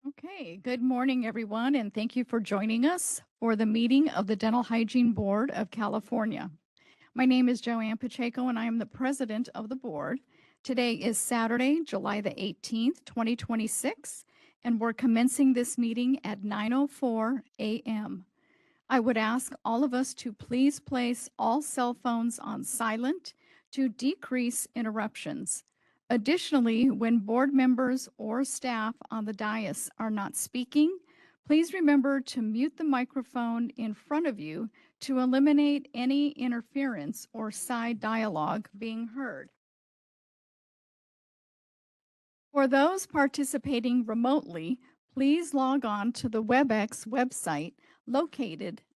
Okay, good morning, everyone, and thank you for joining us for the meeting of the Dental Hygiene Board of California. My name is Joanne Pacheco, and I am the president of the board. Today is Saturday, July the 18th, 2026, and we're commencing this meeting at 9:04 a.m. I would ask all of us to please place all cell phones on silent to decrease interruptions. Additionally, when board members or staff on the dais are not speaking, please remember to mute the microphone in front of you to eliminate any interference or side dialogue being heard. For those participating remotely, please log on to the WebEx website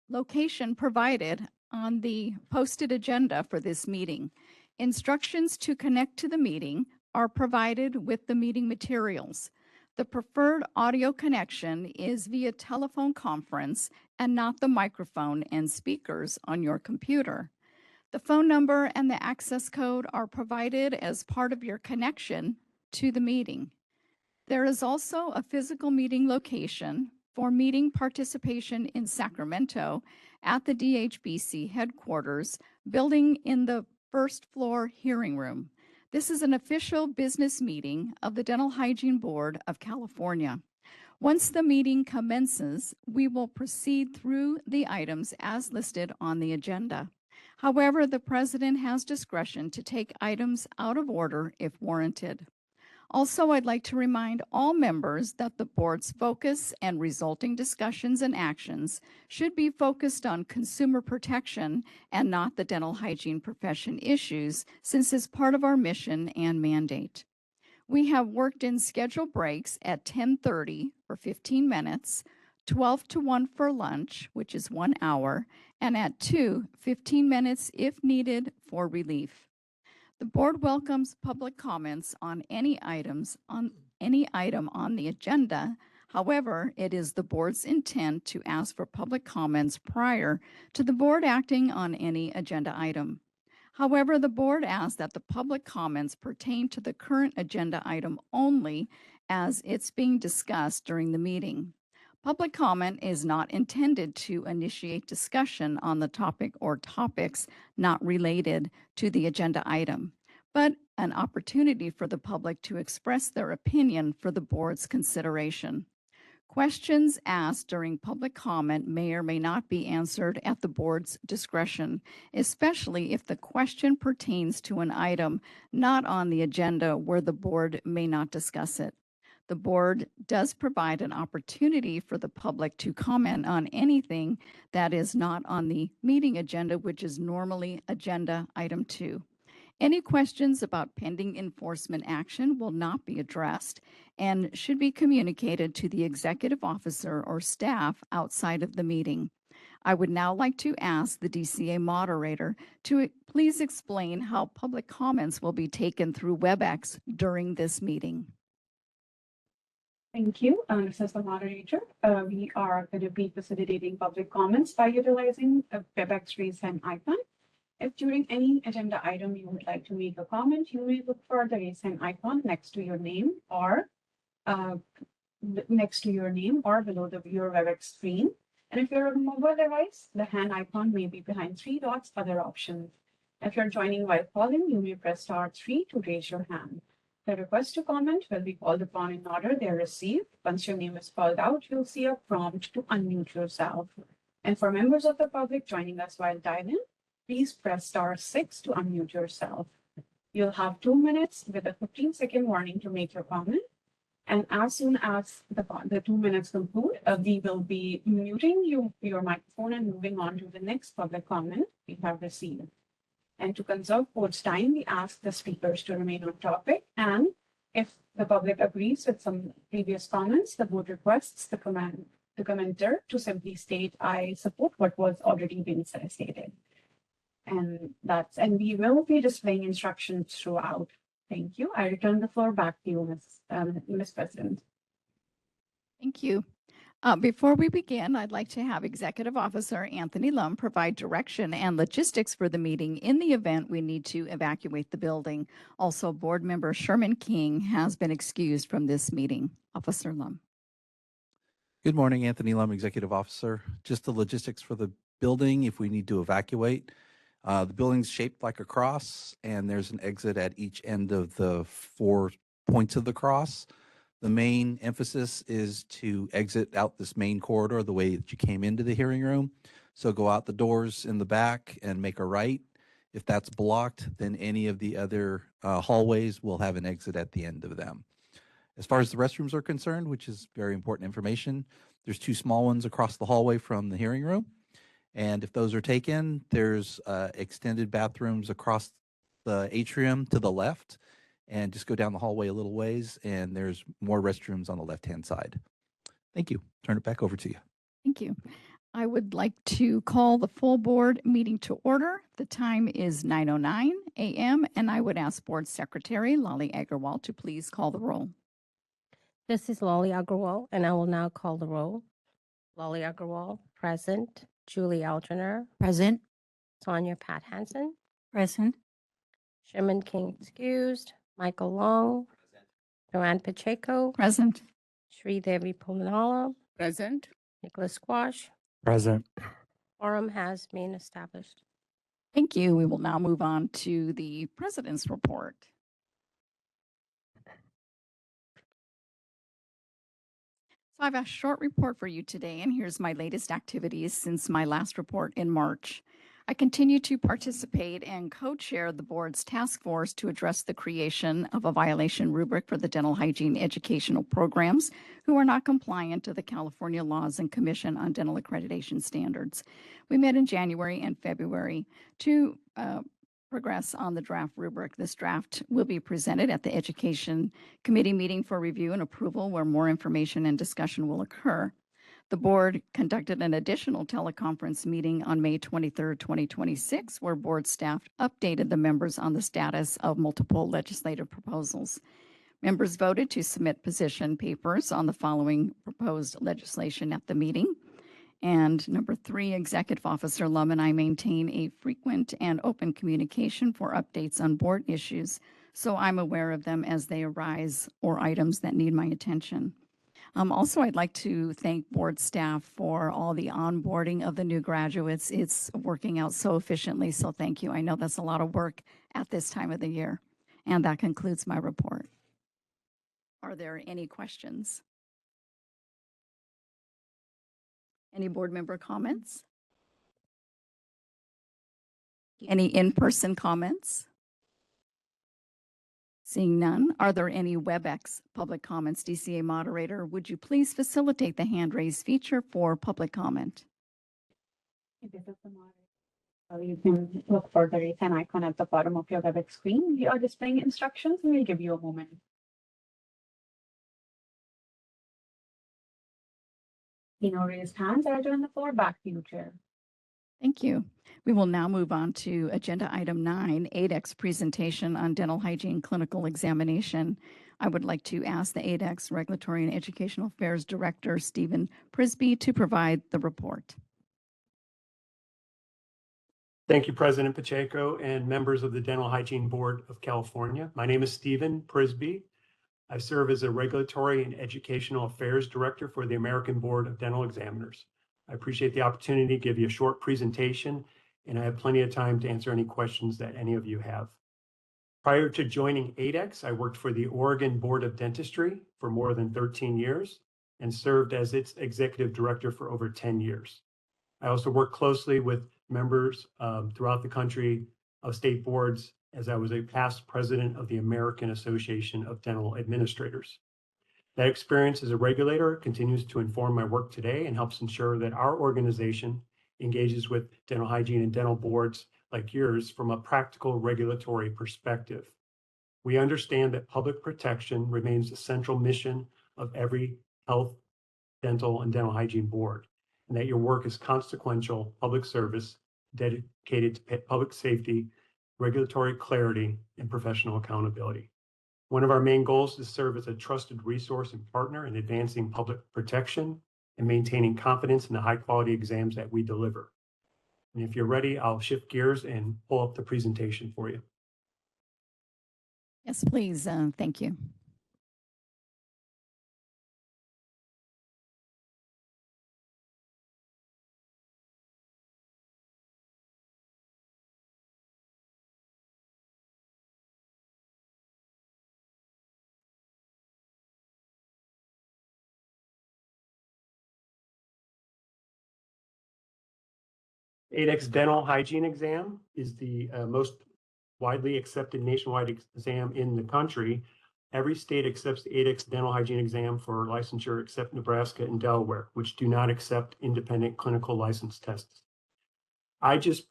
location provided on the posted agenda for this meeting. Instructions to connect to the meeting are provided with the meeting materials. The preferred audio connection is via telephone conference and not the microphone and speakers on your computer. The phone number and the access code are provided as part of your connection to the meeting. There is also a physical meeting location for meeting participation in Sacramento at the DHBC headquarters building in the first floor hearing room. This is an official business meeting of the Dental Hygiene Board of California. Once the meeting commences, we will proceed through the items as listed on the agenda. However, the president has discretion to take items out of order if warranted. Also, I'd like to remind all members that the board's focus and resulting discussions and actions should be focused on consumer protection and not the dental hygiene profession issues, since it's part of our mission and mandate. We have worked in scheduled breaks at 10:30 for 15 minutes, 12 to 1 for lunch, which is 1 hour, and at 2, 15 minutes if needed for relief. The board welcomes public comments on any item on the agenda. However, it is the board's intent to ask for public comments prior to the board acting on any agenda item. However, the board asks that the public comments pertain to the current agenda item only as it's being discussed during the meeting. Public comment is not intended to initiate discussion on the topic or topics not related to the agenda item, but an opportunity for the public to express their opinion for the board's consideration. Questions asked during public comment may or may not be answered at the board's discretion, especially if the question pertains to an item not on the agenda where the board may not discuss it. The board does provide an opportunity for the public to comment on anything that is not on the meeting agenda, which is normally agenda item 2. Any questions about pending enforcement action will not be addressed and should be communicated to the executive officer or staff outside of the meeting. I would now like to ask the DCA moderator to please explain how public comments will be taken through WebEx during this meeting. Thank you. This is the moderator. We are going to be facilitating public comments by utilizing a WebEx raise hand icon. If during any agenda item you would like to make a comment, you may look for the raise hand icon next to your name or below your WebEx screen. And if you're on a mobile device, the hand icon may be behind 3 dots, other options. If you're joining while calling, you may press *3 to raise your hand. The request to comment will be called upon in order they're received. Once your name is called out, you'll see a prompt to unmute yourself. And for members of the public joining us while dialed in, please press *6 to unmute yourself. You'll have 2 minutes with a 15-second warning to make your comment. And as soon as the 2 minutes conclude, we will be muting your microphone and moving on to the next public comment we have received. And to conserve board's time, we ask the speakers to remain on topic. And if the public agrees with some previous comments, the board requests the commenter to simply state, "I support what was already been stated." And we will be displaying instructions throughout. Thank you. I return the floor back to you, Ms. President. Thank you. Before we begin, I'd like to have Executive Officer Anthony Lum provide direction and logistics for the meeting in the event we need to evacuate the building. Also, Board Member Sherman King has been excused from this meeting. Officer Lum. Good morning, Anthony Lum, Executive Officer. Just the logistics for the building if we need to evacuate. The building's shaped like a cross, and there's an exit at each end of the 4 points of the cross. The main emphasis is to exit out this main corridor the way that you came into the hearing room. So go out the doors in the back and make a right. If that's blocked, then any of the other hallways will have an exit at the end of them. As far as the restrooms are concerned, which is very important information, there's 2 small ones across the hallway from the hearing room. And if those are taken, there's extended bathrooms across the atrium to the left. And just go down the hallway a little ways, and there's more restrooms on the left-hand side. Thank you. Turn it back over to you. Thank you. I would like to call the full board meeting to order. The time is 9:09 a.m., and I would ask Board Secretary Lali Agarwal to please call the roll. This is Lali Agarwal, and I will now call the roll. Lali Agarwal, present. Julie Algener, Present. Sonia Pat Hansen, Present. Sherman King excused, Michael Long, Joanne Pacheco, Present. Sri Devi Poonala, Present. Nicholas Squash. Present. Quorum has been established. Thank you. We will now move on to the President's report. So I have a short report for you today, and here's my latest activities since my last report in March. I continue to participate and co-chair the board's task force to address the creation of a violation rubric for the dental hygiene educational programs who are not compliant to the California Laws and Commission on Dental Accreditation Standards. We met in January and February to progress on the draft rubric. This draft will be presented at the Education Committee meeting for review and approval, where more information and discussion will occur. The board conducted an additional teleconference meeting on May 23, 2026, where board staff updated the members on the status of multiple legislative proposals. Members voted to submit position papers on the following proposed legislation at the meeting. And number 3, Executive Officer Lum and I maintain a frequent and open communication for updates on board issues, so I'm aware of them as they arise or items that need my attention. Also, I'd like to thank board staff for all the onboarding of the new graduates. It's working out so efficiently, so thank you. I know that's a lot of work at this time of the year. And that concludes my report. Are there any questions? Any board member comments? Any in-person comments? Seeing none, are there any WebEx public comments? DCA moderator, would you please facilitate the hand raise feature for public comment? This is the moderator. You can look for the raise hand icon at the bottom of your WebEx screen. We are displaying instructions, and we'll give you a moment. No raised hands. I return the floor back to you, Chair. Thank you. We will now move on to agenda item 9, ADEX presentation on dental hygiene clinical examination. I would like to ask the ADEX Regulatory and Educational Affairs Director, Stephen Prisby, to provide the report. Thank you, President Pacheco and members of the Dental Hygiene Board of California. My name is Stephen Prisby. I serve as a Regulatory and Educational Affairs Director for the American Board of Dental Examiners. I appreciate the opportunity to give you a short presentation, and I have plenty of time to answer any questions that any of you have. Prior to joining ADEX, I worked for the Oregon Board of Dentistry for more than 13 years and served as its Executive Director for over 10 years. I also worked closely with members throughout the country of state boards, as I was a past president of the American Association of Dental Administrators. That experience as a regulator continues to inform my work today and helps ensure that our organization engages with dental hygiene and dental boards like yours from a practical regulatory perspective. We understand that public protection remains the central mission of every health, dental, and dental hygiene board, and that your work is consequential public service dedicated to public safety, regulatory clarity, and professional accountability. One of our main goals is to serve as a trusted resource and partner in advancing public protection and maintaining confidence in the high-quality exams that we deliver. And if you're ready, I'll shift gears and pull up the presentation for you. Yes, please. Thank you. 8X dental hygiene exam is the most widely accepted nationwide exam in the country. Every state accepts the 8X dental hygiene exam for licensure except Nebraska and Delaware, which do not accept independent clinical license tests. I just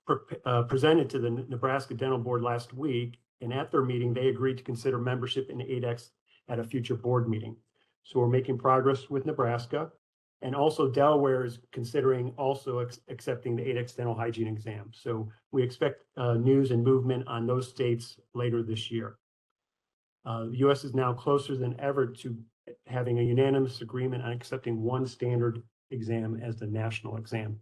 presented to the Nebraska Dental Board last week, and at their meeting, they agreed to consider membership in 8X at a future board meeting. So we're making progress with Nebraska. And also Delaware is considering also accepting the 8X dental hygiene exam. So we expect news and movement on those states later this year. The U.S. is now closer than ever to having a unanimous agreement on accepting one standard exam as the national exam.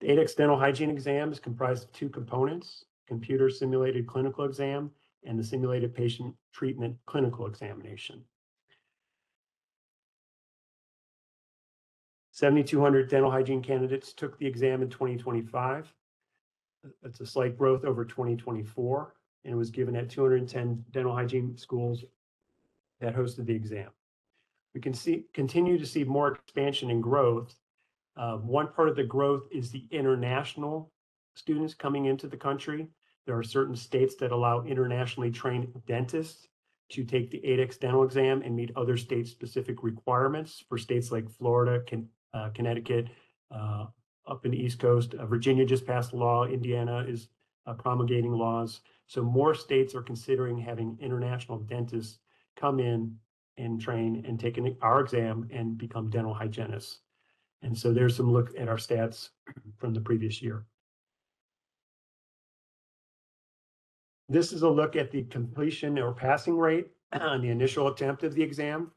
The 8X dental hygiene exam is comprised of two components: computer simulated clinical exam and the simulated patient treatment clinical examination. 7,200 dental hygiene candidates took the exam in 2025. That's a slight growth over 2024, and it was given at 210 dental hygiene schools that hosted the exam. We can continue to see more expansion and growth. One part of the growth is the international students coming into the country. There are certain states that allow internationally trained dentists to take the 8X dental exam and meet other state-specific requirements. For states like Florida, Connecticut, up in the East Coast, Virginia just passed a law. Indiana is promulgating laws. So more states are considering having international dentists come in and train and take our exam and become dental hygienists. And so there's some look at our stats from the previous year. This is a look at the completion or passing rate on the initial attempt of the exam.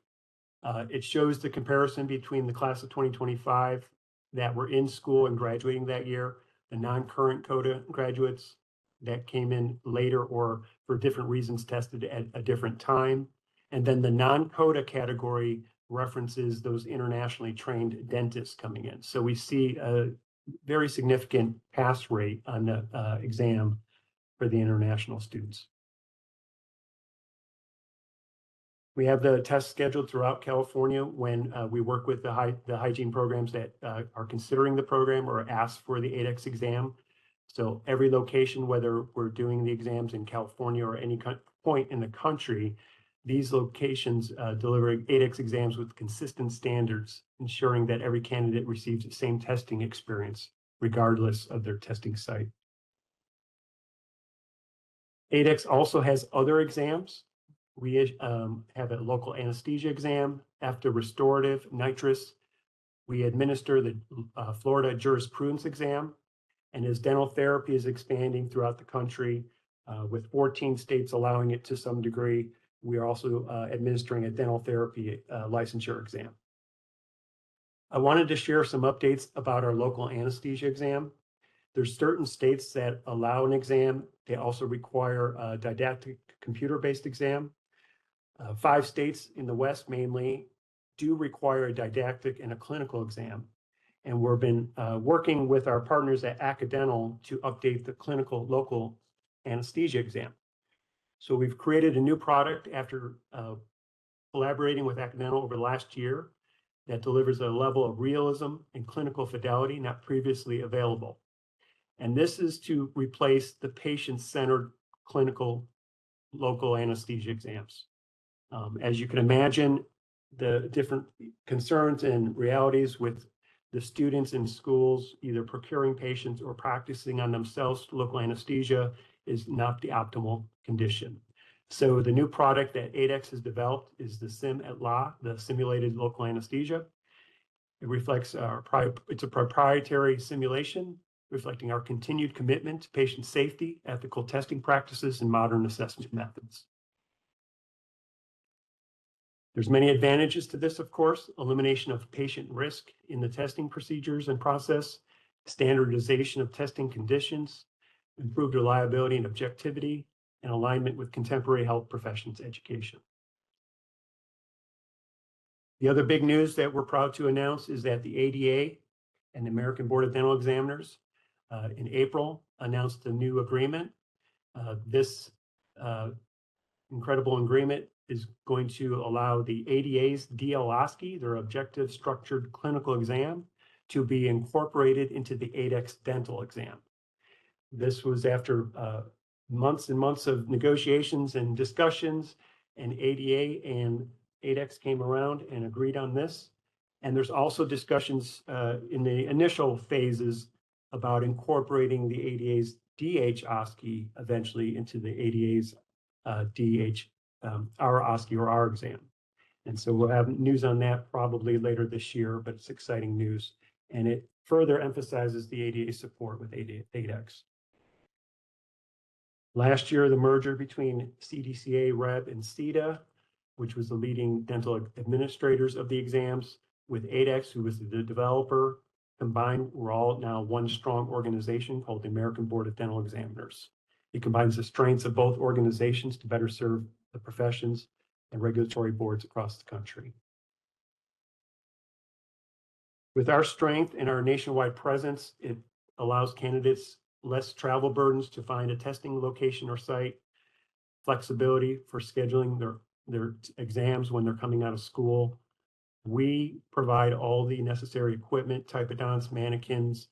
It shows the comparison between the class of 2025 that were in school and graduating that year, the non-current CODA graduates that came in later or for different reasons tested at a different time, and then the non-CODA category references those internationally trained dentists coming in. So we see a very significant pass rate on the exam for the international students. We have the tests scheduled throughout California when we work with the hygiene programs that are considering the program or ask for the 8X exam. So every location, whether we're doing the exams in California or any point in the country, these locations deliver 8X exams with consistent standards, ensuring that every candidate receives the same testing experience, regardless of their testing site. 8X also has other exams. We have a local anesthesia exam. After restorative nitrous, we administer the Florida jurisprudence exam. And as dental therapy is expanding throughout the country, with 14 states allowing it to some degree, we are also administering a dental therapy licensure exam. I wanted to share some updates about our local anesthesia exam. There's certain states that allow an exam. They also require a didactic computer-based exam. 5 states in the West mainly do require a didactic and a clinical exam. And we've been working with our partners at Accidental to update the clinical local anesthesia exam. So we've created a new product after collaborating with Accidental over the last year that delivers a level of realism and clinical fidelity not previously available. And this is to replace the patient-centered clinical local anesthesia exams. As you can imagine, the different concerns and realities with the students in schools, either procuring patients or practicing on themselves local anesthesia, is not the optimal condition. So the new product that 8X has developed is the Sim at La, the simulated local anesthesia. It reflects it's a proprietary simulation reflecting our continued commitment to patient safety, ethical testing practices, and modern assessment methods. There's many advantages to this, of course: elimination of patient risk in the testing procedures and process, standardization of testing conditions, improved reliability and objectivity, and alignment with contemporary health professions education. The other big news that we're proud to announce is that the ADA and the American Board of Dental Examiners in April announced a new agreement. This incredible agreement is going to allow the ADA's DL-OSCE, their objective structured clinical exam, to be incorporated into the ADEX dental exam. This was after months and months of negotiations and discussions, and ADA and ADEX came around and agreed on this. And there's also discussions in the initial phases about incorporating the ADA's DH OSCE eventually into the ADA's DH, our OSCE or our exam. And so we'll have news on that probably later this year, but it's exciting news. And it further emphasizes the ADA support with ADEX. Last year, the merger between CDCA, REB, and CETA, which was the leading dental administrators of the exams, with ADEX, who was the developer, combined, we're all now one strong organization called the American Board of Dental Examiners. It combines the strengths of both organizations to better serve the professions and regulatory boards across the country. With our strength and our nationwide presence, it allows candidates less travel burdens to find a testing location or site, flexibility for scheduling their exams when they're coming out of school. We provide all the necessary equipment, typodonts, mannequins,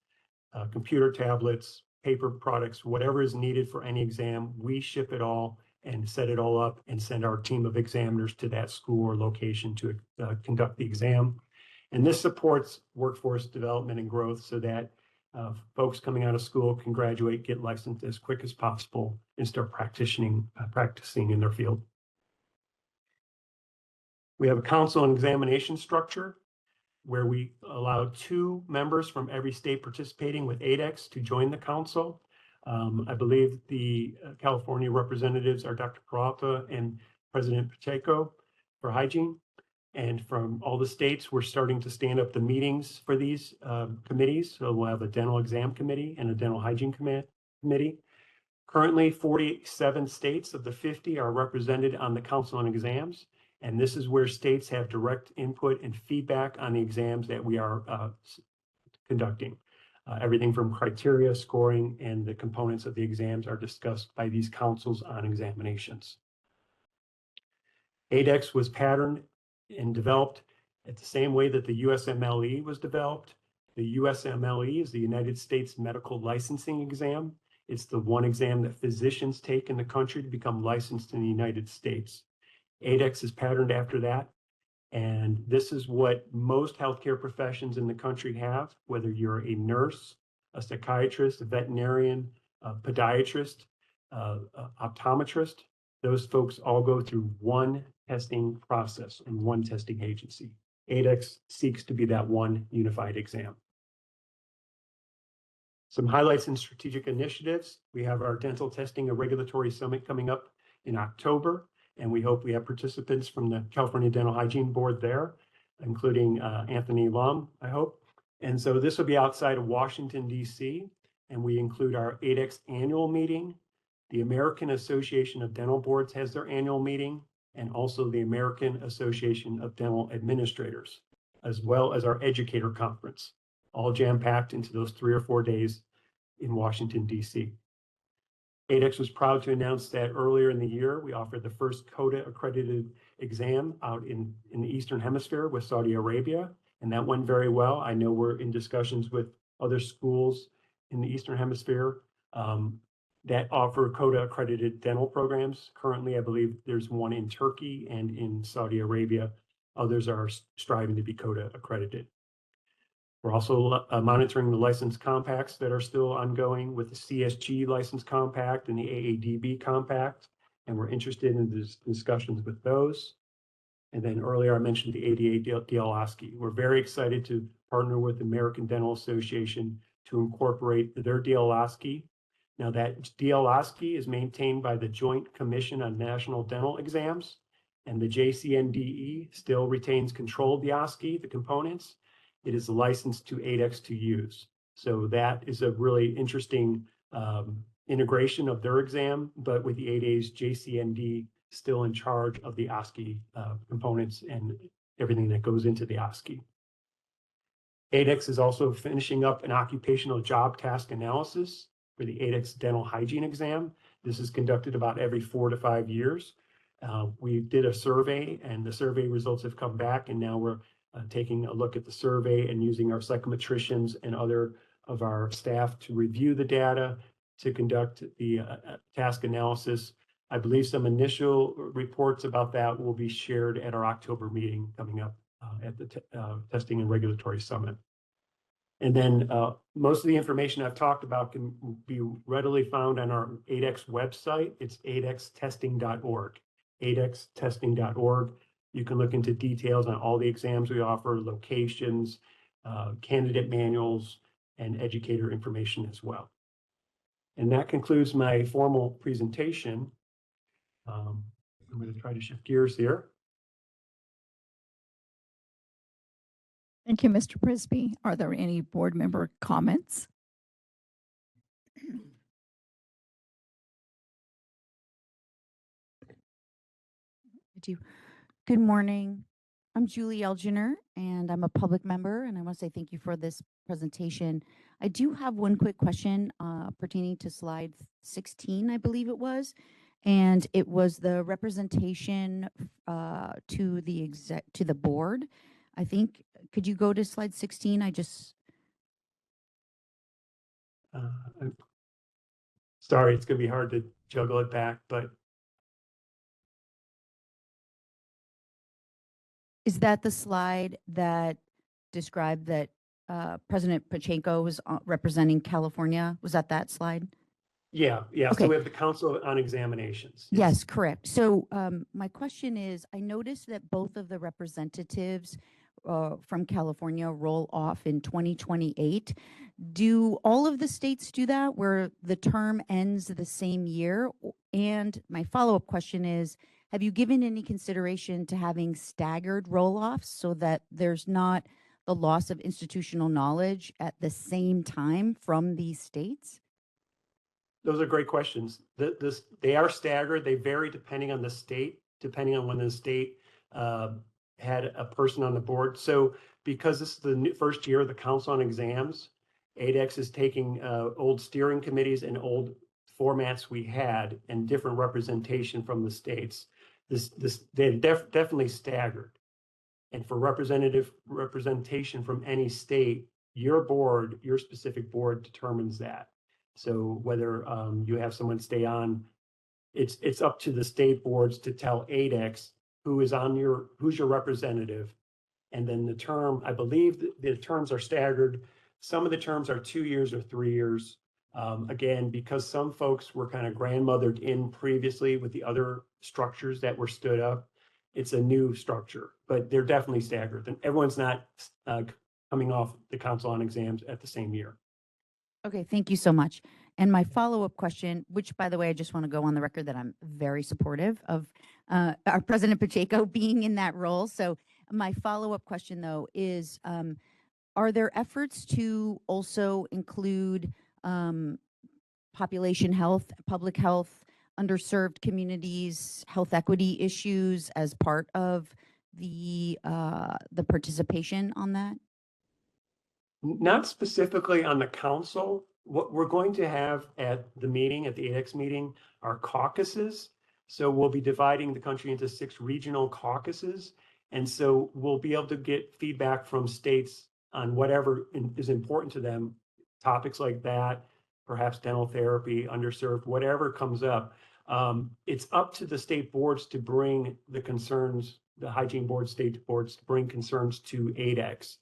computer tablets, paper products, whatever is needed for any exam. We ship it all and set it all up and send our team of examiners to that school or location to conduct the exam. And this supports workforce development and growth so that folks coming out of school can graduate, get licensed as quick as possible, and start practicing in their field. We have a council and examination structure where we allow 2 members from every state participating with ADEX to join the council. I believe the California representatives are Dr. Peralta and President Pacheco for Hygiene. And from all the states, we're starting to stand up the meetings for these committees. So we'll have a dental exam committee and a dental hygiene committee. Currently, 47 states of the 50 are represented on the council on exams. And this is where states have direct input and feedback on the exams that we are conducting. Everything from criteria, scoring, and the components of the exams are discussed by these councils on examinations. ADEX was patterned and developed at the same way that the USMLE was developed. The USMLE is the United States Medical Licensing Exam. It's the one exam that physicians take in the country to become licensed in the United States. ADEX is patterned after that. And this is what most healthcare professions in the country have, whether you're a nurse, a psychiatrist, a veterinarian, a podiatrist, optometrist. Those folks all go through one testing process and one testing agency. ADEX seeks to be that one unified exam. Some highlights and strategic initiatives. We have our Dental Testing and Regulatory Summit coming up in October, and we hope we have participants from the California Dental Hygiene Board there, including Anthony Lum, I hope. And so this will be outside of Washington, D.C., and we include our ADEX annual meeting. The American Association of Dental Boards has their annual meeting, and also the American Association of Dental Administrators, as well as our educator conference, all jam-packed into those 3 or 4 days in Washington, D.C. ADEX was proud to announce that earlier in the year, we offered the first CODA accredited exam out in the Eastern Hemisphere with Saudi Arabia, and that went very well. I know we're in discussions with other schools in the Eastern Hemisphere that offer CODA accredited dental programs. Currently, I believe there's one in Turkey and in Saudi Arabia. Others are striving to be CODA accredited. We're also monitoring the license compacts that are still ongoing with the CSG license compact and the AADB compact, and we're interested in the discussions with those. And then earlier I mentioned the ADA DL-OSCE. We're very excited to partner with the American Dental Association to incorporate their DL-OSCE. Now that DL-OSCE is maintained by the Joint Commission on National Dental Exams, and the JCNDE still retains control of the OSCE, the components. It is licensed to ADEX to use. So that is a really interesting integration of their exam, but with the ADA's JCND still in charge of the OSCE components and everything that goes into the OSCE. ADEX is also finishing up an occupational job task analysis for the ADEX dental hygiene exam. This is conducted about every 4 to 5 years. We did a survey, and the survey results have come back, and now we're taking a look at the survey and using our psychometricians and other of our staff to review the data, to conduct the task analysis. I believe some initial reports about that will be shared at our October meeting coming up at the Testing and Regulatory Summit. And then most of the information I've talked about can be readily found on our ADEX website. It's adextesting.org, adextesting.org. You can look into details on all the exams we offer, locations, candidate manuals, and educator information as well. And that concludes my formal presentation. I'm going to try to shift gears here. Thank you, Mr. Prisby. Are there any board member comments? I do. Good morning. I'm Julie Elginer, and I'm a public member, and I want to say thank you for this presentation. I do have one quick question pertaining to slide 16, I believe it was, and it was the representation to the board. I think, could you go to slide 16? I'm sorry, it's going to be hard to juggle it back, but Is that the slide that described that President Pacheco was representing California? Was that slide? yeah. Okay. So we have the Council on Examinations. Yes, correct. So my question is, I noticed that both of the representatives from California roll off in 2028. Do all of the states do that where the term ends the same year? And my follow-up question is, have you given any consideration to having staggered roll-offs so that there's not the loss of institutional knowledge at the same time from these states? Those are great questions. They are staggered. They vary depending on the state, depending on when the state had a person on the board. So because this is the first year of the Council on Exams, ADEX is taking old steering committees and old formats we had and different representation from the states. They're definitely staggered. And for representation from any state, your board, your specific board determines that. So whether you have someone stay on, it's up to the state boards to tell ADEX who's your representative. And then the term, I believe the terms are staggered. Some of the terms are 2 years or 3 years. Again, because some folks were kind of grandmothered in previously with the other structures that were stood up, it's a new structure, but they're definitely staggered. And everyone's not coming off the Council on Exams at the same year. Okay, thank you so much. And my follow-up question, which by the way, I just want to go on the record that I'm very supportive of our President Pacheco being in that role. So my follow-up question though is, are there efforts to also include population health, public health, underserved communities, health equity issues as part of the participation on that? Not specifically on the council. What we're going to have at the meeting, at the ADEX meeting, are caucuses. So we'll be dividing the country into 6 regional caucuses. And so we'll be able to get feedback from states on whatever is important to them, topics like that, perhaps dental therapy, underserved, whatever comes up. It's up to the state boards to bring the concerns, the hygiene board, state boards, to bring concerns to ADEX.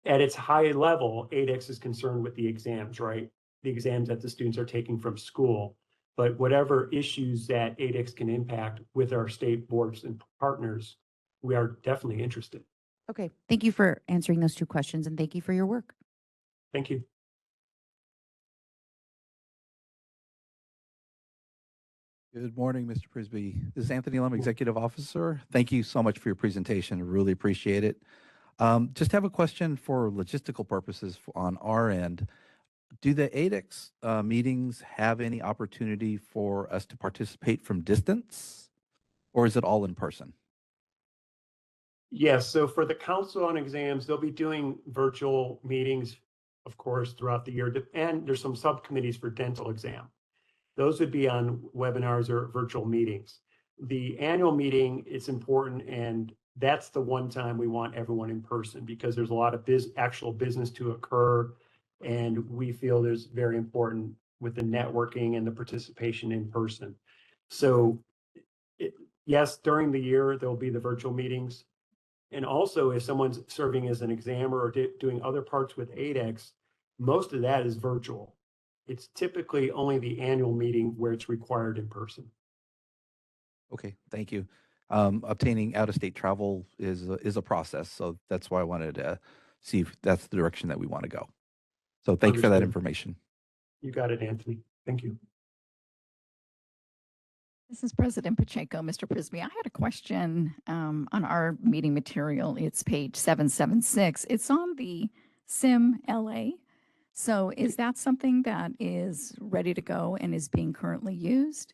At its high level, ADEX is concerned with the exams, right? The exams that the students are taking from school. But whatever issues that ADEX can impact with our state boards and partners, we are definitely interested. Okay, thank you for answering those 2 questions and thank you for your work. Thank you. Good morning, Mr. Prisby. This is Anthony Lum, Executive Officer. Thank you so much for your presentation. Really appreciate it. Just have a question for logistical purposes on our end. Do the ADEX meetings have any opportunity for us to participate from distance, or is it all in person? Yes, so for the Council on Exams, they'll be doing virtual meetings, of course, throughout the year. And there's some subcommittees for dental exam. Those would be on webinars or virtual meetings. The annual meeting, it's important, and that's the one time we want everyone in person because there's a lot of actual business to occur. And we feel there's very important with the networking and the participation in person. So yes, during the year, there'll be the virtual meetings. And also if someone's serving as an examiner or doing other parts with ADEX, most of that is virtual. It's typically only the annual meeting where it's required in person. Okay, thank you. Obtaining out-of-state travel is a process, so that's why I wanted to see if that's the direction that we want to go. So thank you for that Understood. information. You got it, Anthony. Thank you. This is President Pacheco. Mr. Prisby, I had a question on our meeting material. It's page 776. It's on the SIM LA. So is that something that is ready to go and is being currently used?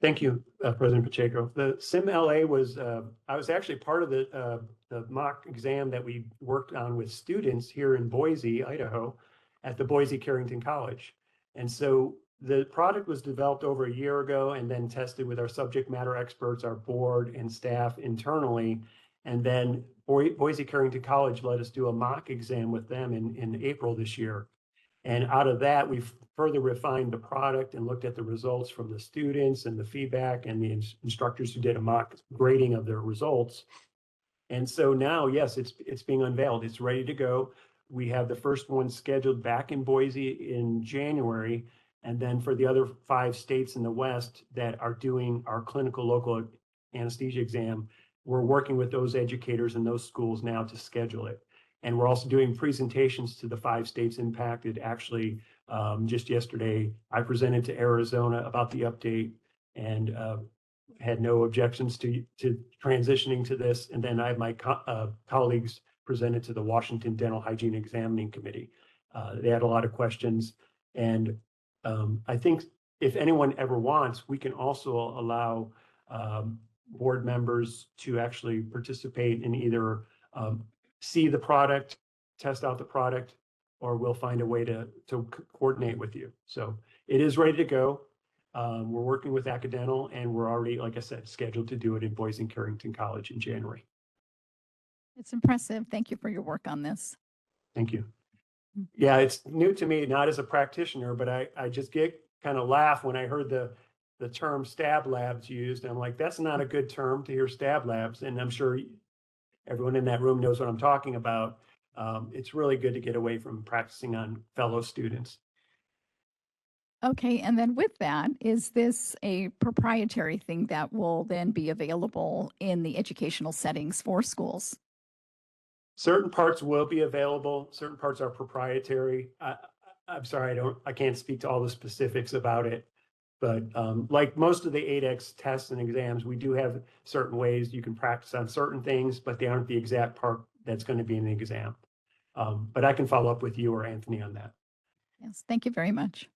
Thank you, President Pacheco. The SIM LA was, I was actually part of the mock exam that we worked on with students here in Boise, Idaho, at the Boise Carrington College. And so the product was developed over a year ago and then tested with our subject matter experts, our board and staff internally. And then Boise Carrington College let us do a mock exam with them in April this year. And out of that, we've further refined the product and looked at the results from the students and the feedback and the instructors who did a mock grading of their results. And so now, yes, it's being unveiled. It's ready to go. We have the first one scheduled back in Boise in January. And then for the other 5 states in the West that are doing our clinical local anesthesia exam, we're working with those educators in those schools now to schedule it. And we're also doing presentations to the 5 states impacted. Actually, just yesterday, I presented to Arizona about the update and had no objections to transitioning to this. And then I have my colleagues presented to the Washington Dental Hygiene Examining Committee. They had a lot of questions. And I think if anyone ever wants, we can also allow board members to actually participate in either see the product, test out the product, or we'll find a way to coordinate with you. So it is ready to go. We're working with Accidental and we're already, like I said, scheduled to do it in Boise and Carrington College in January. It's impressive. Thank you for your work on this. Thank you. Yeah, it's new to me, not as a practitioner, but I just get kind of laugh when I heard the term stab labs used. I'm like, that's not a good term to hear stab labs. And I'm sure everyone in that room knows what I'm talking about. It's really good to get away from practicing on fellow students. Okay, and then with that, is this a proprietary thing that will then be available in the educational settings for schools? Certain parts will be available. Certain parts are proprietary. I'm sorry, I can't speak to all the specifics about it. But like most of the ADEX tests and exams, we do have certain ways you can practice on certain things, but they aren't the exact part that's going to be in the exam. But I can follow up with you or Anthony on that. Yes, thank you very much.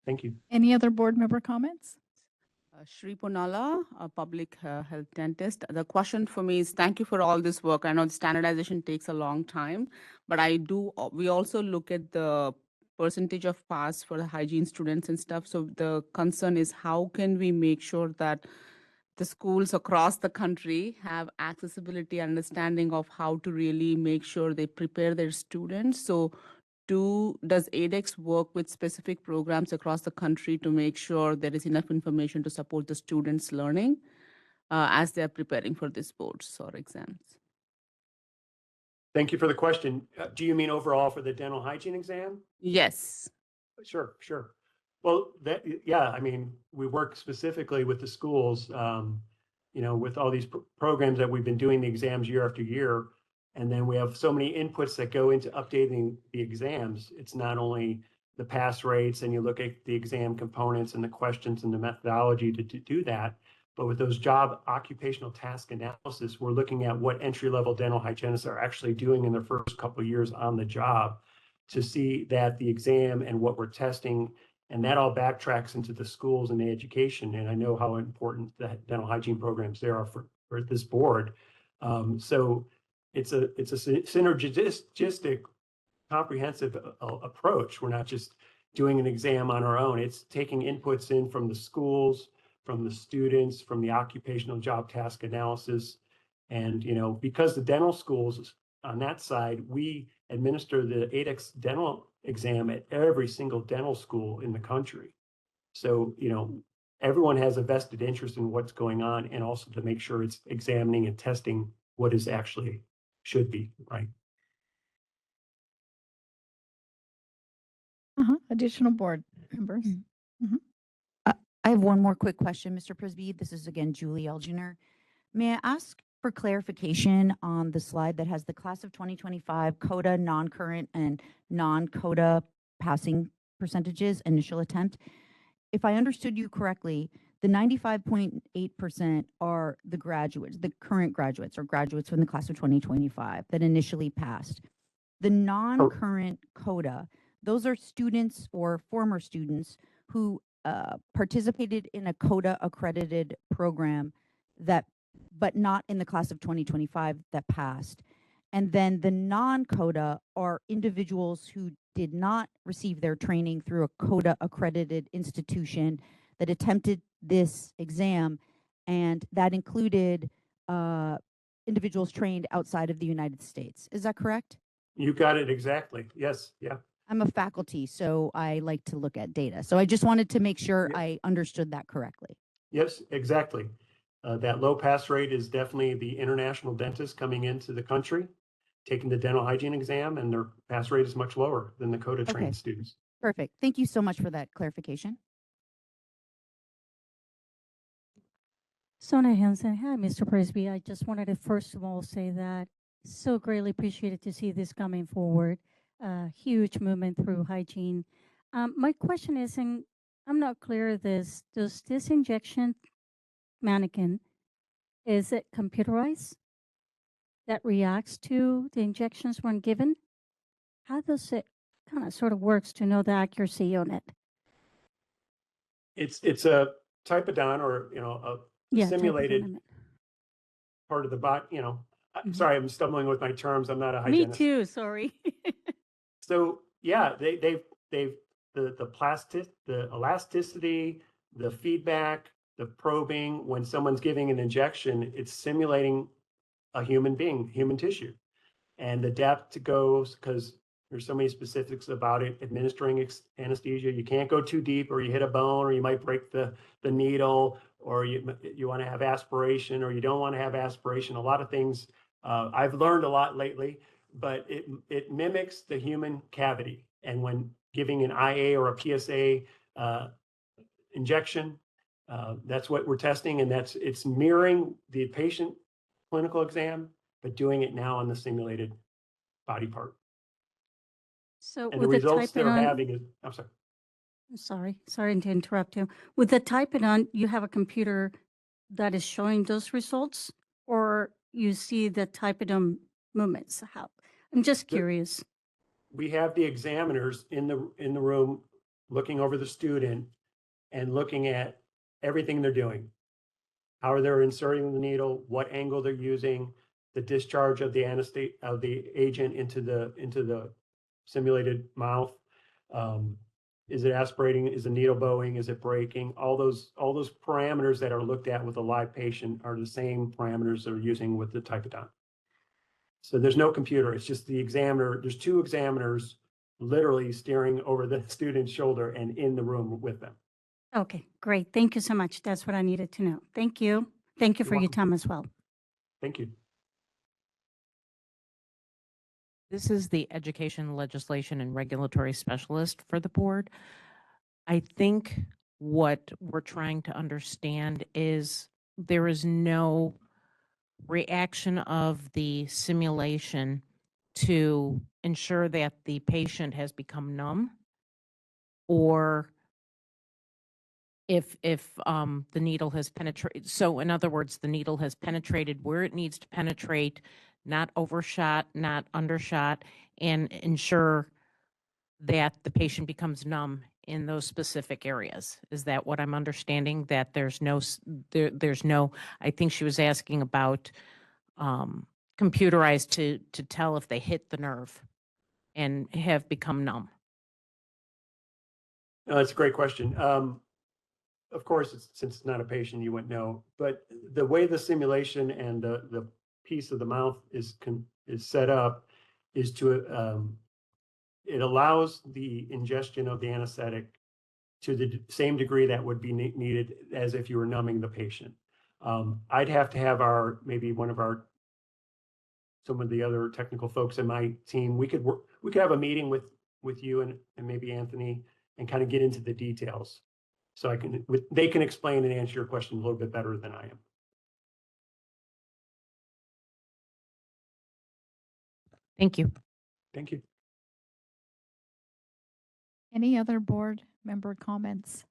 Thank you. Any other board member comments? Shri Ponala, a public health dentist. The question for me is, thank you for all this work. I know the standardization takes a long time, but we also look at the percentage of pass for the hygiene students and stuff. So the concern is, how can we make sure that the schools across the country have accessibility, understanding of how to really make sure they prepare their students? So does ADEX work with specific programs across the country to make sure there is enough information to support the students' learning as they're preparing for these boards or exams? Thank you for the question. Do you mean overall for the dental hygiene exam? Yes. Sure. Well, yeah, I mean, we work specifically with the schools, with all these programs that we've been doing the exams year after year. And then we have so many inputs that go into updating the exams. It's not only the pass rates and you look at the exam components and the questions and the methodology to do that, but with those job occupational task analysis, we're looking at what entry-level dental hygienists are actually doing in their first couple of years on the job to see that the exam and what we're testing, and that all backtracks into the schools and the education. And I know how important the dental hygiene programs there are for this board. So it's a synergistic, comprehensive approach. We're not just doing an exam on our own. It's taking inputs in from the schools, from the students, from the occupational job task analysis, And, because the dental schools on that side, we administer the 8X dental exam at every single dental school in the country. So, everyone has a vested interest in what's going on, and also to make sure it's examining and testing what is actually should be, right? Additional board members. I have one more quick question, Mr. Prisby. This is again Julie Elginer. May I ask for clarification on the slide that has the class of 2025 CODA non-current and non-CODA passing percentages, initial attempt? If I understood you correctly, the 95.8% are the graduates, the current graduates or graduates from the class of 2025 that initially passed. The non-current CODA, those are students or former students who participated in a CODA accredited program but not in the class of 2025 that passed. And then the non-CODA are individuals who did not receive their training through a CODA accredited institution that attempted this exam, and that included individuals trained outside of the United States. Is that correct? You got it exactly. Yes. Yeah. I'm a faculty, so I like to look at data. So I just wanted to make sure Yeah. I understood that correctly. Yes, exactly. That low pass rate is definitely the international dentists coming into the country, taking the dental hygiene exam, and their pass rate is much lower than the CODA trained Okay. students. Perfect. Thank you so much for that clarification. Sona Hansen. Hi, Mr. Prisby. I just wanted to first of all say that so greatly appreciated to see this coming forward. Huge movement through hygiene. My question is, and I'm not clear of this, does this injection mannequin, is it computerized that reacts to the injections when given? How does it kind of sort of works to know the accuracy on it? It's a typodon, or a Yeah, simulated type of part of the body. Mhm. Sorry, I'm stumbling with my terms. I'm not a Me hygienist. too, sorry. So yeah, they've the elasticity, the feedback, the probing. When someone's giving an injection, it's simulating a human being, human tissue, and the depth goes, because there's so many specifics about it. Administering anesthesia, you can't go too deep, or you hit a bone, or you might break the needle, or you want to have aspiration, or you don't want to have aspiration. A lot of things. I've learned a lot lately, but it mimics the human cavity. And when giving an IA or a PSA injection, that's what we're testing, and it's mirroring the patient clinical exam, but doing it now on the simulated body part. So And the with the results they're typodon, having is, I'm sorry. sorry to interrupt you. With the typodon, you have a computer that is showing those results, or you see the typodon movements? How? I'm just The- curious. We have the examiners in the room looking over the student and looking at everything they're doing. How they're inserting the needle, what angle they're using, the discharge of the agent into the simulated mouth. Is it aspirating? Is the needle bowing? Is it breaking? All those parameters that are looked at with a live patient are the same parameters they're using with the typodon. So there's no computer. It's just the examiner. There's two examiners literally staring over the student's shoulder and in the room with them. Okay, great. Thank you so much. That's what I needed to know. Thank you. Thank you You're for your welcome. time as well. Thank you. This is the Education, Legislation, and Regulatory Specialist for the board. I think what we're trying to understand is there is no reaction of the simulation to ensure that the patient has become numb, or if the needle has penetrated. So in other words, the needle has penetrated where it needs to penetrate, not overshot, not undershot, and ensure that the patient becomes numb in those specific areas. Is that what I'm understanding? That there's no, there's no, I think she was asking about computerized to tell if they hit the nerve and have become numb. No, that's a great question. Of course, since it's not a patient, you wouldn't know. But the way the simulation and the piece of the mouth is set up is to it allows the ingestion of the anesthetic to the same degree that would be needed as if you were numbing the patient. I'd have to have maybe some of the other technical folks in my team. We could have a meeting with you and maybe Anthony and kind of get into the details. So they can explain and answer your question a little bit better than I am. Thank you. Thank you. Any other board member comments?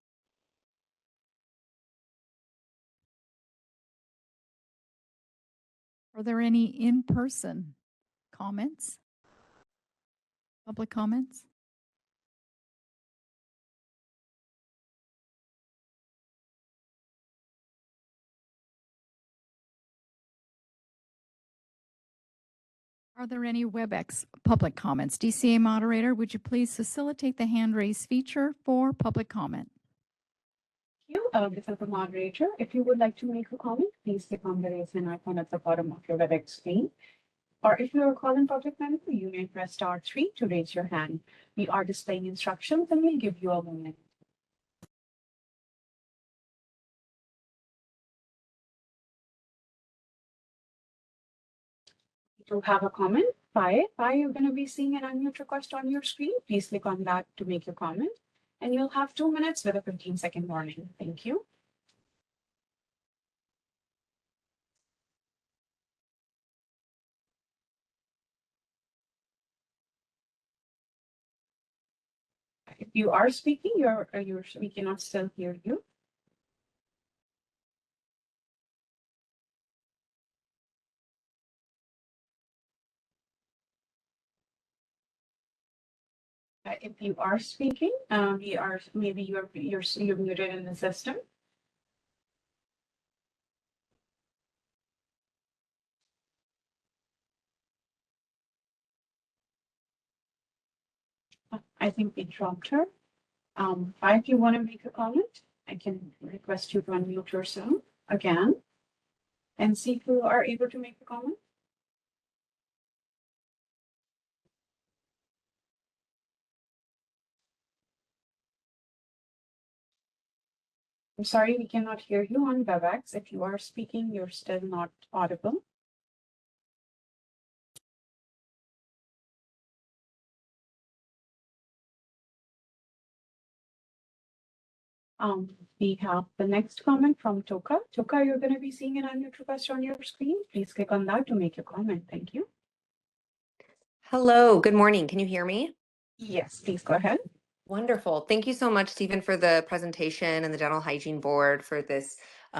Are there any in-person comments? Public comments? Are there any WebEx public comments? DCA moderator, would you please facilitate the hand raise feature for public comment? Thank you. This is the moderator. If you would like to make a comment, please click on the raise hand icon at the bottom of your WebEx screen. Or if you are calling public member, you may press *3 to raise your hand. We are displaying instructions and we'll give you a moment. To have a comment, you're going to be seeing an unmute request on your screen. Please click on that to make your comment. And you'll have 2 minutes with a 15-second warning. Thank you. If you are speaking, we cannot still hear you. If you are speaking, maybe you're muted in the system. I think we dropped her. If you want to make a comment, I can request you to unmute yourself again and see if you are able to make a comment. I'm sorry, we cannot hear you on WebEx. If you are speaking, you're still not audible. We have the next comment from Toka. Toka, you're going to be seeing an unmute request on your screen. Please click on that to make your comment. Thank you. Hello, good morning. Can you hear me? Yes, please go ahead. Wonderful. Thank you so much, Stephen, for the presentation and the Dental Hygiene Board for this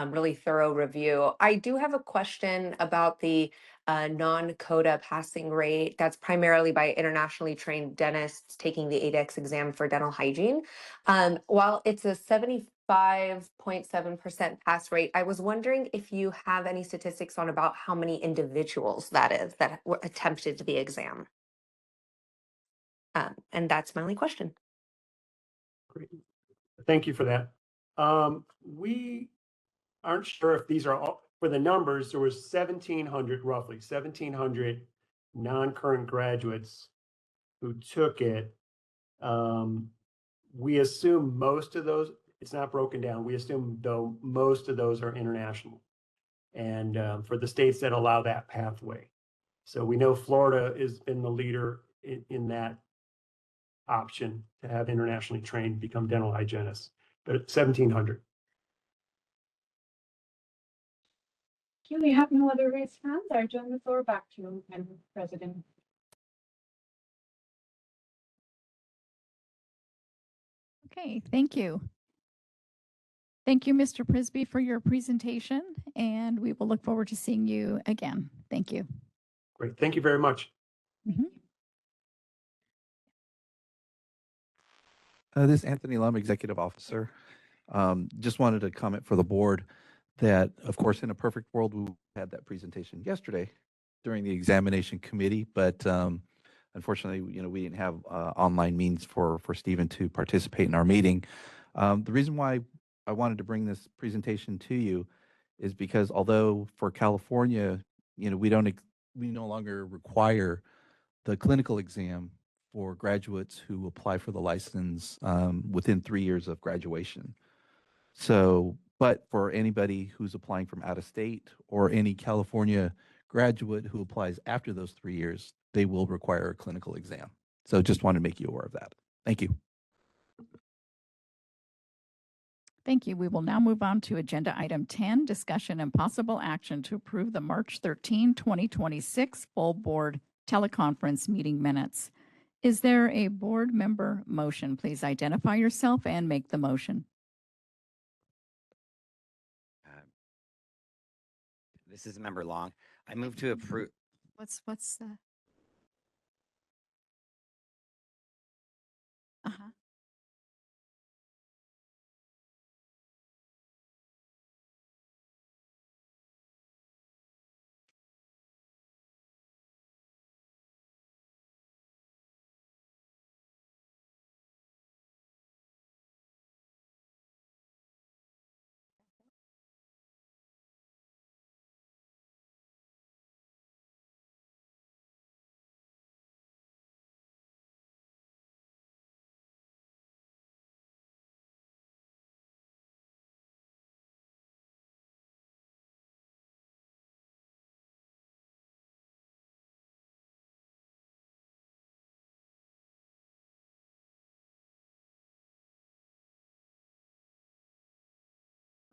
really thorough review. I do have a question about the non-CODA passing rate. That's primarily by internationally trained dentists taking the ADEX exam for dental hygiene. While it's a 75.7% pass rate, I was wondering if you have any statistics on about how many individuals that is that attempted the exam. And that's my only question. Great. Thank you for that. We aren't sure if these are all, for the numbers, there was 1,700 non-current graduates who took it. We assume most of those, it's not broken down, we assume though most of those are international. And for the states that allow that pathway. So we know Florida has been the leader in that option to have internationally trained become dental hygienists, but it's 1,700. We have no other raised hands. I turn the floor back to you, Madam President. Okay, thank you. Thank you, Mr. Prisby, for your presentation, and we will look forward to seeing you again. Thank you. Great, thank you very much. This is Anthony Lum, Executive Officer. Just wanted to comment for the board that, of course, in a perfect world, we had that presentation yesterday during the examination committee, but unfortunately, we didn't have online means for Stephen to participate in our meeting. The reason why I wanted to bring this presentation to you is because although for California, we no longer require the clinical exam for graduates who apply for the license within 3 years of graduation. So, but for anybody who's applying from out of state or any California graduate who applies after those 3 years, they will require a clinical exam. So just want to make you aware of that. Thank you. Thank you. We will now move on to agenda item 10, discussion and possible action to approve the March 13, 2026 full board teleconference meeting minutes. Is there a board member motion? Please identify yourself and make the motion. This is Member Long. I move to approve. What's the? Uh-huh.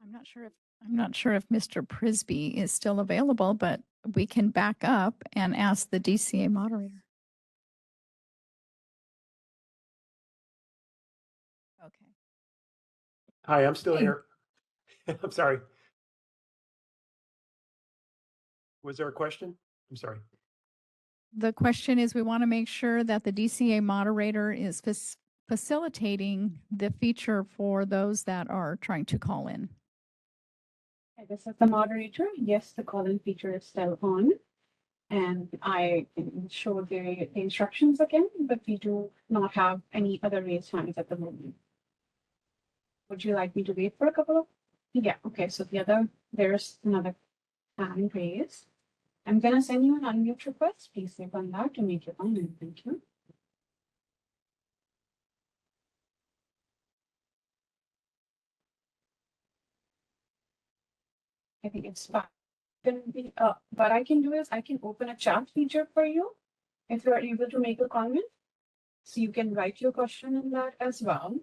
I'm not sure if Mr. Prisby is still available, but we can back up and ask the DCA moderator. Okay. Hi, I'm still Hey. here. I'm sorry. Was there a question? I'm sorry. The question is, we want to make sure that the DCA moderator is facilitating the feature for those that are trying to call in. I guess as the moderator, yes, the call-in feature is still on. And I can show the instructions again, but we do not have any other raise hands at the moment. Would you like me to wait for a couple of? Yeah, okay, so there's another hand raised. I'm gonna send you an unmute request. Please click on that to make your comment. Thank you. I think it's fine. What I can do is I can open a chat feature for you if you're able to make a comment. So you can write your question in that as well.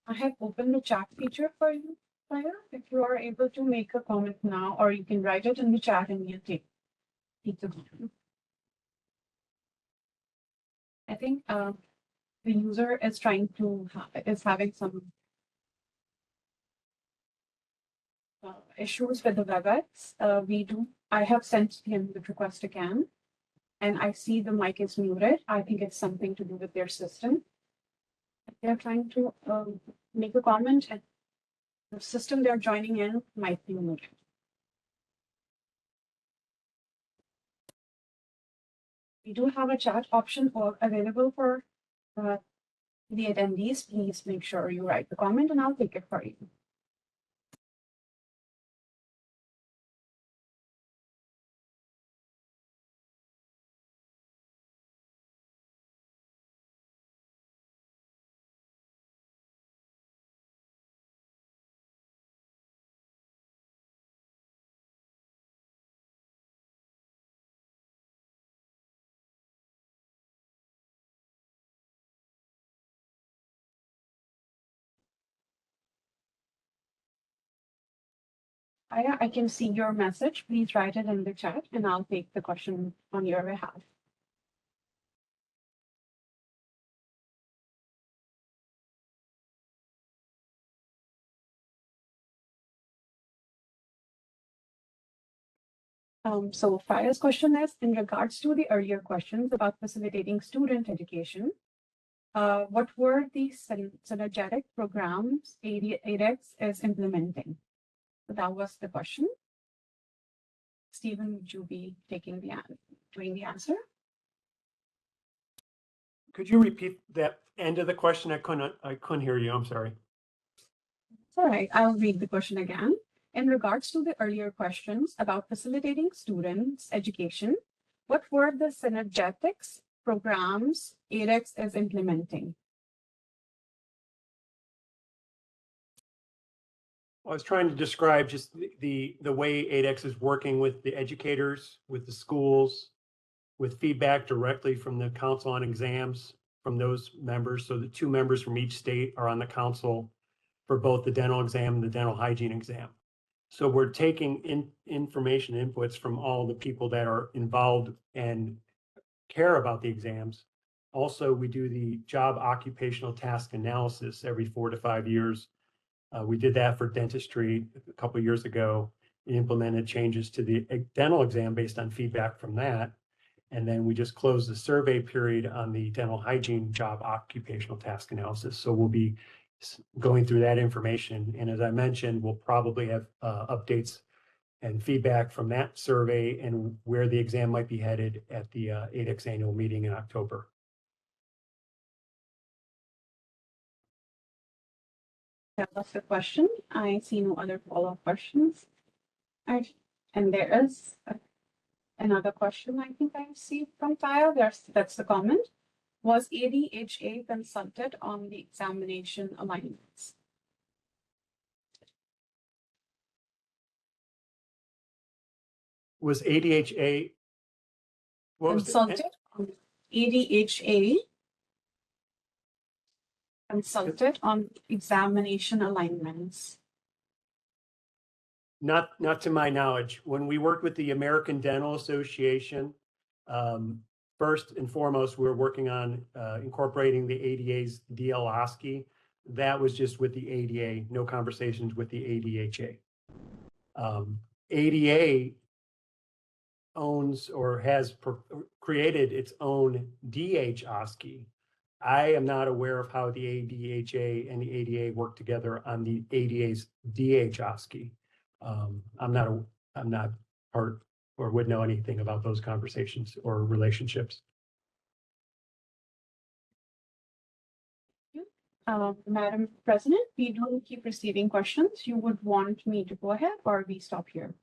I have opened the chat feature for you, Fire. If you are able to make a comment now, or you can write it in the chat and we'll take the comment. I think the user is trying to is having some issues with the WebEx. I have sent him the request again, and I see the mic is muted. I think it's something to do with their system. They're trying to make a comment, and the system they're joining in might be muted. We do have a chat option available for the attendees. Please make sure you write the comment and I'll take it for you. I can see your message. Please write it in the chat and I'll take the question on your behalf. So Fire's question is, in regards to the earlier questions about facilitating student education, what were the synergetic programs ADEX is implementing? So that was the question. Stephen, would you be doing the answer? Could you repeat that end of the question? I couldn't hear you. I'm sorry. All right, I'll read the question again. In regards to the earlier questions about facilitating students' education, what were the synergetics programs ADEX is implementing? I was trying to describe just the way ADEX is working with the educators, with the schools, with feedback directly from the Council on Exams from those members. So the 2 members from each state are on the council for both the dental exam and the dental hygiene exam. So we're taking information inputs from all the people that are involved and care about the exams. Also, we do the job occupational task analysis every 4 to 5 years. We did that for dentistry a couple of years ago. We implemented changes to the dental exam based on feedback from that. And then we just closed the survey period on the dental hygiene job occupational task analysis. So we'll be going through that information. And as I mentioned, we'll probably have updates and feedback from that survey and where the exam might be headed at the ADEX annual meeting in October. That's the question. I see no other follow-up questions. All right, and there is another question I think I received from Taya. That's the comment. Was ADHA consulted on the examination alignments? Was ADHA, what was Consulted on ADHA consulted on examination alignments. Not to my knowledge. When we worked with the American Dental Association, first and foremost, we were working on incorporating the ADA's DL-OSCE. That was just with the ADA, no conversations with the ADHA. ADA owns or has created its own DH-OSCE. I am not aware of how the ADHA and the ADA work together on the ADA's DH-OSCE. I'm not part or would know anything about those conversations or relationships. Madam President, we do keep receiving questions. You would want me to go ahead or we stop here?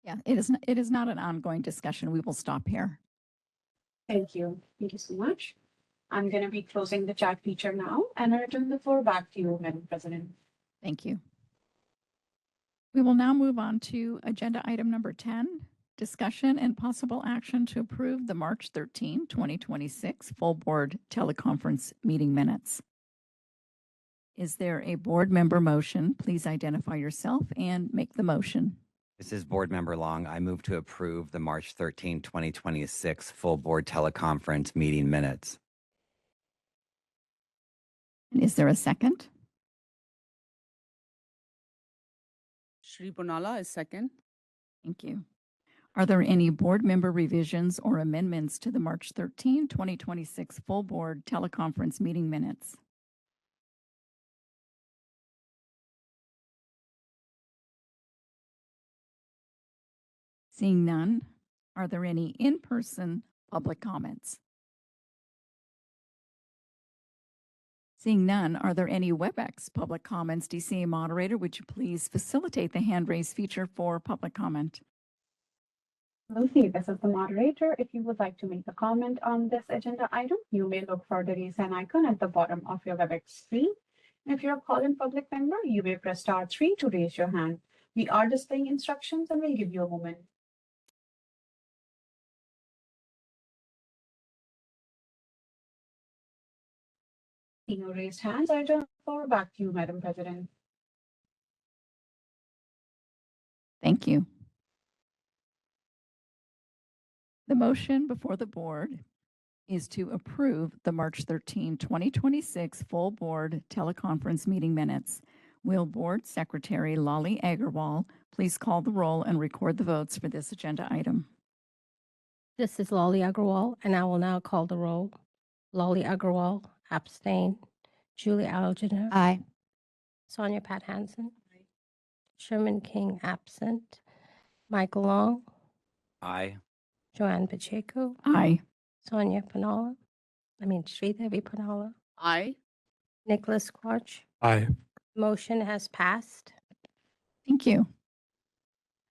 Yeah, it is not an ongoing discussion. We will stop here. Thank you. Thank you so much. I'm going to be closing the chat feature now and I return the floor back to you, Madam President. Thank you. We will now move on to agenda item number 10, discussion and possible action to approve the March 13, 2026 full board teleconference meeting minutes. Is there a board member motion? Please identify yourself and make the motion. This is Board Member Long. I move to approve the March 13, 2026 full board teleconference meeting minutes. And is there a second? Shri Punala is second. Thank you. Are there any board member revisions or amendments to the March 13, 2026 full board teleconference meeting minutes? Seeing none, are there any in-person public comments? Seeing none, are there any WebEx public comments? DCA moderator, would you please facilitate the hand raise feature for public comment? Lucy, this is the moderator. If you would like to make a comment on this agenda item, you may look for the raise hand icon at the bottom of your WebEx screen. If you're a call-in public member, you may press *3 to raise your hand. We are displaying instructions and we'll give you a moment. Seeing no raised hands, I turn the floor back to you, Madam President. Thank you. The motion before the board is to approve the March 13, 2026 full board teleconference meeting minutes. Will Board Secretary Lali Agarwal please call the roll and record the votes for this agenda item? This is Lali Agarwal, and I will now call the roll. Lali Agarwal, abstain. Julie Algina. Aye. Sonia Pat Hansen. Sherman King, absent. Michael Long. Aye. Joanne Pacheco, Aye. Sonia Pinala, Sridevi Pinala, Aye. Nicholas Quach. Aye. Motion has passed. Thank you.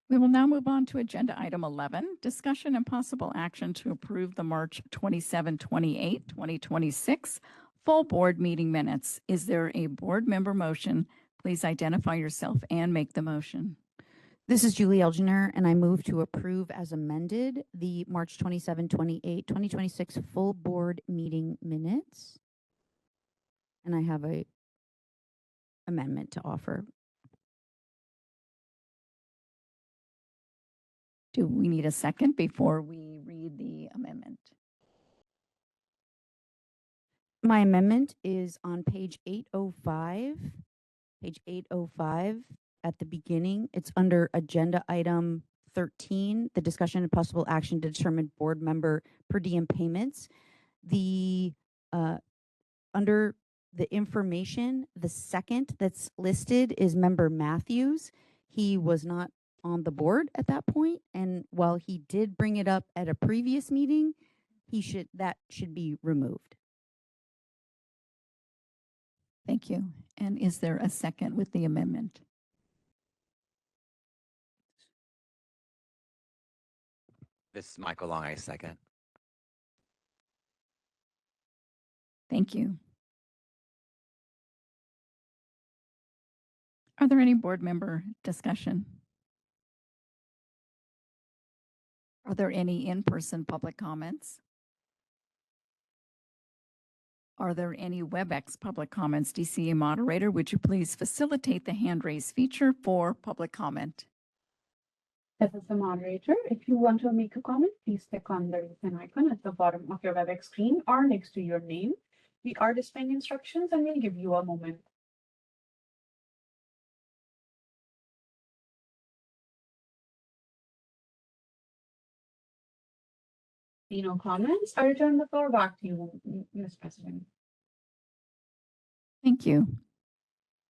We will now move on to agenda item 11, discussion and possible action to approve the March 27, 28, 2026 full board meeting minutes. Is there a board member motion? Please identify yourself and make the motion. This is Julie Elginer, and I move to approve as amended the March 27, 28, 2026 full board meeting minutes. And I have a amendment to offer. Do we need a second before we read the amendment? My amendment is on page 805. Page 805 at the beginning. It's under agenda item 13, the discussion and possible action to determine board member per diem payments. The under the information, the second that's listed is member Matthews. He was not on the board at that point, and while he did bring it up at a previous meeting, that should be removed. Thank you. And is there a second with the amendment? This is Michael Long, I second. Thank you. Are there any board member discussion? Are there any in-person public comments? Are there any WebEx public comments? DCA moderator, would you please facilitate the hand raise feature for public comment? This is the moderator. If you want to make a comment, please click on the raise hand icon at the bottom of your WebEx screen or next to your name. We are displaying instructions and we'll give you a moment. No comments. I return the floor back to you, Ms. President. Thank you.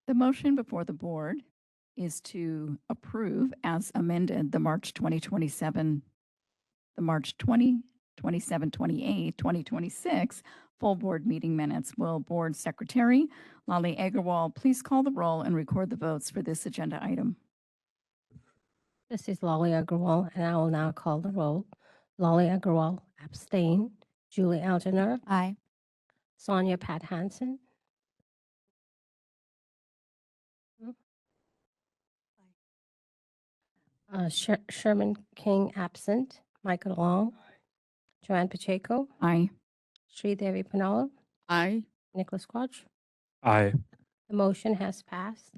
The motion before the board is to approve as amended the March 2027, the March 2027, 28, 2026 full board meeting minutes. Will Board Secretary Lali Agarwal please call the roll and record the votes for this agenda item? This is Lali Agarwal, and I will now call the roll. Lali Agarwal, abstain. Julie Algener, Aye. Sonia Pat Hansen. Sherman King, absent. Michael Long. Joanne Pacheco. Aye. Sridevi Pinala. Aye. Nicholas Quach. Aye. The motion has passed.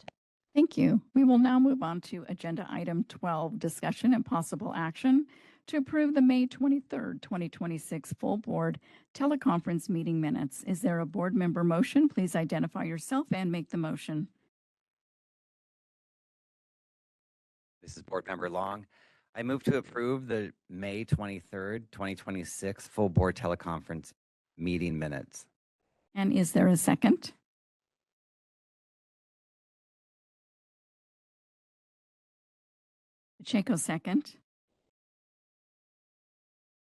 Thank you. We will now move on to agenda item 12, discussion and possible action to approve the May 23rd, 2026 full board teleconference meeting minutes. Is there a board member motion? Please identify yourself and make the motion. This is Board Member Long. I move to approve the May 23rd, 2026 full board teleconference meeting minutes. And is there a second? Pacheco, second.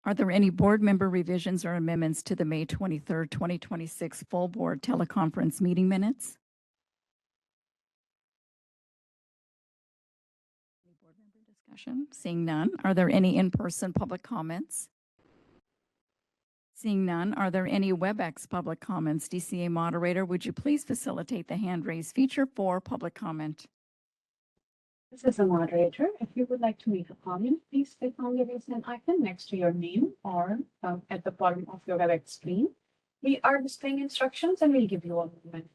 Are there any board member revisions or amendments to the May 23rd, 2026 full board teleconference meeting minutes? Any board member discussion? Seeing none. Are there any in-person public comments? Seeing none. Are there any WebEx public comments? DCA moderator, would you please facilitate the hand raise feature for public comment? This is the moderator. If you would like to make a comment, please click on the raise hand icon next to your name or at the bottom of your WebEx screen. We are displaying instructions and we'll give you a moment.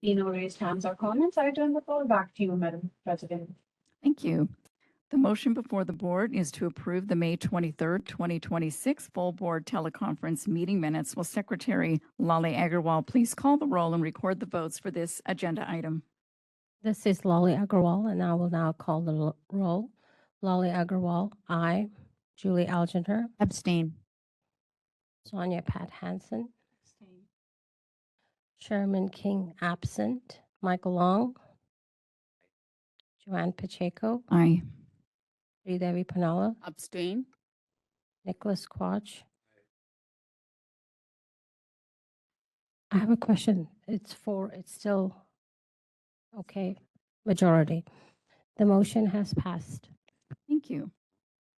No raised hands or comments. I return the floor back to you, Madam President. Thank you. The motion before the board is to approve the May 23rd, 2026 full board teleconference meeting minutes. Will Secretary Lali Agarwal please call the roll and record the votes for this agenda item? This is Lali Agarwal, and I will now call the roll. Lali Agarwal, aye. Julie Algener, Abstain. Sonia Pat Hansen, Sherman King absent. Michael Long, Joanne Pacheco, Aye. Sridevi Pannala, Abstain. Nicholas Quach. I have a question. It's still, okay, majority. The motion has passed. Thank you.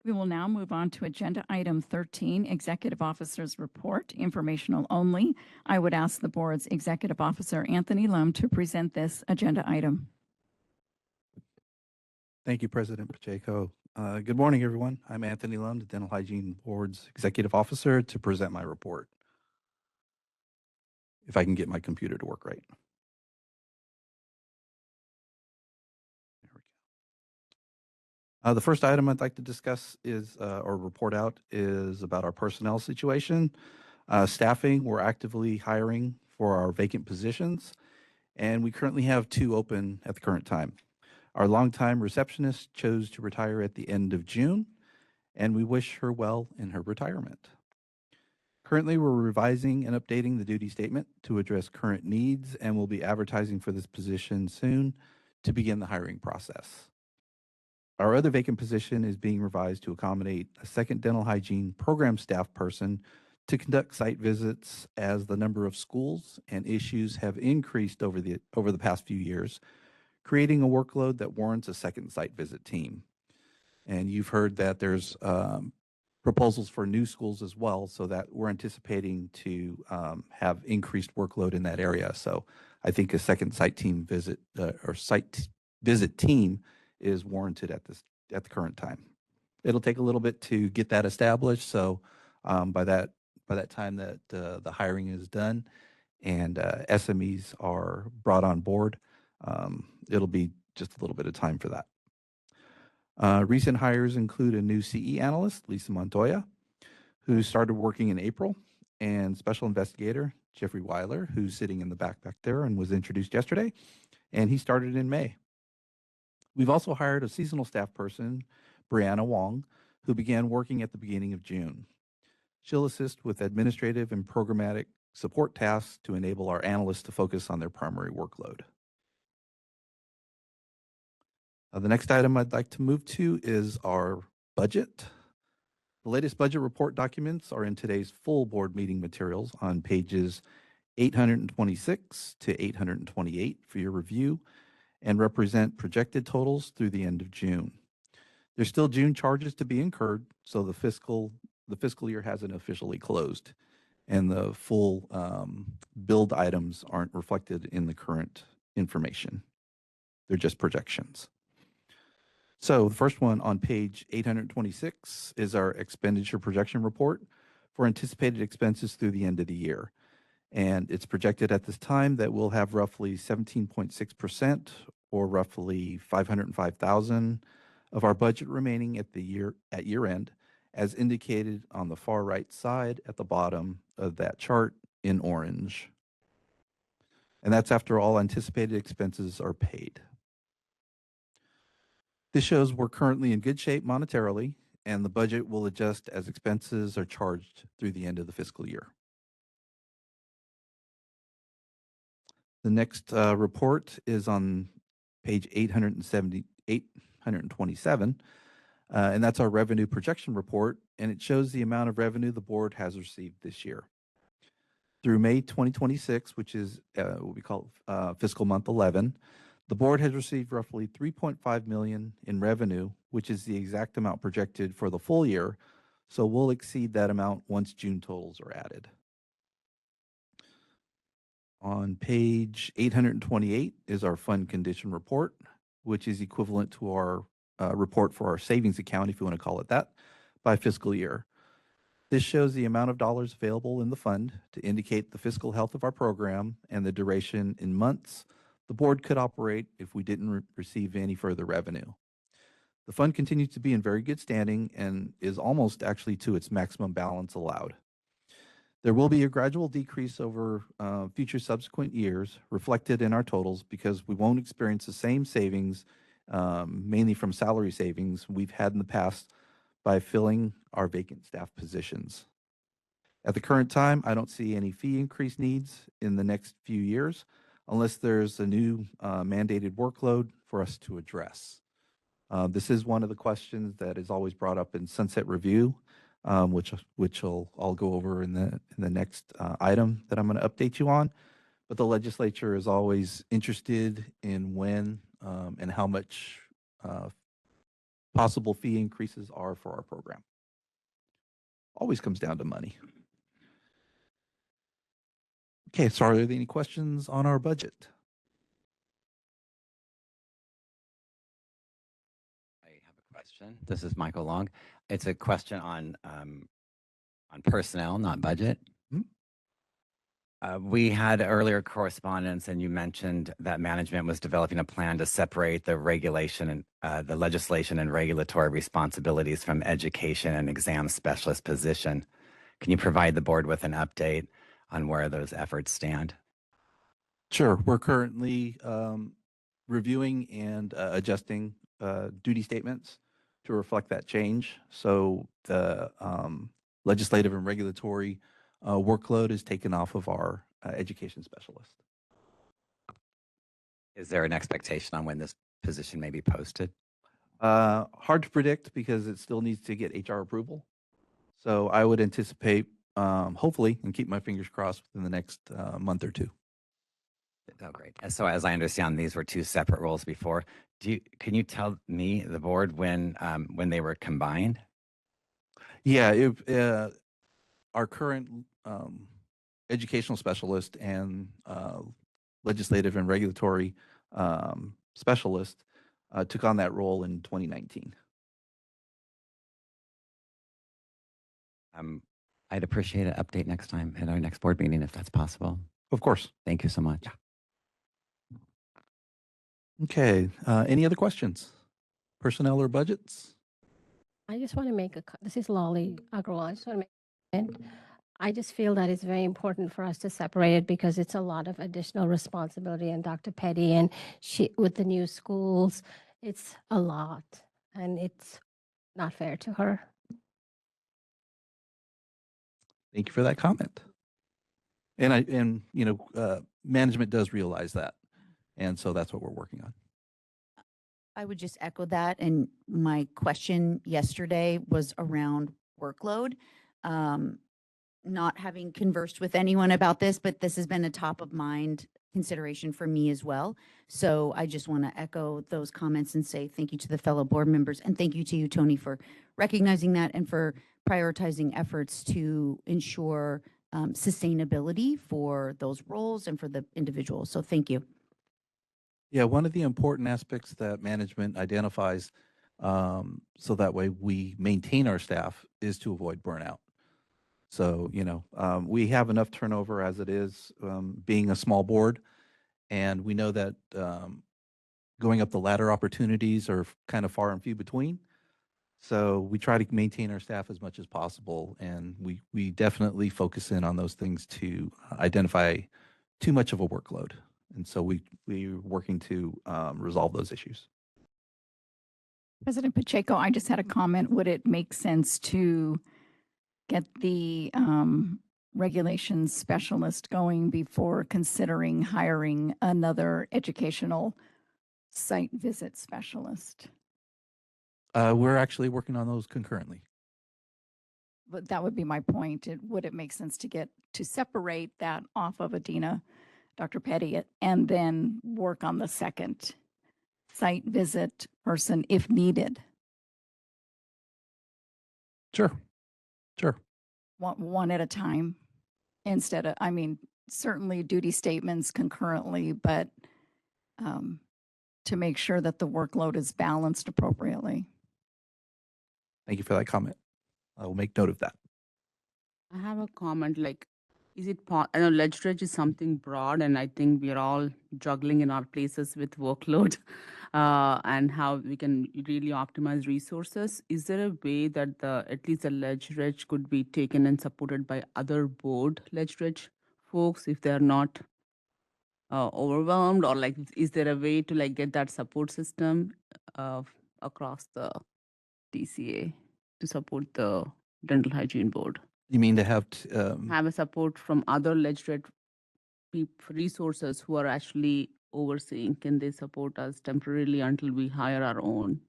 We will now move on to agenda item 13, Executive Officer's Report, informational only. I would ask the board's Executive Officer, Anthony Lum, to present this agenda item. Thank you, President Pacheco. Good morning, everyone. I'm Anthony Lum, the Dental Hygiene Board's Executive Officer, to present my report. If I can get my computer to work right. There we go. The first item I'd like to discuss is, or report out, is about our personnel situation. Staffing, we're actively hiring for our vacant positions, and we currently have 2 open at the current time. Our longtime receptionist chose to retire at the end of June, and we wish her well in her retirement. Currently, we're revising and updating the duty statement to address current needs, and we'll be advertising for this position soon to begin the hiring process. Our other vacant position is being revised to accommodate a second dental hygiene program staff person to conduct site visits, as the number of schools and issues have increased over the past few years, creating a workload that warrants a second site visit team. And you've heard that there's proposals for new schools as well, so that we're anticipating to have increased workload in that area. So I think a second site team visit or site visit team is warranted at the current time. It'll take a little bit to get that established. So by that time that the hiring is done and SMEs are brought on board, it'll be just a little bit of time for that. Recent hires include a new CE analyst, Lisa Montoya, who started working in April, and special investigator, Jeffrey Weiler, who's sitting in the back there and was introduced yesterday, and he started in May. We've also hired a seasonal staff person, Brianna Wong, who began working at the beginning of June. She'll assist with administrative and programmatic support tasks to enable our analysts to focus on their primary workload. The next item I'd like to move to is our budget. The latest budget report documents are in today's full board meeting materials on pages 826 to 828 for your review, and represent projected totals through the end of June. There's still June charges to be incurred, so the fiscal year hasn't officially closed, and the full billed items aren't reflected in the current information. They're just projections. So the first one on page 826 is our expenditure projection report for anticipated expenses through the end of the year. And it's projected at this time that we'll have roughly 17.6%, or roughly 505,000 of our budget remaining at year end, as indicated on the far right side at the bottom of that chart in orange. And that's after all anticipated expenses are paid. This shows we're currently in good shape monetarily, and the budget will adjust as expenses are charged through the end of the fiscal year. The next report is on page 827, and that's our revenue projection report, and it shows the amount of revenue the board has received this year. Through May 2026, which is what we call fiscal month 11, the board has received roughly $3.5 million in revenue, which is the exact amount projected for the full year, so we'll exceed that amount once June totals are added. On page 828 is our fund condition report, which is equivalent to our report for our savings account, if you want to call it that, by fiscal year. This shows the amount of dollars available in the fund to indicate the fiscal health of our program and the duration in months the board could operate if we didn't receive any further revenue. The fund continues to be in very good standing and is almost actually to its maximum balance allowed. There will be a gradual decrease over future subsequent years reflected in our totals, because we won't experience the same savings, mainly from salary savings we've had in the past by filling our vacant staff positions. At the current time, I don't see any fee increase needs in the next few years unless there's a new mandated workload for us to address. This is one of the questions that is always brought up in sunset review, which I'll go over in the next item that I'm going to update you on. But the legislature is always interested in when and how much possible fee increases are for our program. Always comes down to money. Okay, so are there any questions on our budget? I have a question. This is Michael Long. It's a question on personnel, not budget. We had earlier correspondence, and you mentioned that management was developing a plan to separate the regulation and the legislation and regulatory responsibilities from education and exam specialist position. Can you provide the board with an update on where those efforts stand? Sure. We're currently reviewing and adjusting duty statements to reflect that change. So the legislative and regulatory workload is taken off of our education specialist. Is there an expectation on when this position may be posted? Hard to predict because it still needs to get HR approval. So I would anticipate, hopefully, and keep my fingers crossed within the next month or two. Oh, great. So as I understand, these were two separate roles before. Can you tell me, the board, when they were combined? Yeah, our current educational specialist and legislative and regulatory specialist took on that role in 2019. I'd appreciate an update next time at our next board meeting, if that's possible. Of course. Thank you so much. Yeah. Okay. Any other questions? Personnel or budgets? I just want to make this is Lolly Agrawal. I just want to make a comment. I just feel that it's very important for us to separate it because it's a lot of additional responsibility. And Dr. Petty and with the new schools, it's a lot and it's not fair to her. Thank you for that comment. And management does realize that. And so that's what we're working on. I would just echo that. And my question yesterday was around workload. Not having conversed with anyone about this, but this has been a top of mind consideration for me as well. So I just want to echo those comments and say thank you to the fellow board members. And thank you to you, Tony, for recognizing that and for prioritizing efforts to ensure sustainability for those roles and for the individuals. So thank you. Yeah, one of the important aspects that management identifies so that way we maintain our staff is to avoid burnout. So, we have enough turnover as it is, being a small board, and we know that going up the ladder opportunities are kind of far and few between. So we try to maintain our staff as much as possible, and we definitely focus in on those things to identify too much of a workload. And so we're working to resolve those issues. President Pacheco, I just had a comment. Would it make sense to get the regulations specialist going before considering hiring another educational site visit specialist? We're actually working on those concurrently. But that would be my point. Would it make sense to separate that off of Adina, Dr. Petty, and then work on the second site visit person if needed? Sure. One at a time instead of, certainly duty statements concurrently, but to make sure that the workload is balanced appropriately. Thank you for that comment. I will make note of that. I have a comment, is it I know legislature is something broad, and I think we're all juggling in our places with workload and how we can really optimize resources. Is there a way that at least the legislature could be taken and supported by other board legislature folks if they're not overwhelmed, or is there a way to get that support system across the DCA to support the dental hygiene board? You mean to have, Have a support from other legislative resources who are actually overseeing? Can they support us temporarily until we hire our own?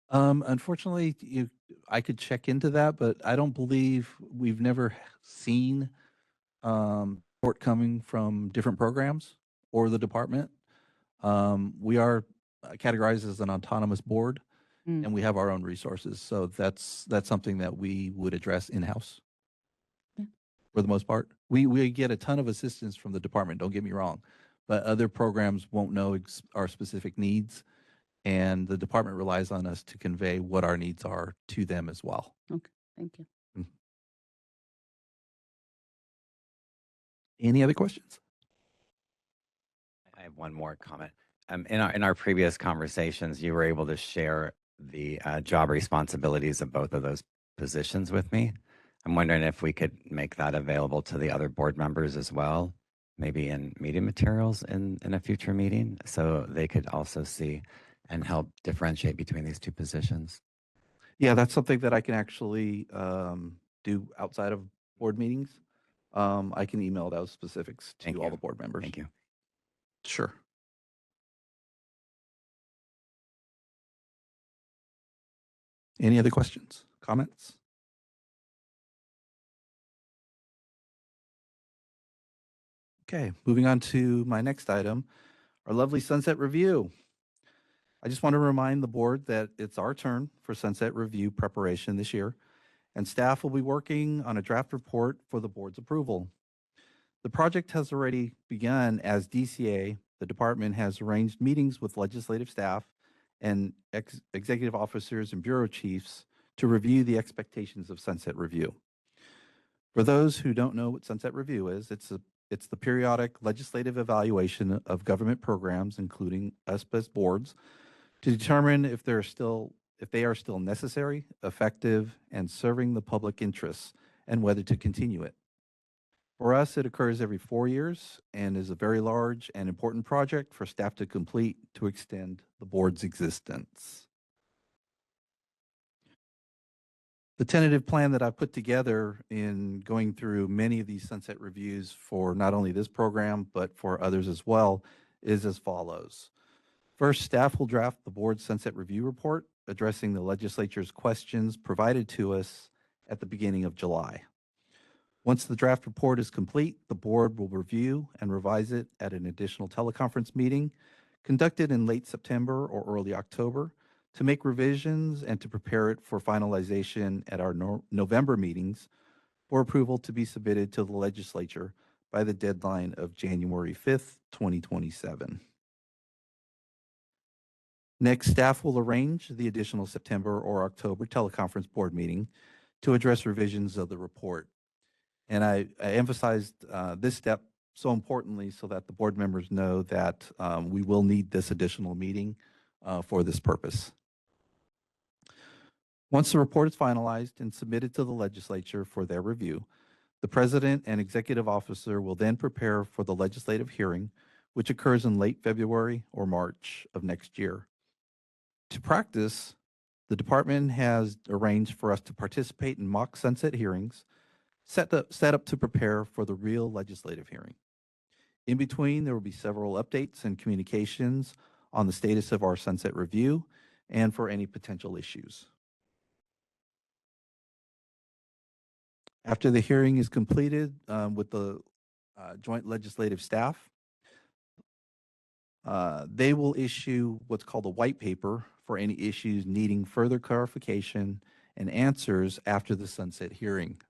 unfortunately, I could check into that, but I don't believe we've never seen support coming from different programs or the department. We are categorized as an autonomous board, Mm. and we have our own resources. So that's something that we would address in-house. Yeah. For the most part. We get a ton of assistance from the department, don't get me wrong, but other programs won't know our specific needs, and the department relies on us to convey what our needs are to them as well. Okay, thank you. Any other questions? I have one more comment. In our previous conversations, you were able to share the job responsibilities of both of those positions with me. I'm wondering if we could make that available to the other board members as well, maybe in meeting materials in a future meeting, so they could also see and help differentiate between these two positions. Yeah, that's something that I can actually do outside of board meetings. I can email those specifics to Thank all you. the board members. Thank you. Sure. Any other questions, comments? Okay, moving on to my next item, our lovely sunset review. I just want to remind the board that it's our turn for sunset review preparation this year, and staff will be working on a draft report for the board's approval. The project has already begun as DCA. The department has arranged meetings with legislative staff and executive officers and bureau chiefs to review the expectations of sunset review. For those who don't know what sunset review is, it's the periodic legislative evaluation of government programs, including us as boards, to determine if they are still necessary, effective, and serving the public interests, and whether to continue it. For us, it occurs every 4 years and is a very large and important project for staff to complete to extend the board's existence. The tentative plan that I put together in going through many of these sunset reviews for not only this program, but for others as well, is as follows. First, staff will draft the board's sunset review report addressing the legislature's questions provided to us at the beginning of July. Once the draft report is complete, the board will review and revise it at an additional teleconference meeting conducted in late September or early October to make revisions and to prepare it for finalization at our November meetings for approval to be submitted to the legislature by the deadline of January 5th, 2027. Next, staff will arrange the additional September or October teleconference board meeting to address revisions of the report. And I emphasized this step so importantly so that the board members know that we will need this additional meeting for this purpose. Once the report is finalized and submitted to the legislature for their review, the president and executive officer will then prepare for the legislative hearing, which occurs in late February or March of next year. To practice, the department has arranged for us to participate in mock sunset hearings set up to prepare for the real legislative hearing. In between, there will be several updates and communications on the status of our sunset review and for any potential issues. After the hearing is completed with the joint legislative staff, they will issue what's called a white paper for any issues needing further clarification and answers after the sunset hearing.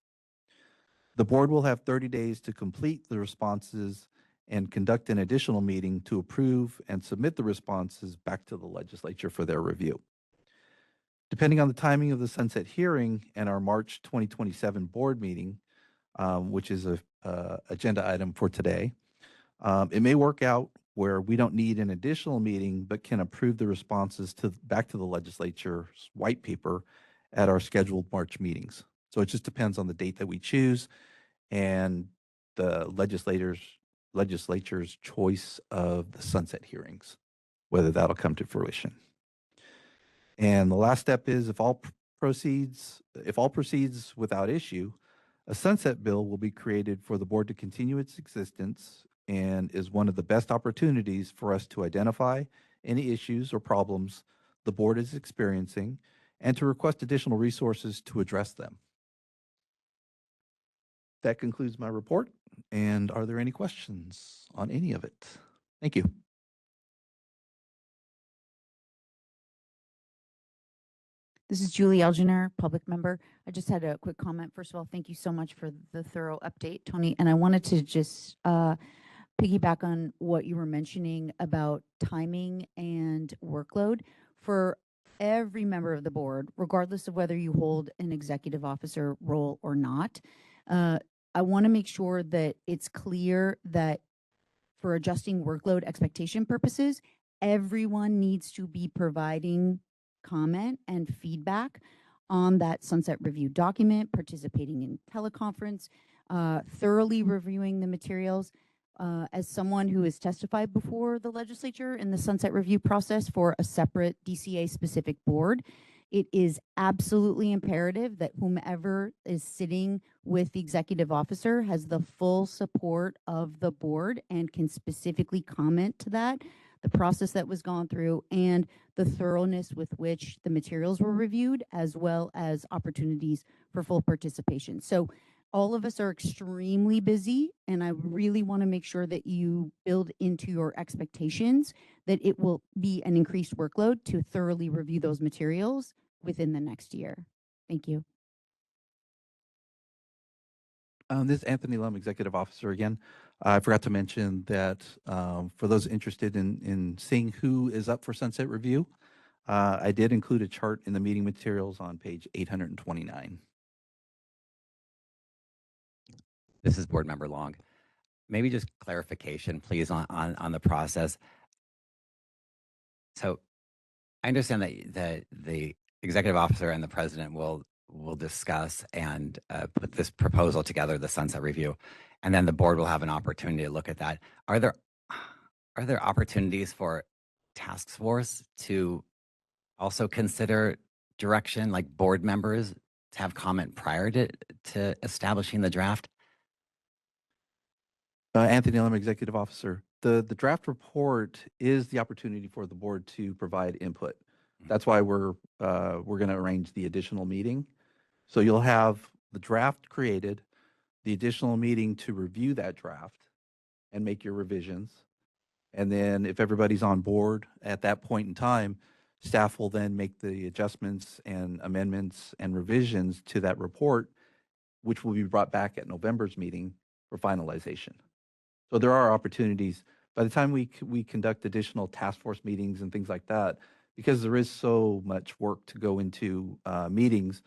The board will have 30 days to complete the responses and conduct an additional meeting to approve and submit the responses back to the legislature for their review. Depending on the timing of the sunset hearing and our March 2027 board meeting, which is a agenda item for today, it may work out where we don't need an additional meeting, but can approve the responses back to the legislature's white paper at our scheduled March meetings. So it just depends on the date that we choose and the legislature's choice of the sunset hearings, whether that'll come to fruition. And the last step is if all if all proceeds without issue, a sunset bill will be created for the board to continue its existence and is one of the best opportunities for us to identify any issues or problems the board is experiencing and to request additional resources to address them. That concludes my report. And are there any questions on any of it? Thank you. This is Julie Elginer, public member. I just had a quick comment. First of all, thank you so much for the thorough update, Tony. And I wanted to just piggyback on what you were mentioning about timing and workload. For every member of the board, regardless of whether you hold an executive officer role or not, I want to make sure that it's clear that for adjusting workload expectation purposes, everyone needs to be providing comment and feedback on that sunset review document, participating in teleconference, thoroughly reviewing the materials. As someone who has testified before the legislature in the sunset review process for a separate DCA specific board, it is absolutely imperative that whomever is sitting with the executive officer has the full support of the board and can specifically comment to that, the process that was gone through, and the thoroughness with which the materials were reviewed, as well as opportunities for full participation. So all of us are extremely busy, and I really want to make sure that you build into your expectations that it will be an increased workload to thoroughly review those materials within the next year. Thank you. This is Anthony Lum, Executive Officer again. I forgot to mention that for those interested in seeing who is up for Sunset Review, I did include a chart in the meeting materials on page 829. This is Board Member Long. Maybe just clarification, please, on the process. So I understand that the executive officer and the president will discuss and put this proposal together, the sunset review, and then the board will have an opportunity to look at that. Are there opportunities for task force to also consider direction, like board members to have comment prior to establishing the draft? Anthony Lum, Executive Officer. The draft report is the opportunity for the board to provide input. That's why we're going to arrange the additional meeting. So you'll have the draft created, the additional meeting to review that draft and make your revisions. And then if everybody's on board at that point in time, staff will then make the adjustments and amendments and revisions to that report, which will be brought back at November's meeting for finalization. So there are opportunities. By the time we conduct additional task force meetings and things like that, because there is so much work to go into meetings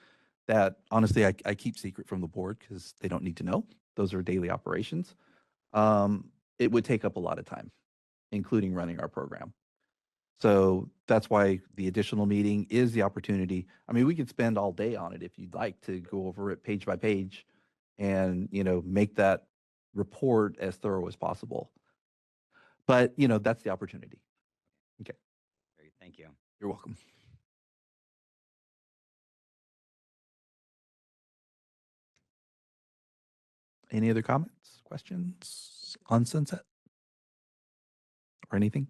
that honestly I keep secret from the board because they don't need to know. Those are daily operations. It would take up a lot of time, including running our program. So that's why the additional meeting is the opportunity. I mean, we could spend all day on it if you'd like to go over it page by page and, make that report as thorough as possible. But, that's the opportunity. Okay. Great, thank you. You're welcome. Any other comments, questions on sunset or anything?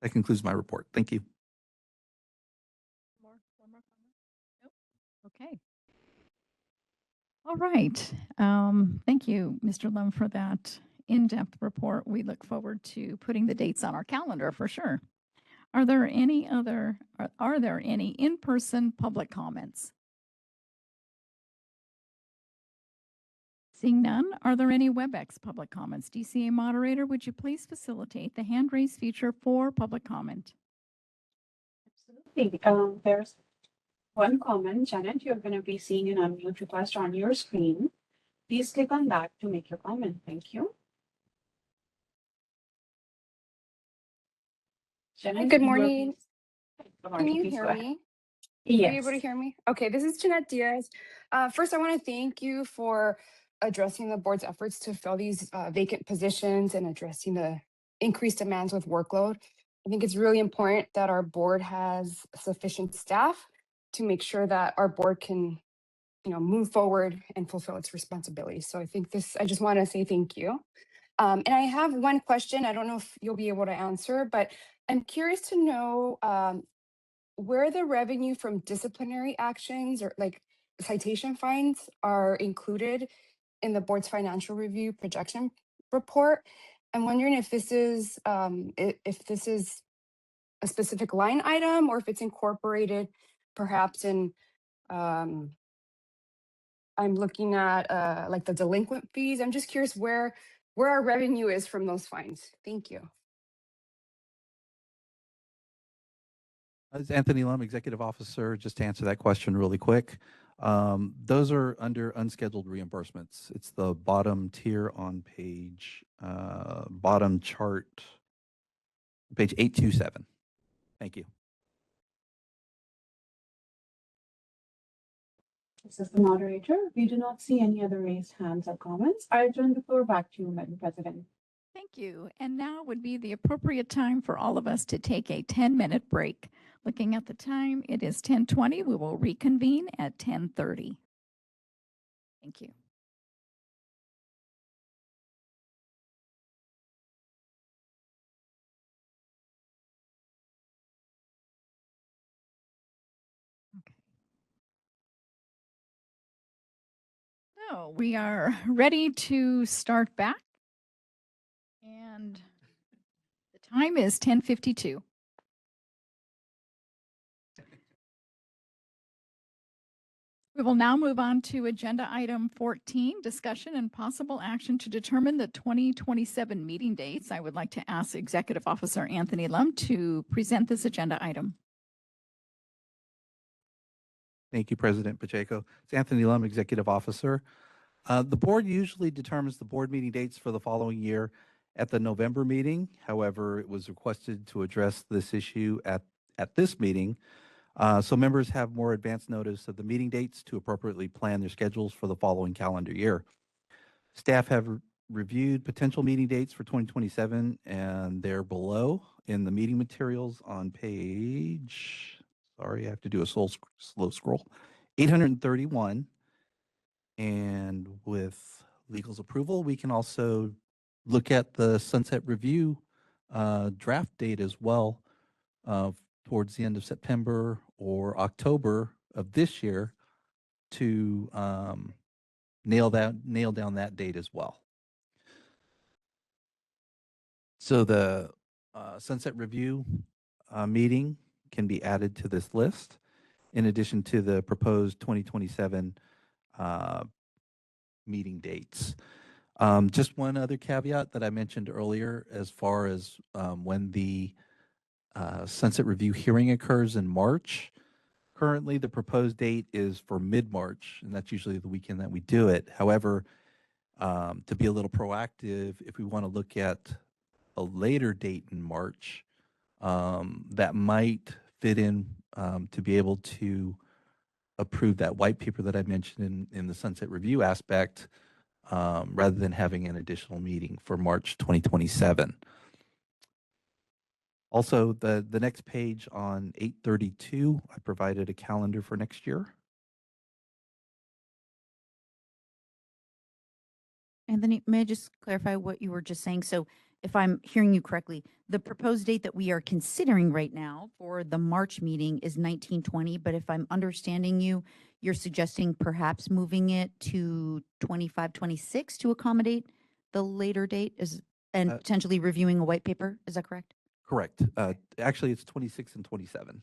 That concludes my report. Thank you. One more comment? Nope. Okay. All right. Thank you, Mr. Lum, for that in-depth report. We look forward to putting the dates on our calendar for sure. Are there any in-person public comments? Seeing none, are there any WebEx public comments? DCA moderator, would you please facilitate the hand raise feature for public comment? Absolutely. There's one comment. Janet, you're going to be seeing an unmute request on your screen. Please click on that to make your comment. Thank you. Janet, Good morning. Good morning. Can you Please hear go ahead. me? Yes. Are you able to hear me? Okay, this is Jeanette Diaz. First, I want to thank you for addressing the board's efforts to fill these vacant positions and addressing the increased demands with workload. I think it's really important that our board has sufficient staff to make sure that our board can, move forward and fulfill its responsibilities. So I think I just want to say thank you. And I have one question. I don't know if you'll be able to answer, but I'm curious to know where the revenue from disciplinary actions or like citation fines are included in the board's financial review projection report. I'm wondering if this is a specific line item or if it's incorporated perhaps in um, I'm looking at like the delinquent fees. I'm just curious where our revenue is from those fines. Thank you. As Anthony Lum, Executive Officer, just to answer that question really quick. Those are under unscheduled reimbursements. It's the bottom tier on bottom chart, page 827. Thank you. This is the moderator. We do not see any other raised hands or comments. I turn the floor back to you, Madam President. Thank you. And now would be the appropriate time for all of us to take a 10-minute break. Looking at the time, it is 10:20. We will reconvene at 10:30. Thank you. Okay. So we are ready to start back. And the time is 10:52. We will now move on to agenda item 14, discussion and possible action to determine the 2027 meeting dates. I would like to ask Executive Officer Anthony Lum to present this agenda item. Thank you, President Pacheco. It's Anthony Lum, Executive Officer. The board usually determines the board meeting dates for the following year at the November meeting. However, it was requested to address this issue at this meeting. So members have more advance notice of the meeting dates to appropriately plan their schedules for the following calendar year. Staff have reviewed potential meeting dates for 2027, and they're below in the meeting materials on page, sorry, I have to do a slow scroll, 831. And with legal's approval, we can also look at the sunset review draft date as well towards the end of September or October of this year to nail down that date as well. So the sunset review meeting can be added to this list in addition to the proposed 2027 meeting dates. Just one other caveat that I mentioned earlier as far as when the sunset review hearing occurs in March. Currently, the proposed date is for mid-March, and that's usually the weekend that we do it. However, to be a little proactive, if we want to look at a later date in March, that might fit in to be able to approve that white paper that I mentioned in the sunset review aspect, rather than having an additional meeting for March 2027. Also, the next page on 832, I provided a calendar for next year. Anthony, may I just clarify what you were just saying? So if I'm hearing you correctly, the proposed date that we are considering right now for the March meeting is 1920, but if I'm understanding you, you're suggesting perhaps moving it to 25-26 to accommodate the later date and potentially reviewing a white paper. Is that correct? Correct. Actually, it's 26 and 27.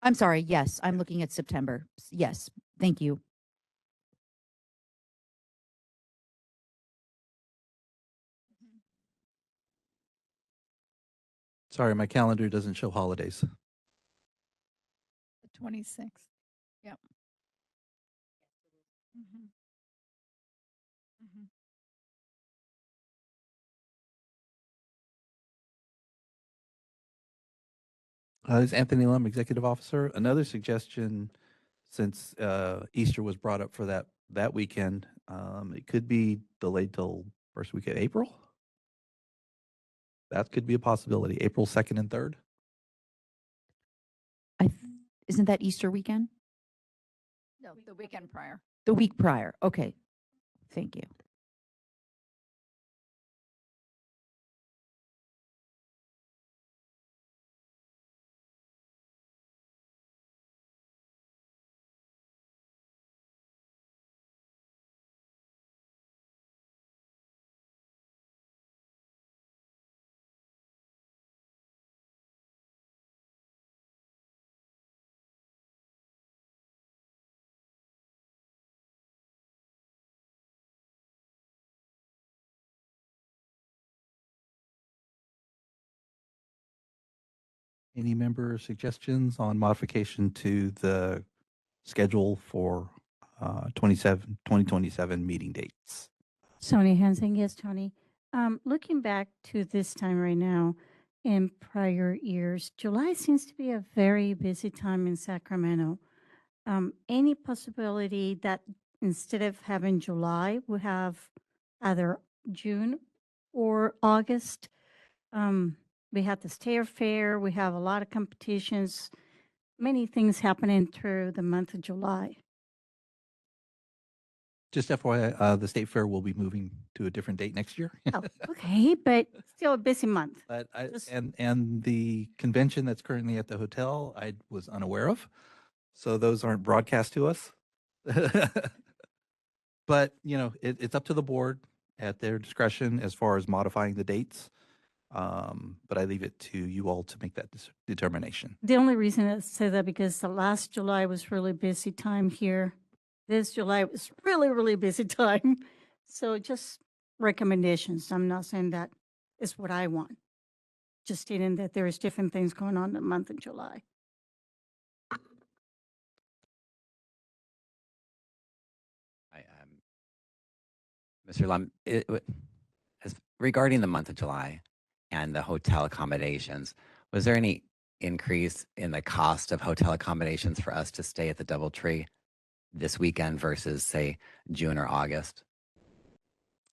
I'm sorry. Yes, I'm looking at September. Yes, thank you. Sorry, my calendar doesn't show holidays. The 26th. Yep. Mm-hmm. Mm-hmm. This is Anthony Lum, Executive Officer. Another suggestion, since Easter was brought up for that weekend, it could be delayed till first week of April. That could be a possibility. April 2nd and 3rd. Isn't that Easter weekend? No, the weekend prior. The week prior. Okay. Thank you. Any member suggestions on modification to the schedule for 2027 meeting dates? Tony Hansen, yes, Tony. Looking back to this time right now, in prior years, July seems to be a very busy time in Sacramento. Any possibility that instead of having July, we have either June or August? We have the Stair Fair, we have a lot of competitions, many things happening through the month of July. Just FYI, the state fair will be moving to a different date next year. Oh, okay, but still a busy month. But Just- and the convention that's currently at the hotel, I was unaware of, so those aren't broadcast to us. But it's up to the board at their discretion as far as modifying the dates. But I leave it to you all to make that determination. The only reason I say that because the last July was really busy time here. This July was really, really busy time. So just recommendations. I'm not saying that is what I want. Just stating that there is different things going on in the month of July. Mr. Lum, regarding the month of July and the hotel accommodations, was there any increase in the cost of hotel accommodations for us to stay at the DoubleTree this weekend versus, say, June or August?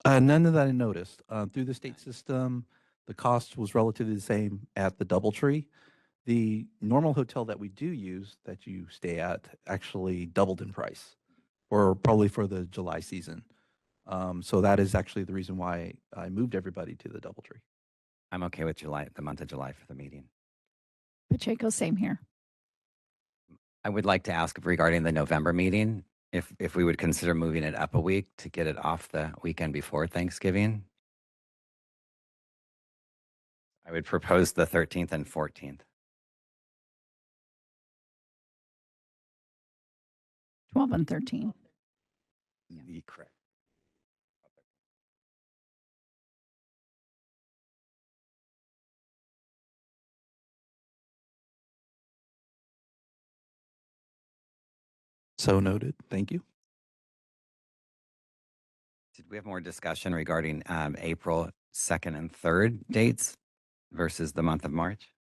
None of that I noticed. Through the state system, the cost was relatively the same at the DoubleTree. The normal hotel that we do use that you stay at actually doubled in price, or probably for the July season. So that is actually the reason why I moved everybody to the DoubleTree. I'm okay with July, the month of July for the meeting. Pacheco, same here. I would like to ask regarding the November meeting, if we would consider moving it up a week to get it off the weekend before Thanksgiving. I would propose the 13th and 14th. 12 and 13. Correct. So noted. Thank you. Did we have more discussion regarding April 2nd and 3rd dates versus the month of March?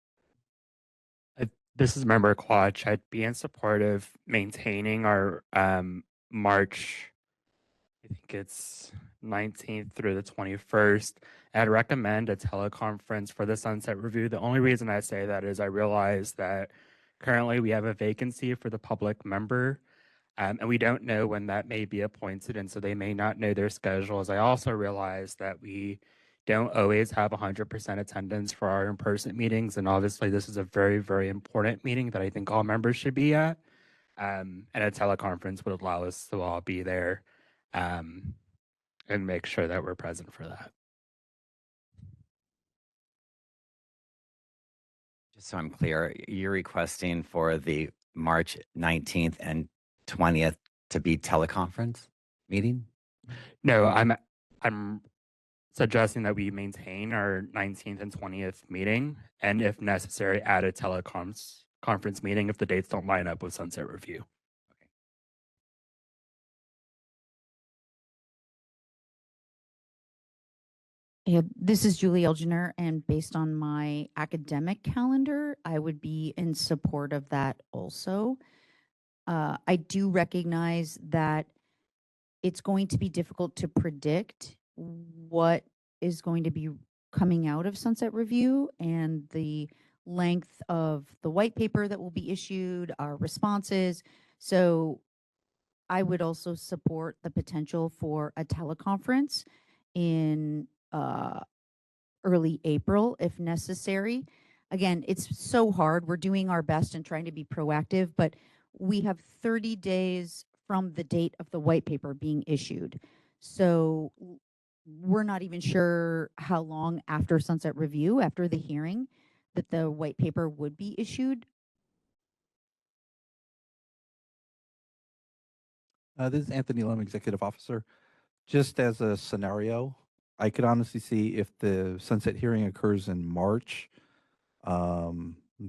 This is Member Quach. I'd be in support of maintaining our March, I think it's 19th through the 21st. I'd recommend a teleconference for the Sunset Review. The only reason I say that is I realize that currently we have a vacancy for the public member, and we don't know when that may be appointed, and so they may not know their schedules. I also realize that we don't always have 100% attendance for our in-person meetings, and obviously this is a very, very important meeting that I think all members should be at, and a teleconference would allow us to all be there and make sure that we're present for that. Just so I'm clear, you're requesting for the March 19th and 20th to be teleconference meeting? No, I'm suggesting that we maintain our 19th and 20th meeting, and if necessary, add a conference meeting if the dates don't line up with Sunset Review. Yeah, this is Julie Elginer, and based on my academic calendar, I would be in support of that also. I do recognize that it's going to be difficult to predict what is going to be coming out of sunset review and the length of the white paper that will be issued, our responses. So I would also support the potential for a teleconference in early April if necessary. Again, it's so hard. We're doing our best and trying to be proactive, but we have 30 days from the date of the white paper being issued. So we're not even sure how long after sunset review, after the hearing, that the white paper would be issued. This is Anthony Lum, Executive Officer. Just as a scenario, I could honestly see if the sunset hearing occurs in March,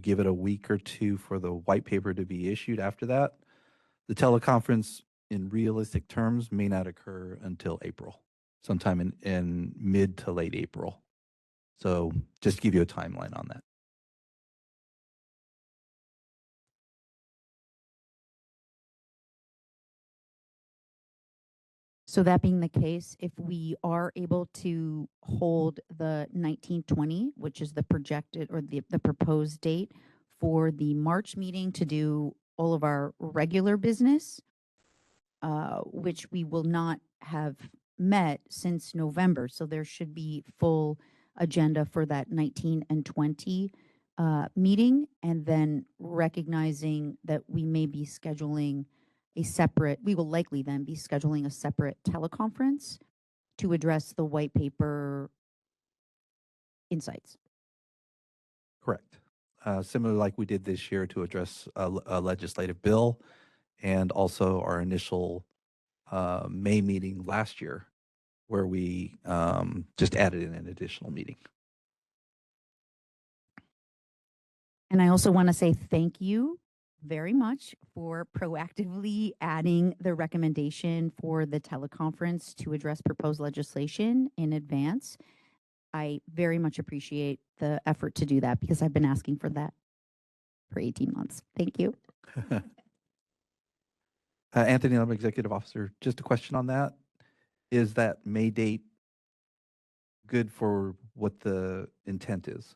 give it a week or two for the white paper to be issued after that. The teleconference, in realistic terms, may not occur until April, sometime in mid to late April. So just to give you a timeline on that. So that being the case, if we are able to hold the 1920, which is the projected or the proposed date for the March meeting to do all of our regular business, which we will not have met since November. So there should be full agenda for that 19 and 20 meeting, and then recognizing that we may be scheduling a separate, we will likely then be scheduling a separate teleconference to address the white paper insights. Correct. Similar like we did this year to address a legislative bill, and also our initial May meeting last year, where we just added in an additional meeting. And I also want to say thank you very much for proactively adding the recommendation for the teleconference to address proposed legislation in advance. I very much appreciate the effort to do that because I've been asking for that for 18 months. Thank you. Anthony, I'm Executive Officer. Just a question on that. Is that May date good for what the intent is?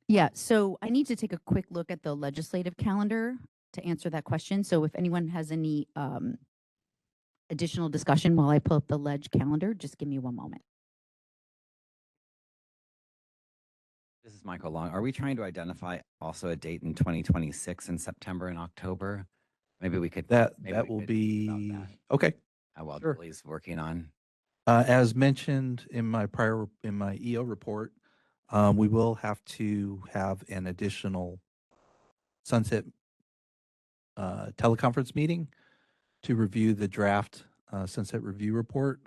Yeah, so I need to take a quick look at the legislative calendar to answer that question. So if anyone has any additional discussion while I pull up the ledge calendar, just give me one moment. This is Michael Long. Are we trying to identify also a date in 2026 in September and October? Maybe we could. That maybe that we will could think about be that, okay. while Sure. Julie's working on. As mentioned in my EO report, we will have to have an additional sunset teleconference meeting to review the draft sunset review report.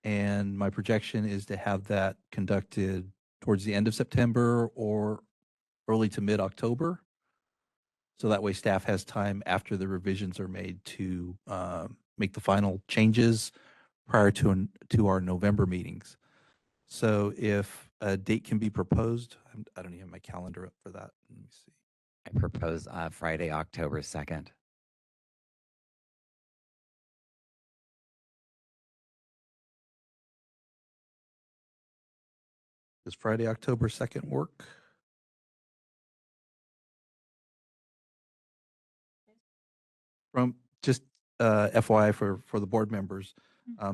And my projection is to have that conducted towards the end of September or early to mid-October. So that way staff has time after the revisions are made to make the final changes prior to our November meetings. So if a date can be proposed, I don't even have my calendar up for that. Let me see. I propose Friday, October 2nd. Does Friday, October 2nd work? From just FYI for the board members,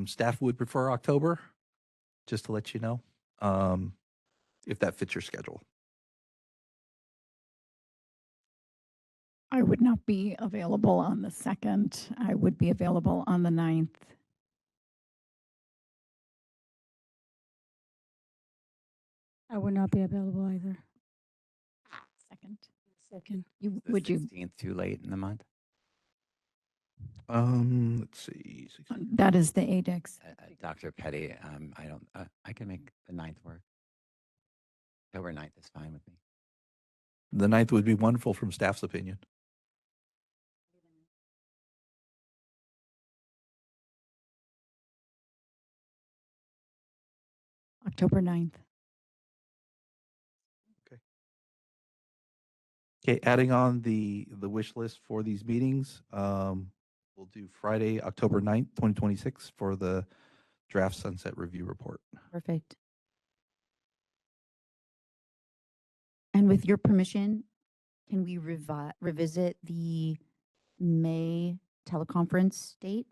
staff would prefer October, just to let you know, if that fits your schedule. I would not be available on the 2nd. I would be available on the 9th. I would not be available either. Second. Second. The Would you? 16th too late in the month? Let's see. That is the ADEX. Dr. Petty, I don't. I can make the 9th work. October 9th is fine with me. The 9th would be wonderful from staff's opinion. October 9th. Okay, adding on the wish list for these meetings, we'll do Friday, October 9th, 2026 for the draft sunset review report. Perfect. with your permission, can we revisit the May teleconference date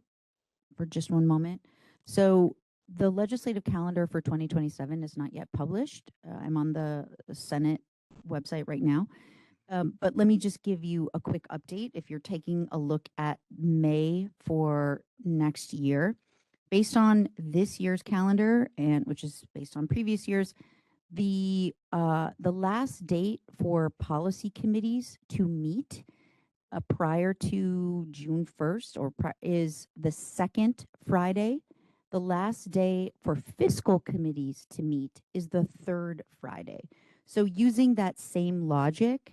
for just one moment? So the legislative calendar for 2027 is not yet published. I'm on the Senate website right now. But let me just give you a quick update. If you're taking a look at May for next year, based on this year's calendar, and which is based on previous years, the last date for policy committees to meet prior to June 1st is the second Friday. The last day for fiscal committees to meet is the third Friday. So using that same logic,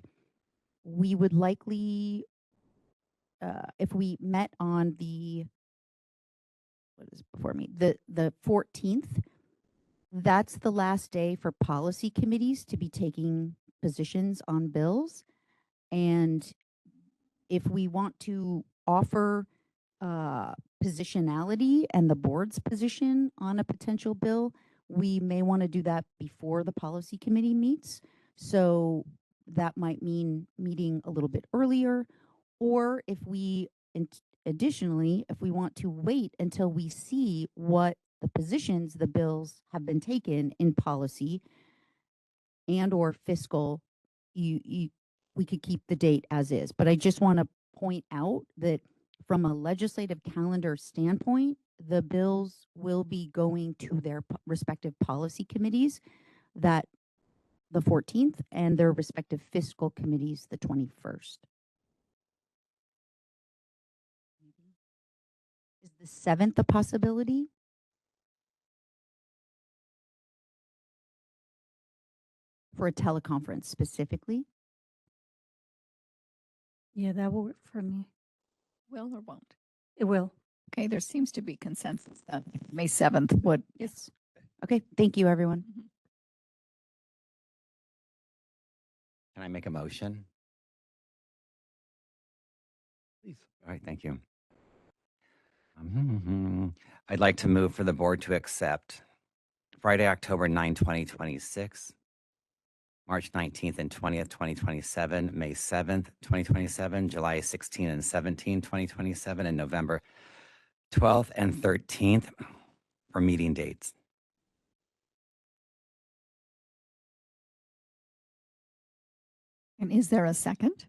we would likely, if we met on the, what is before me, the 14th, that's the last day for policy committees to be taking positions on bills. And if we want to offer positionality and the board's position on a potential bill, we may want to do that before the policy committee meets. So that might mean meeting a little bit earlier, or if we, additionally, if we want to wait until we see what the positions the bills have been taken in policy and or fiscal, we could keep the date as is. But I just want to point out that from a legislative calendar standpoint, the bills will be going to their respective policy committees that the 14th and their respective fiscal committees the 21st. Is the 7th a possibility? For a teleconference specifically? Yeah, that will work for me. Will or won't? It will. Okay, there seems to be consensus that May 7th would. Yes. Okay, thank you, everyone. Can I make a motion? Please. All right, thank you. I'd like to move for the board to accept Friday, October 9, 2026, March 19th and 20th, 2027, May 7th, 2027, July 16 and 17, 2027, and November 12th and 13th for meeting dates. And is there a second?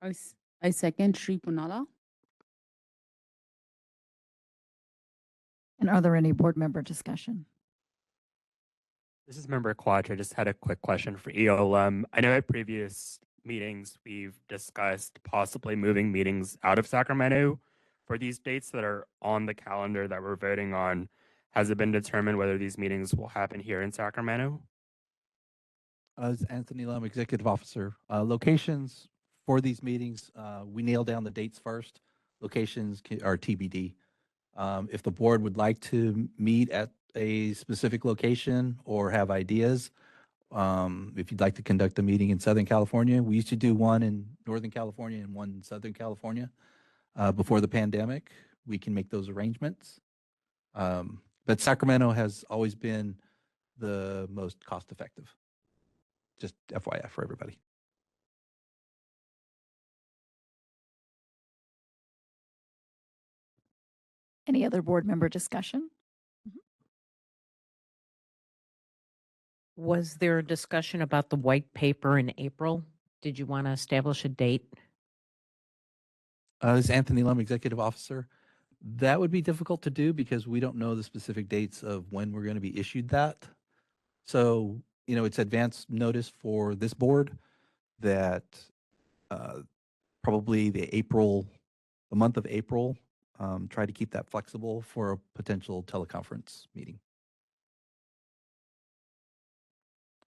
I second Shri Punala. And are there any board member discussion? This is Member Quach. I just had a quick question for EOLM. I know at previous meetings we've discussed possibly moving meetings out of Sacramento for these dates that are on the calendar that we're voting on. Has it been determined whether these meetings will happen here in Sacramento? As Anthony Lum, Executive Officer, locations for these meetings, we nail down the dates first. Locations are TBD. If the board would like to meet at a specific location or have ideas, if you'd like to conduct a meeting in Southern California, we used to do one in Northern California and one in Southern California before the pandemic. We can make those arrangements. But Sacramento has always been the most cost effective. Just FYI for everybody. Any other board member discussion? Was there a discussion about the white paper in April? Did you want to establish a date? As Anthony Lum, Executive Officer, that would be difficult to do because we don't know the specific dates of when we're going to be issued that. So, it's advance notice for this board that probably the month of April, try to keep that flexible for a potential teleconference meeting.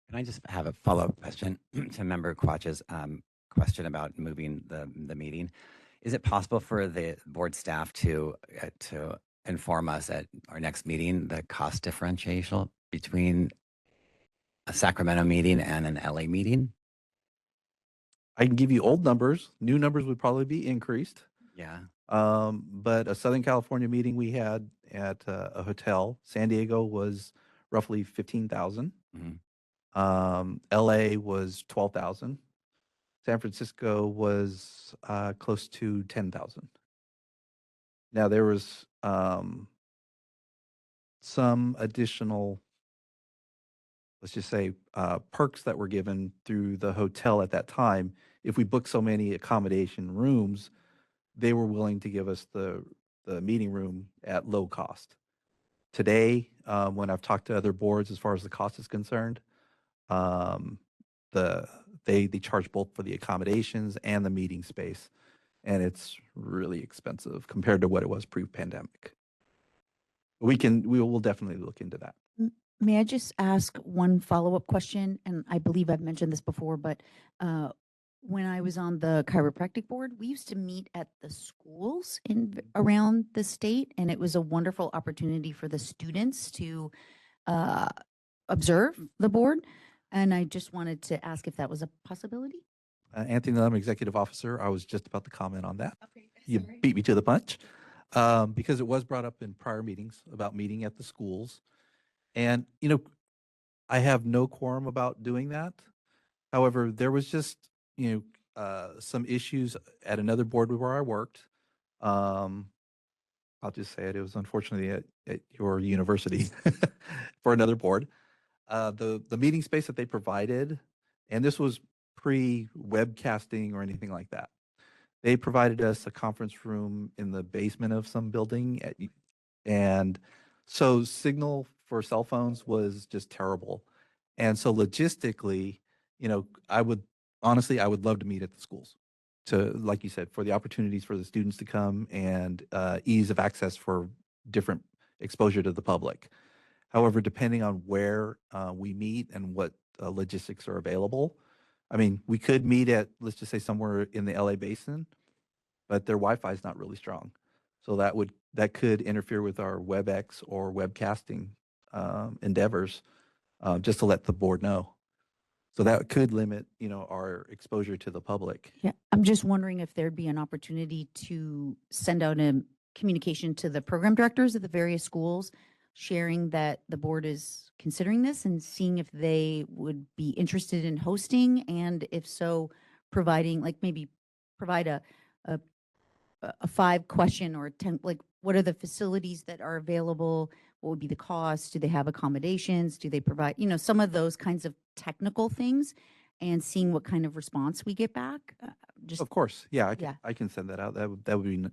Can I just have a follow-up question to Member Quach's question about moving the meeting? Is it possible for the board staff to inform us at our next meeting the cost differential between a Sacramento meeting and an LA meeting? I can give you old numbers. New numbers would probably be increased. Yeah. But a Southern California meeting we had at a hotel, San Diego, was roughly 15,000. Mhm. LA was 12,000. San Francisco was close to 10,000. Now there was some additional, let's just say, perks that were given through the hotel at that time. If we booked so many accommodation rooms, they were willing to give us the meeting room at low cost. Today, when I've talked to other boards as far as the cost is concerned, um, they charge both for the accommodations and the meeting space, and it's really expensive compared to what it was pre-pandemic. We will definitely look into that. May I just ask one follow-up question? And I believe I've mentioned this before, but when I was on the chiropractic board, we used to meet at the schools around the state, and it was a wonderful opportunity for the students to observe the board. And I just wanted to ask if that was a possibility. Anthony Lam, Executive Officer, I was just about to comment on that. Okay, You sorry. beat me to the punch because it was brought up in prior meetings about meeting at the schools. And, I have no quorum about doing that. However, there was just, some issues at another board where I worked. Um, I'll just say it. It was unfortunately at your university for another board. The meeting space that they provided, and this was pre-webcasting or anything like that. They provided us a conference room in the basement of some building, and so signal for cell phones was just terrible. And so logistically, I would honestly, I would love to meet at the schools to, like you said, for the opportunities for the students to come and ease of access for different exposure to the public. However, depending on where we meet and what logistics are available, I mean, we could meet at, let's just say, somewhere in the LA basin, but their Wi-Fi is not really strong. So that could interfere with our WebEx or webcasting endeavors, just to let the board know. So that could limit, our exposure to the public. Yeah, I'm just wondering if there'd be an opportunity to send out a communication to the program directors of the various schools, sharing that the board is considering this and seeing if they would be interested in hosting, and if so, providing, like, maybe provide a 5 question or 10, like, what are the facilities that are available? What would be the cost? Do they have accommodations? Do they provide, some of those kinds of technical things, and seeing what kind of response we get back? Just, Of course, yeah, Yeah. I can send that out. That would be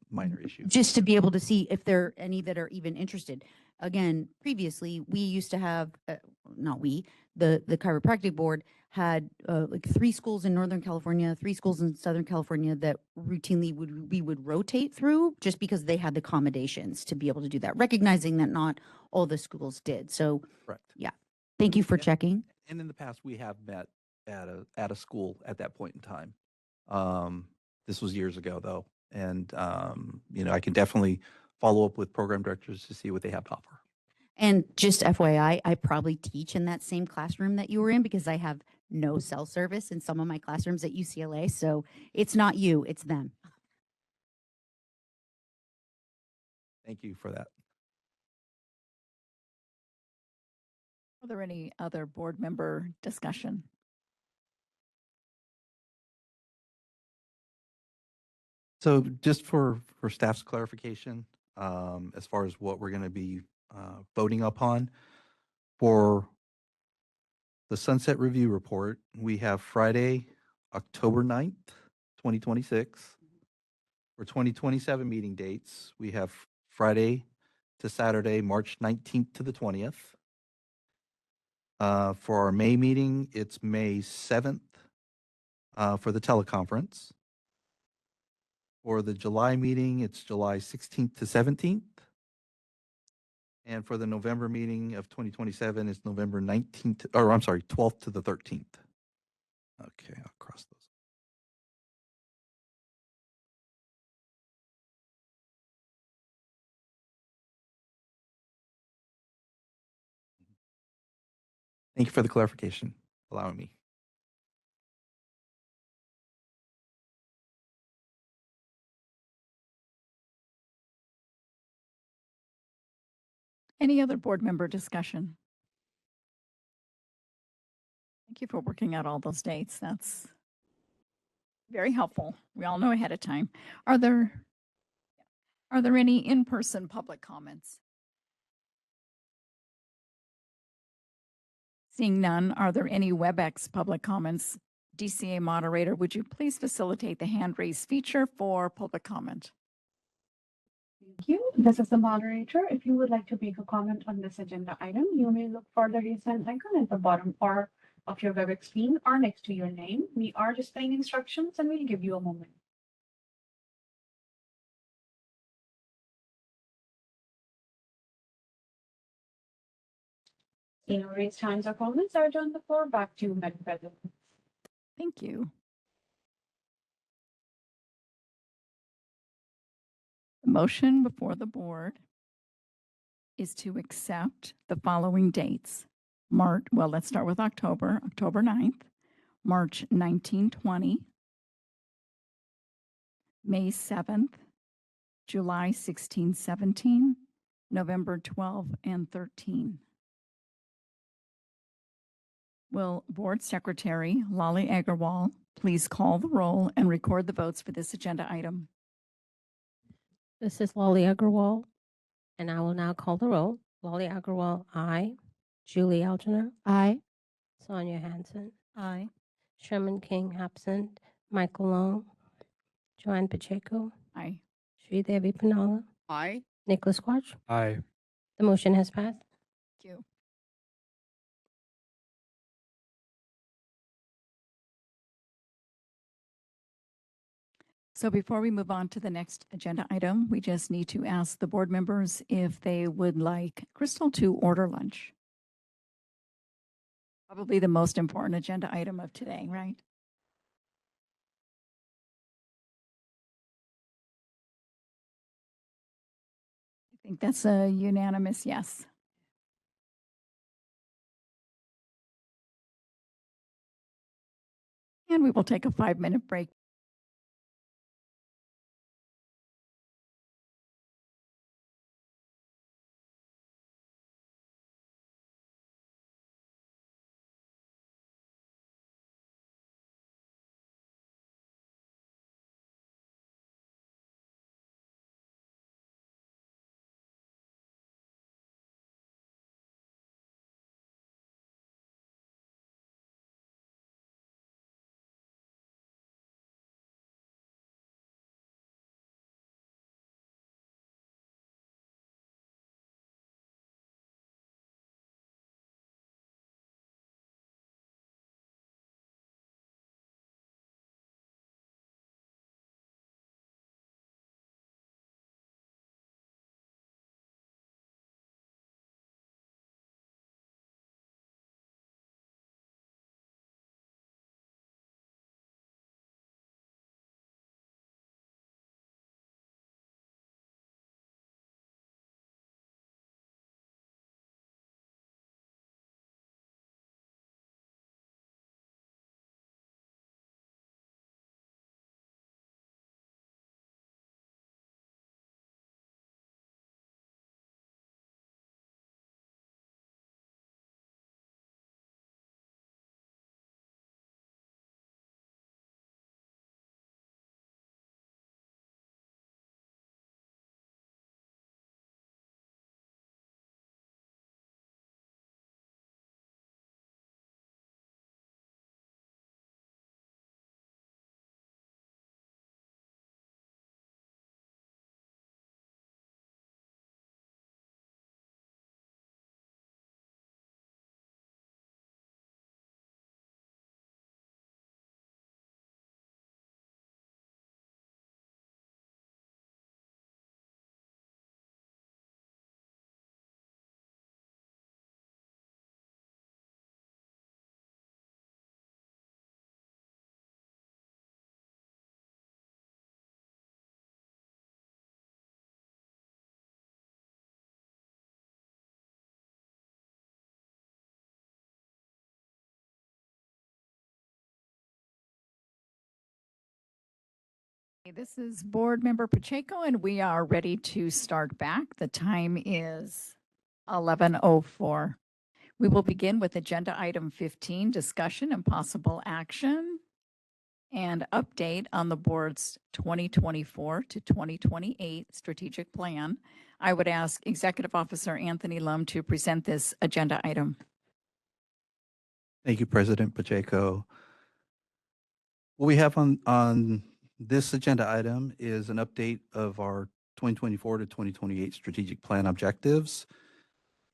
minor issue. just to be able to see if there are any that are even interested. Again, previously, we used to have, not we, the chiropractic board had like 3 schools in Northern California, 3 schools in Southern California that routinely we would rotate through, just because they had the accommodations to be able to do that, recognizing that not all the schools did. So, Correct. yeah, thank you for Yeah. checking. And in the past, we have met at a school at that point in time. This was years ago, though, and I can definitely follow up with program directors to see what they have to offer. And just FYI, I probably teach in that same classroom that you were in, because I have no cell service in some of my classrooms at UCLA. So it's not you, it's them. Thank you for that. Are there any other board member discussion? So just for staff's clarification, as far as what we're going to be voting upon for the Sunset Review Report, we have Friday, October 9th, 2026. For 2027 meeting dates, we have Friday to Saturday, March 19th to the 20th. For our May meeting, it's May 7th for the teleconference. For the July meeting, it's July 16th to 17th. And for the November meeting of 2027, it's November 19th, or I'm sorry, 12th to the 13th. Okay, I'll cross those. Thank you for the clarification, allowing me. Any other board member discussion? Thank you for working out all those dates. That's very helpful. We all know ahead of time. Are there any in-person public comments? Seeing none, are there any WebEx public comments? DCA moderator, would you please facilitate the hand raise feature for public comment? Thank you. This is the moderator. If you would like to make a comment on this agenda item, you may look for the raise hand icon at the bottom bar of your WebEx screen or next to your name. We are displaying instructions and we'll give you a moment. Seeing no raised hands or comments, I return the floor back to Madam President. Thank you. The motion before the board is to accept the following dates. Let's start with October 9th, March 1920, May 7th, July 16-17, November 12 and 13. Will Board Secretary Lali Agarwal please call the roll and record the votes for this agenda item? This is Lali Agarwal, and I will now call the roll. Lali Agarwal, aye. Julie Algener, Aye. Sonia Hanson, Aye. Sherman King, absent. Michael Long, Joanne Pacheco, Aye. Sridevi Panala, Aye. Nicholas Quach. Aye. The motion has passed. Thank you. So before we move on to the next agenda item, we just need to ask the board members if they would like Crystal to order lunch. Probably the most important agenda item of today, right? I think that's a unanimous yes. And we will take a 5-minute break. This is Board Member Pacheco, and we are ready to start back. The time is 11:04. We will begin with agenda item 15, discussion and possible action and update on the board's 2024 to 2028 strategic plan. I would ask Executive Officer Anthony Lum to present this agenda item. Thank you, President Pacheco. What we have on this agenda item is an update of our 2024 to 2028 strategic plan objectives.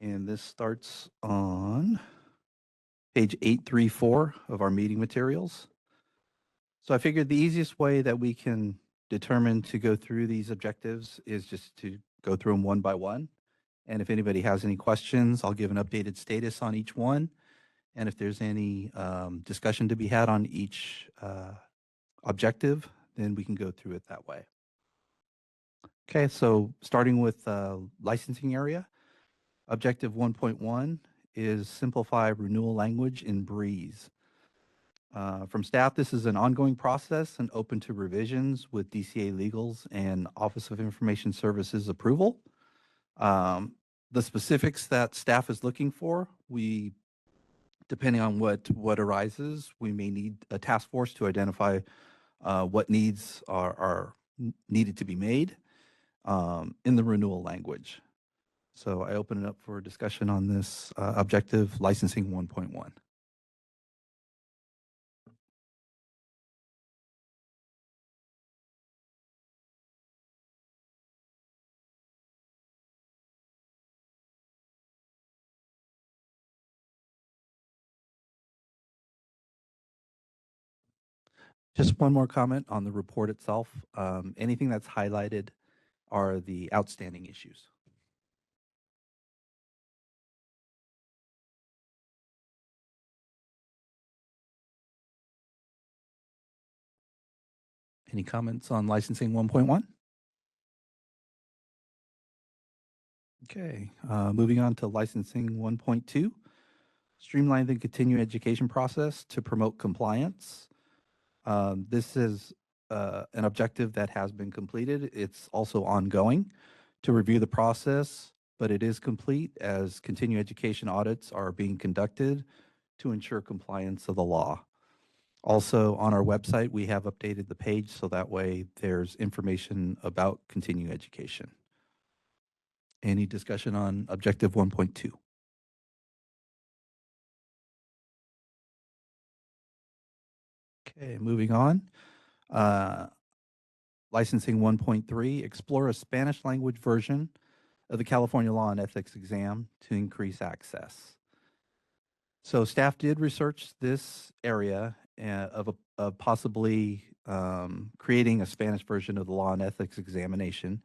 And this starts on page 834 of our meeting materials. So I figured the easiest way that we can determine to go through these objectives is just to go through them one by one. And if anybody has any questions, I'll give an updated status on each one. And if there's any discussion to be had on each objective, then we can go through it that way. Okay, so starting with licensing area, objective 1.1 is simplify renewal language in Breeze. From staff, this is an ongoing process and open to revisions with DCA Legal's and Office of Information Services approval. The specifics that staff is looking for, depending on what arises, we may need a task force to identify what needs are needed to be made in the renewal language. So I open it up for discussion on this objective licensing 1.1. Just one more comment on the report itself. Anything that's highlighted are the outstanding issues. Any comments on licensing 1.1? Okay, moving on to licensing 1.2, streamline the continuing education process to promote compliance. This is an objective that has been completed. It's also ongoing to review the process, but it is complete as continuing education audits are being conducted to ensure compliance of the law. Also on our website, we have updated the page so that way there's information about continuing education. Any discussion on objective 1.2? Okay, moving on. Licensing 1.3, explore a Spanish language version of the California Law and Ethics exam to increase access. So staff did research this area of possibly creating a Spanish version of the Law and Ethics examination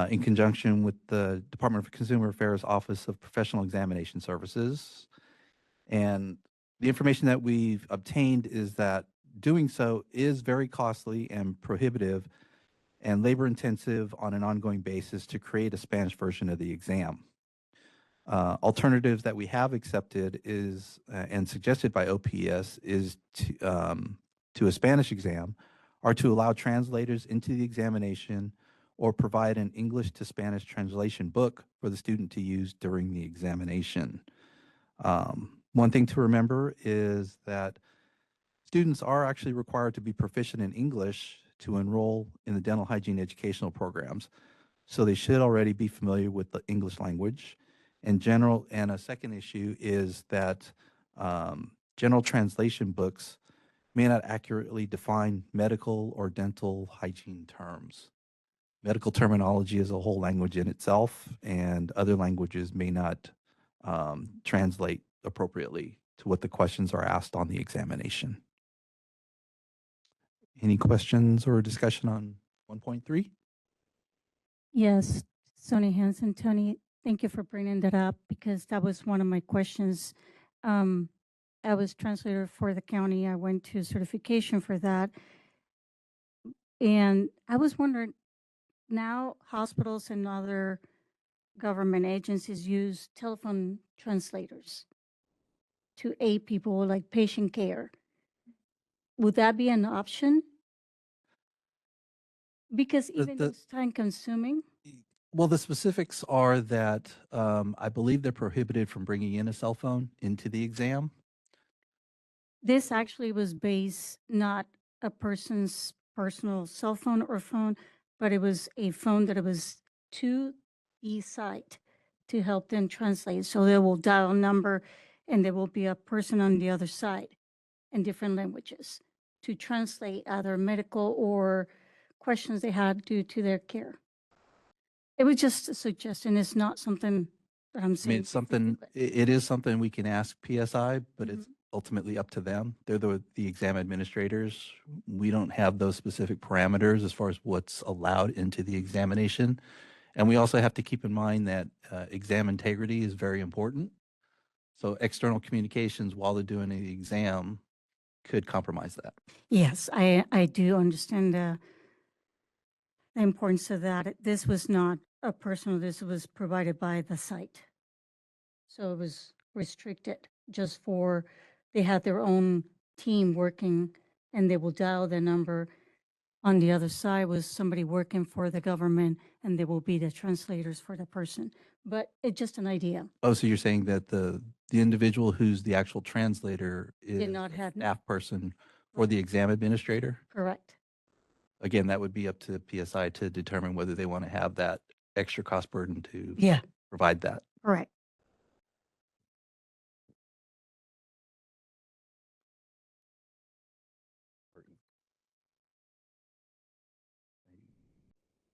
in conjunction with the Department of Consumer Affairs Office of Professional Examination Services. And the information that we've obtained is that doing so is very costly and prohibitive and labor intensive on an ongoing basis to create a Spanish version of the exam. Alternatives that we have accepted is and suggested by OPS is to a Spanish exam are to allow translators into the examination or provide an English to Spanish translation book for the student to use during the examination. One thing to remember is that students are actually required to be proficient in English to enroll in the dental hygiene educational programs. So they should already be familiar with the English language. And a second issue is that general translation books may not accurately define medical or dental hygiene terms. Medical terminology is a whole language in itself, and other languages may not translate appropriately to what the questions are asked on the examination. Any questions or discussion on 1.3? Yes, Sonny Hansen. Tony, thank you for bringing that up because that was one of my questions. I was translator for the county. I went to certification for that. And I was wondering, now hospitals and other government agencies use telephone translators to aid people like patient care. Would that be an option? Because even though it's time consuming. Well, the specifics are that I believe they're prohibited from bringing in a cell phone into the exam. This actually was based not a person's personal cell phone or phone, but it was a phone that it was to the site to help them translate. So they will dial a number and there will be a person on the other side in different languages to translate either medical or questions they had due to their care. It was just a suggestion. It's not something that I'm I mean, saying. it's something, it is something we can ask PSI, but it's Mhm. ultimately up to them. They're the exam administrators. We don't have those specific parameters as far as what's allowed into the examination. And we also have to keep in mind that exam integrity is very important. So external communications while they're doing the exam could compromise that. Yes, I do understand the importance of that. This was not a personal, this was provided by the site. So it was restricted just for, they had their own team working and they will dial the number. On the other side was somebody working for the government and they will be the translators for the person. But it's just an idea. Oh, so you're saying that the individual who's the actual translator is not a have- staff person for the exam administrator? Correct. Again, that would be up to PSI to determine whether they want to have that extra cost burden to Yeah. provide that. Correct.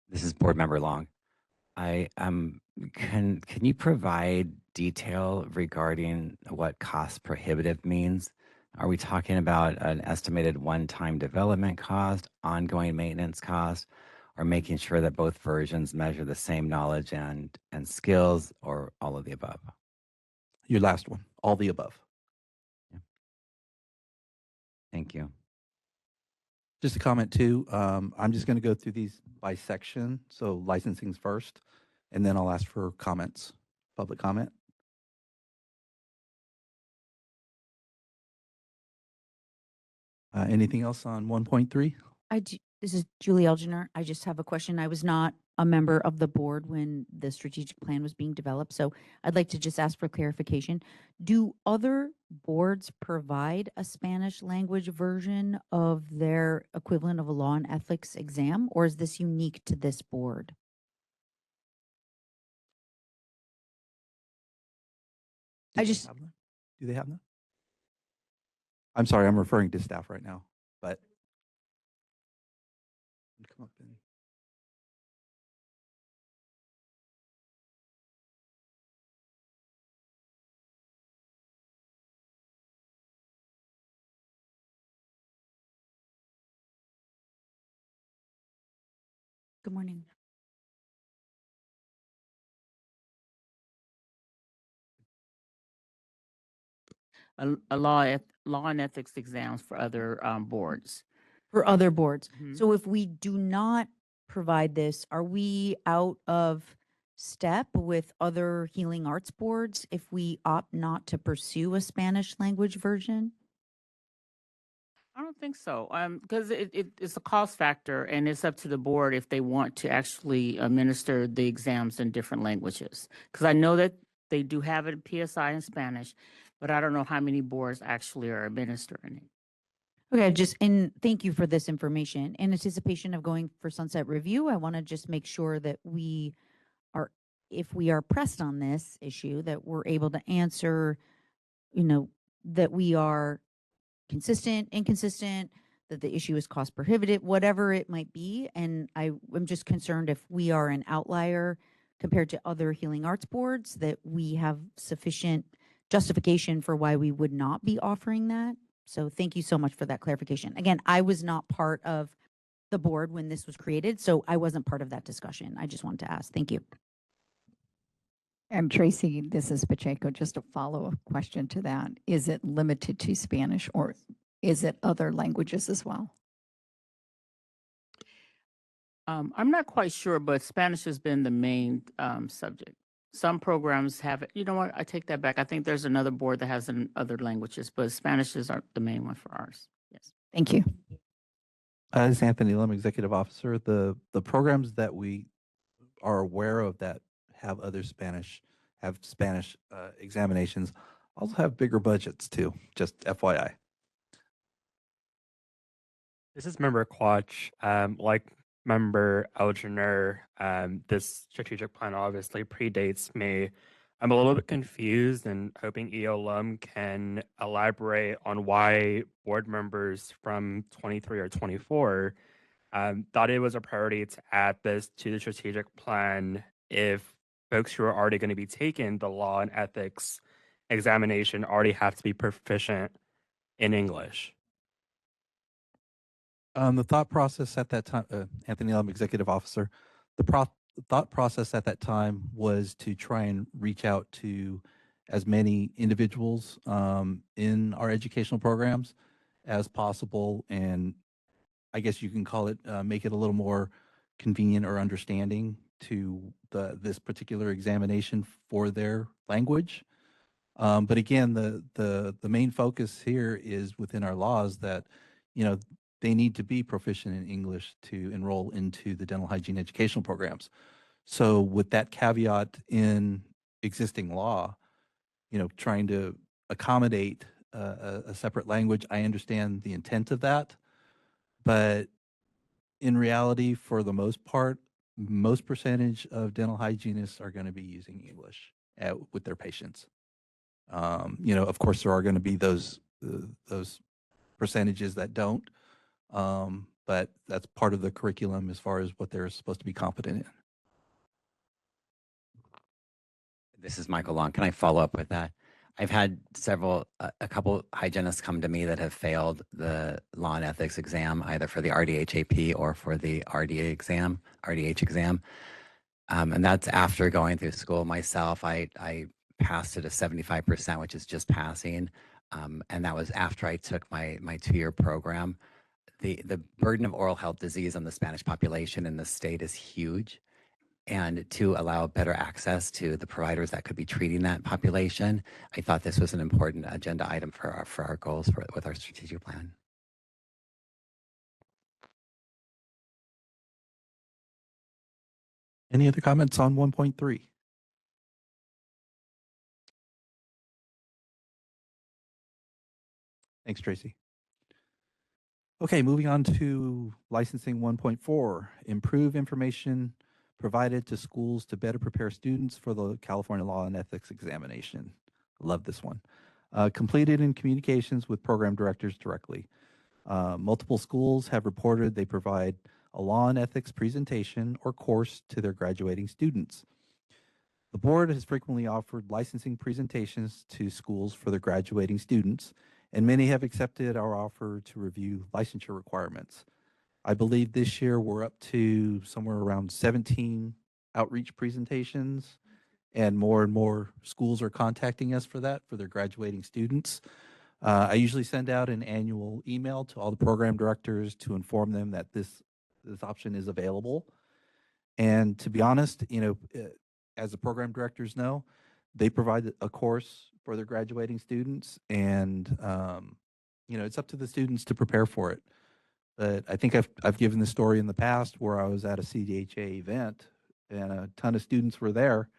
This is Board Member Long. Can you provide detail regarding what cost prohibitive means? Are we talking about an estimated one-time development cost, ongoing maintenance cost, or making sure that both versions measure the same knowledge and skills, or all of the above? Your last one, all the above. Thank you. Just a comment too, I'm just going to go through these by section. So licensing's first, and then I'll ask for comments, public comment. Anything else on 1.3? This is Julie Elginer. I just have a question. I was not a member of the board when the strategic plan was being developed, so I'd like to just ask for clarification. Do other boards provide a Spanish language version of their equivalent of a law and ethics exam, or is this unique to this board? Do I they just- have them? Do they have them? I'm sorry, I'm referring to staff right now, but come up and Good morning. a law and ethics exams for other boards. For other boards. Mhm. So if we do not provide this, are we out of step with other healing arts boards if we opt not to pursue a Spanish language version? I don't think so, because it's a cost factor, and it's up to the board if they want to actually administer the exams in different languages. Because I know that they do have it in PSI in Spanish, but I don't know how many boards actually are administering it. Okay, and thank you for this information. In anticipation of going for sunset review, I want to just make sure that we are, if we are pressed on this issue, that we're able to answer, that we are consistent, inconsistent, that the issue is cost prohibitive, whatever it might be. And I'm just concerned if we are an outlier compared to other healing arts boards, that we have sufficient justification for why we would not be offering that. So thank you so much for that clarification. Again, I was not part of the board when this was created, so I wasn't part of that discussion. I just wanted to ask. Thank you. And Tracy, this is Pacheco. Just a follow-up question to that. Is it limited to Spanish or is it other languages as well? I'm not quite sure, but Spanish has been the main subject. Some programs have it. You know what? I take that back. I think there's another board that has in other languages, but Spanish is the main one for ours. Yes. Thank you. This is Anthony Lim, Executive Officer. The programs that we are aware of that have Spanish examinations also have bigger budgets too, just FYI. This is Member Quach. Like Member Elginer, this strategic plan obviously predates me. I'm a little bit confused and hoping EOLUM can elaborate on why board members from 23 or 24 thought it was a priority to add this to the strategic plan if folks who are already going to be taking the law and ethics examination already have to be proficient in English. The thought process at that time, Anthony Lam, Executive Officer, the thought process at that time was to try and reach out to as many individuals in our educational programs as possible, and I guess you can call it, make it a little more convenient or understanding to this particular examination for their language. But again, the main focus here is within our laws that, you know, they need to be proficient in English to enroll into the dental hygiene educational programs. So with that caveat in existing law, you know, trying to accommodate a separate language, I understand the intent of that, but in reality, for the most part, most percentage of dental hygienists are going to be using English with their patients. You know, of course, there are going to be those percentages that don't, but that's part of the curriculum as far as what they're supposed to be competent in. This is Michael Long. Can I follow up with that? I've had a couple hygienists come to me that have failed the law and ethics exam, either for the RDHAP or for the RDH exam. And that's after going through school myself. I passed it at 75%, which is just passing. And that was after I took my 2-year program. The burden of oral health disease on the Spanish population in the state is huge. And to allow better access to the providers that could be treating that population, I thought this was an important agenda item for our goals with our strategic plan. Any other comments on 1.3? Thanks, Tracy. Okay, moving on to licensing 1.4, improve information provided to schools to better prepare students for the California Law and Ethics examination. Love this one. Completed in communications with program directors directly. Multiple schools have reported they provide a law and ethics presentation or course to their graduating students. The board has frequently offered licensing presentations to schools for their graduating students, and many have accepted our offer to review licensure requirements. I believe this year we're up to somewhere around 17 outreach presentations, and more schools are contacting us for that, for their graduating students. I usually send out an annual email to all the program directors to inform them that this option is available. And to be honest, you know, as the program directors know, they provide a course for their graduating students, and you know, it's up to the students to prepare for it. But I think I've given the story in the past where I was at a CDHA event and a ton of students were there,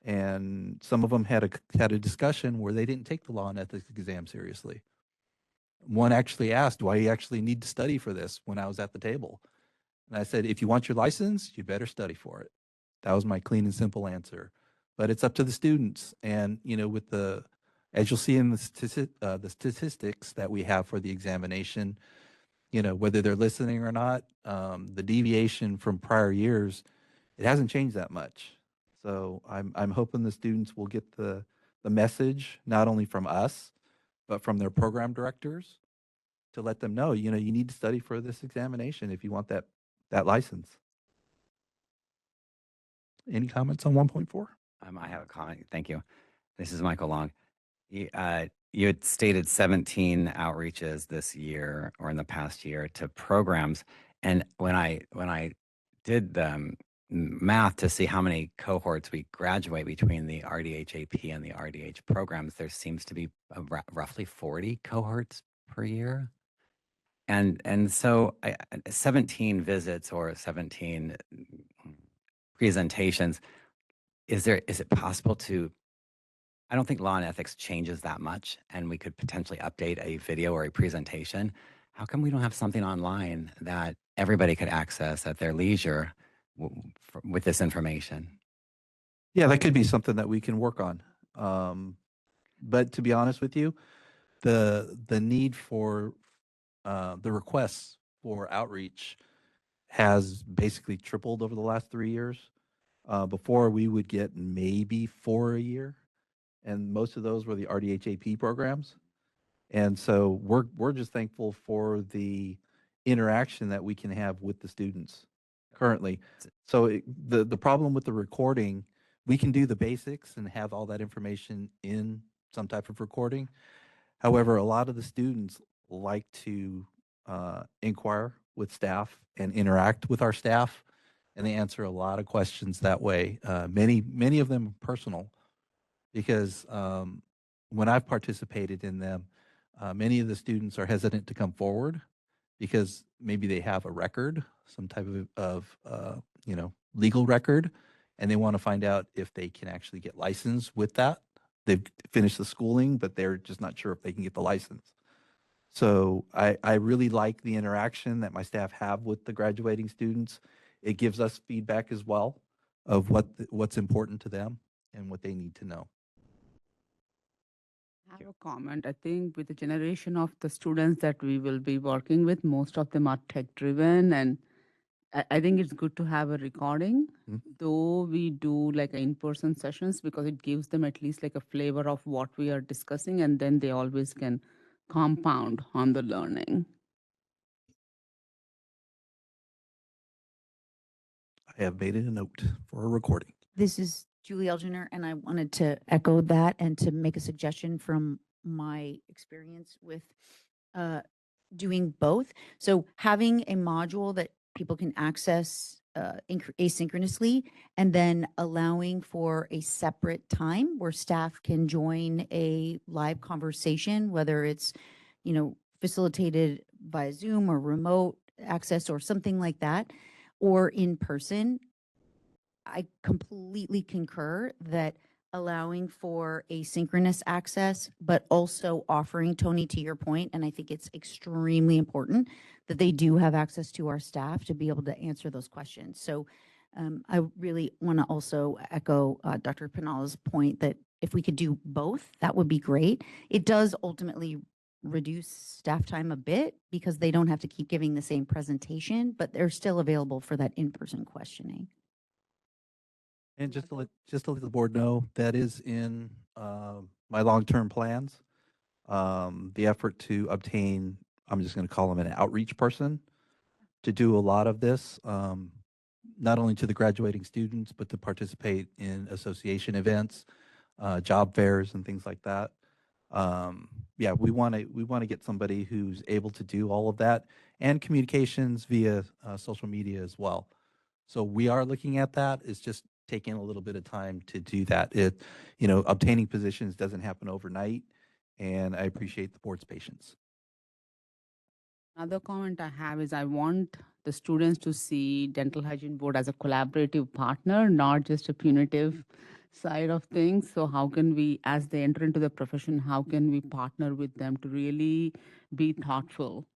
and some of them had a discussion where they didn't take the law and ethics exam seriously. One actually asked, "Do I actually need to study for this?" when I was at the table. And I said, if you want your license, you better study for it. That was my clean and simple answer. But it's up to the students. And, you know, as you'll see in the statistics that we have for the examination, you know, whether they're listening or not, the deviation from prior years, it hasn't changed that much. So I'm hoping the students will get the message, not only from us, but from their program directors, to let them know, you know, you need to study for this examination if you want that license. Any comments on 1.4? I have a comment. Thank you. This is Michael Long. You had stated 17 outreaches this year or in the past year to programs, and when I did the math to see how many cohorts we graduate between the RDHAP and the RDH programs, there seems to be roughly 40 cohorts per year. And so 17 visits or 17 presentations. Is it possible to, I don't think law and ethics changes that much, and we could potentially update a video or a presentation. How come we don't have something online that everybody could access at their leisure with this information? Yeah, that could be something that we can work on. But to be honest with you, the need for the requests for outreach has basically tripled over the last 3 years. Before we would get maybe 4 a year, and most of those were the RDHAP programs. And so we're just thankful for the interaction that we can have with the students currently. So the problem with the recording, we can do the basics and have all that information in some type of recording. However, a lot of the students like to inquire with staff and interact with our staff, and they answer a lot of questions that way. Many of them personal, because when I've participated in them, many of the students are hesitant to come forward because maybe they have a record, some type of legal record, and they want to find out if they can actually get licensed with that. They've finished the schooling, but they're just not sure if they can get the license. So I really like the interaction that my staff have with the graduating students. It gives us feedback as well of what's important to them and what they need to know. I have a comment. I think with the generation of the students that we will be working with, most of them are tech driven, and I think it's good to have a recording, though we do like in-person sessions, because it gives them at least like a flavor of what we are discussing, and then they always can compound on the learning. I have made it a note for a recording. This is Julie Elginer, and I wanted to echo that and to make a suggestion from my experience with doing both. So having a module that people can access asynchronously, and then allowing for a separate time where staff can join a live conversation, whether it's, facilitated via Zoom or remote access or something like that, or in person. I completely concur that allowing for asynchronous access, but also offering, Tony, to your point, and I think it's extremely important that they do have access to our staff to be able to answer those questions. So I really want to also echo Dr. Pinala's point that if we could do both, that would be great. It does ultimately reduce staff time a bit because they don't have to keep giving the same presentation, but they're still available for that in-person questioning. And just to let the board know, that is in my long-term plans. The effort to obtain, I'm just going to call him an outreach person, to do a lot of this, not only to the graduating students, but to participate in association events, job fairs, and things like that. Yeah, we want to get somebody who's able to do all of that, and communications via social media as well. So we are looking at that. It's just taking a little bit of time to do that. Obtaining positions doesn't happen overnight, and I appreciate the board's patience. Another comment I have is I want the students to see Dental Hygiene Board as a collaborative partner, not just a punitive side of things. So how can we, as they enter into the profession, how can we partner with them to really be thoughtful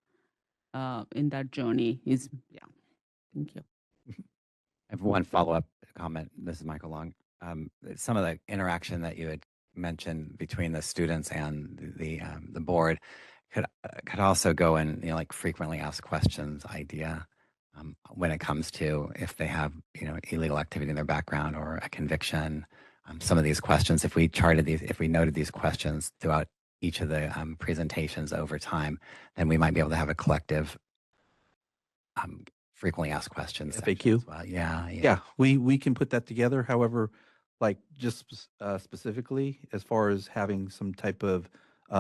in that journey? Thank you. I have one follow-up comment. This is Michael Long. Some of the interaction that you had mentioned between the students and the board could also go in, like frequently asked questions idea when it comes to if they have illegal activity in their background or a conviction. Some of these questions, if we noted these questions throughout each of the presentations over time, then we might be able to have a collective frequently asked questions. FAQ? As well. Yeah. Yeah, we can put that together. However, like just specifically, as far as having some type of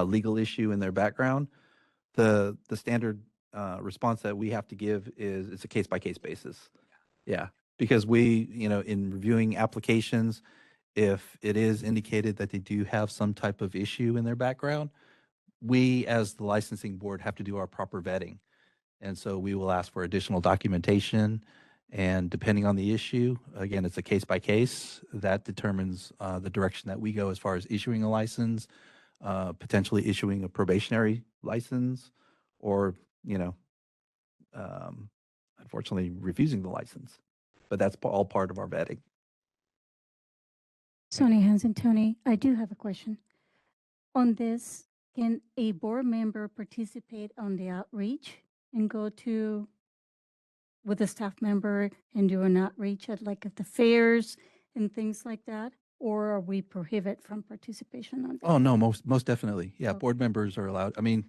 legal issue in their background, the standard response that we have to give is it's a case-by-case basis. Yeah, because we, in reviewing applications, if it is indicated that they do have some type of issue in their background, we as the licensing board have to do our proper vetting. And so we will ask for additional documentation And depending on the issue, again, it's a case by case that determines the direction that we go as far as issuing a license, potentially issuing a probationary license, or, you know, um, unfortunately refusing the license. But that's all part of our vetting. Sonia Hansen, Tony, I do have a question. On this, can a board member participate on the outreach and go to with a staff member and do an outreach at like at the fairs and things like that? Or are we prohibited from participation on that? Oh, no, most definitely. Yeah, Okay. board members are allowed. I mean,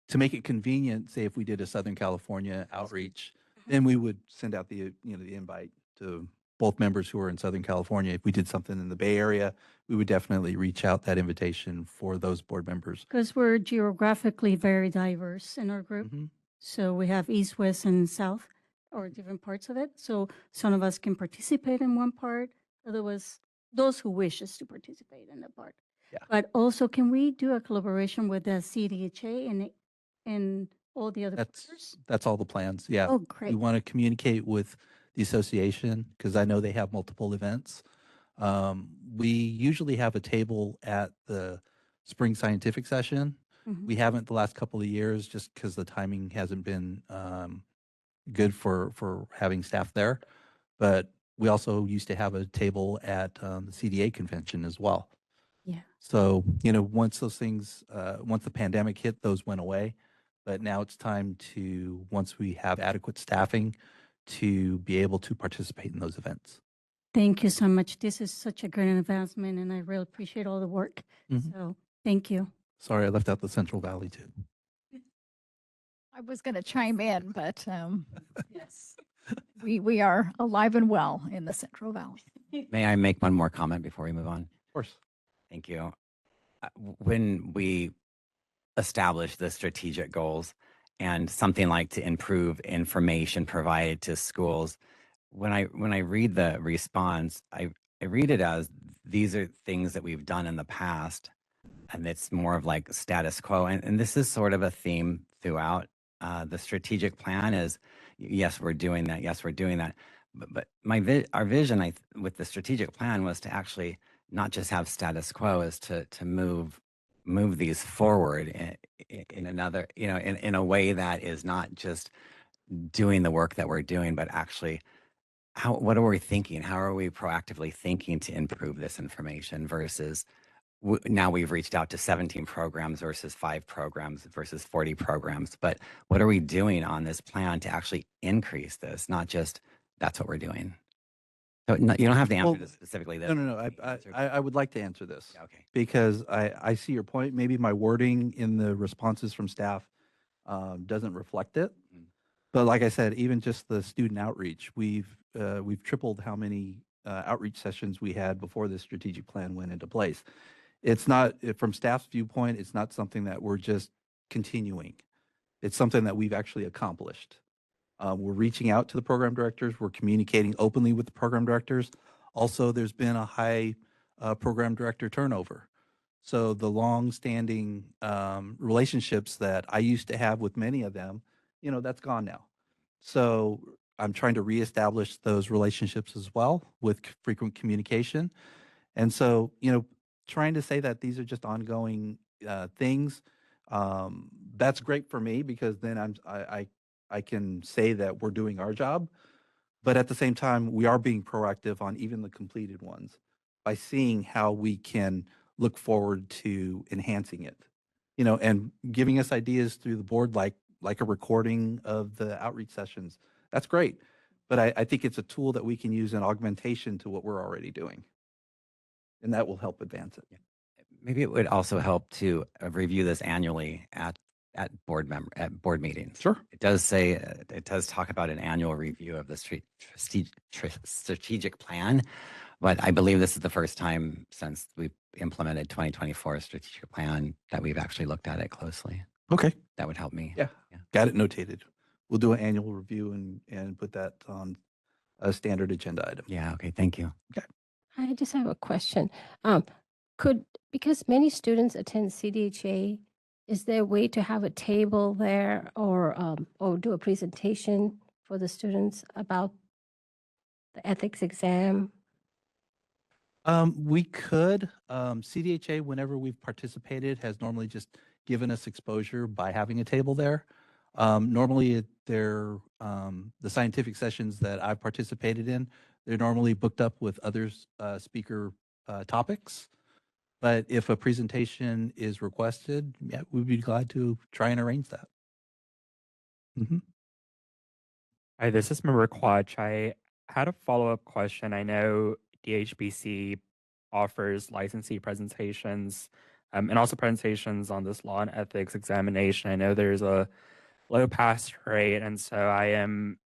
to make it convenient, say if we did a Southern California outreach, then we would send out the, the invite to both members who are in Southern California. If we did something in the Bay Area, we would definitely reach out that invitation for those board members. Because we're geographically very diverse in our group. Mhm. So we have east, west, and south, or different parts of it. So some of us can participate in one part, otherwise, those who wishes to participate in the part. Yeah. But also, can we do a collaboration with the CDHA and all the other partners? That's all the plans. Yeah. Oh, We great. want to communicate with the association because I know they have multiple events. We usually have a table at the spring scientific session. Mhm. We haven't the last couple of years just because the timing hasn't been good for having staff there. But we also used to have a table at the CDA convention as well. Yeah. So, once those things, once the pandemic hit, those went away. But now it's time to, once we have adequate staffing, to be able to participate in those events. Thank you so much. This is such a great advancement, and I really appreciate all the work. Mhm. So thank you. Sorry, I left out the Central Valley too. I was going to chime in, but yes, we are alive and well in the Central Valley. May I make one more comment before we move on? Of course. Thank you. When we establish the strategic goals and something like to improve information provided to schools, when I read the response, I read it as these are things that we've done in the past, and it's more of like status quo. And this is sort of a theme throughout. The strategic plan is, yes, we're doing that. Yes, we're doing that. But our vision with the strategic plan was to actually not just have status quo, is to move these forward in another, in a way that is not just doing the work that we're doing, but actually what are we thinking? How are we proactively thinking to improve this information versus now we've reached out to 17 programs versus 5 programs versus 40 programs. But what are we doing on this plan to actually increase this? Not just that's what we're doing. So you don't have to answer this specifically. No. I would like to answer this. Yeah, okay. Because I see your point. Maybe my wording in the responses from staff doesn't reflect it. Mhm. But like I said, even just the student outreach, we've tripled how many outreach sessions we had before this strategic plan went into place. It's not, from staff's viewpoint, it's not something that we're just continuing. It's something that we've actually accomplished. We're reaching out to the program directors. We're communicating openly with the program directors. Also, there's been a high program director turnover. So the long-standing relationships that I used to have with many of them, that's gone now. So I'm trying to reestablish those relationships as well with frequent communication. And so, trying to say that these are just ongoing things, that's great for me because then I can say that we're doing our job. But at the same time, we are being proactive on even the completed ones by seeing how we can look forward to enhancing it, and giving us ideas through the board, like a recording of the outreach sessions. That's great. But I think it's a tool that we can use in augmentation to what we're already doing. And that will help advance it. Maybe it would also help to review this annually at board meetings. Sure. It does say, it does talk about an annual review of the strategic plan, but I believe this is the first time since we implemented 2024 strategic plan that we've actually looked at it closely. Okay. That would help me. Yeah. Got it notated. We'll do an annual review and put that on a standard agenda item. Yeah. Okay. Thank you. Okay. I just have a question. Because many students attend CDHA, is there a way to have a table there or do a presentation for the students about the ethics exam? We could. CDHA, whenever we've participated, has normally just given us exposure by having a table there. Normally, the scientific sessions that I've participated in, they're normally booked up with other speaker topics. But if a presentation is requested, yeah, we'd be glad to try and arrange that. Mhm. Hi, this is Member Quach. I had a follow-up question. I know DHBC offers licensee presentations and also presentations on this law and ethics examination. I know there's a low pass rate, and so I am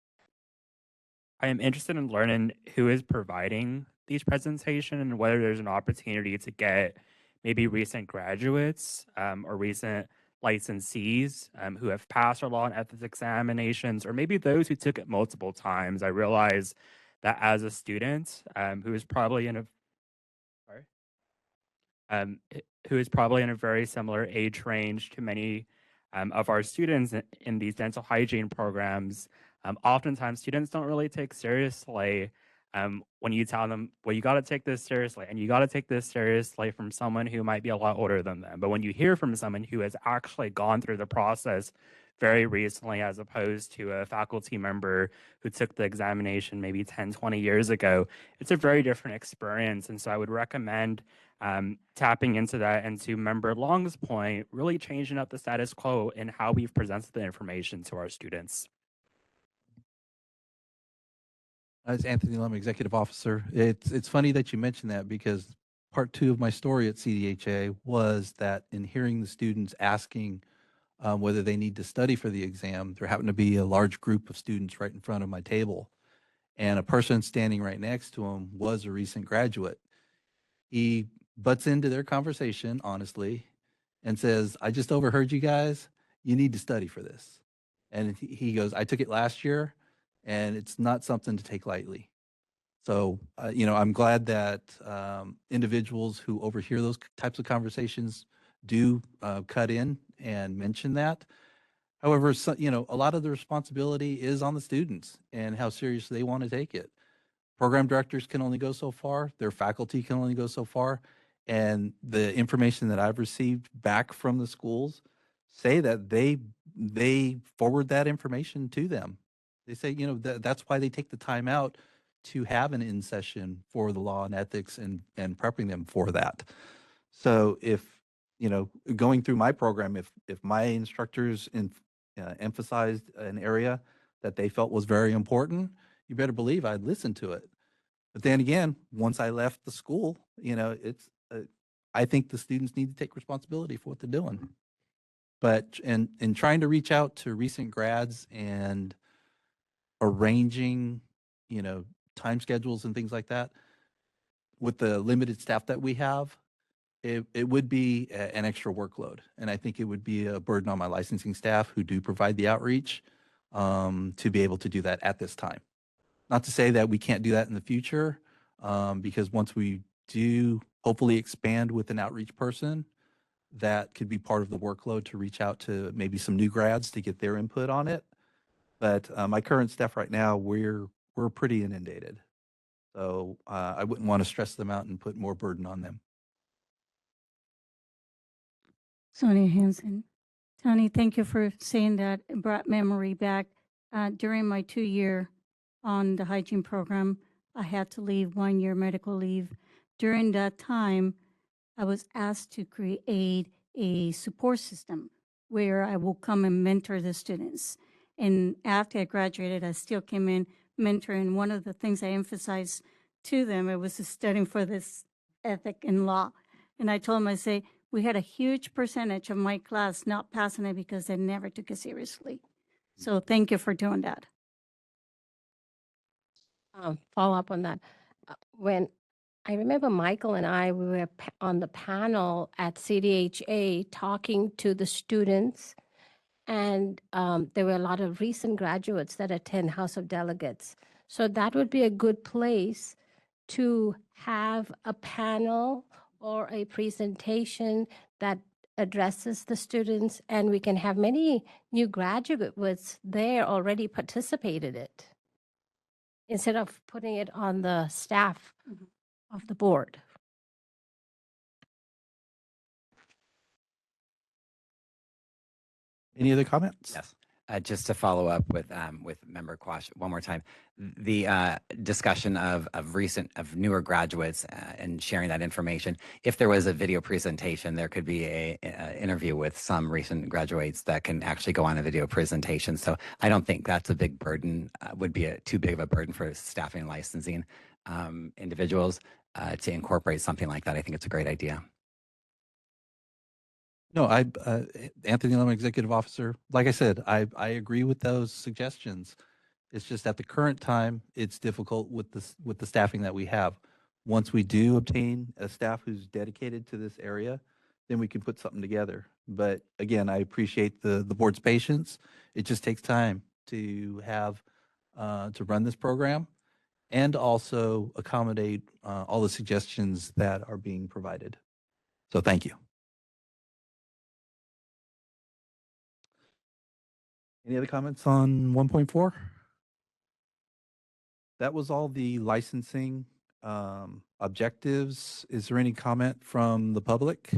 interested in learning who is providing these presentations and whether there's an opportunity to get maybe recent graduates or recent licensees who have passed our law and ethics examinations, or maybe those who took it multiple times. I realize that as a student who is probably in a sorry, who is probably in a very similar age range to many of our students in these dental hygiene programs. Oftentimes, students don't really take seriously when you tell them, well, you got to take this seriously, and you got to take this seriously from someone who might be a lot older than them. But when you hear from someone who has actually gone through the process very recently, as opposed to a faculty member who took the examination maybe 10, 20 years ago, it's a very different experience. And so I would recommend tapping into that, and to Member Long's point, really changing up the status quo in how we've presented the information to our students. It's Anthony Lum, Executive Officer. It's funny that you mentioned that, because part 2 of my story at CDHA was that in hearing the students asking whether they need to study for the exam, there happened to be a large group of students right in front of my table, and a person standing right next to him was a recent graduate. He butts into their conversation honestly and says, "I just overheard you guys. You need to study for this." And he goes, "I took it last year, and it's not something to take lightly." So, I'm glad that individuals who overhear those types of conversations do cut in and mention that. However, a lot of the responsibility is on the students and how serious they want to take it. Program directors can only go so far, their faculty can only go so far, and the information that I've received back from the schools say that they forward that information to them. They say, that's why they take the time out to have an in session for the law and ethics and prepping them for that. So if, going through my program, if my instructors emphasized an area that they felt was very important, you better believe I'd listen to it. But then again, once I left the school, I think the students need to take responsibility for what they're doing. But in trying to reach out to recent grads and arranging, time schedules and things like that, with the limited staff that we have, it would be an extra workload. And I think it would be a burden on my licensing staff who do provide the outreach to be able to do that at this time. Not to say that we can't do that in the future, because once we do hopefully expand with an outreach person, that could be part of the workload to reach out to maybe some new grads to get their input on it. But my current staff right now, we're pretty inundated. So I wouldn't want to stress them out and put more burden on them. Sonia Hansen. Tony, thank you for saying that. It brought memory back. During my 2-year on the hygiene program, I had to leave 1 year medical leave. During that time, I was asked to create a support system where I will come and mentor the students. And after I graduated, I still came in mentoring. One of the things I emphasized to them, it was studying for this ethic and law. And I told them, I say, we had a huge percentage of my class not passing it because they never took it seriously. So thank you for doing that. Follow up on that. When I remember Michael and I, we were on the panel at CDHA talking to the students, and there were a lot of recent graduates that attend House of Delegates. So that would be a good place to have a panel or a presentation that addresses the students, and we can have many new graduates there already participated instead of putting it on the staff of the board. Any other comments? Yes. Just to follow up with Member Quash one more time, the discussion of newer graduates and sharing that information. If there was a video presentation, there could be a interview with some recent graduates that can actually go on a video presentation. So I don't think that's a big burden. Would be too big of a burden for staffing and licensing individuals to incorporate something like that. I think it's a great idea. No, Anthony Lemon, Executive Officer, like I said, I agree with those suggestions. It's just at the current time, it's difficult with the staffing that we have. Once we do obtain a staff who's dedicated to this area, then we can put something together. But again, I appreciate the board's patience. It just takes time to have, to run this program and also accommodate all the suggestions that are being provided. So thank you. Any other comments on 1.4? That was all the licensing objectives. Is there any comment from the public?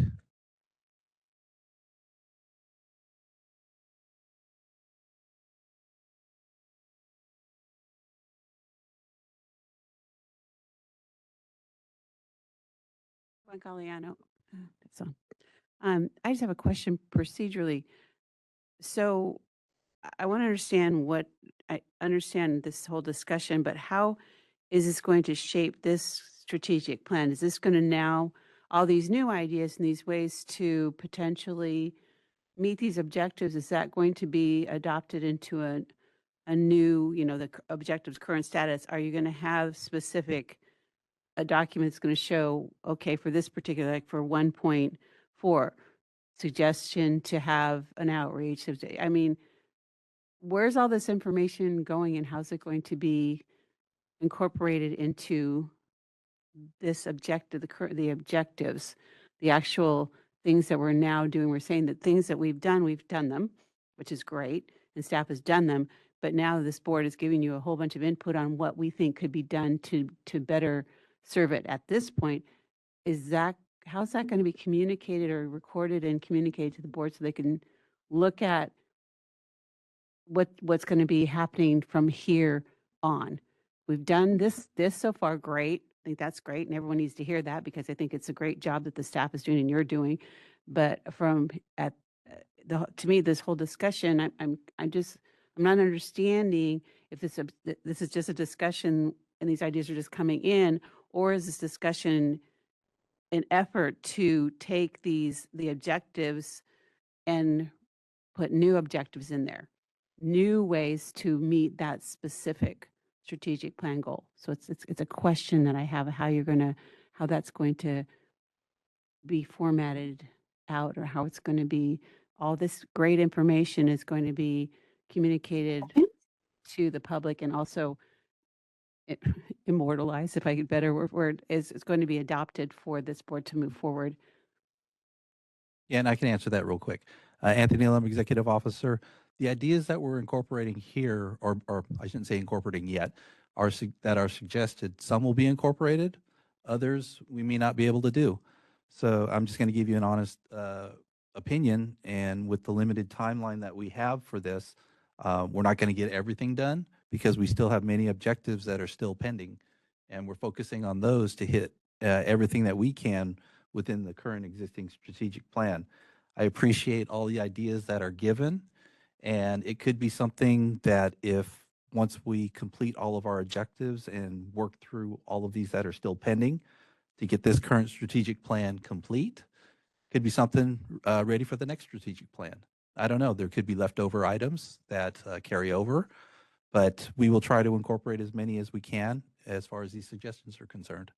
Juan Galeano. That's on. I just have a question procedurally. So I want to understand I understand this whole discussion, but how is this going to shape this strategic plan? Is this going to now, all these new ideas and these ways to potentially meet these objectives, is that going to be adopted into a new, the objectives current status? Are you going to have specific a document that's going to show, okay, for this particular, like for 1.4, suggestion to have an outreach? I mean, where's all this information going and how's it going to be incorporated into this objective, the objectives, the actual things that we're now doing? We're saying that things that we've done them, which is great, and staff has done them, but now this board is giving you a whole bunch of input on what we think could be done to better serve it at this point. How's that going to be communicated or recorded and communicated to the board so they can look at what's going to be happening from here on? We've done this so far, great. I think that's great, and everyone needs to hear that because I think it's a great job that the staff is doing and you're doing. But to me, this whole discussion, I'm not understanding if this is just a discussion and these ideas are just coming in, or is this discussion an effort to take the objectives and put new objectives in there, new ways to meet that specific strategic plan goal? So it's a question that I have, how that's going to be formatted out, or how it's going to be, all this great information is going to be communicated to the public and also immortalized, if I could better word, is going to be adopted for this board to move forward. Yeah, and I can answer that real quick. Anthony Lemon, Executive Officer. The ideas that we're incorporating here, or I shouldn't say incorporating yet, that are suggested. Some will be incorporated, others we may not be able to do. So I'm just going to give you an honest opinion, and with the limited timeline that we have for this, we're not going to get everything done because we still have many objectives that are still pending, and we're focusing on those to hit everything that we can within the current existing strategic plan. I appreciate all the ideas that are given, and it could be something that if once we complete all of our objectives and work through all of these that are still pending to get this current strategic plan complete, could be something ready for the next strategic plan. I don't know. There could be leftover items that carry over, but we will try to incorporate as many as we can as far as these suggestions are concerned.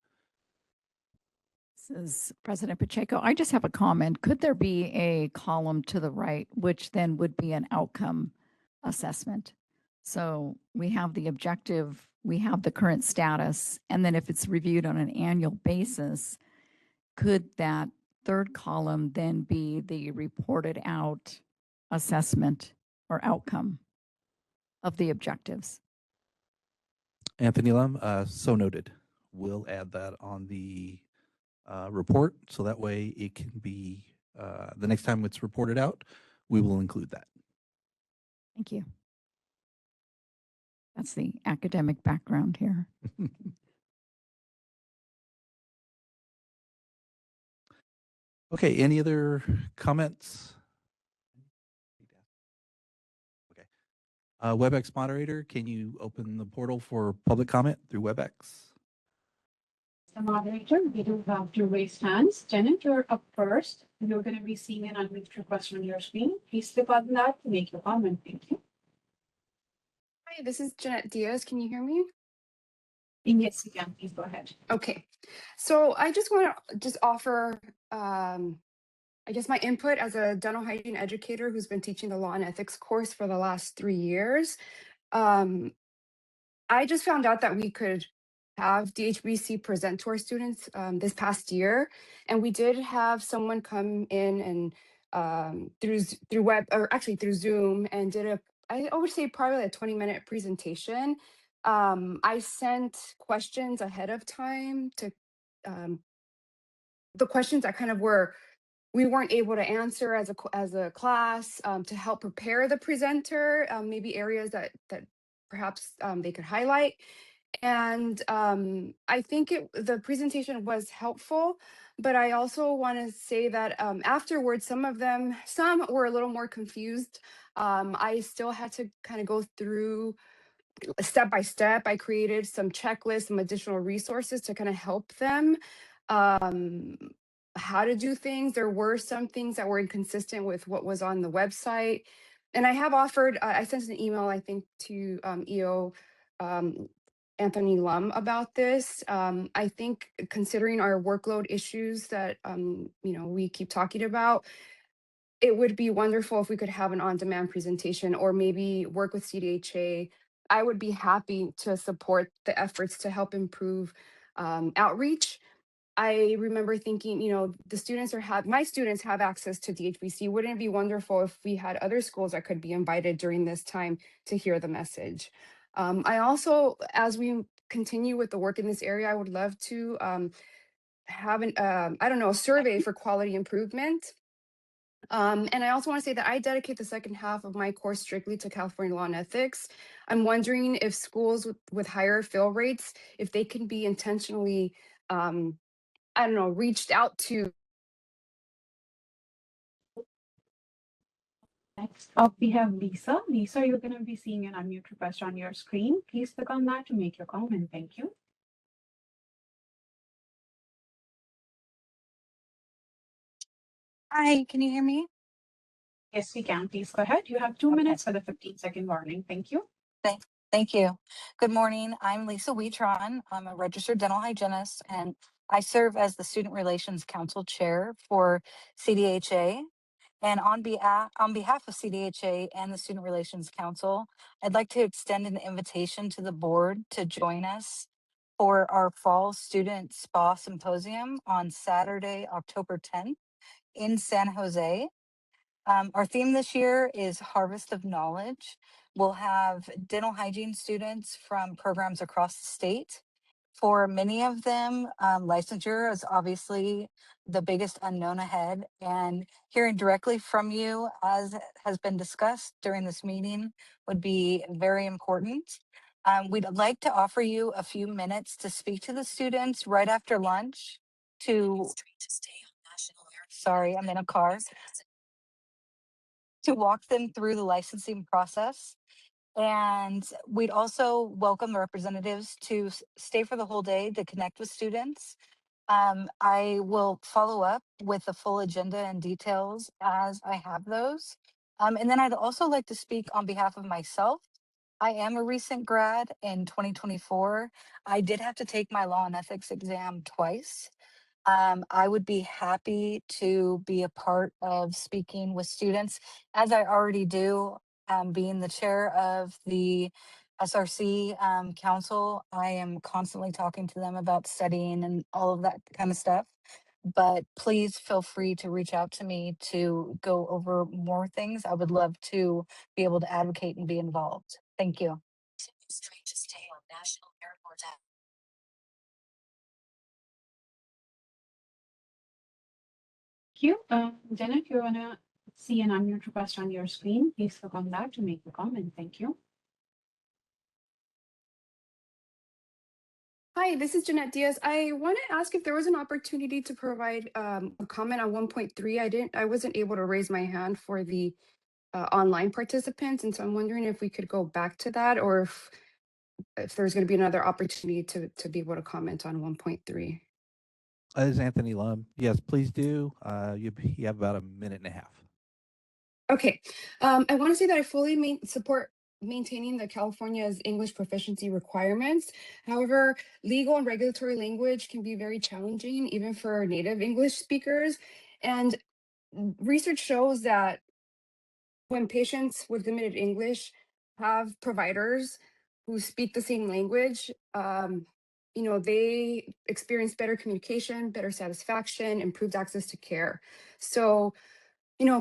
This is President Pacheco. I just have a comment. Could there be a column to the right, which then would be an outcome assessment? So we have the objective, we have the current status, and then if it's reviewed on an annual basis, could that third column then be the reported out assessment or outcome of the objectives? Anthony Lum, so noted. We'll add that on the report so that way it can be, the next time it's reported out, we will include that. Thank you. That's the academic background here. Okay, any other comments? Okay. WebEx moderator, can you open the portal for public comment through WebEx? The moderator, we do have two raised hands. Janet, you're up first. You're going to be seeing an unmute request on your screen. Please click on that to make your comment. Thank you. Hi, this is Jeanette Diaz. Can you hear me? Yes, you can. Please go ahead. Okay. So I just want to offer, I guess, my input as a dental hygiene educator who's been teaching the law and ethics course for the last 3 years. I just found out that we could have DHBC present to our students this past year, and we did have someone come in and through web, or actually through Zoom, and did I would say probably a 20-minute presentation. I sent questions ahead of time to the questions that kind of we weren't able to answer as a class, to help prepare the presenter, maybe areas that perhaps they could highlight. And I think the presentation was helpful, but I also want to say that afterwards, some were a little more confused. I still had to kind of go through step by step. I created some checklists, some additional resources to kind of help them how to do things. There were some things that were inconsistent with what was on the website. And I have offered, I sent an email, I think, to EO Anthony Lum about this. I think considering our workload issues that we keep talking about, it would be wonderful if we could have an on-demand presentation or maybe work with CDHA. I would be happy to support the efforts to help improve outreach. I remember thinking, my students have access to DHBC. Wouldn't it be wonderful if we had other schools that could be invited during this time to hear the message? I also, as we continue with the work in this area, I would love to have a survey for quality improvement. And I also want to say that I dedicate the second half of my course strictly to California law and ethics. I'm wondering if schools with higher fill rates, if they can be intentionally, reached out to. Next up, we have Lisa. Lisa, you're going to be seeing an unmute request on your screen. Please click on that to make your comment. Thank you. Hi, can you hear me? Yes, we can. Please go ahead. You have 2 minutes for the 15-second warning. Thank you. Thank you. Good morning. I'm Lisa Wetron. I'm a registered dental hygienist, and I serve as the Student Relations Council Chair for CDHA. And on behalf of CDHA and the Student Relations Council, I'd like to extend an invitation to the board to join us for our Fall Student Spa Symposium on Saturday, October 10th in San Jose. Our theme this year is Harvest of Knowledge. We'll have dental hygiene students from programs across the state. For many of them, licensure is obviously the biggest unknown ahead, and hearing directly from you, as has been discussed during this meeting, would be very important. We'd like to offer you a few minutes to speak to the students right after lunch sorry, I'm in a car, to walk them through the licensing process. And we'd also welcome the representatives to stay for the whole day to connect with students. I will follow up with the full agenda and details as I have those. And then I'd also like to speak on behalf of myself. I am a recent grad in 2024. I did have to take my law and ethics exam twice. I would be happy to be a part of speaking with students, as I already do, being the chair of the SRC council. I am constantly talking to them about studying and all of that kind of stuff. But please feel free to reach out to me to go over more things. I would love to be able to advocate and be involved. Thank you. you. Jenna, if you want to see an unmute request on your screen, please click on that to make a comment. Thank you. Hi, this is Jeanette Diaz. I want to ask if there was an opportunity to provide a comment on 1.3. I wasn't able to raise my hand for the online participants, and so I'm wondering if we could go back to that, or if there's going to be another opportunity to be able to comment on 1.3. This is Anthony Lum. Yes, please do. You have about a minute and a half. Okay. I want to say that I fully support maintaining the California's English proficiency requirements. However, legal and regulatory language can be very challenging, even for native English speakers. And research shows that when patients with limited English have providers who speak the same language, they experience better communication, better satisfaction, improved access to care. So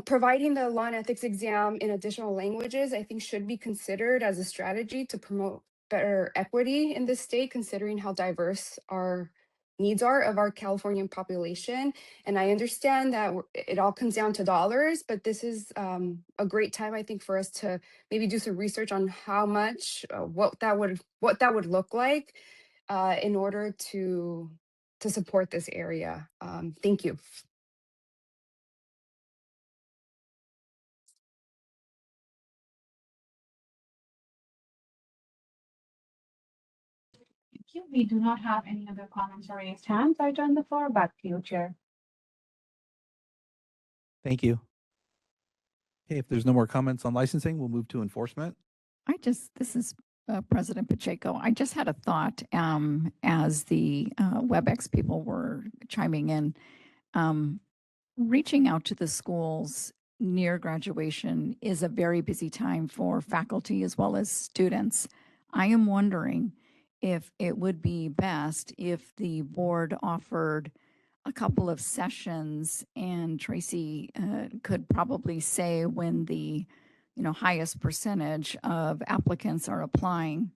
providing the law and ethics exam in additional languages, I think should be considered as a strategy to promote better equity in this state, considering how diverse our needs are of our Californian population. And I understand that it all comes down to dollars, but this is a great time, I think, for us to maybe do some research on how much, what that would look like in order to support this area. Thank you. Thank you. We do not have any other comments or raised hands. I turn the floor back to you, Chair. Thank you. Okay, if there's no more comments on licensing, we'll move to enforcement. This is President Pacheco. I just had a thought as the WebEx people were chiming in. Reaching out to the schools near graduation is a very busy time for faculty as well as students. I am wondering if it would be best if the board offered a couple of sessions, and Tracy could probably say when the highest percentage of applicants are applying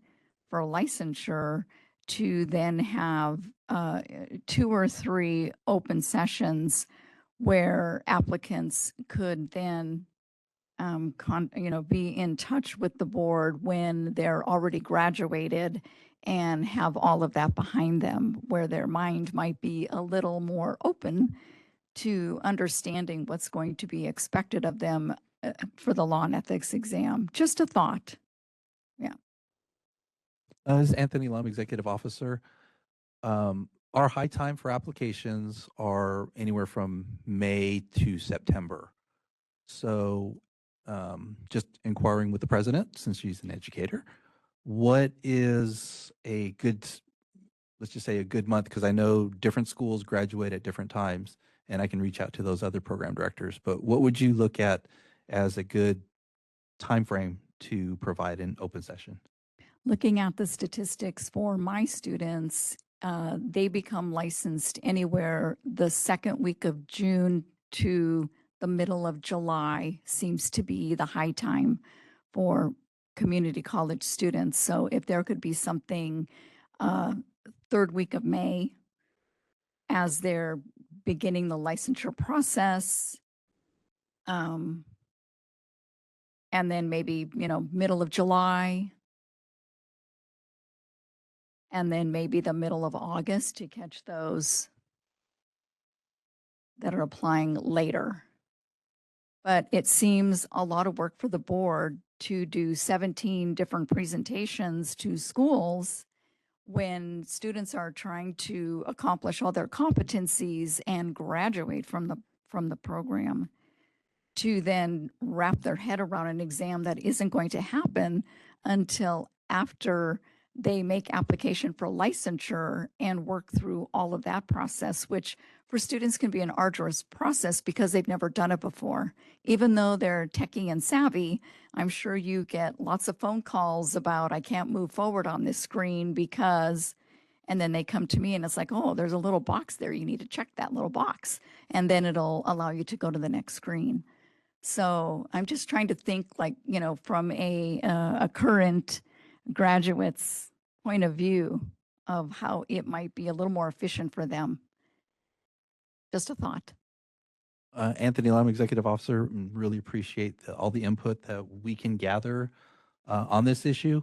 for licensure, to then have 2 or 3 open sessions where applicants could then be in touch with the board when they're already graduated and have all of that behind them, where their mind might be a little more open to understanding what's going to be expected of them for the law and ethics exam. Just a thought. Yeah. This is Anthony Lum, Executive Officer. Our high time for applications are anywhere from May to September. So just inquiring with the president, since she's an educator, what is a good, let's just say a good month, because I know different schools graduate at different times, and I can reach out to those other program directors, but what would you look at as a good time frame to provide an open session? Looking at the statistics for my students, they become licensed anywhere the second week of June to the middle of July seems to be the high time for community college students. So if there could be something third week of May as they're beginning the licensure process, and then maybe, middle of July, and then maybe the middle of August to catch those that are applying later. But it seems a lot of work for the board to do 17 different presentations to schools when students are trying to accomplish all their competencies and graduate from the program, to then wrap their head around an exam that isn't going to happen until after they make application for licensure and work through all of that process, which for students can be an arduous process because they've never done it before. Even though they're techie and savvy, I'm sure you get lots of phone calls about, I can't move forward on this screen because, and then they come to me and it's like, oh, there's a little box there. You need to check that little box. And then it'll allow you to go to the next screen. So I'm just trying to think like, from a current graduate's point of view of how it might be a little more efficient for them. Just a thought. Anthony Lam, Executive Officer, really appreciate all the input that we can gather on this issue.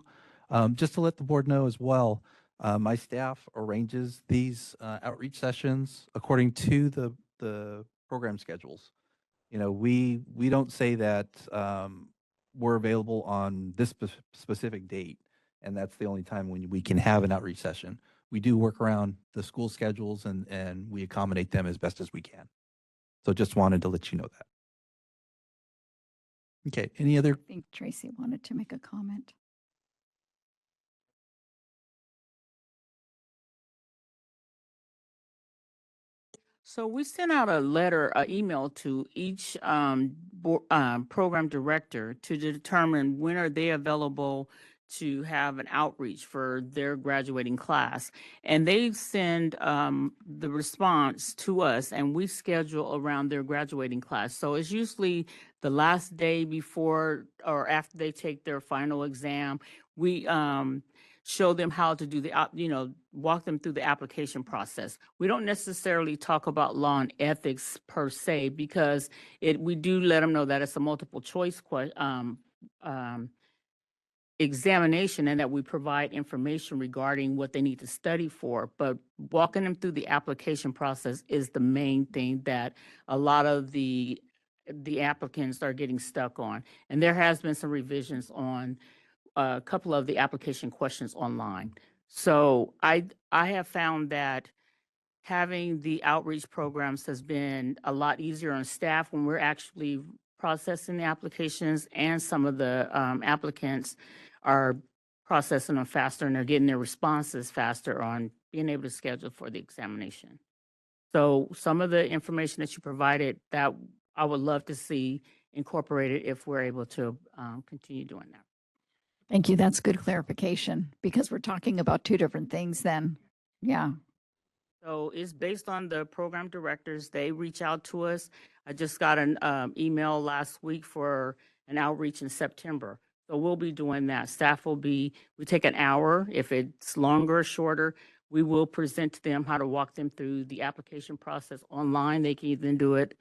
Just to let the board know as well, my staff arranges these outreach sessions according to the program schedules. You know, we don't say that we're available on this specific date, and that's the only time when we can have an outreach session. We do work around the school schedules and we accommodate them as best as we can. So just wanted to let you know that. Okay, any other? I think Tracy wanted to make a comment. So we sent out a letter, email to each program director to determine when are they available to have an outreach for their graduating class. And they send the response to us and we schedule around their graduating class. So it's usually the last day before or after they take their final exam. We show them how to do walk them through the application process. We don't necessarily talk about law and ethics per se because we do let them know that it's a multiple choice examination and that we provide information regarding what they need to study for. But walking them through the application process is the main thing that a lot of the applicants are getting stuck on. And there has been some revisions on a couple of the application questions online. So I have found that having the outreach programs has been a lot easier on staff when we're actually processing the applications, and some of the applicants are processing them faster and they're getting their responses faster on being able to schedule for the examination. So some of the information that you provided, that I would love to see incorporated if we're able to continue doing that. Thank you. That's good clarification because we're talking about two different things then. Yeah. So it's based on the program directors. They reach out to us. I just got an email last week for an outreach in September. So we'll be doing that. Staff we take an hour. If it's longer or shorter, we will present to them how to walk them through the application process online. They can even do it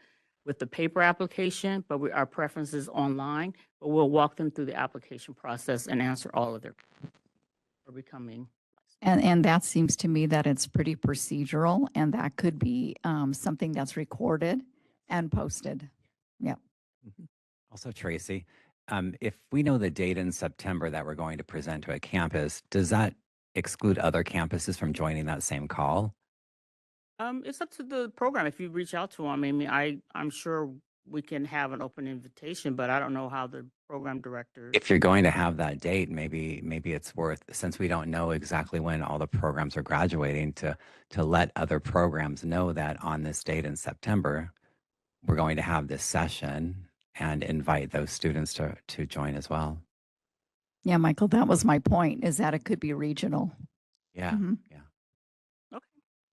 with the paper application, but our preference is online. But we'll walk them through the application process and answer all of their for becoming. And that seems to me that it's pretty procedural, and that could be something that's recorded and posted. Yep. Also, Tracy, if we know the date in September that we're going to present to a campus, does that exclude other campuses from joining that same call? It's up to the program. If you reach out to them, I mean, I'm sure we can have an open invitation, but I don't know how the program director. If you're going to have that date, maybe it's worth, since we don't know exactly when all the programs are graduating, to let other programs know that on this date in September, we're going to have this session and invite those students to join as well. Yeah, Michael, that was my point, is that it could be regional. Yeah, yeah.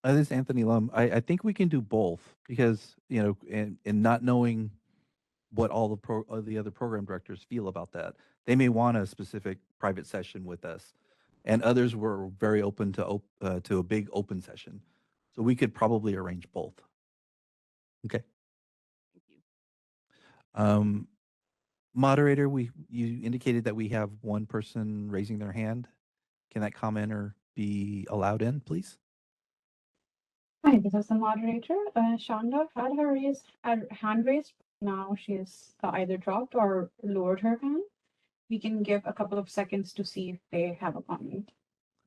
This is Anthony Lum. I think we can do both because, you know, and not knowing what all the other program directors feel about that. They may want a specific private session with us, and others were very open to a big open session. So we could probably arrange both. Okay. Thank you. Moderator, you indicated that we have one person raising their hand. Can that commenter be allowed in, please? Hi, this is the moderator. Shonda had her hand raised. Now she has either dropped or lowered her hand. We can give a couple of seconds to see if they have a comment.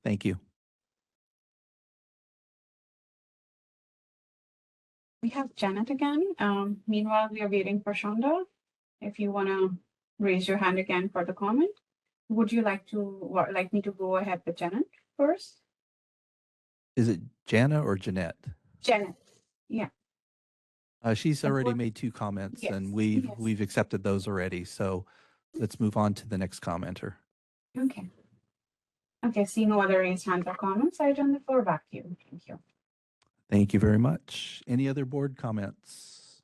Thank you. We have Janet again. Meanwhile, we are waiting for Shonda. If you want to raise your hand again for the comment, would you like me to go ahead with Janet first? Is it Jana or Jeanette? Janet, yeah. She's already made two comments, Yes, and yes. we've accepted those already. So let's move on to the next commenter. Okay. Okay, seeing no other raised hands or comments, I turn the floor back to you. Thank you. Thank you very much. Any other board comments?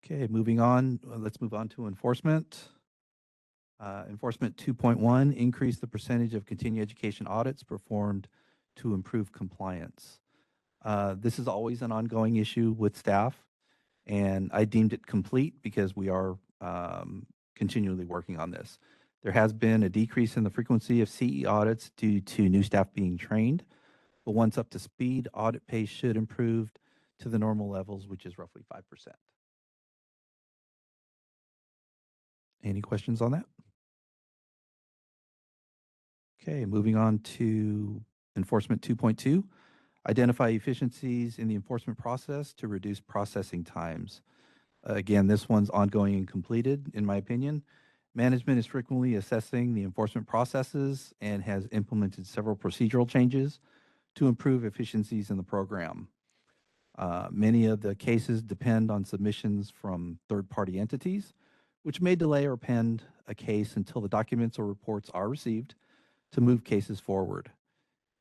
Okay, moving on. Let's move on to enforcement. Enforcement 2.1, increase the percentage of continuing education audits performed to improve compliance. This is always an ongoing issue with staff. And I deemed it complete because we are continually working on this. There has been a decrease in the frequency of CE audits due to new staff being trained, but once up to speed, audit pace should improve to the normal levels, which is roughly 5%. Any questions on that? Okay, moving on to enforcement 2.2. Identify efficiencies in the enforcement process to reduce processing times. Again, this one's ongoing and completed, in my opinion. Management is frequently assessing the enforcement processes and has implemented several procedural changes to improve efficiencies in the program. Many of the cases depend on submissions from third-party entities, which may delay or pend a case until the documents or reports are received to move cases forward.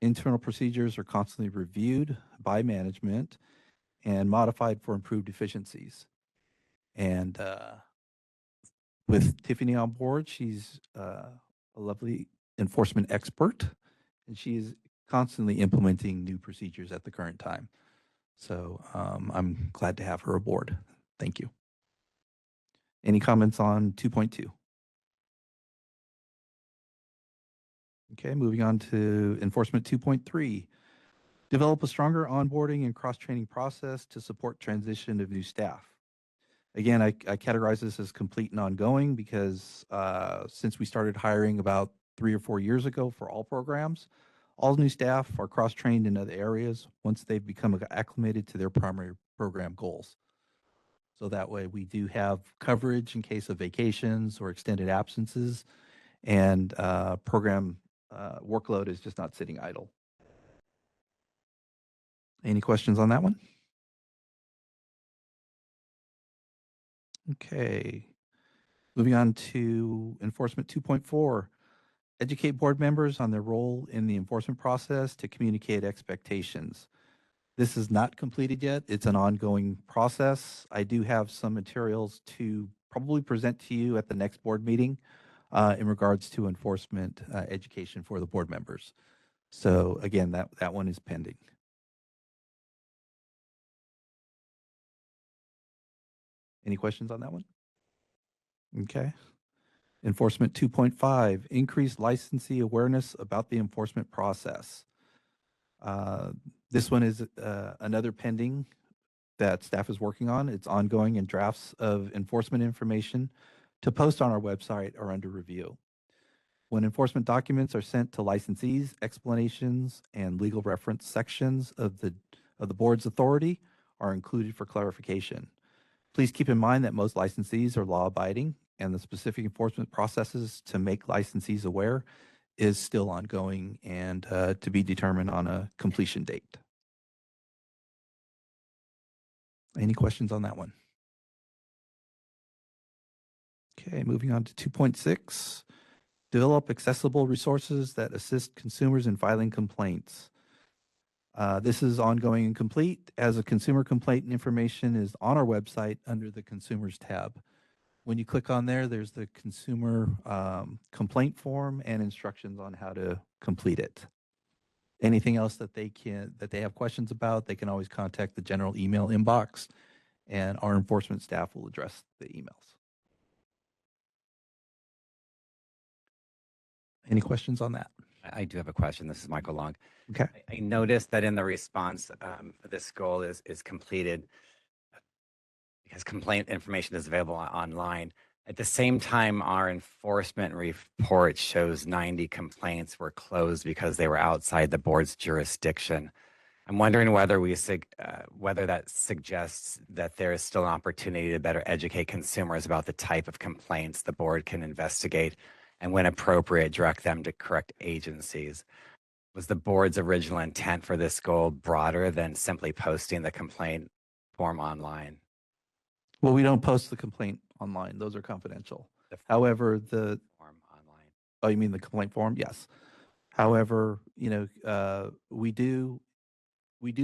Internal procedures are constantly reviewed by management and modified for improved efficiencies. And with Tiffany on board, she's a lovely enforcement expert, and she is constantly implementing new procedures at the current time. So I'm glad to have her aboard. Thank you. Any comments on 2.2? Okay, moving on to enforcement 2.3. Develop a stronger onboarding and cross-training process to support transition of new staff. Again, I categorize this as complete and ongoing because since we started hiring about 3 or 4 years ago for all programs, all new staff are cross-trained in other areas once they've become acclimated to their primary program goals. So that way we do have coverage in case of vacations or extended absences, and program workload is just not sitting idle. Any questions on that one? Okay. Moving on to enforcement 2.4. Educate board members on their role in the enforcement process to communicate expectations. This is not completed yet. It's an ongoing process. I do have some materials to probably present to you at the next board meeting in regards to enforcement education for the board members. So again, that one is pending. Any questions on that one? Okay. Enforcement 2.5, increase licensee awareness about the enforcement process. This one is another pending that staff is working on. It's ongoing in drafts of enforcement information to post on our website or under review. When enforcement documents are sent to licensees, explanations and legal reference sections of the board's authority are included for clarification. Please keep in mind that most licensees are law-abiding, and the specific enforcement processes to make licensees aware is still ongoing and to be determined on a completion date. Any questions on that one? Okay, moving on to 2.6. Develop accessible resources that assist consumers in filing complaints. This is ongoing and complete, as a consumer complaint information is on our website under the Consumers tab. When you click on there, there's the consumer complaint form and instructions on how to complete it. Anything else that they have questions about, they can always contact the general email inbox, and our enforcement staff will address the emails. Any questions on that? I do have a question. This is Michael Long. Okay. I noticed that in the response, this goal is completed because complaint information is available online. At the same time, our enforcement report shows 90 complaints were closed because they were outside the board's jurisdiction. I'm wondering whether whether that suggests that there is still an opportunity to better educate consumers about the type of complaints the board can investigate, and when appropriate, direct them to correct agencies. Was the board's original intent for this goal broader than simply posting the complaint form online? Well, we don't post the complaint online. Those are confidential. However, the form online. Oh, you mean the complaint form? Yes. However, we do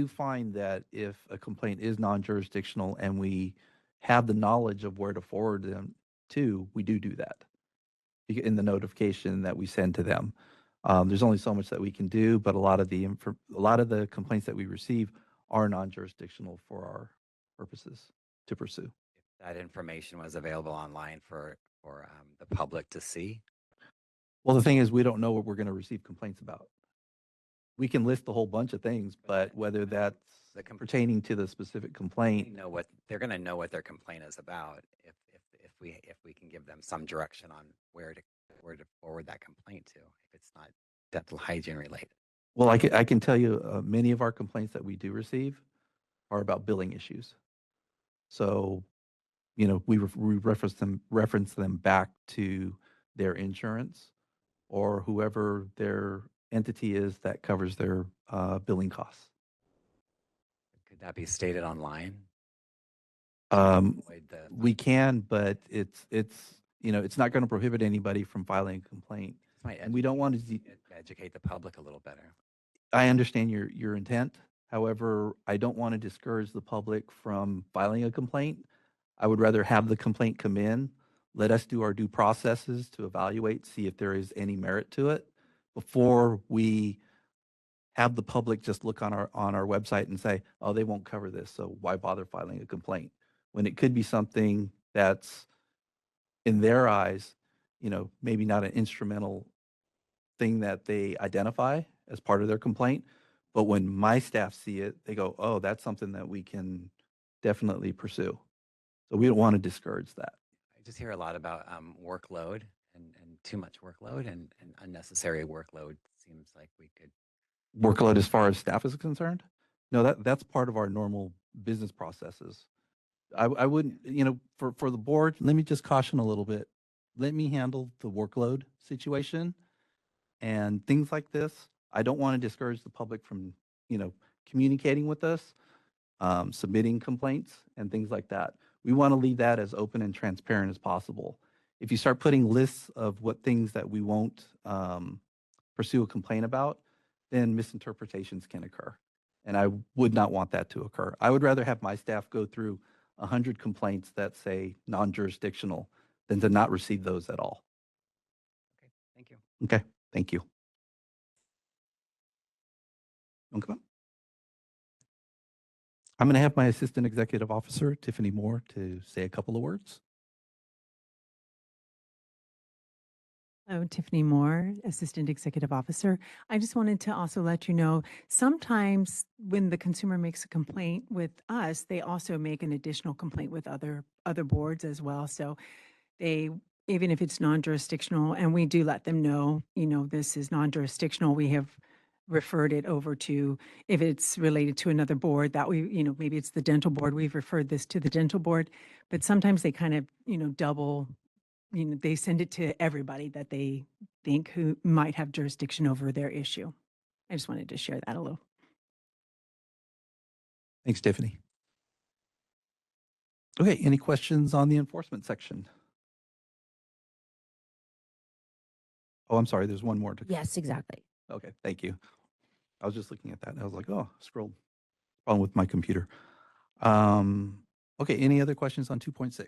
find that if a complaint is non-jurisdictional and we have the knowledge of where to forward them to, we do that in the notification that we send to them. There's only so much that we can do, but a lot of the complaints that we receive are non-jurisdictional for our purposes. to pursue. If that information was available online for the public to see. Well, the thing is, we don't know what we're going to receive complaints about. We can list a whole bunch of things, but whether that's pertaining to the specific complaint, They're going to know what their complaint is about if we can give them some direction on where to forward that complaint to if it's not dental hygiene related. well, I can tell you many of our complaints that we do receive are about billing issues. So, you know, we reference them back to their insurance or whoever their entity is that covers their billing costs. Could that be stated online? We can, but it's you know, it's not going to prohibit anybody from filing a complaint. And we don't want to educate the public a little better. I understand your intent. However, I don't want to discourage the public from filing a complaint. I would rather have the complaint come in, let us do our due processes to evaluate, see if there is any merit to it before we have the public just look on our website and say, oh, they won't cover this, so why bother filing a complaint? When it could be something that's, in their eyes, you know, maybe not an instrumental thing that they identify as part of their complaint, but when my staff see it, they go, oh, that's something that we can definitely pursue. So we don't want to discourage that. I just hear a lot about workload and too much workload and unnecessary workload. Seems like we could Workload as far as staff is concerned? No, that's part of our normal business processes. I wouldn't, you know, for the board, let me just caution a little bit. Let me handle the workload situation and things like this. I don't want to discourage the public from, you know, communicating with us, submitting complaints and things like that. We want to leave that as open and transparent as possible. If you start putting lists of what things that we won't pursue a complaint about, then misinterpretations can occur. And I would not want that to occur. I would rather have my staff go through 100 complaints that say non-jurisdictional than to not receive those at all. Okay, thank you. Okay, thank you. Okay. I'm going to have my Assistant Executive Officer, Tiffany Moore, to say a couple of words. Hello, Tiffany Moore, Assistant Executive Officer. I just wanted to also let you know, sometimes when the consumer makes a complaint with us, they also make an additional complaint with other boards as well. So they, even if it's non-jurisdictional, and we do let them know, you know, this is non-jurisdictional, we have referred it over to, if it's related to another board that we, you know, maybe it's the dental board, we've referred this to the dental board, but sometimes they kind of, you know, double, you know, they send it to everybody that they think who might have jurisdiction over their issue. I just wanted to share that a little. Thanks, Tiffany. Okay, any questions on the enforcement section? Oh, I'm sorry, there's one more to. Yes, exactly. Okay, thank you. I was just looking at that and I was like, oh, scrolled. Problem with my computer. Okay, any other questions on 2.6?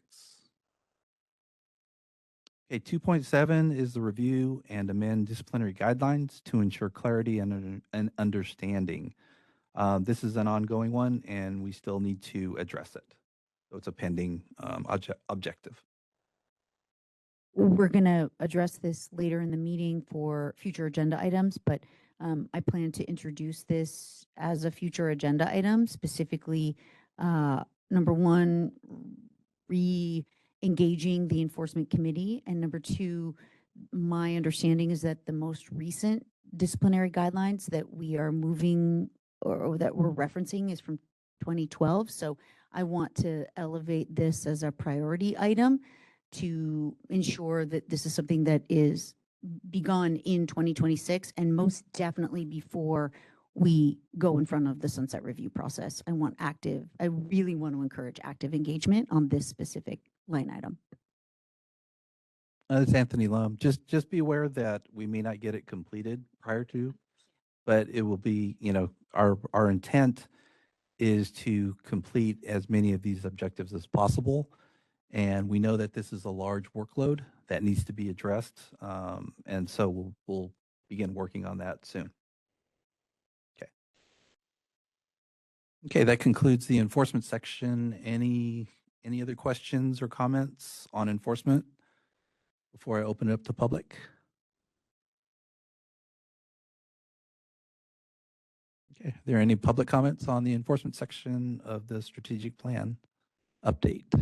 Okay, 2.7 is the review and amend disciplinary guidelines to ensure clarity and understanding. This is an ongoing one and we still need to address it. So it's a pending objective. We're going to address this later in the meeting for future agenda items, but I plan to introduce this as a future agenda item, specifically number one, re-engaging the enforcement committee, and number two, my understanding is that the most recent disciplinary guidelines that we are moving or that we're referencing is from 2012. So I want to elevate this as a priority item to ensure that this is something that is begun in 2026 and most definitely before we go in front of the sunset review process. I really want to encourage active engagement on this specific line item. It's Anthony Lum. Just be aware that we may not get it completed prior to, but it will be, you know, our intent is to complete as many of these objectives as possible. And we know that this is a large workload that needs to be addressed. And so we'll begin working on that soon. Okay, that concludes the enforcement section. Any Any other questions or comments on enforcement before I open it up to public? Okay, are there any public comments on the enforcement section of the strategic plan update?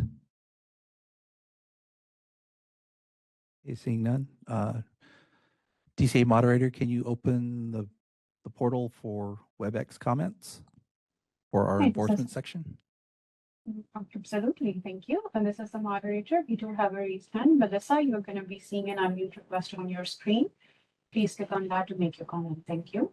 Okay, seeing none. DCA moderator, can you open the portal for WebEx comments for our Hi, this is enforcement section? Absolutely, thank you. And this is the moderator. We do have a raised hand. Melissa, you're going to be seeing an unmute request on your screen. Please click on that to make your comment. Thank you.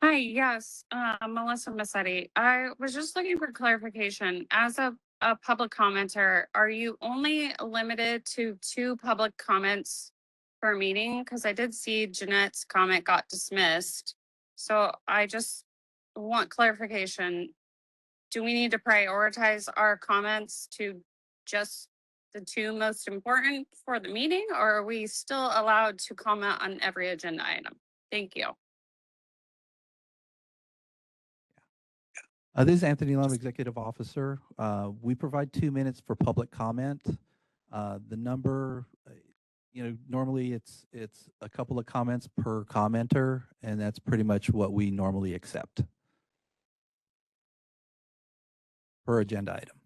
Hi, yes, Melissa Massetti. I was just looking for clarification. As a public commenter, are you only limited to 2 public comments per meeting? Because I did see Jeanette's comment got dismissed. So I just want clarification. Do we need to prioritize our comments to just the 2 most important for the meeting, or are we still allowed to comment on every agenda item? Thank you. This is Anthony Lum, Executive Officer. We provide 2 minutes for public comment. The number, normally it's a couple of comments per commenter, and that's pretty much what we normally accept per agenda item.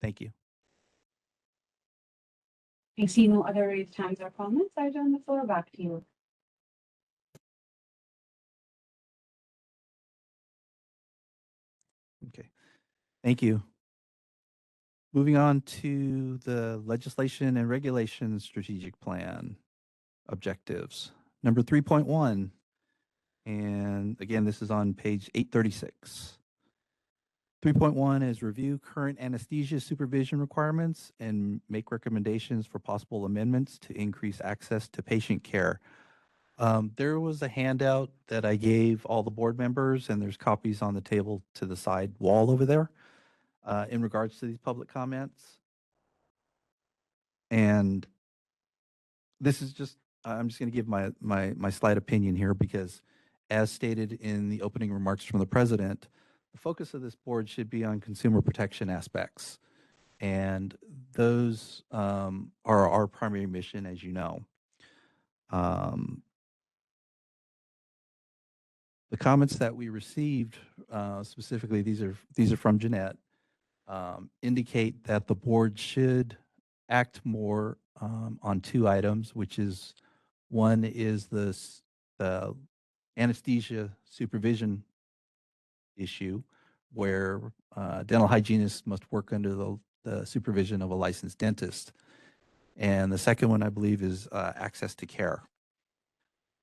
Thank you. I see no other raised hands or comments. I turn the floor back to you. Okay, thank you. Moving on to the legislation and regulation strategic plan objectives. Number 3.1, and again, this is on page 836. 3.1 is review current anesthesia supervision requirements and make recommendations for possible amendments to increase access to patient care. There was a handout that I gave all the board members, and there's copies on the table to the side wall over there in regards to these public comments. And this is just, I'm just going to give my slight opinion here because as stated in the opening remarks from the president, the focus of this board should be on consumer protection aspects. And those are our primary mission, as you know. The comments that we received, specifically, these are from Jeanette, indicate that the board should act more on 2 items, which is one is the anesthesia supervision issue, where dental hygienists must work under the supervision of a licensed dentist. And the second one, I believe, is access to care.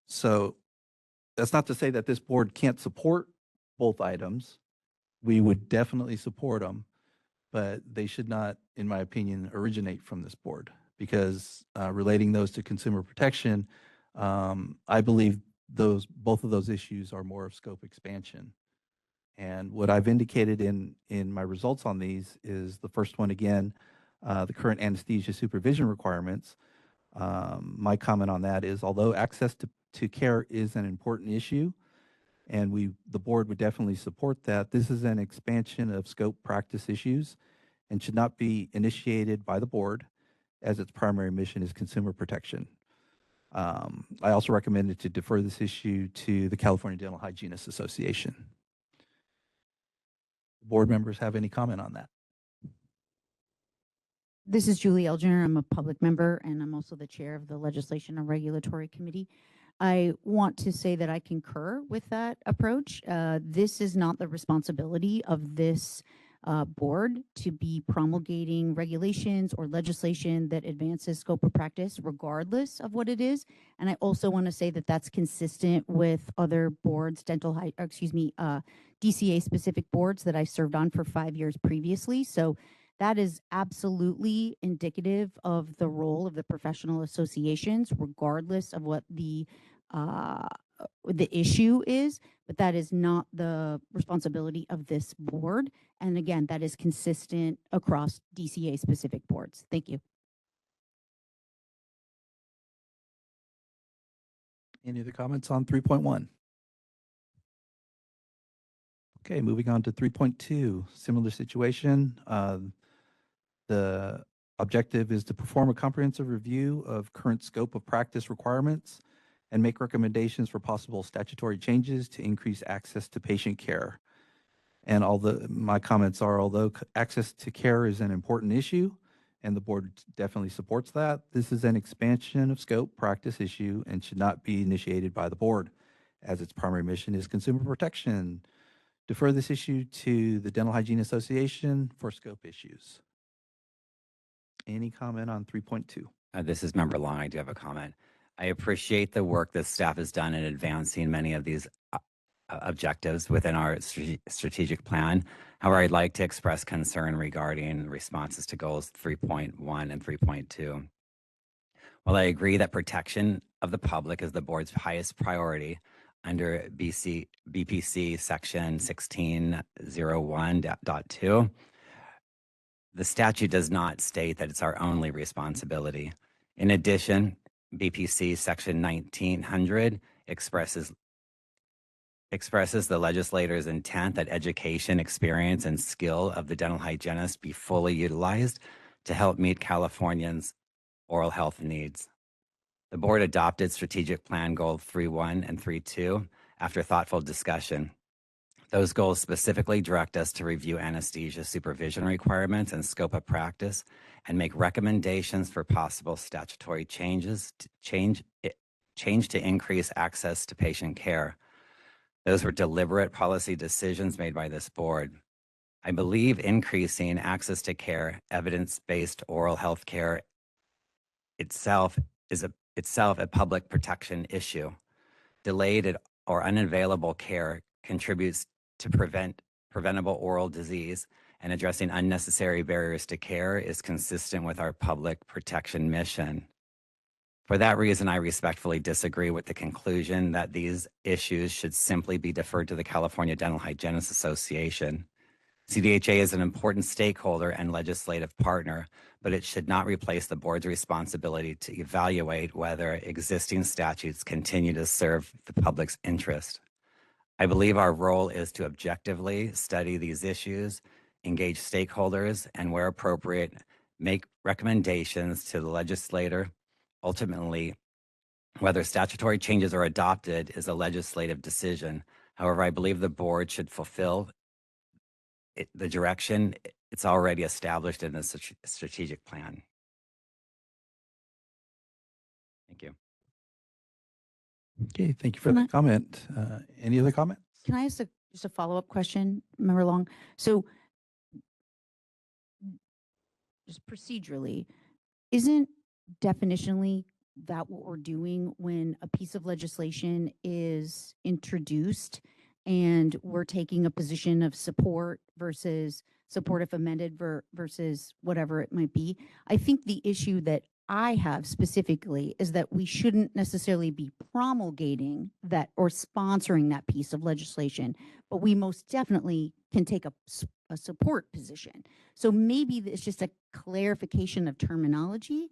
So that's not to say that this board can't support both items. We would definitely support them, but they should not, in my opinion, originate from this board because relating those to consumer protection, I believe both of those issues are more of scope expansion. And what I've indicated in my results on these is the first one, again, the current anesthesia supervision requirements. My comment on that is, although access to care is an important issue, and the board would definitely support that, this is an expansion of scope practice issues and should not be initiated by the board as its primary mission is consumer protection. I also recommended to defer this issue to the California Dental Hygienists Association. Board members have any comment on that? This is Julie Elginer. I'm a public member, and I'm also the chair of the Legislation and Regulatory Committee. I want to say that I concur with that approach. This is not the responsibility of this board to be promulgating regulations or legislation that advances scope of practice, regardless of what it is. And I also want to say that that's consistent with other boards, DCA specific boards that I served on for 5 years previously. So that is absolutely indicative of the role of the professional associations, regardless of what the issue is, but that is not the responsibility of this board. And again, that is consistent across DCA specific boards. Thank you. Any other comments on 3.1? Okay, moving on to 3.2, similar situation. The objective is to perform a comprehensive review of current scope of practice requirements and make recommendations for possible statutory changes to increase access to patient care. And my comments are, although access to care is an important issue, and the board definitely supports that, this is an expansion of scope practice issue and should not be initiated by the board, as its primary mission is consumer protection. Defer this issue to the Dental Hygiene Association for scope issues. Any comment on 3.2? This is Member Long. I do have a comment. I appreciate the work that staff has done in advancing many of these objectives within our strategic plan. However, I'd like to express concern regarding responses to goals 3.1 and 3.2. While I agree that protection of the public is the board's highest priority under BPC section 1601.2, the statute does not state that it's our only responsibility. In addition, BPC section 1900 expresses the legislator's intent that education, experience, and skill of the dental hygienist be fully utilized to help meet Californians' oral health needs. The board adopted strategic plan goal 3.1 and 3.2 after thoughtful discussion. Those goals specifically direct us to review anesthesia supervision requirements and scope of practice and make recommendations for possible statutory changes to change to increase access to patient care. Those were deliberate policy decisions made by this board. I believe increasing access to care, evidence-based oral health care itself is a public protection issue. Delayed or unavailable care contributes to preventable oral disease, and addressing unnecessary barriers to care is consistent with our public protection mission. For that reason, I respectfully disagree with the conclusion that these issues should simply be deferred to the California Dental Hygienists Association. CDHA is an important stakeholder and legislative partner, but it should not replace the board's responsibility to evaluate whether existing statutes continue to serve the public's interest. I believe our role is to objectively study these issues, engage stakeholders, and where appropriate, make recommendations to the legislator. Ultimately, whether statutory changes are adopted is a legislative decision. However, I believe the board should fulfill the direction it's already established in the strategic plan. Thank you. Okay, thank you for that comment. Any other comments? Can I ask just a follow-up question, Member Long? So just procedurally, isn't definitionally that what we're doing when a piece of legislation is introduced and we're taking a position of support versus support if amended versus whatever it might be? I think the issue that I have specifically is that we shouldn't necessarily be promulgating that or sponsoring that piece of legislation, but we most definitely can take a support position. So maybe it's just a clarification of terminology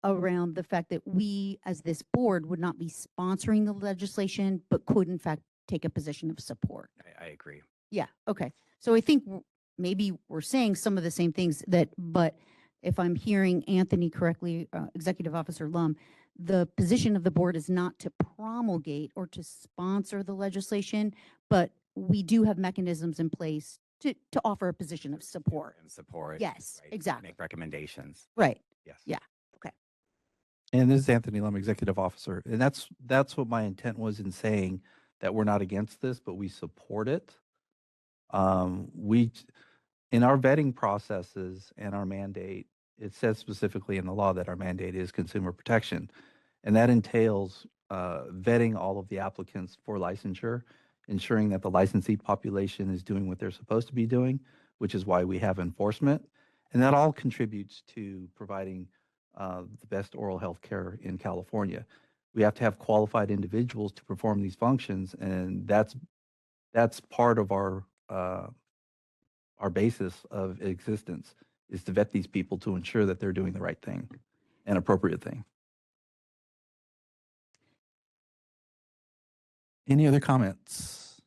around the fact that we as this board would not be sponsoring the legislation, but could in fact take a position of support. I agree. Yeah, okay. So I think maybe we're saying some of the same things but if I'm hearing Anthony correctly, Executive Officer Lum, the position of the board is not to promulgate or to sponsor the legislation, but we do have mechanisms in place to offer a position of support. And support. Yes, right, exactly. Make recommendations. Right. Yes. Yeah. Okay. And this is Anthony Lum, Executive Officer. And that's what my intent was in saying that we're not against this, but we support it. In our vetting processes and our mandate, it says specifically in the law that our mandate is consumer protection. And that entails vetting all of the applicants for licensure, ensuring that the licensee population is doing what they're supposed to be doing, which is why we have enforcement. And that all contributes to providing the best oral health care in California. We have to have qualified individuals to perform these functions, and that's part of our basis of existence, is to vet these people to ensure that they're doing the right thing and appropriate thing. Any other comments?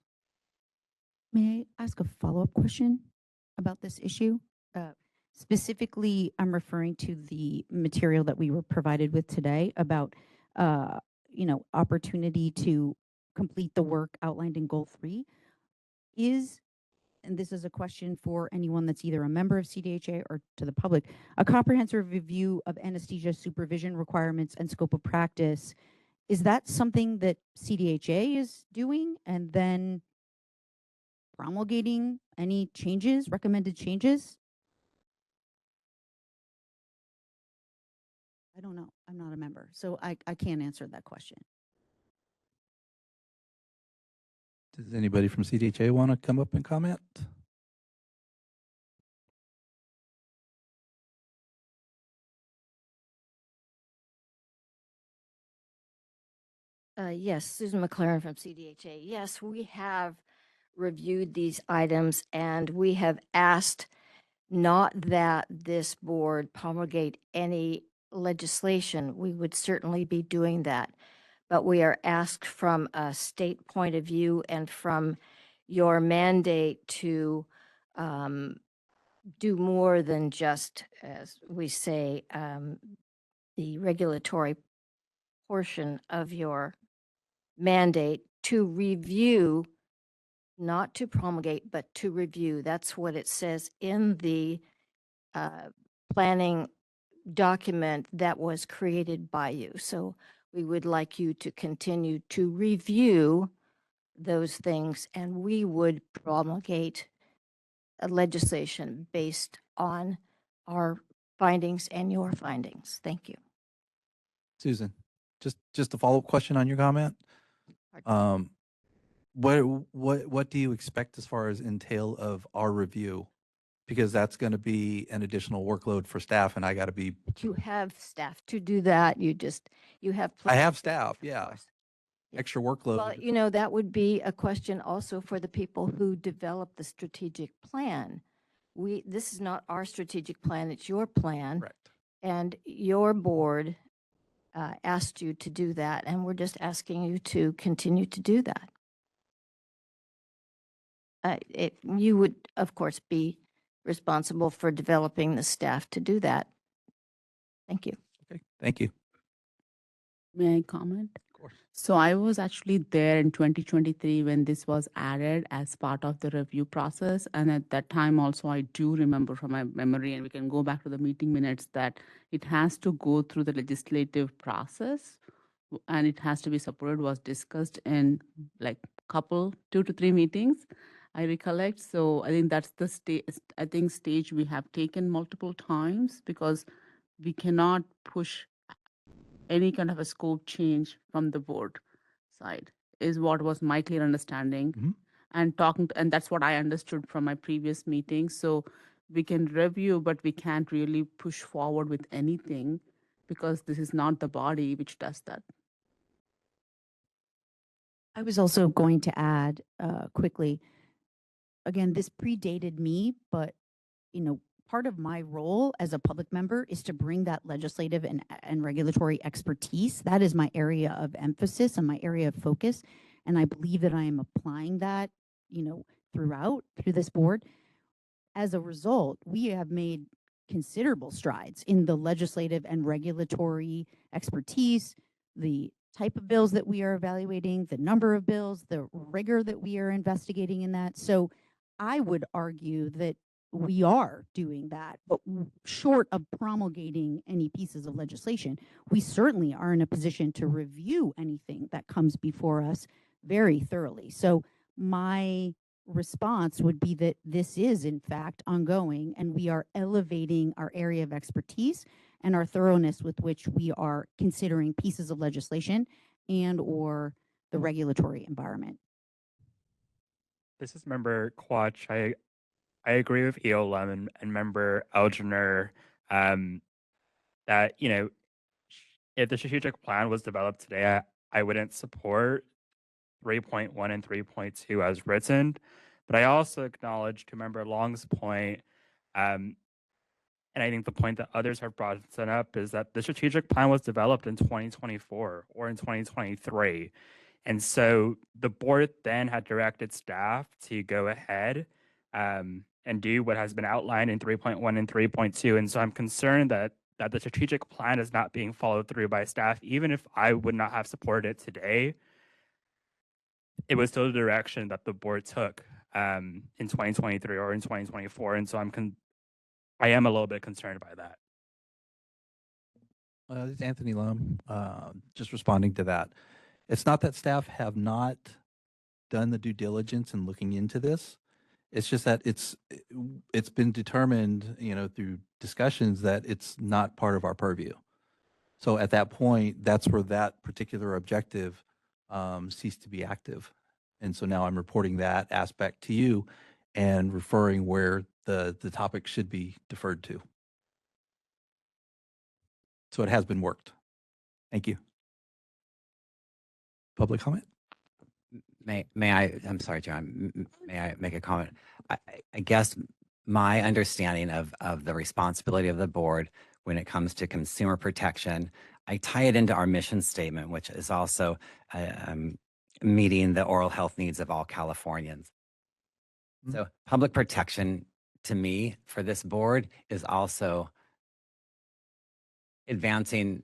May I ask a follow-up question about this issue? Specifically, I'm referring to the material that we were provided with today about, opportunity to complete the work outlined in Goal 3. And this is a question for anyone that's either a member of CDHA or to the public, a comprehensive review of anesthesia supervision requirements and scope of practice, is that something that CDHA is doing and then promulgating any changes, recommended changes? I don't know. I'm not a member, so I can't answer that question. Does anybody from CDHA want to come up and comment? Yes, Susan McLaren from CDHA. Yes, we have reviewed these items and we have asked not that this board promulgate any legislation. We would certainly be doing that. But we are asked from a state point of view and from your mandate to do more than just, as we say, the regulatory portion of your mandate to review, not to promulgate, but to review. That's what it says in the planning document that was created by you. So we would like you to continue to review those things, and we would promulgate a legislation based on our findings and your findings. Thank you. Susan, just a follow-up question on your comment. What do you expect as far as entail of our review? Because that's going to be an additional workload for staff, and I got to be. You have staff to do that. You have. I have staff, yeah. Yeah. Extra workload. Well, that would be a question also for the people who develop the strategic plan. This is not our strategic plan, it's your plan. Correct. And your board asked you to do that, and we're just asking you to continue to do that. You would, of course, be responsible for developing the staff to do that. Thank you. Okay, thank you. May I comment? Of course. So I was actually there in 2023 when this was added as part of the review process. And at that time also, I do remember from my memory, and we can go back to the meeting minutes, that it has to go through the legislative process and it has to be supported, was discussed in like couple, 2 to 3 meetings, I recollect. So I think that's the stage we have taken multiple times, because we cannot push any kind of a scope change from the board side, is what was my clear understanding. And and that's what I understood from my previous meetings. So we can review, but we can't really push forward with anything, because this is not the body which does that. I was also going to add quickly, again, this predated me, but part of my role as a public member is to bring that legislative and regulatory expertise. That is my area of emphasis and my area of focus. And I believe that I am applying that, through this board. As a result, we have made considerable strides in the legislative and regulatory expertise, the type of bills that we are evaluating, the number of bills, the rigor that we are investigating in that. So I would argue that we are doing that, but short of promulgating any pieces of legislation, we certainly are in a position to review anything that comes before us very thoroughly. So my response would be that this is in fact ongoing, and we are elevating our area of expertise and our thoroughness with which we are considering pieces of legislation and or the regulatory environment. This is Member Quach. I agree with Eola and Member Elginer that, if the strategic plan was developed today, I wouldn't support 3.1 and 3.2 as written. But I also acknowledge, to Member Long's point, and I think the point that others have brought up, is that the strategic plan was developed in 2024 or in 2023. And so the board then had directed staff to go ahead and do what has been outlined in 3.1 and 3.2. And so I'm concerned that the strategic plan is not being followed through by staff. Even if I would not have supported it today, it was still the direction that the board took in 2023 or in 2024. And so I am a little bit concerned by that. This is Anthony Lum, just responding to that. It's not that staff have not done the due diligence in looking into this. It's just that it's been determined, through discussions that it's not part of our purview. So at that point, that's where that particular objective ceased to be active. And so now I'm reporting that aspect to you and referring where the topic should be deferred to. So it has been worked. Thank you. Public comment? May I, I'm sorry, John, may I make a comment? I guess my understanding of the responsibility of the board when it comes to consumer protection, I tie it into our mission statement, which is also meeting the oral health needs of all Californians. So public protection to me for this board is also advancing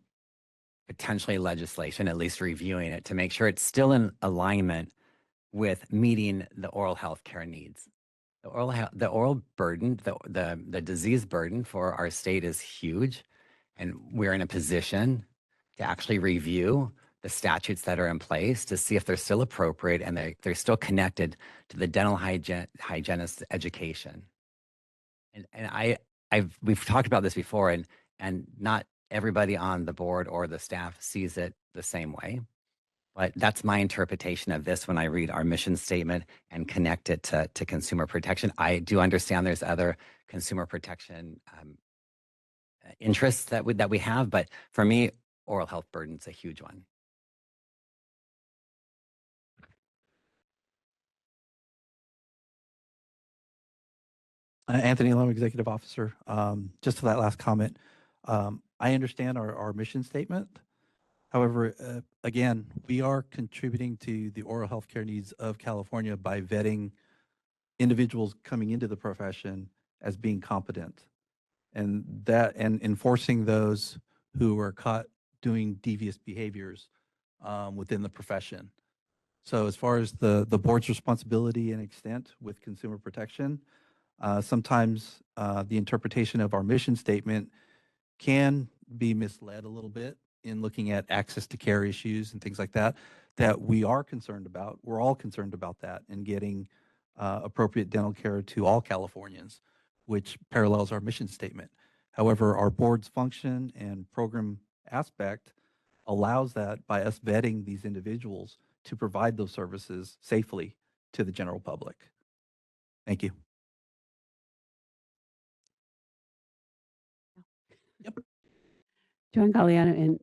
potentially legislation, at least reviewing it to make sure it's still in alignment with meeting the oral health care needs. The oral burden, the disease burden for our state is huge, and we're in a position to actually review the statutes that are in place to see if they're still appropriate and they're still connected to the dental hygienist education. And we've talked about this before, and not everybody on the board or the staff sees it the same way. But that's my interpretation of this when I read our mission statement and connect it to consumer protection. I do understand there's other consumer protection interests that we have, but for me, oral health burden is a huge one. Anthony Lum, Executive Officer. Just to that last comment, I understand our mission statement. However, again, we are contributing to the oral health care needs of California by vetting individuals coming into the profession as being competent, and enforcing those who are caught doing devious behaviors within the profession. So as far as the board's responsibility and extent with consumer protection, sometimes the interpretation of our mission statement can be misled a little bit in looking at access to care issues and things like that, that we are concerned about. We're all concerned about that and getting appropriate dental care to all Californians, which parallels our mission statement. However, our board's function and program aspect allows that by us vetting these individuals to provide those services safely to the general public. Thank you. Yep. Joan Galliano, and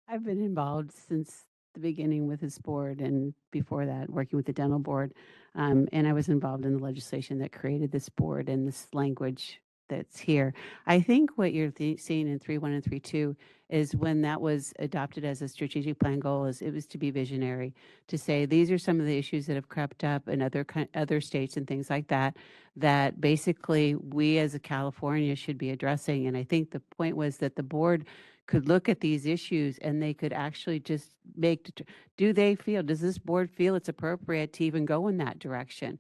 I've been involved since the beginning with this board, and before that, working with the dental board. And I was involved in the legislation that created this board and this language that's here. I think what you're seeing in 3.1 and 3.2 is when that was adopted as a strategic plan goal, is it was to be visionary, to say these are some of the issues that have crept up in other states and things like that, that basically we as a California should be addressing. And I think the point was that the board could look at these issues and they could actually just does this board feel it's appropriate to even go in that direction?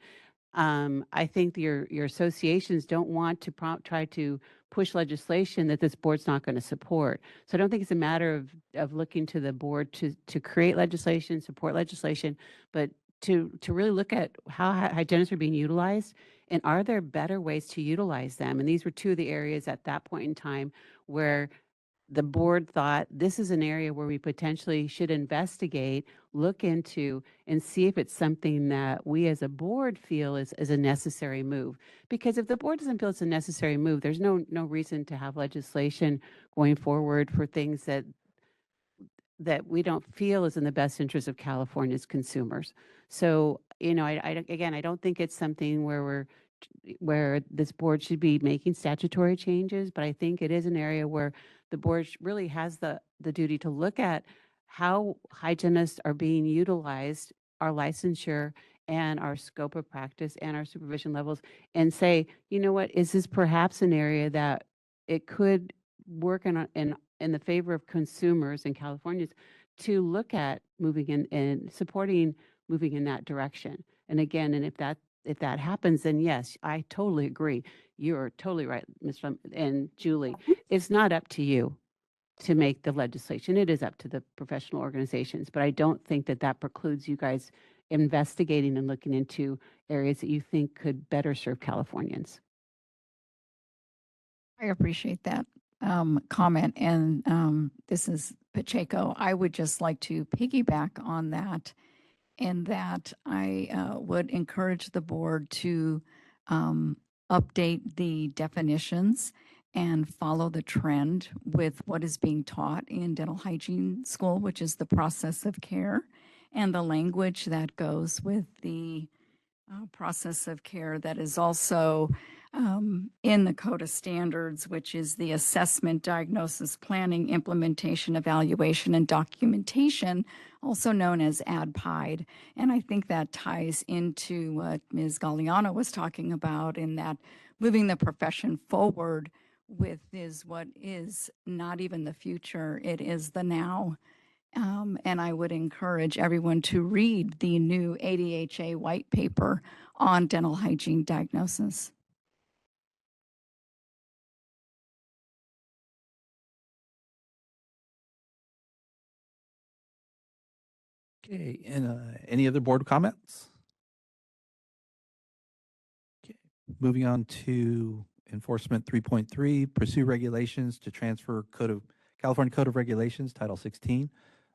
I think your associations don't want to try to push legislation that this board's not going to support. So I don't think it's a matter of looking to the board to create legislation, support legislation, but to really look at how hygienists are being utilized and are there better ways to utilize them. And these were two of the areas at that point in time where the board thought this is an area where we potentially should investigate, look into, and see if it's something that we as a board feel is a necessary move. Because if the board doesn't feel it's a necessary move, there's no reason to have legislation going forward for things that we don't feel is in the best interest of California's consumers. So, I don't think it's something where this board should be making statutory changes, but I think it is an area where the board really has the duty to look at how hygienists are being utilized, our licensure and our scope of practice and our supervision levels, and say, you know what, is this perhaps an area that it could work in the favor of consumers and Californians to look at moving in and supporting moving in that direction. And again, and if that happens, then yes, I totally agree. You're totally right, Ms. And Julie. It's not up to you to make the legislation. It is up to the professional organizations. But I don't think that that precludes you guys investigating and looking into areas that you think could better serve Californians. I appreciate that comment. And this is Pacheco. I would just like to piggyback on that, in that I would encourage the board to update the definitions and follow the trend with what is being taught in dental hygiene school, which is the process of care, and the language that goes with the process of care that is also in the Code of Standards, which is the assessment, diagnosis, planning, implementation, evaluation, and documentation, also known as ADPIDE. And I think that ties into what Ms. Galliano was talking about, in that moving the profession forward with is what is not even the future, it is the now. And I would encourage everyone to read the new ADHA white paper on dental hygiene diagnosis. Okay, and any other board comments? Okay, moving on to enforcement 3.3, pursue regulations to transfer California Code of Regulations, Title 16,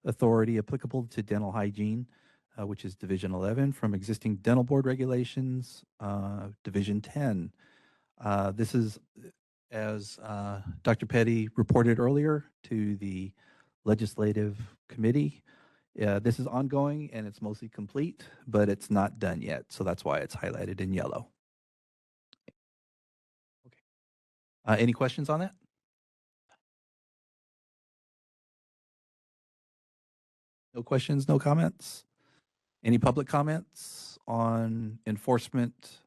authority applicable to dental hygiene, which is Division 11, from existing dental board regulations, Division 10. This is, as Dr. Petty reported earlier to the legislative committee. This is ongoing and it's mostly complete, but it's not done yet. So that's why it's highlighted in yellow. Okay. Any questions on that? No questions, no comments? Any public comments on enforcement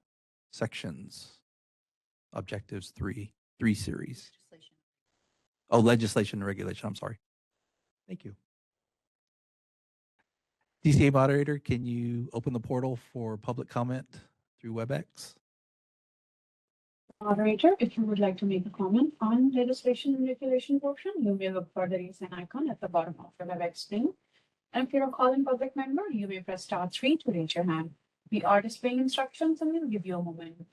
sections? Objectives 3 series. Oh, legislation and regulation, I'm sorry. Thank you. DCA moderator, can you open the portal for public comment through WebEx? Moderator, if you would like to make a comment on legislation and regulation portion, you may look for the raise hand icon at the bottom of the WebEx screen. And if you're a calling public member, you may press *3 to raise your hand. We are displaying instructions and we'll give you a moment.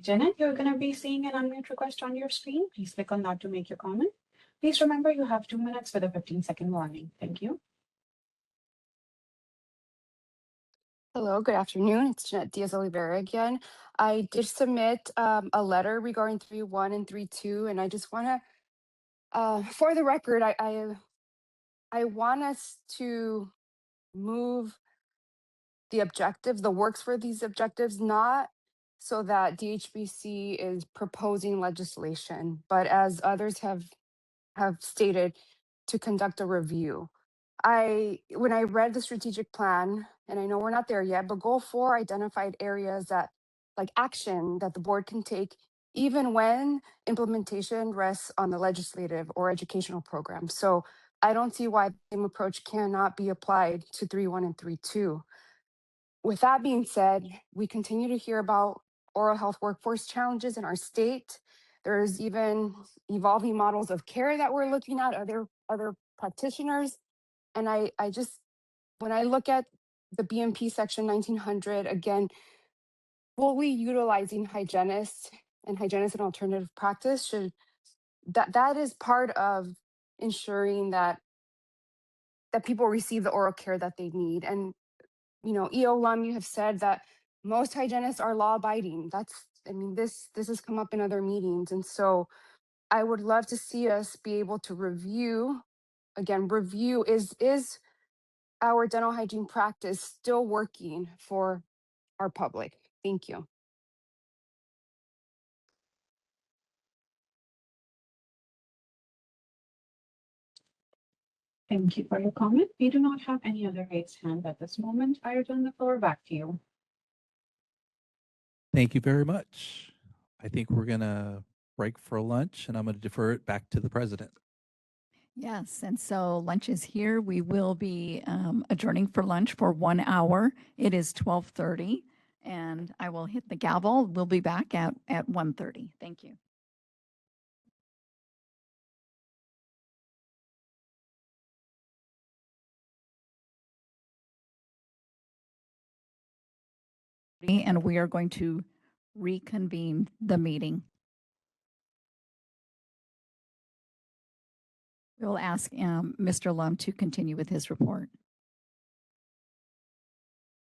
Janet, you're going to be seeing an unmute request on your screen. Please click on that to make your comment. Please remember you have 2 minutes with a 15-second warning. Thank you. Hello, good afternoon. It's Jeanette Diaz-Oliveira again. I did submit a letter regarding 3.1 and 3.2, and I just want to, for the record, I want us to move the objectives, the works for these objectives, not so that DHBC is proposing legislation, but as others have stated, to conduct a review. When I read the strategic plan, and I know we're not there yet, but goal 4 identified areas that, like action that the board can take even when implementation rests on the legislative or educational program. So I don't see why the same approach cannot be applied to 3.1 and 3.2. With that being said, we continue to hear about oral health workforce challenges in our state. There's even evolving models of care that we're looking at, other practitioners. And I just, when I look at the BMP section 1900, again, fully utilizing hygienists and alternative practice that is part of ensuring that people receive the oral care that they need. And you know, EO Lum, you have said that most hygienists are law abiding. This has come up in other meetings. And so I would love to see us be able to review, again, review is our dental hygiene practice still working for our public? Thank you. Thank you for your comment. We do not have any other raised hand at this moment. I return the floor back to you. Thank you very much. I think we're going to break for lunch, and I'm going to defer it back to the president. Yes, and so lunch is here. We will be adjourning for lunch for 1 hour. It is 12:30, and I will hit the gavel. We'll be back at 1:30. Thank you. And we are going to reconvene the meeting. We'll ask Mr. Lum to continue with his report.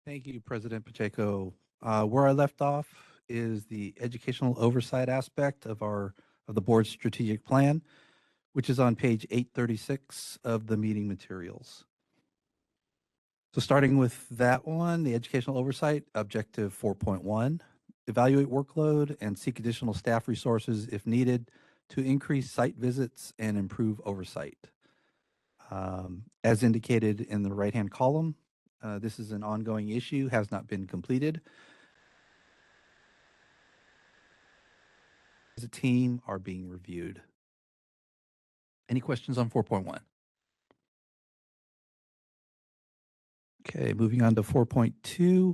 Thank you, President Pacheco. Where I left off is the educational oversight aspect of the board's strategic plan, which is on page 836 of the meeting materials. So starting with that one, the educational oversight, objective 4.1, evaluate workload and seek additional staff resources if needed to increase site visits and improve oversight. As indicated in the right-hand column, this is an ongoing issue, has not been completed. As a team are being reviewed. Any questions on 4.1? Okay, moving on to 4.2.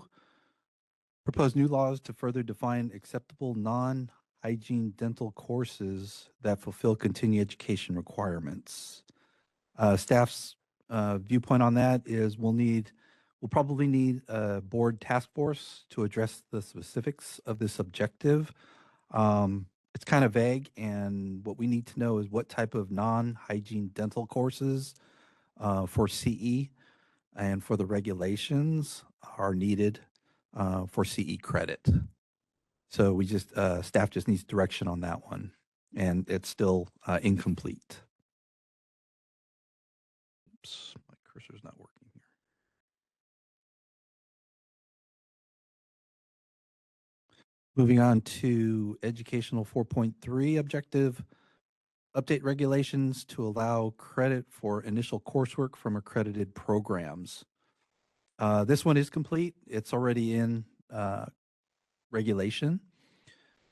Propose new laws to further define acceptable non-hygiene dental courses that fulfill continuing education requirements. Staff's viewpoint on that is we'll probably need a board task force to address the specifics of this objective. It's kind of vague, and what we need to know is what type of non-hygiene dental courses for CE and for the regulations are needed for CE credit. So we staff just needs direction on that one, and it's still incomplete. Oops, my cursor's not working here. Moving on to educational 4.3 objective, update regulations to allow credit for initial coursework from accredited programs. This one is complete. It's already in regulation.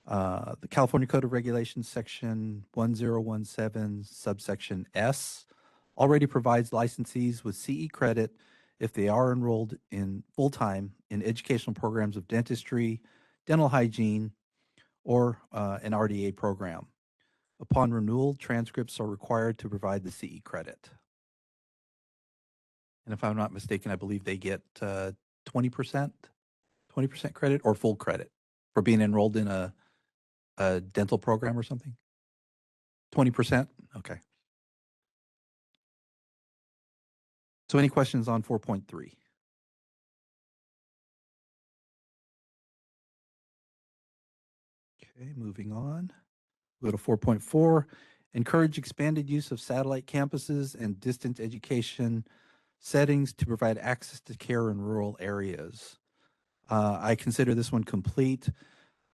The California Code of Regulations, section 1017, subsection S, already provides licensees with CE credit if they are enrolled in full-time in educational programs of dentistry, dental hygiene, or an RDA program. Upon renewal, transcripts are required to provide the CE credit. And if I'm not mistaken, I believe they get 20% credit or full credit for being enrolled in a dental program or something? 20%? Okay. So any questions on 4.3? Okay, moving on. Go to 4.4. Encourage expanded use of satellite campuses and distance education settings to provide access to care in rural areas. I consider this one complete.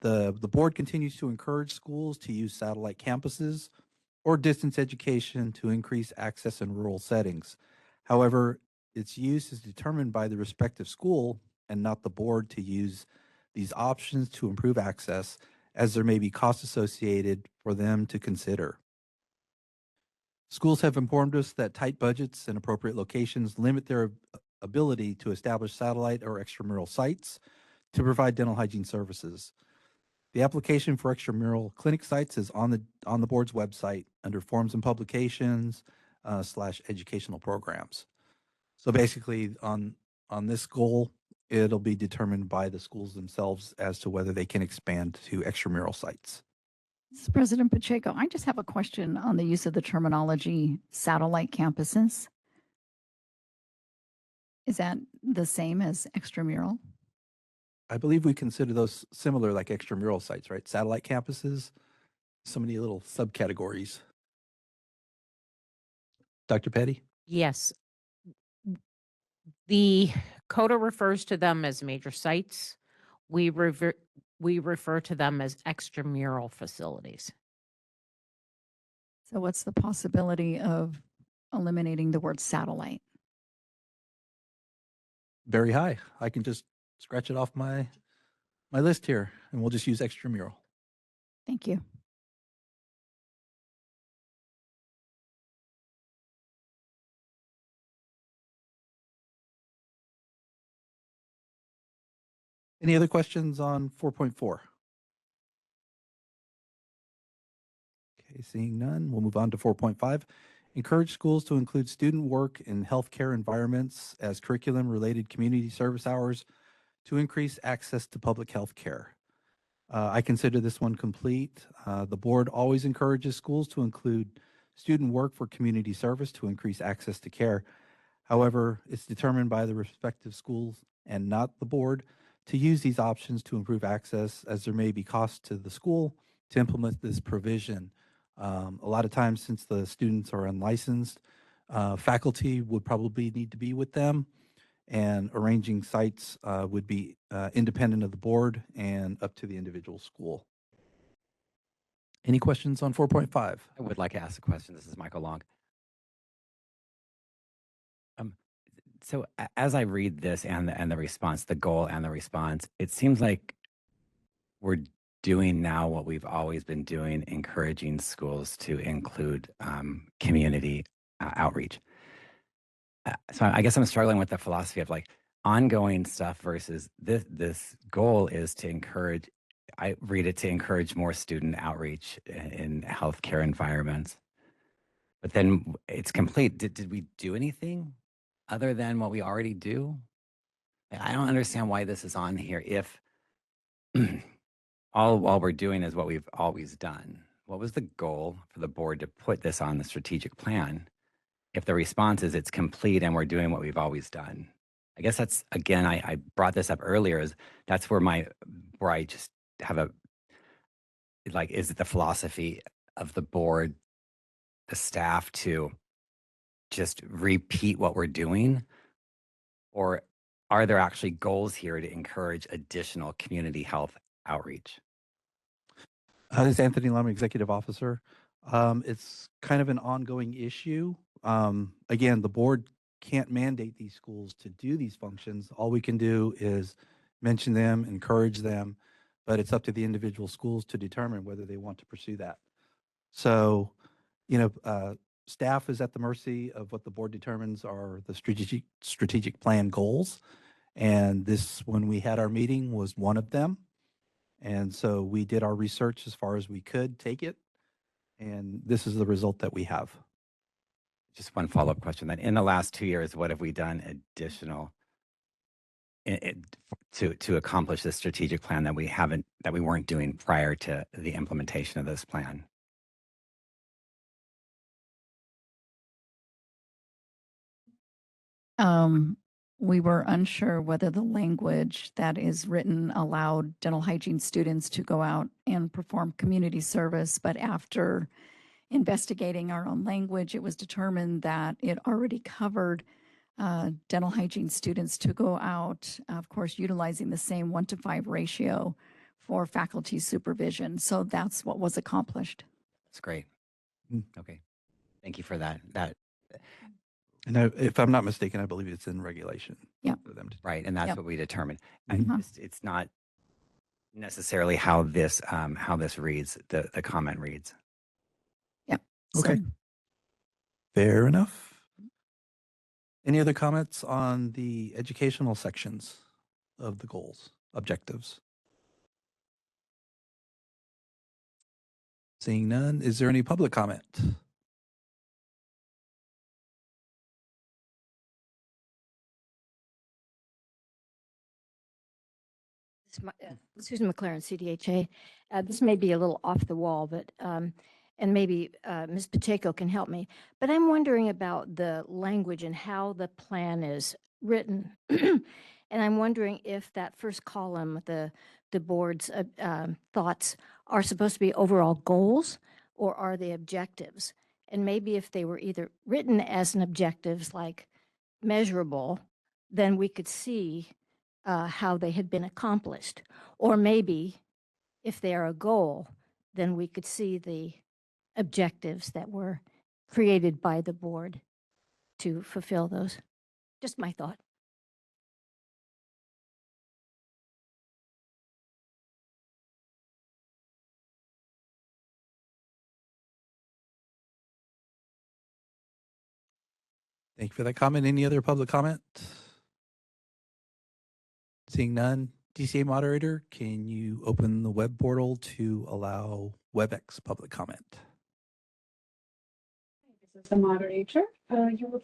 The board continues to encourage schools to use satellite campuses or distance education to increase access in rural settings. However, its use is determined by the respective school and not the board to use these options to improve access, as there may be costs associated for them to consider. Schools have informed us that tight budgets and appropriate locations limit their ability to establish satellite or extramural sites to provide dental hygiene services. The application for extramural clinic sites is on the board's website under forms and publications / educational programs. So basically on this goal, it'll be determined by the schools themselves as to whether they can expand to extramural sites. President Pacheco, I just have a question on the use of the terminology satellite campuses. Is that the same as extramural? I believe we consider those similar like extramural sites, right? Satellite campuses, so many little subcategories. Dr. Petty? Yes. The CODA refers to them as major sites. We refer to them as extramural facilities. So what's the possibility of eliminating the word satellite? Very high. I can just scratch it off my list here, and we'll just use extramural. Thank you. Any other questions on 4.4? Okay, seeing none, we'll move on to 4.5. Encourage schools to include student work in healthcare environments as curriculum-related community service hours to increase access to public health care. I consider this one complete. The board always encourages schools to include student work for community service to increase access to care. However, it's determined by the respective schools and not the board to use these options to improve access, as there may be costs to the school to implement this provision. A lot of times, since the students are unlicensed, faculty would probably need to be with them, and arranging sites would be independent of the board and up to the individual school. Any questions on 4.5? I would like to ask a question. This is Michael Long. So as I read this and the response, the goal and the response, it seems like we're doing now what we've always been doing, encouraging schools to include community outreach. So I guess I'm struggling with the philosophy of like ongoing stuff versus this goal is to encourage, I read it to encourage more student outreach in healthcare environments. But then it's complete. Did we do anything other than what we already do? I don't understand why this is on here if all we're doing is what we've always done. What was the goal for the board to put this on the strategic plan if the response is it's complete and we're doing what we've always done? I guess that's, again, I brought this up earlier, is that's where I just have a, like, is it the philosophy of the board, the staff, to just repeat what we're doing? Or are there actually goals here to encourage additional community health outreach? This is Anthony Lum, Executive Officer. It's kind of an ongoing issue. Again, the board can't mandate these schools to do these functions. All we can do is mention them, encourage them, but it's up to the individual schools to determine whether they want to pursue that. So, staff is at the mercy of what the board determines are the strategic plan goals. And this, when we had our meeting, was one of them. And so we did our research as far as we could take it. And this is the result that we have. Just one follow-up question then. In the last 2 years, what have we done additional to accomplish this strategic plan that we weren't doing prior to the implementation of this plan? We were unsure whether the language that is written allowed dental hygiene students to go out and perform community service, but after investigating our own language, it was determined that it already covered dental hygiene students to go out, of course, utilizing the same 1-to-5 ratio for faculty supervision. So that's what was accomplished. That's great. Okay. Thank you for that. And if I'm not mistaken, I believe it's in regulation. Yeah. For them to, right. And that's Yep. what we determined. Mhm. It's not necessarily how this reads, the comment reads. Yep. Okay. So, fair enough. Any other comments on the educational sections of the goals, objectives? Seeing none, is there any public comment? Susan McLaren, CDHA. This may be a little off the wall, but and maybe Ms. Pacheco can help me. But I'm wondering about the language and how the plan is written. And I'm wondering if that first column, the board's thoughts, are supposed to be overall goals, or are they objectives? And maybe if they were either written as an objectives, like measurable, then we could see how they had been accomplished. Or maybe if they're a goal, then we could see the objectives that were created by the board to fulfill those. Just my thought. Thank you for that comment. Any other public comment? Seeing none, DCA moderator, can you open the web portal to allow WebEx public comment? This is the moderator. If you would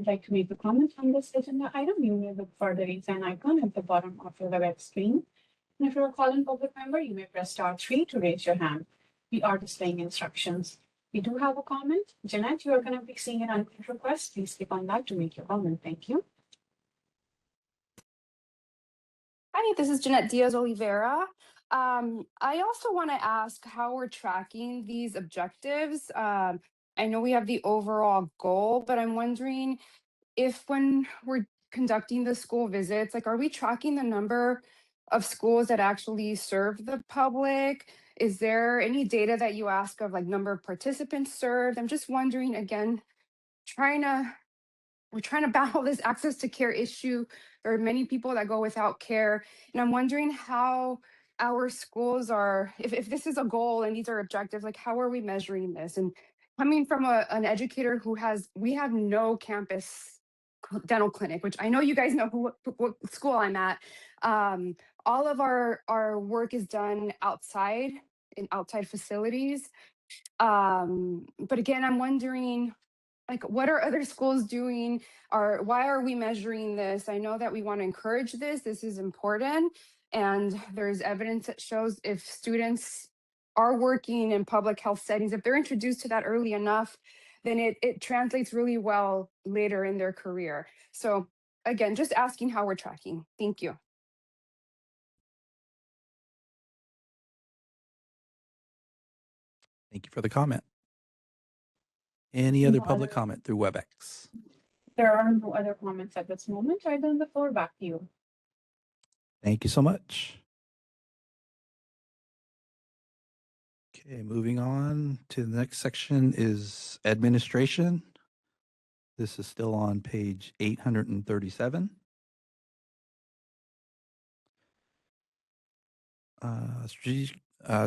like to make a comment on this agenda item, you may look for the raise hand icon at the bottom of your web screen. And if you're a call-in public member, you may press *3 to raise your hand. We are displaying instructions. We do have a comment. Jeanette, you are going to be seeing an unmute request. Please click on that to make your comment. Thank you. Hi, this is Jeanette Diaz Oliveira. I also want to ask how we're tracking these objectives. I know we have the overall goal, but I'm wondering if when we're conducting the school visits, like, are we tracking the number of schools that actually serve the public? Is there any data that you ask of, like, number of participants served? I'm just wondering, again, we're trying to battle this access to care issue. There are many people that go without care. And I'm wondering how our schools are, if this is a goal and these are objectives, like, how are we measuring this? And coming from an educator we have no campus dental clinic, which I know you guys know what school I'm at. All of our work is done outside in outside facilities. But again, I'm wondering, like, what are other schools doing? Why are we measuring this? I know that we want to encourage this. This is important. And there's evidence that shows if students are working in public health settings, if they're introduced to that early enough, then it translates really well later in their career. So again, just asking how we're tracking. Thank you. Thank you for the comment. Any other public comment through WebEx? There are no other comments at this moment. I turn the floor back to you. Thank you so much. Okay, moving on to the next section is administration. This is still on page 837.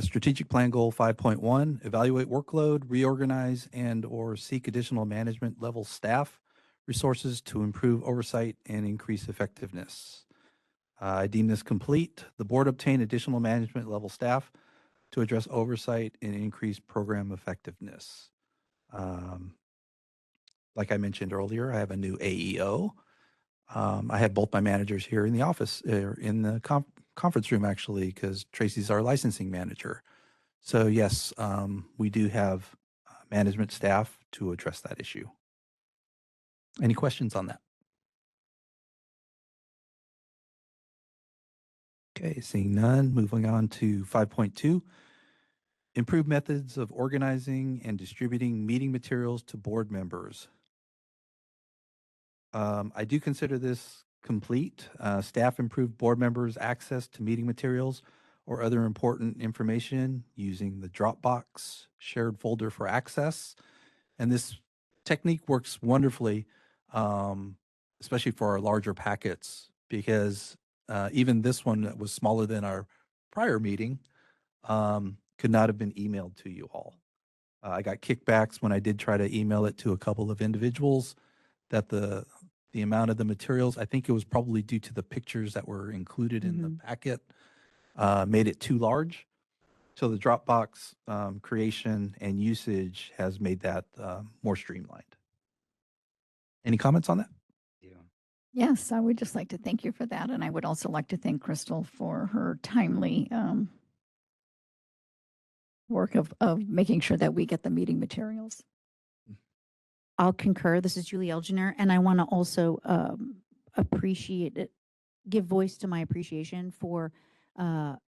Strategic Plan Goal 5.1, evaluate workload, reorganize, and/or seek additional management level staff resources to improve oversight and increase effectiveness. I deem this complete. The board obtained additional management level staff to address oversight and increase program effectiveness. Like I mentioned earlier, I have a new AEO. I have both my managers here in the office, in the conference room actually, because Tracy's our licensing manager. So yes, we do have management staff to address that issue. Any questions on that? Okay, seeing none, moving on to 5.2. Improve methods of organizing and distributing meeting materials to board members. I do consider this complete. Staff improve board members' access to meeting materials or other important information using the Dropbox shared folder for access. And this technique works wonderfully, especially for our larger packets, because even this one that was smaller than our prior meeting could not have been emailed to you all. I got kickbacks when I did try to email it to a couple of individuals that the amount of the materials, I think it was probably due to the pictures that were included in the packet, made it too large. So the Dropbox creation and usage has made that more streamlined. Any comments on that? Yes, I would just like to thank you for that. And I would also like to thank Crystal for her timely work of making sure that we get the meeting materials. I'll concur. This is Julie Elginer, and I want to also appreciate it, give voice to my appreciation for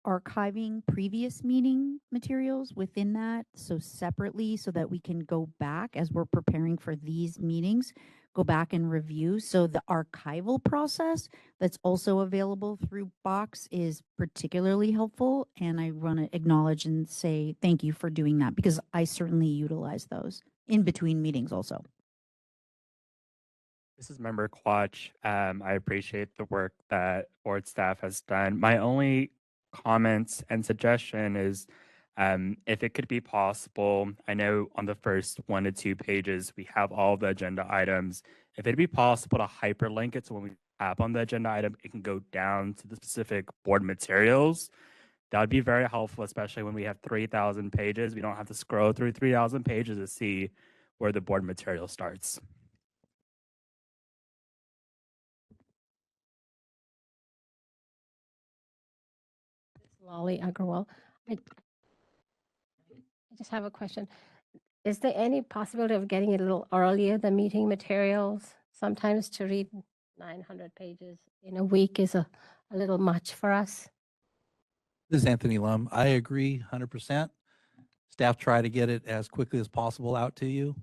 archiving previous meeting materials within that, so separately, so that we can go back as we're preparing for these meetings, go back and review. So the archival process that's also available through Box is particularly helpful. And I want to acknowledge and say thank you for doing that, because I certainly utilize those in between meetings also. This is Member Quach. I appreciate the work that board staff has done. My only comments and suggestion is if it could be possible, I know on the first 1 to 2 pages, we have all the agenda items. If it'd be possible to hyperlink it so when we tap on the agenda item, it can go down to the specific board materials. That would be very helpful, especially when we have 3,000 pages. We don't have to scroll through 3,000 pages to see where the board material starts. Lolly Agarwal. I just have a question. Is there any possibility of getting it a little earlier, the meeting materials? Sometimes to read 900 pages in a week is a little much for us. This is Anthony Lum. I agree 100%. Staff try to get it as quickly as possible out to you.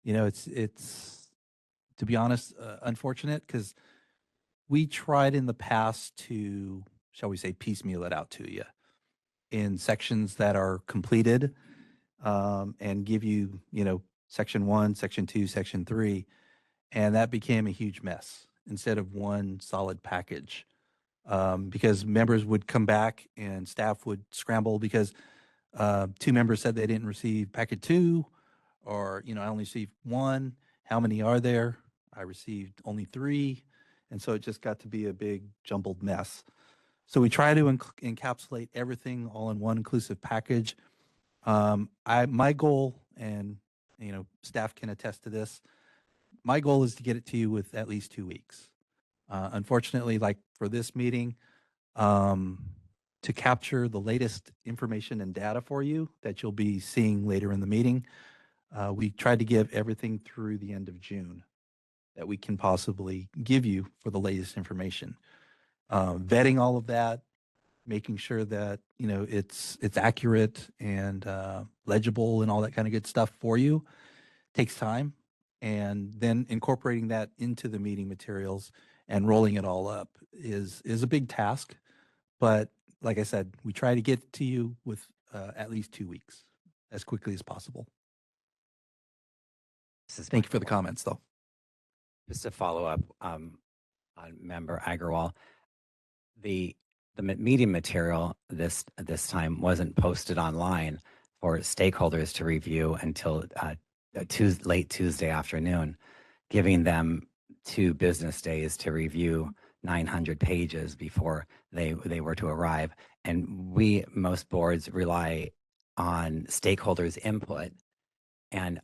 It's to be honest, unfortunate, because we tried in the past to, shall we say, piecemeal it out to you in sections that are completed, and give you, section 1, section 2, section 3, and that became a huge mess instead of one solid package. Because members would come back and staff would scramble because 2 members said they didn't receive packet 2, or, I only received 1. How many are there? I received only 3. And so it just got to be a big jumbled mess. So we try to encapsulate everything all in one inclusive package. My goal, and staff can attest to this, my goal is to get it to you with at least 2 weeks. Unfortunately, like for this meeting, to capture the latest information and data for you that you'll be seeing later in the meeting, we tried to give everything through the end of June that we can possibly give you for the latest information. Vetting all of that, making sure that it's accurate and legible and all that kind of good stuff for you takes time, and then incorporating that into the meeting materials and rolling it all up is a big task. But like I said, we try to get to you with at least 2 weeks as quickly as possible. Thank you for the comments, though. Just to follow up on Member Agarwal, the meeting material this time wasn't posted online for stakeholders to review until late Tuesday afternoon, giving them 2 business days to review 900 pages before they were to arrive. And most boards rely on stakeholders' input. And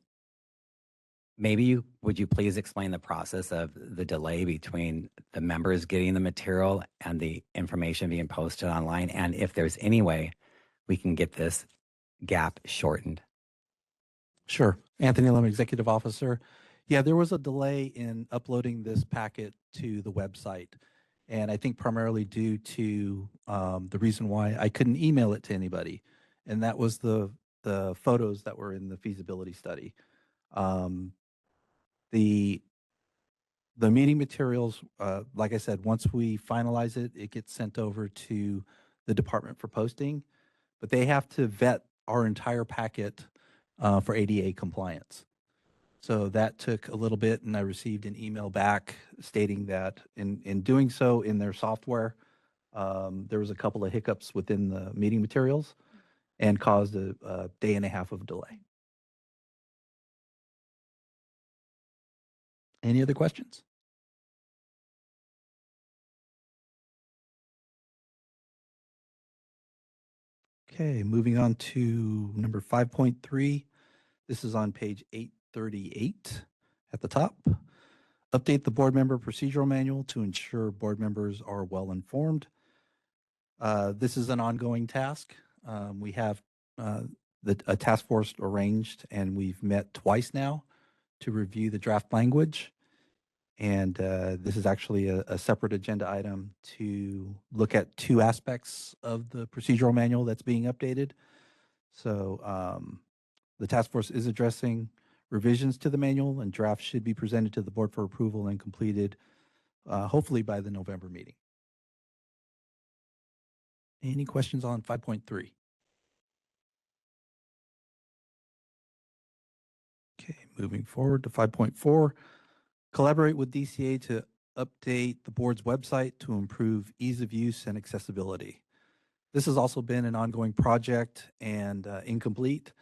would you please explain the process of the delay between the members getting the material and the information being posted online? And if there's any way we can get this gap shortened? Sure. Anthony Lum, Executive Officer. Yeah, there was a delay in uploading this packet to the website. And I think primarily due to the reason why I couldn't email it to anybody. And that was the photos that were in the feasibility study. The meeting materials, like I said, once we finalize it, it gets sent over to the department for posting, but they have to vet our entire packet for ADA compliance. So that took a little bit, and I received an email back stating that in doing so in their software, there was a couple of hiccups within the meeting materials and caused a day and a half of delay. Any other questions? Okay, moving on to number 5.3. This is on page 838 at the top. Update the board member procedural manual to ensure board members are well informed. This is an ongoing task. We have a task force arranged, and we've met twice now to review the draft language. And this is actually a separate agenda item to look at two aspects of the procedural manual that's being updated. So the task force is addressing revisions to the manual, and drafts should be presented to the board for approval and completed hopefully by the November meeting. Any questions on 5.3? Okay, moving forward to 5.4. Collaborate with DCA to update the board's website to improve ease of use and accessibility. This has also been an ongoing project and incomplete.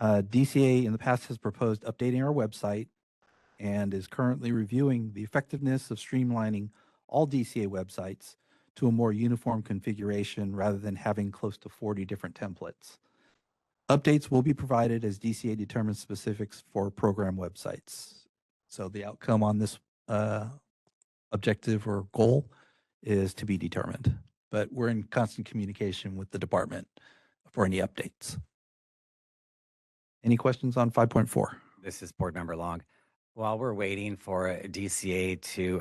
DCA in the past has proposed updating our website and is currently reviewing the effectiveness of streamlining all DCA websites to a more uniform configuration rather than having close to 40 different templates. Updates will be provided as DCA determines specifics for program websites. So the outcome on this objective or goal is to be determined, but we're in constant communication with the department for any updates. Any questions on 5.4? This is Board Member Long. While we're waiting for DCA to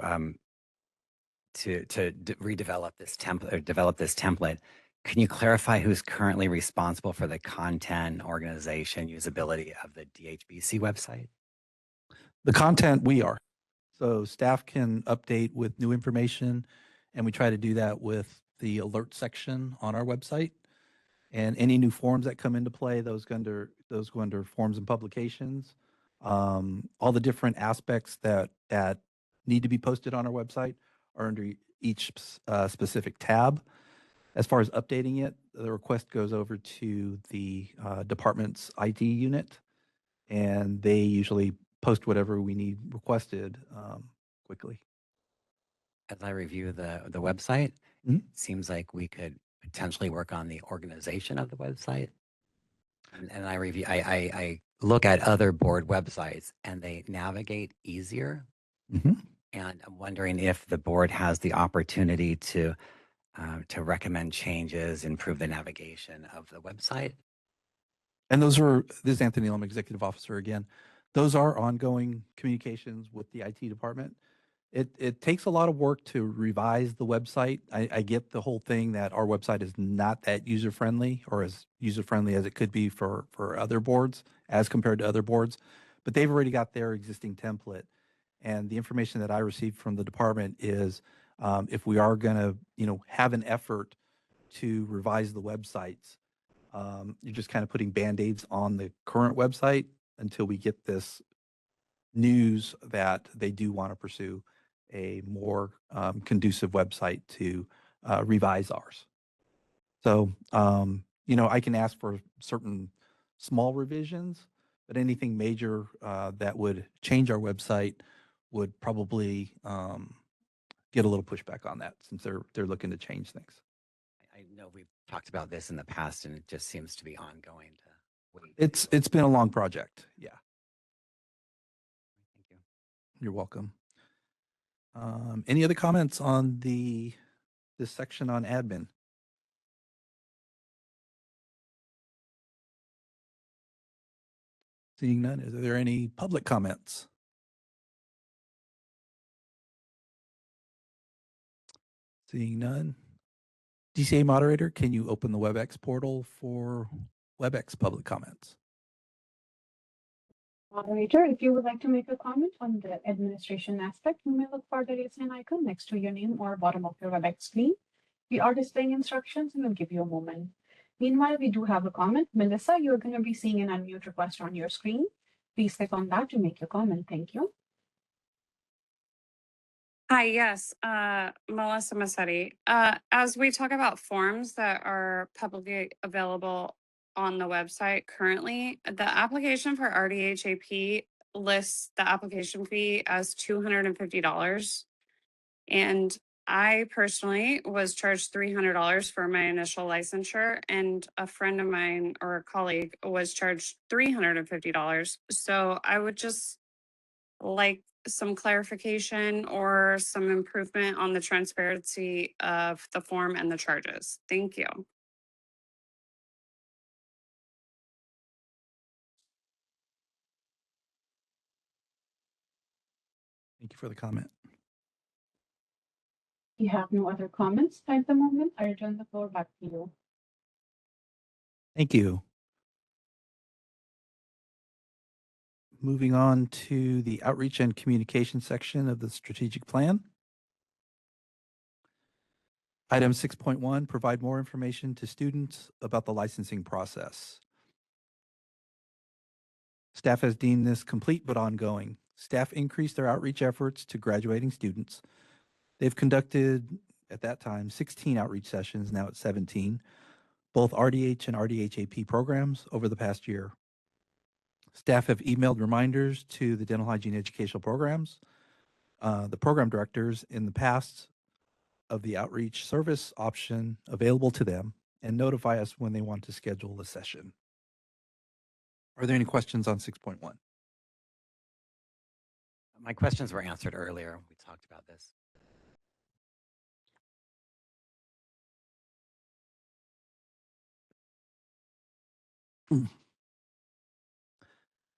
redevelop this template or develop this template, can you clarify who's currently responsible for the content, organization, usability of the DHBC website? The content, we are. So staff can update with new information, and we try to do that with the alert section on our website. And any new forms that come into play, those go under forms and publications. All the different aspects that need to be posted on our website are under each specific tab. As far as updating it, the request goes over to the department's IT unit, and they usually post whatever we need requested quickly. As I review the website, Mhm. it seems like we could potentially work on the organization of the website. And I look at other board websites and they navigate easier. Mhm. And I'm wondering if the board has the opportunity to recommend changes, improve the navigation of the website. And this is Anthony Lum, Executive Officer again. Those are ongoing communications with the IT department. It takes a lot of work to revise the website. I get the whole thing that our website is not that user-friendly or as user-friendly as it could be for other boards as compared to other boards, but they've already got their existing template. And the information that I received from the department is if we are going to have an effort to revise the websites, you're just kind of putting Band-Aids on the current website until we get this news that they do want to pursue a more conducive website to revise ours. So, I can ask for certain small revisions, but anything major that would change our website would probably get a little pushback on that since they're looking to change things. I know we've talked about this in the past and it just seems to be ongoing to wait. It's been a long project. Yeah. Thank you. You're welcome. Any other comments on this section on admin? Seeing none, is there any public comments? Seeing none. DCA moderator, can you open the WebEx portal for WebEx public comments? Moderator, if you would like to make a comment on the administration aspect, you may look for the raise hand icon next to your name or bottom of your WebEx screen. We are displaying instructions and we'll give you a moment. Meanwhile, we do have a comment. Melissa, you're going to be seeing an unmute request on your screen. Please click on that to make your comment. Thank you. Hi, yes, Melissa Massetti. As we talk about forms that are publicly available on the website currently, the application for RDHAP lists the application fee as $250. And I personally was charged $300 for my initial licensure, and a friend of mine or a colleague was charged $350. So I would just like some clarification or some improvement on the transparency of the form and the charges. Thank you. Thank Thank you for the comment. You have no other comments at the moment. I return the floor back to you. Thank you. Moving on to the outreach and communication section of the strategic plan. Item 6.1, provide more information to students about the licensing process. Staff has deemed this complete but ongoing. Staff increased their outreach efforts to graduating students. They've conducted, at that time, 16 outreach sessions, now it's 17, both RDH and RDHAP programs over the past year. Staff have emailed reminders to the dental hygiene educational programs, the program directors in the past of the outreach service option available to them, and notify us when they want to schedule a session. Are there any questions on 6.1? My questions were answered earlier. We talked about this.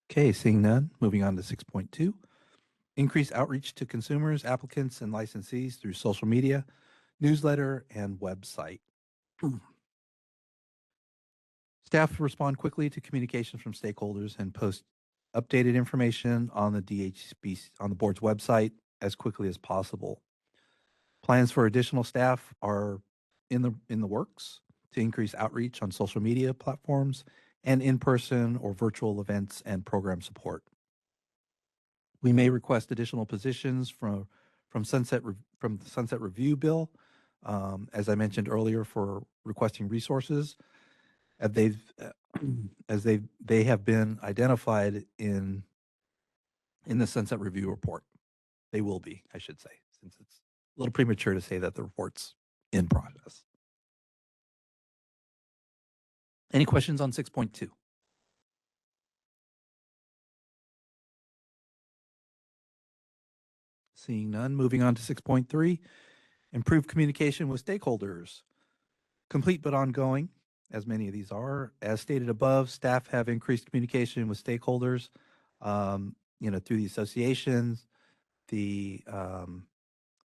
Okay, seeing none, moving on to 6.2. Increase outreach to consumers, applicants, and licensees through social media, newsletter, and website. Staff respond quickly to communications from stakeholders and post updated information on the DHB on the board's website as quickly as possible. Plans for additional staff are in the works to increase outreach on social media platforms and in-person or virtual events and program support. We may request additional positions from the Sunset Review Bill, as I mentioned earlier, for requesting resources. They have been identified in the Sunset Review report. They will be, I should say, since it's a little premature to say that the report's in process. Any questions on 6.2? Seeing none, moving on to 6.3, improve communication with stakeholders. Complete but ongoing, as many of these are. As stated above, staff have increased communication with stakeholders, through the associations, the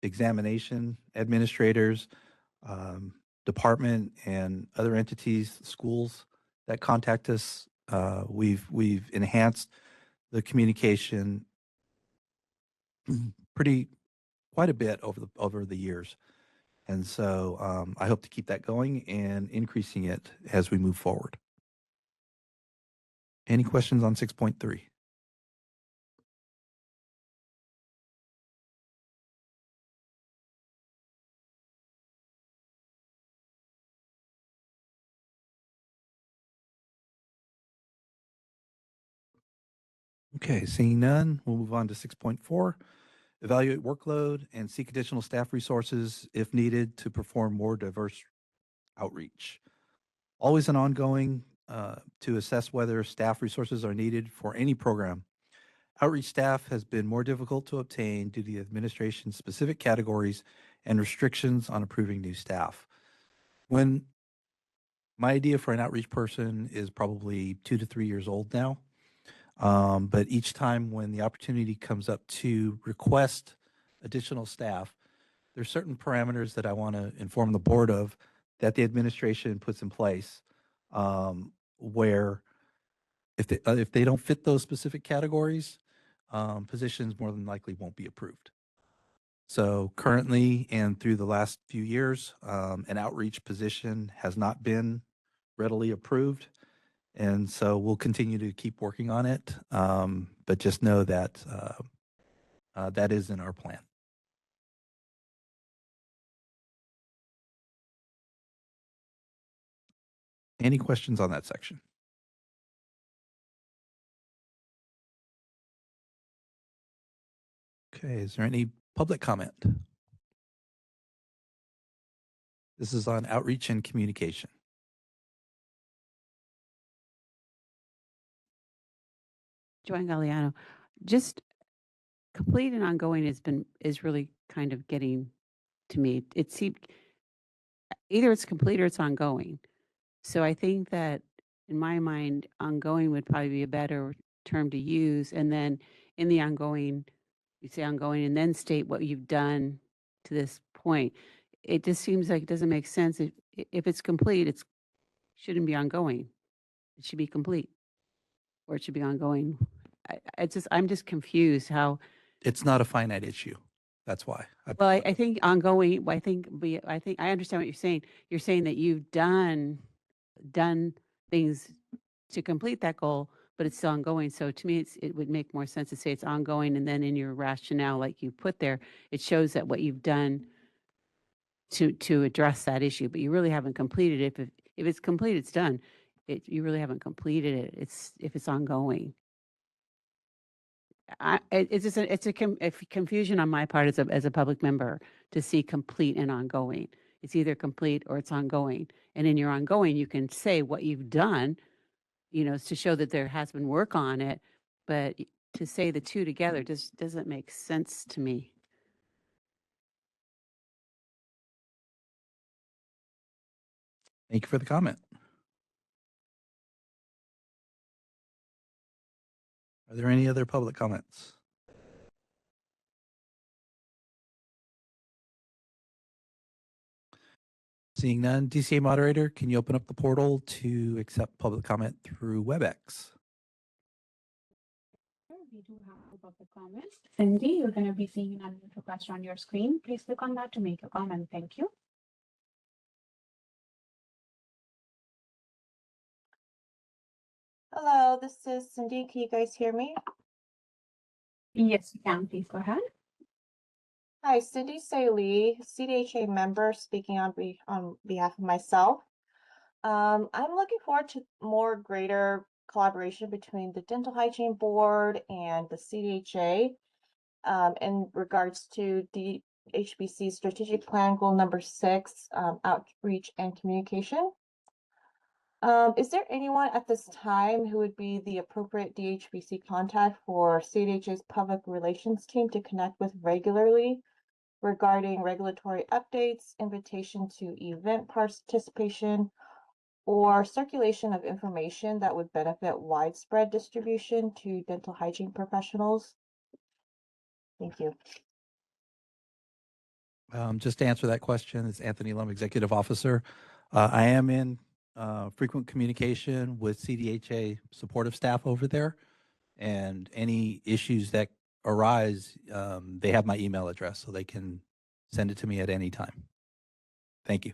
examination administrators, department, and other entities, schools that contact us. We've enhanced the communication quite a bit over the years. And so I hope to keep that going and increasing it as we move forward. Any questions on 6.3? Okay, seeing none, we'll move on to 6.4. Evaluate workload and seek additional staff resources if needed to perform more diverse outreach. Always an ongoing to assess whether staff resources are needed for any program. Outreach staff has been more difficult to obtain due to the administration's specific categories and restrictions on approving new staff. When my idea for an outreach person is probably 2 to 3 years old now. But each time when the opportunity comes up to request additional staff, there's certain parameters that I want to inform the board of that the administration puts in place, where if they don't fit those specific categories, positions more than likely won't be approved. So currently and through the last few years, an outreach position has not been readily approved. And so we'll continue to keep working on it, but just know that that is in our plan. Any questions on that section? Okay, is there any public comment? This is on outreach and communication. Joanne Galliano, just complete and ongoing is really kind of getting to me. It seemed either it's complete or it's ongoing. So I think that in my mind, ongoing would probably be a better term to use. And then in the ongoing, You say ongoing and then state what you've done to this point. It just seems like it doesn't make sense. If it's complete, it shouldn't be ongoing. It should be complete, or it should be ongoing. I'm just confused how. It's not a finite issue. That's why. Well, I think ongoing, I think I understand what you're saying. You're saying that you've done things to complete that goal, but it's still ongoing. So to me, it would make more sense to say it's ongoing, and then in your rationale, like you put there, it shows that what you've done to address that issue, but you really haven't completed it. If it's complete, it's done. You really haven't completed it. If it's ongoing. It's just a confusion on my part as a public member to see complete and ongoing. It's either complete or it's ongoing. And in your ongoing, you can say what you've done, to show that there has been work on it. But to say the two together just doesn't make sense to me. Thank you for the comment. Are there any other public comments? Seeing none, DCA moderator, can you open up the portal to accept public comment through WebEx? We do have a public comment. Cindy, you're going to be seeing an unmute request on your screen. Please click on that to make a comment. Thank you. Hello, this is Cindy. Can you guys hear me? Yes, you can. Please go ahead. Hi, Cindy Saley, CDHA member, speaking on behalf of myself. I'm looking forward to more greater collaboration between the Dental Hygiene Board and the CDHA in regards to the HBC strategic plan goal number 6, outreach and communication. Is there anyone at this time who would be the appropriate DHBC contact for CDHA's public relations team to connect with regularly regarding regulatory updates, invitation to event participation, or circulation of information that would benefit widespread distribution to dental hygiene professionals? Thank you. Just to answer that question, it's Anthony Lum, Executive Officer. I am in frequent communication with CDHA supportive staff over there, and any issues that arise, they have my email address, so they can send it to me at any time. Thank you.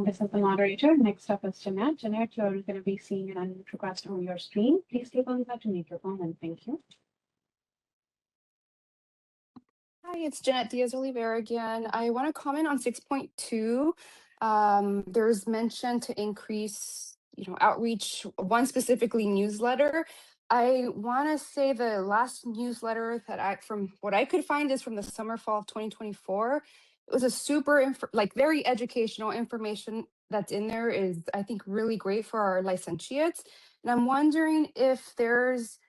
This is the moderator. Next up is Jeanette. Jeanette, you're going to be seeing an unmute request on your screen. Please click on that to make your comment. Thank you. Hi, it's Jeanette Diaz-Oliveira again. I want to comment on 6.2. There's mention to increase, outreach, one specifically newsletter. I want to say the last newsletter that from what I could find is from the summer fall of 2024. It was a super, very educational information that's in there is, I think, really great for our licentiates. And I'm wondering if there's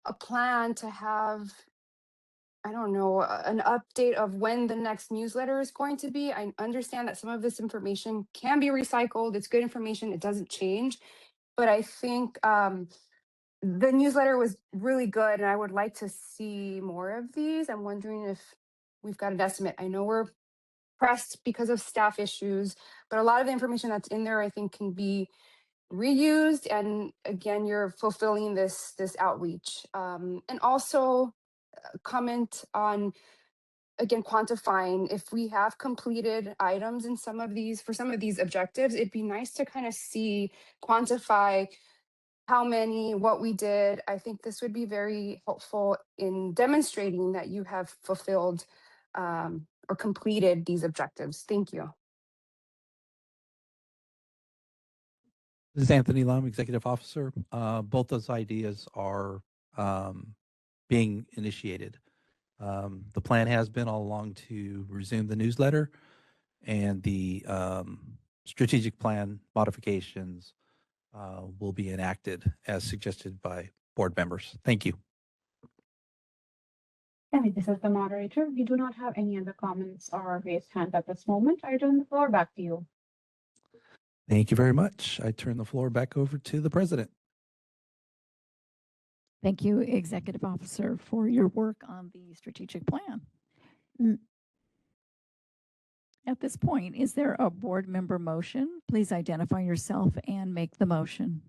a plan to have, I don't know, an update of when the next newsletter is going to be. I understand that some of this information can be recycled. It's good information. It doesn't change. But I think the newsletter was really good, and I would like to see more of these. I'm wondering if we've got an estimate. I know we're pressed because of staff issues, but a lot of the information that's in there, I think, can be reused. And again, you're fulfilling this outreach. And also comment on, again, quantifying if we have completed items in for some of these objectives. It'd be nice to kind of quantify how many, what we did. I think this would be very helpful in demonstrating that you have fulfilled or completed these objectives. Thank you. This is Anthony Lum, Executive Officer. Both those ideas are being initiated. The plan has been all along to resume the newsletter, and the strategic plan modifications will be enacted as suggested by board members. Thank you. This is the moderator. We do not have any other comments or raised hand at this moment. I turn the floor back to you. Thank you very much. I turn the floor back over to the president. Thank you, Executive Officer, for your work on the strategic plan. At this point, is there a board member motion? Please identify yourself and make the motion.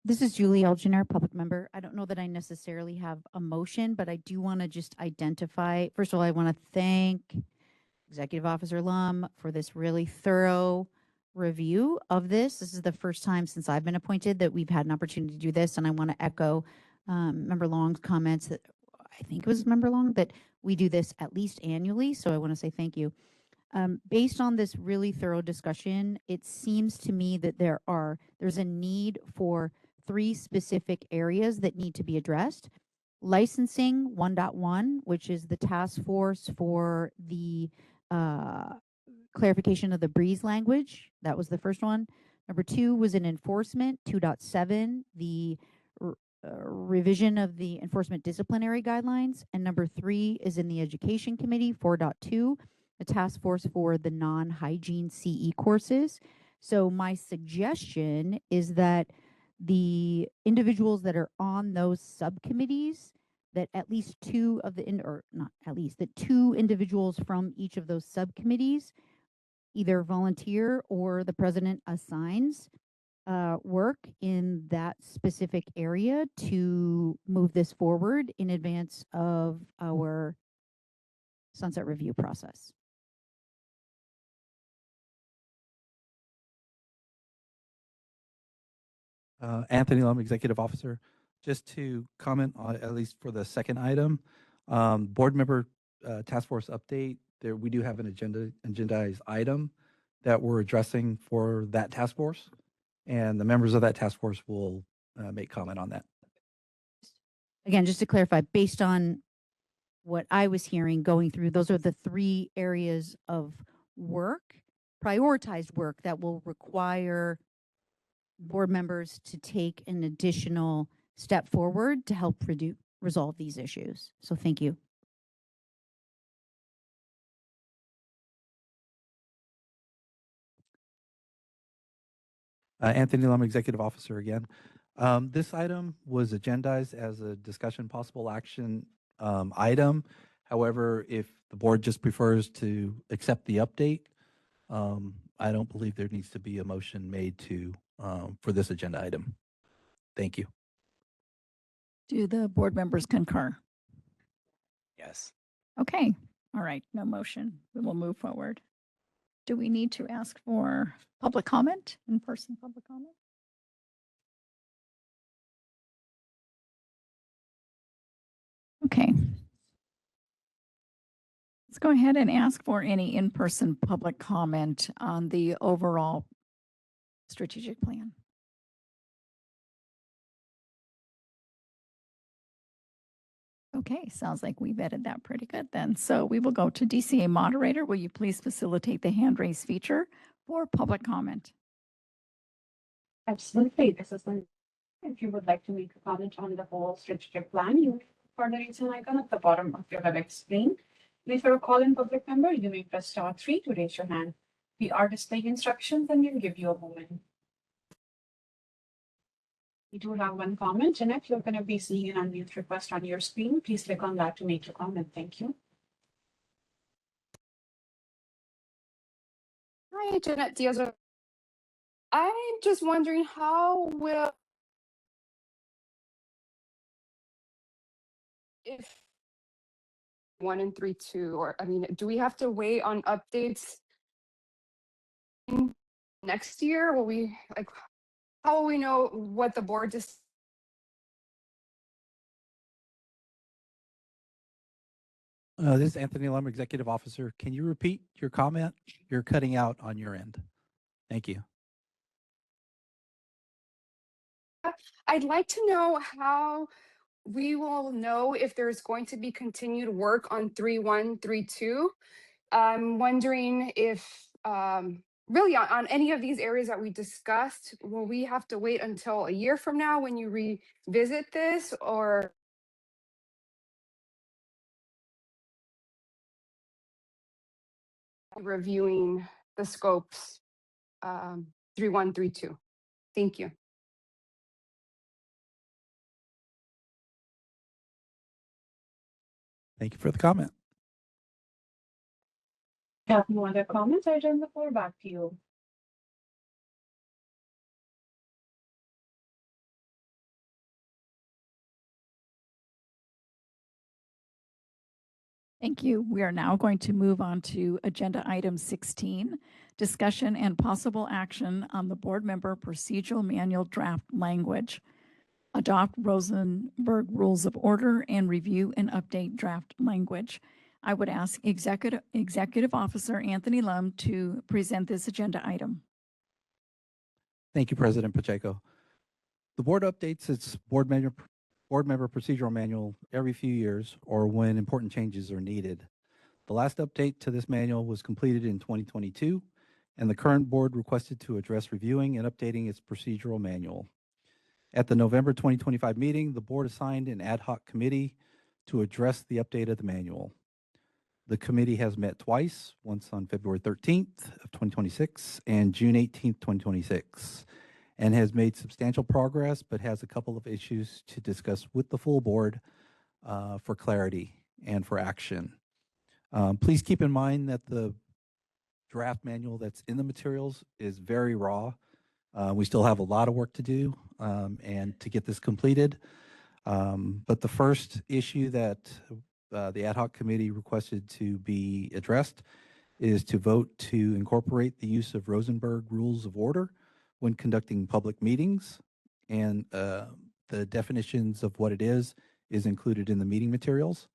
This is Julie Elginer, public member. I don't know that I necessarily have a motion, but I do want to just identify. First of all, I want to thank Executive Officer Lum for this really thorough review of this. This is the first time since I've been appointed that we've had an opportunity to do this, and I want to echo Member Long's comments that I think it was Member Long that we do this at least annually. So I want to say thank you. Based on this really thorough discussion, it seems to me that there's a need for 3 specific areas that need to be addressed. Licensing 1.1, which is the task force for the clarification of the breeze language. That was the first one. Number 2 was in enforcement 2.7, the revision of the enforcement disciplinary guidelines. And number 3 is in the education committee 4.2, the task force for the non-hygiene CE courses. So my suggestion is that the individuals that are on those subcommittees, that at least 2 of the, or not at least, that 2 individuals from each of those subcommittees either volunteer or the president assigns work in that specific area to move this forward in advance of our sunset review process. Anthony Lum, Executive Officer. Just to comment on, at least for the second item, board member task force update, there we do have an agendized item that we're addressing for that task force, and the members of that task force will make comment on that. Again, just to clarify, based on what I was hearing going through, those are the 3 areas of work, prioritized work that will require board members to take an additional step forward to help resolve these issues. So thank you. Anthony Lum, Executive Officer again. This item was agendized as a discussion possible action item. However, if the board just prefers to accept the update, I don't believe there needs to be a motion made to for this agenda item. Thank you. Do the board members concur? Yes. Okay. All right. No motion. We will move forward. Do we need to ask for public comment, in-person public comment? Okay. Let's go ahead and ask for any in-person public comment on the overall strategic plan. Okay, sounds like we vetted that pretty good then. So we will go to DCA moderator. Will you please facilitate the hand raise feature for public comment? Absolutely. This is when, if you would like to make a comment on the whole strategic plan, you for the reason icon at the bottom of your WebEx screen. And if you're a call-in public member, you may press *3 to raise your hand. We are displaying instructions and we'll give you a moment. We do have one comment, and if you're going to be seeing an unmute request on your screen, please click on that to make your comment. Thank you. Hi, Jeanette Diaz. I'm just wondering how will, if 1 and 3.2, or I mean, do we have to wait on updates next year? Will we, like, how will we know what the board just? This is Anthony Lum, Executive Officer. Can you repeat your comment? You're cutting out on your end. Thank you. I'd like to know how we will know if there's going to be continued work on 3.1, 3.2. I'm wondering if really on any of these areas that we discussed, will we have to wait until a year from now when you revisit this, or reviewing the scopes 3.1, 3.2? Thank you. Thank you for the comment. Have no other comments? I turn the floor back to you. Thank you. We are now going to move on to agenda item 16, discussion and possible action on the board member procedural manual draft language. Adopt Rosenberg Rules of Order and review and update draft language. I would ask Executive Officer Anthony Lum to present this agenda item. Thank you, President Pacheco. The board updates its board member procedural manual every few years or when important changes are needed. The last update to this manual was completed in 2022, and the current board requested to address reviewing and updating its procedural manual. At the November 2025 meeting, the board assigned an ad hoc committee to address the update of the manual. The committee has met twice, once on February 13th of 2026 and June 18th, 2026, and has made substantial progress, but has a couple of issues to discuss with the full board for clarity and for action. Please keep in mind that the draft manual that's in the materials is very raw. We still have a lot of work to do and to get this completed. But the first issue that the ad hoc committee requested to be addressed is to vote to incorporate the use of Rosenberg Rules of Order when conducting public meetings. And the definitions of what it is included in the meeting materials.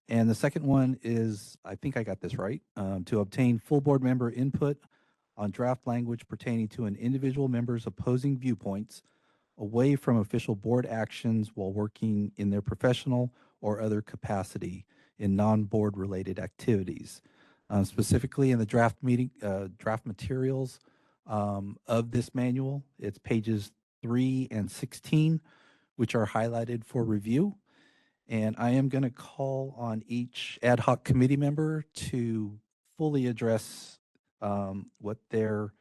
And the second one is, I think I got this right, to obtain full board member input on draft language pertaining to an individual member's opposing viewpoints away from official board actions while working in their professional or other capacity in non-board related activities. Specifically in the draft materials of this manual, it's pages 3 and 16, which are highlighted for review. And I am going to call on each ad hoc committee member to fully address what their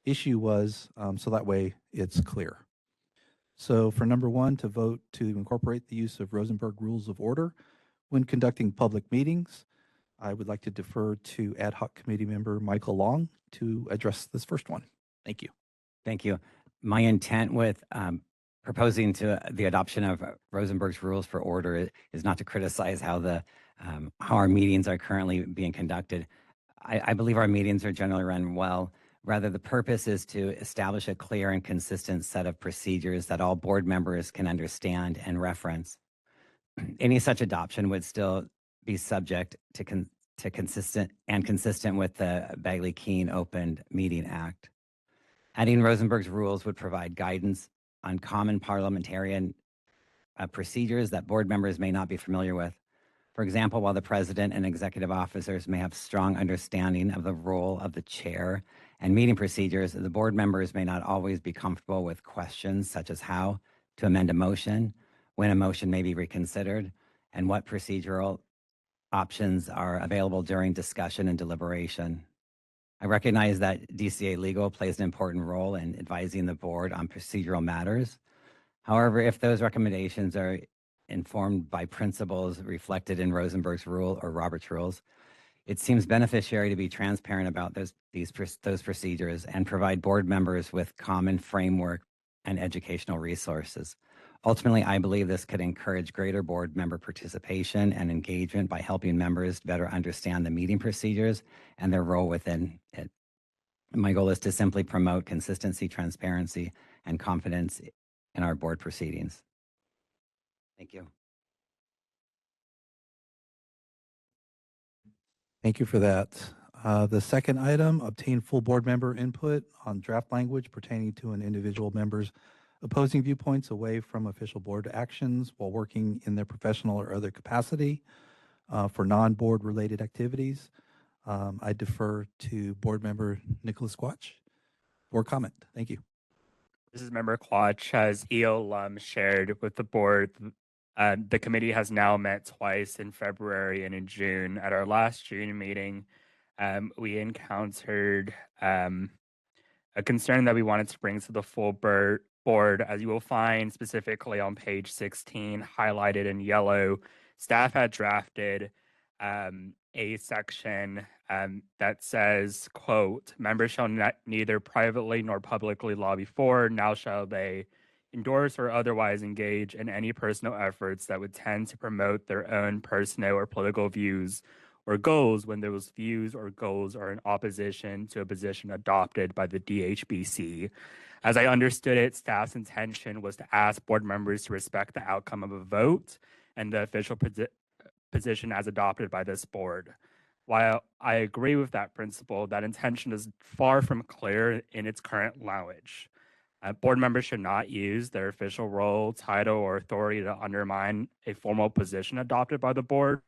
issue was, so that way it's clear. So for number 1, to vote to incorporate the use of Rosenberg Rules of Order when conducting public meetings, I would like to defer to ad hoc committee member Michael Long to address this first one. Thank you. Thank you. My intent with proposing to the adoption of Rosenberg's Rules for Order is not to criticize how our meetings are currently being conducted. I believe our meetings are generally run well. Rather, the purpose is to establish a clear and consistent set of procedures that all board members can understand and reference. Any such adoption would still be subject to consistent with the Bagley-Keene Open Meeting Act. Adding Rosenberg's rules would provide guidance on common parliamentarian procedures that board members may not be familiar with. For example, while the president and executive officers may have strong understanding of the role of the chair and meeting procedures, the board members may not always be comfortable with questions such as how to amend a motion, when a motion may be reconsidered, and what procedural options are available during discussion and deliberation. I recognize that DCA Legal plays an important role in advising the board on procedural matters. However, if those recommendations are informed by principles reflected in Rosenberg's rule or Robert's rules, it seems beneficiary to be transparent about those procedures and provide board members with common framework and educational resources. Ultimately, I believe this could encourage greater board member participation and engagement by helping members better understand the meeting procedures and their role within it. My goal is to simply promote consistency, transparency, and confidence in our board proceedings. Thank you. Thank you for that. The second item, obtain full board member input on draft language pertaining to an individual member's opposing viewpoints away from official board actions while working in their professional or other capacity for non-board related activities. I defer to board member Nicholas Squatch for comment. Thank you. This is Member Quach. As EO Lum shared with the board, the committee has now met twice in February and in June. At our last June meeting, we encountered a concern that we wanted to bring to the full board, as you will find specifically on page 16, highlighted in yellow. Staff had drafted a section that says, quote, members shall neither privately nor publicly lobby for, now shall they endorse or otherwise engage in any personal efforts that would tend to promote their own personal or political views or goals when those views or goals are in opposition to a position adopted by the DHBC. As I understood it, staff's intention was to ask board members to respect the outcome of a vote and the official position as adopted by this board. While I agree with that principle, that intention is far from clear in its current language. Board members should not use their official role, title, or authority to undermine a formal position adopted by the board.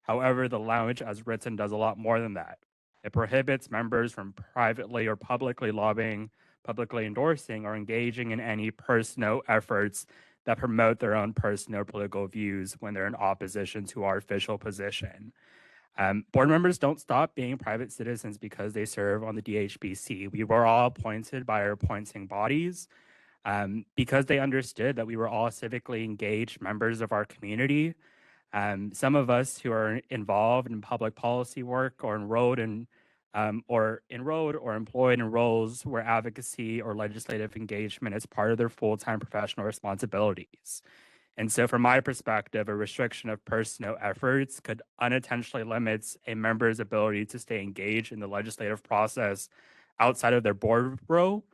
However, the language as written does a lot more than that. It prohibits members from privately or publicly lobbying, publicly endorsing, or engaging in any personal efforts that promote their own personal political views when they're in opposition to our official position. Board members don't stop being private citizens because they serve on the DHBC. We were all appointed by our appointing bodies because they understood that we were all civically engaged members of our community. Some of us who are involved in public policy work or enrolled or employed in roles where advocacy or legislative engagement is part of their full-time professional responsibilities. And so from my perspective, a restriction of personal efforts could unintentionally limit a member's ability to stay engaged in the legislative process outside of their board role,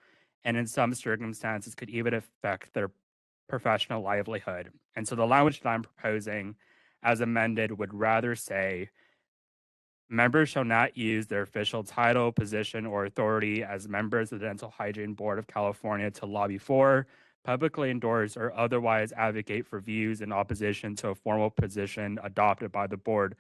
and in some circumstances could even affect their professional livelihood. And so the language that I'm proposing as amended would rather say, members shall not use their official title, position, or authority as members of the Dental Hygiene Board of California to lobby for, publicly endorse, or otherwise advocate for views in opposition to a formal position adopted by the board,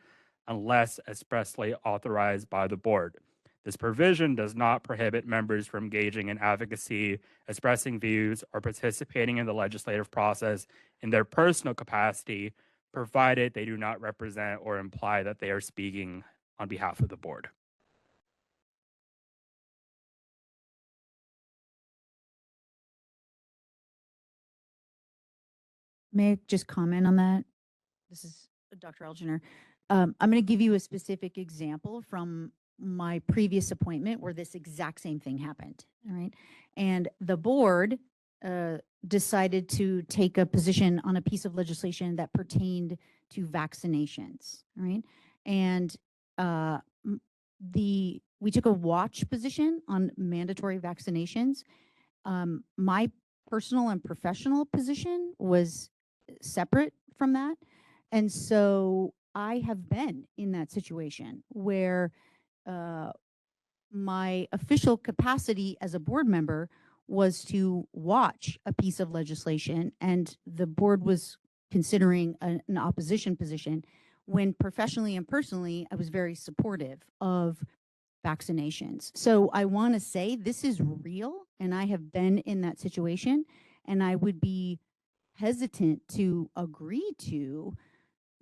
unless expressly authorized by the board. This provision does not prohibit members from engaging in advocacy, expressing views, or participating in the legislative process in their personal capacity, provided they do not represent or imply that they are speaking on behalf of the board. May I just comment on that? This is Dr. Algener. I'm going to give you a specific example from my previous appointment where this exact same thing happened. All right. And the board decided to take a position on a piece of legislation that pertained to vaccinations. All right. And we took a watch position on mandatory vaccinations. My personal and professional position was separate from that. And so I have been in that situation where my official capacity as a board member was to watch a piece of legislation, and the board was considering an opposition position, when professionally and personally, I was very supportive of vaccinations. So I want to say this is real, and I have been in that situation, and I would be hesitant to agree to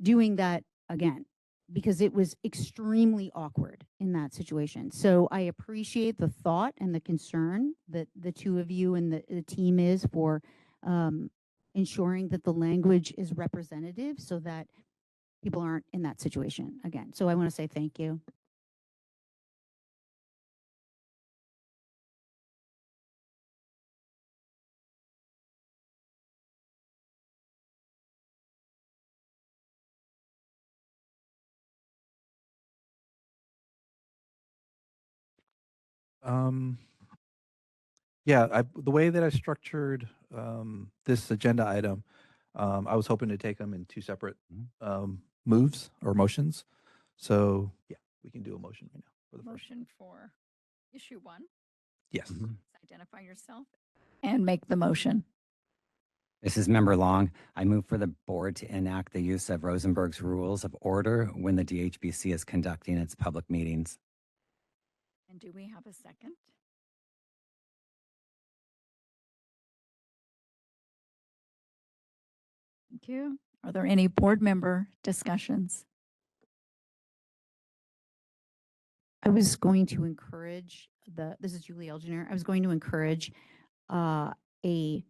doing that again because it was extremely awkward in that situation. So I appreciate the thought and the concern that the two of you and the team is for ensuring that the language is representative so that people aren't in that situation again. So I want to say thank you. Yeah, the way that I structured this agenda item, I was hoping to take them in two separate moves or motions. So yeah, we can do a motion right now for the first. Motion for issue 1. Yes. Identify yourself and make the motion. This is Member Long. I move for the board to enact the use of Rosenberg's Rules of Order when the DHBC is conducting its public meetings. And do we have a second? Thank you. Are there any board member discussions? I was going to encourage this is Julie Elginer. I was going to encourage a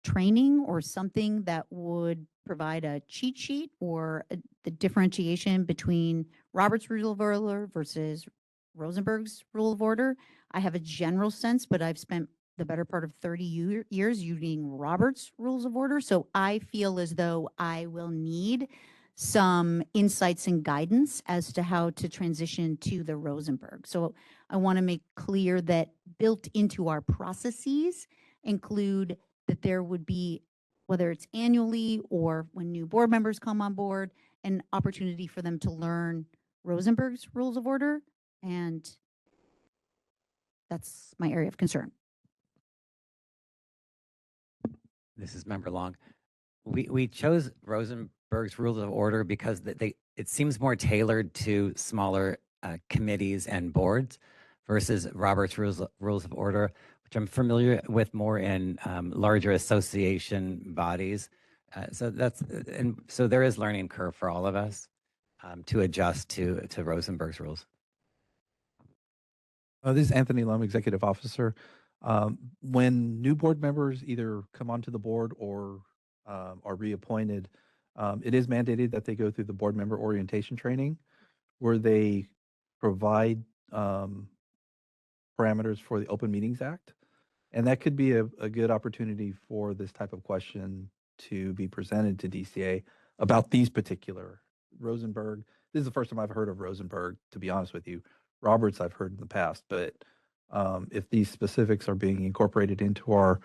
training or something that would provide a cheat sheet or the differentiation between Robert's Rule of Order versus Rosenberg's Rule of Order. I have a general sense, but I've spent the better part of 30 years using Robert's Rules of Order. So I feel as though I will need some insights and guidance as to how to transition to the Rosenberg. So I want to make clear that built into our processes include that there would be, whether it's annually or when new board members come on board, an opportunity for them to learn Rosenberg's Rules of Order. And that's my area of concern. This is Member Long. We chose Rosenberg's Rules of Order because it seems more tailored to smaller committees and boards versus Robert's Rules of Order, which I'm familiar with more in larger association bodies. So there is learning curve for all of us to adjust to Rosenberg's rules. This is Anthony Lum, Executive Officer. When new board members either come onto the board or are reappointed, it is mandated that they go through the board member orientation training where they provide parameters for the Open Meetings Act. And that could be a good opportunity for this type of question to be presented to DCA about these particular Rosenberg. This is the first time I've heard of Rosenberg, to be honest with you. Roberts I've heard in the past, but if these specifics are being incorporated into our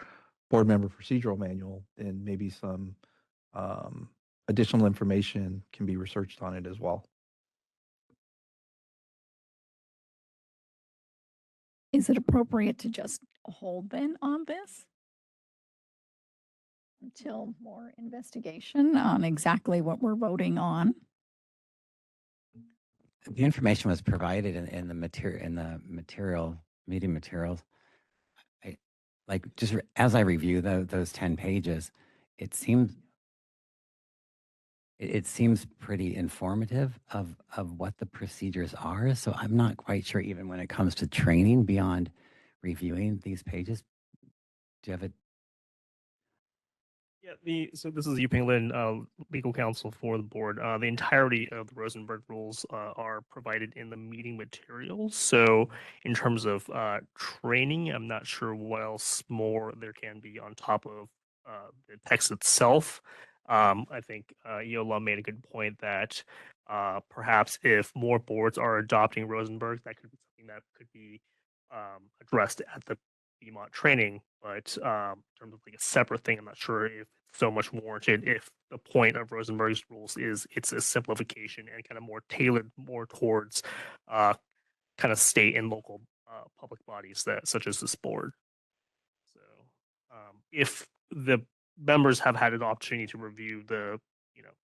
board member procedural manual, then maybe some additional information can be researched on it as well. Is it appropriate to just hold then on this until more investigation on exactly what we're voting on? The information was provided in the meeting materials. As I review those 10 pages, it seems pretty informative of what the procedures are. So I'm not quite sure, even when it comes to training beyond reviewing these pages. Do you have a Yeah, so this is Yuping Lin, legal counsel for the board. The entirety of the Rosenberg rules are provided in the meeting materials. So in terms of training, I'm not sure what else more there can be on top of the text itself. I think Yola made a good point that perhaps if more boards are adopting Rosenberg, that could be something that could be addressed at the BMOT training, but in terms of like a separate thing, I'm not sure if it's so much warranted. If the point of Rosenberg's rules is it's a simplification and kind of more tailored more towards kind of state and local public bodies that such as this board. So if the members have had an opportunity to review the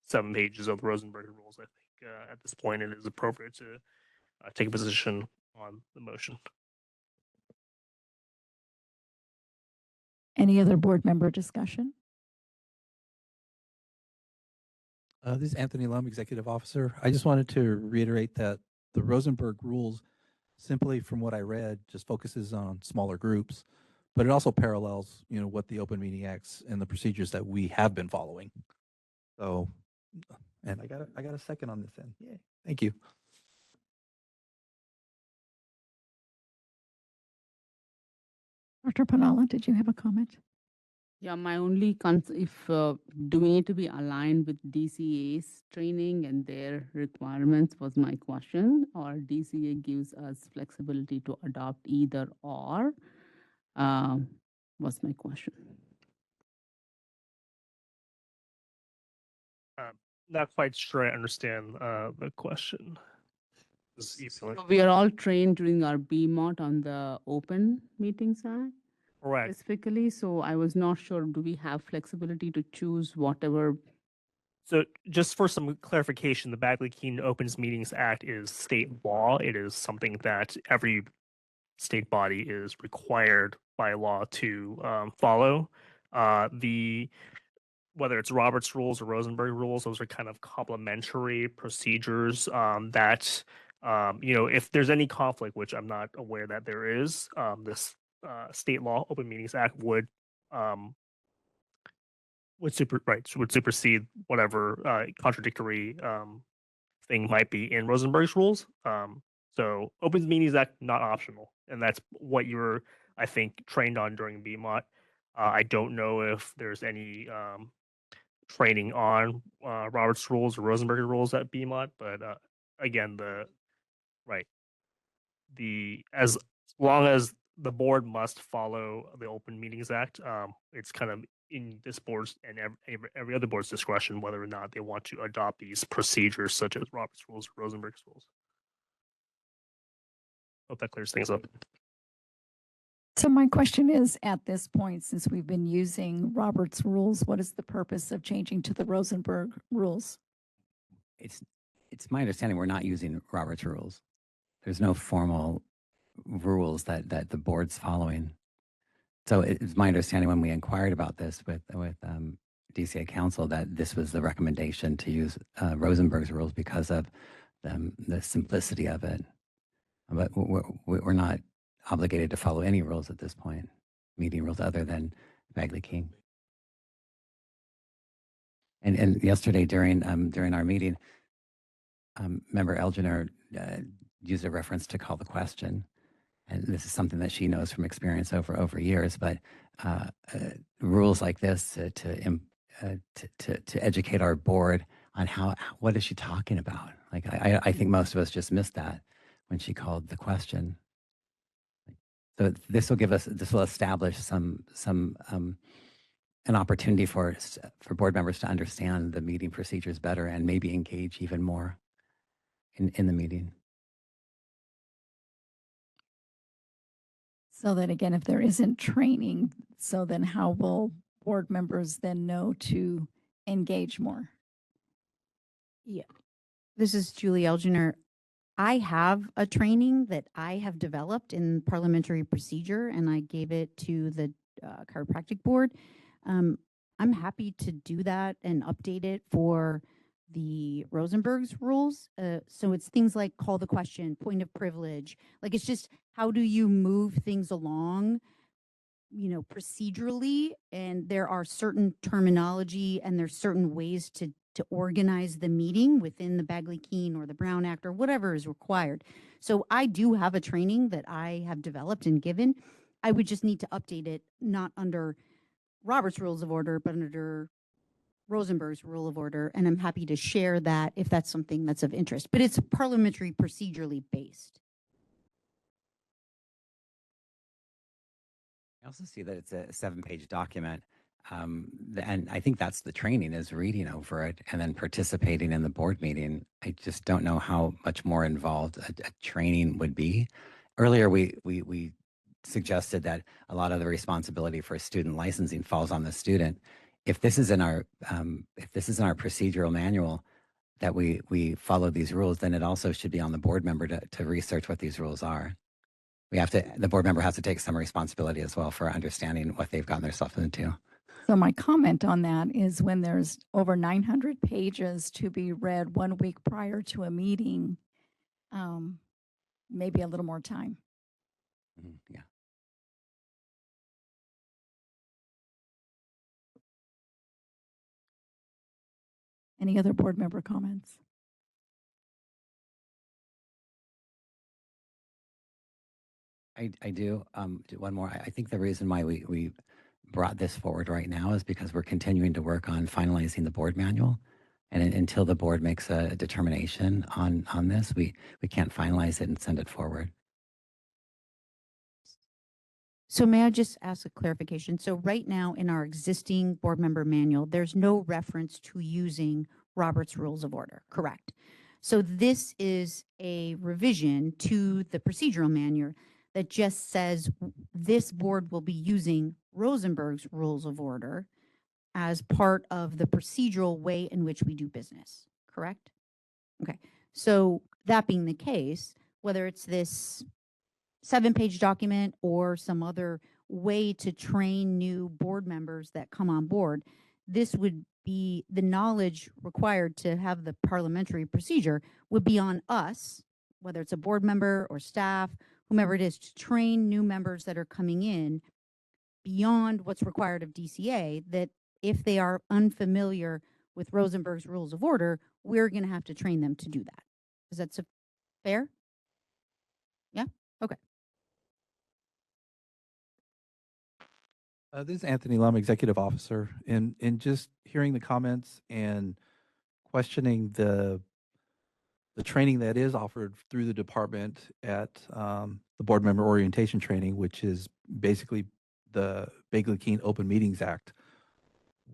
7 pages of the Rosenberg rules, I think at this point it is appropriate to take a position on the motion. Any other board member discussion? This is Anthony Lum, Executive Officer. I just wanted to reiterate that the Rosenberg rules, simply from what I read, just focuses on smaller groups, but it also parallels, what the Open Meeting Acts and the procedures that we have been following. So, and I got a second on this end. Yay! Thank you. Dr. Panala, did you have a comment? Yeah, my only if do we need to be aligned with DCA's training and their requirements was my question, or DCA gives us flexibility to adopt either or was my question. Not quite sure I understand the question. So we are all trained during our BMOT on the Open Meetings Act. Correct. Specifically, so I was not sure, do we have flexibility to choose whatever? So just for some clarification, the Bagley-Keene Opens Meetings Act is state law. It is something that every state body is required by law to follow. Whether it's Robert's rules or Rosenberg rules, those are kind of complementary procedures that If there's any conflict, which I'm not aware that there is, this state law, Open Meetings Act would supersede whatever contradictory thing might be in Rosenberg's rules. So Open Meetings Act not optional, and that's what you're, I think, trained on during BMOT. I don't know if there's any training on Robert's rules or Rosenberg rules at BMOT, but again, right as long as the board must follow the Open Meetings Act, it's kind of in this board's and every other board's discretion whether or not they want to adopt these procedures such as Robert's rules or Rosenberg's rules. Hope that clears things up. So my question is, at this point, since we've been using Robert's rules, what is the purpose of changing to the Rosenberg rules? It's my understanding we're not using Robert's rules. There's no formal rules that the board's following. So it's my understanding when we inquired about this with DCA Council that this was the recommendation to use Rosenberg's rules because of the simplicity of it. But we're not obligated to follow any rules at this point, meeting rules other than Bagley King. And yesterday during our meeting, Member Elginer used a reference to call the question. And this is something that she knows from experience over years, but rules like this to educate our board on what is she talking about? Like I think most of us just missed that when she called the question. So this will establish an opportunity for board members to understand the meeting procedures better and maybe engage even more in the meeting. So that again, if there isn't training, so then how will board members then know to engage more? Yeah. This is Julie Elginer. I have a training that I have developed in parliamentary procedure, and I gave it to the chiropractic board. I'm happy to do that and update it for the Rosenberg's rules. So it's things like call the question, point of privilege. Like it's just how do you move things along, procedurally, and there are certain terminology and there's certain ways to organize the meeting within the Bagley-Keene or the Brown Act or whatever is required. So I do have a training that I have developed and given. I would just need to update it, not under Robert's Rules of Order, but under Rosenberg's Rule of Order. And I'm happy to share that if that's something that's of interest. But it's parliamentary procedurally based. I also see that it's a 7-page document. And I think that's the training, is reading over it and then participating in the board meeting. I just don't know how much more involved a training would be. Earlier, we suggested that a lot of the responsibility for student licensing falls on the student. If this is in our procedural manual that we follow these rules, then it also should be on the board member to research what these rules are. The board member has to take some responsibility as well for understanding what they've gotten themselves into. So my comment on that is when there's over 900 pages to be read 1 week prior to a meeting, maybe a little more time. Yeah. Any other board member comments? I do. One more. I think the reason why we brought this forward right now is because we're continuing to work on finalizing the board manual. And until the board makes a determination on this, we can't finalize it and send it forward. So may I just ask a clarification? So right now in our existing board member manual, there's no reference to using Robert's Rules of Order, correct? So this is a revision to the procedural manual that just says this board will be using Rosenberg's Rules of Order as part of the procedural way in which we do business, correct? Okay, so that being the case, whether it's this 7-page document or some other way to train new board members that come on board, this would be the knowledge required to have the parliamentary procedure would be on us whether it's a board member or staff, whomever it is, to train new members that are coming in beyond what's required of DCA, that if they are unfamiliar with Rosenberg's rules of order, we're going to have to train them to do that. Is that fair? Yeah? Okay. This is Anthony Lum, Executive Officer, and just hearing the comments and questioning the training that is offered through the department at the board member orientation training, which is basically the Bagley-Keene Open Meetings Act.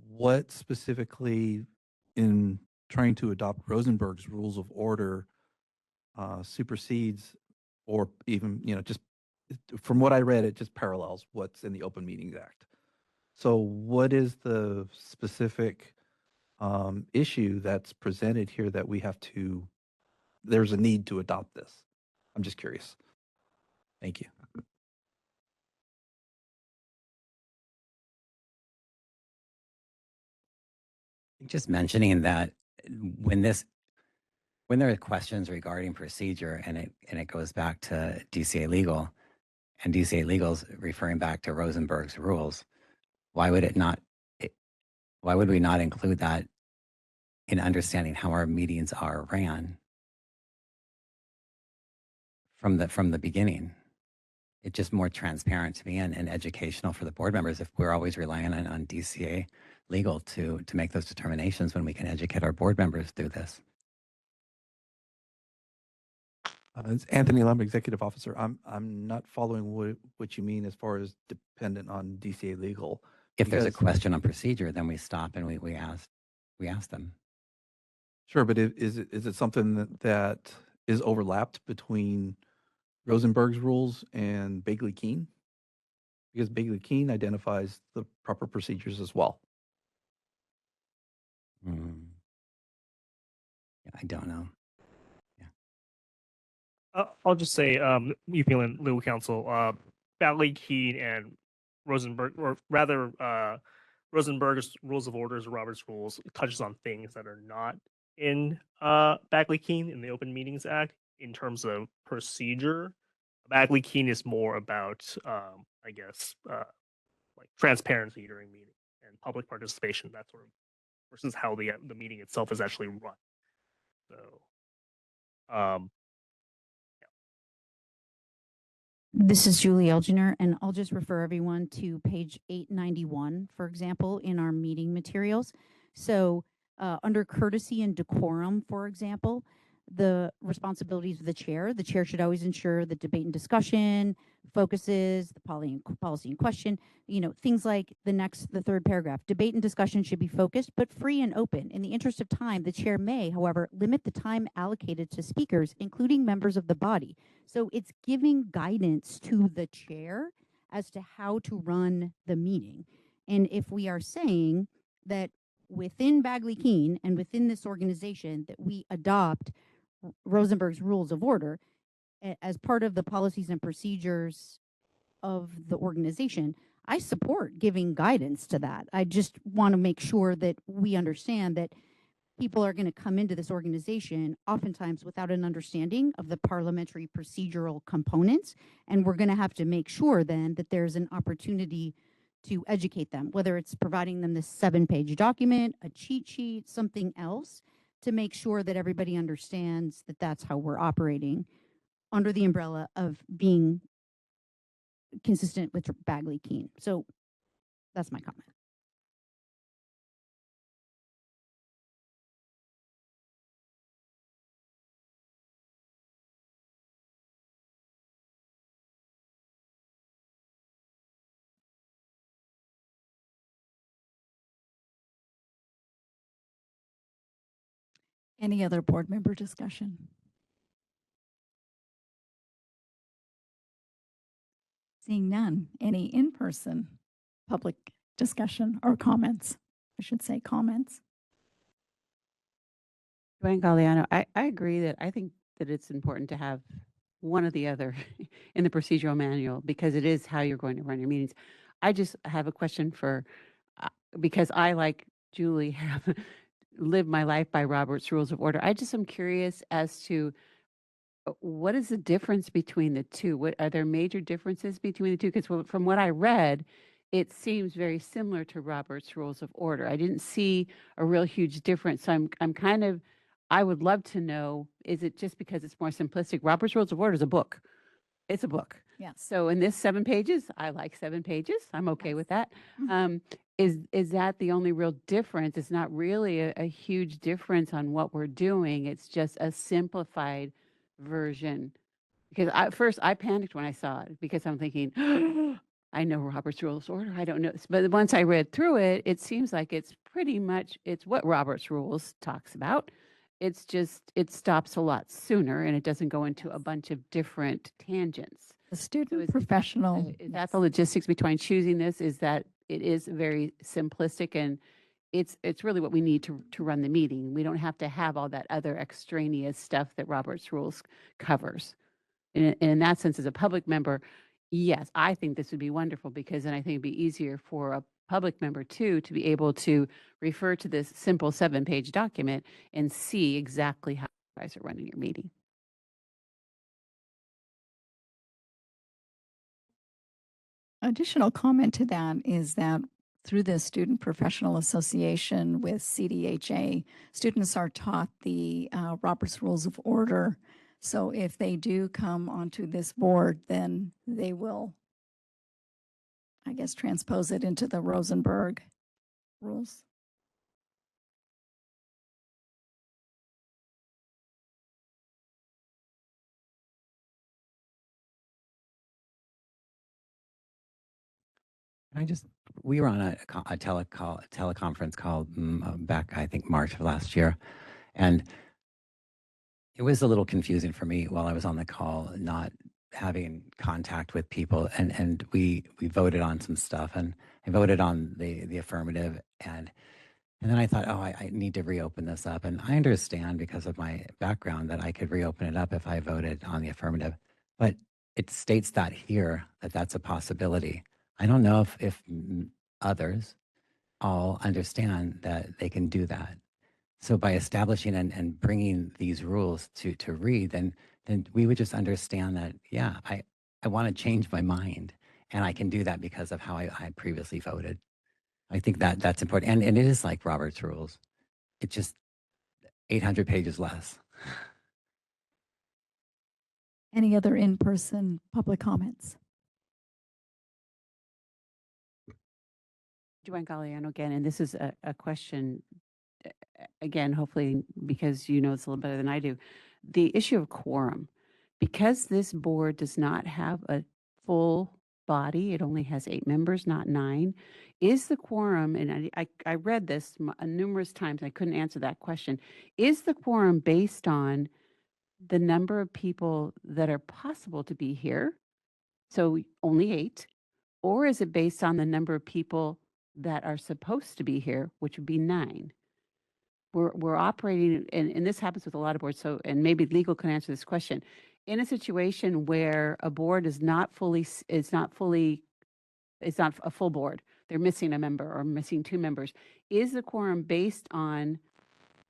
What specifically in trying to adopt Rosenberg's rules of order supersedes, or even, just from what I read, it just parallels what's in the Open Meetings Act. So what is the specific issue that's presented here that there's a need to adopt this? I'm just curious. Thank you. Just mentioning that when there are questions regarding procedure and it goes back to DCA legal, and DCA legal's referring back to Rosenberg's rules, why would we not include that in understanding how our meetings are ran from the beginning? It's just more transparent to me and educational for the board members if we're always relying on DCA legal to make those determinations, when we can educate our board members through this. It's Anthony Lum, Executive Officer. I'm not following what you mean as far as dependent on DCA legal. If there's a question on procedure, then we stop and we ask them. Sure, but is it something that is overlapped between Rosenberg's rules and Bagley-Keene? Because Bagley-Keene identifies the proper procedures as well. Yeah, I don't know. I'll just say, UPLN legal counsel, Bagley-Keene and Rosenberg, or rather, Rosenberg's rules of orders, Robert's rules, touches on things that are not in Bagley-Keene in the Open Meetings Act in terms of procedure. Bagley-Keene is more about, I guess, like transparency during meetings and public participation, that sort of, versus how the meeting itself is actually run. So, This is Julie Elginer, and I'll just refer everyone to page 891, for example, in our meeting materials. So under courtesy and decorum, for example, the responsibilities of the chair should always ensure that debate and discussion focuses the policy in question, things like the third paragraph. Debate and discussion should be focused but free and open. In the interest of time, the chair may, however, limit the time allocated to speakers, including members of the body. So it's giving guidance to the chair as to how to run the meeting. And if we are saying that within Bagley-Keene and within this organization that we adopt Rosenberg's rules of order as part of the policies and procedures of the organization, I support giving guidance to that. I just want to make sure that we understand that people are going to come into this organization oftentimes without an understanding of the parliamentary procedural components, and we're going to have to make sure then that there's an opportunity to educate them, whether it's providing them this 7-page document, a cheat sheet, something else, to make sure that everybody understands that that's how we're operating under the umbrella of being consistent with Bagley-Keene. So that's my comment. Any other board member discussion? Seeing none, any in-person public discussion or comments? I should say comments. Dwayne Galliano, I agree that I think that it's important to have one or the other in the procedural manual, because it is how you're going to run your meetings. I just have a question because I, like Julie, have lived my life by Robert's Rules of Order. I just am curious as to What is the difference between the two? What are there major differences between the two? Because from what I read, it seems very similar to Robert's Rules of Order. I didn't see a real huge difference. So I'm kind of, I would love to know, is it just because it's more simplistic? Robert's Rules of Order is a book. It's a book. Yes. So in this 7 pages, I like 7 pages. I'm okay with that. Is that the only real difference? It's not really a huge difference on what we're doing. It's just a simplified version. Because at first I panicked when I saw it because I'm thinking, I know Robert's Rules of Order. I don't know. But once I read through it, it seems like it's pretty much, it's what Robert's Rules talks about. It's just, it stops a lot sooner and it doesn't go into a bunch of different tangents. The student professional. Is that the logistics between choosing this? Is that it is very simplistic and it's really what we need to run the meeting. We don't have to have all that other extraneous stuff that Robert's Rules covers. And in that sense, as a public member, yes, I think this would be wonderful because then I think it'd be easier for a public member too to be able to refer to this simple 7-page document and see exactly how you guys are running your meeting. Additional comment to that is that through the Student Professional Association with CDHA, students are taught the Robert's Rules of Order. So if they do come onto this board, then they will, I guess, transpose it into the Rosenberg rules. We were on a teleconference call back, I think, March of last year. And it was a little confusing for me while I was on the call, not having contact with people. And we voted on some stuff and I voted on the affirmative. And then I thought, oh, I need to reopen this up. And I understand because of my background that I could reopen it up if I voted on the affirmative. But it states that here, that that's a possibility. I don't know if others all understand that they can do that. So by establishing and bringing these rules to read, then we would just understand that, yeah, I want to change my mind. And I can do that because of how I previously voted. I think that that's important. And it is like Robert's Rules. It's just 800 pages less. Any other in-person public comments? Joanne Galliano again, and this is a question, again, hopefully because you know it's a little better than I do. The issue of quorum, because this board does not have a full body, it only has 8 members, not 9. Is the quorum, and I read this numerous times, I couldn't answer that question. Is the quorum based on the number of people that are possible to be here? So only 8. Or is it based on the number of people that are supposed to be here, which would be 9? We're operating, and this happens with a lot of boards, so, and maybe legal can answer this question. In a situation where a board is not it's not a full board, they're missing a member or missing 2 members, is the quorum based on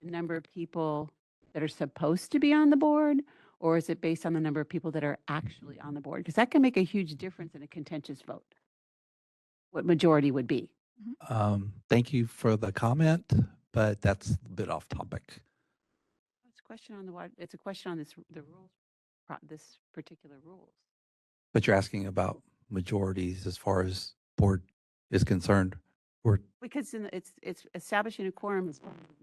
the number of people that are supposed to be on the board, or is it based on the number of people that are actually on the board? Because that can make a huge difference in a contentious vote, what majority would be. Thank you for the comment, but that's a bit off topic. It's a question on it's a question on the rules, this particular rules. But you're asking about majorities as far as board is concerned. Or Because it's establishing a quorum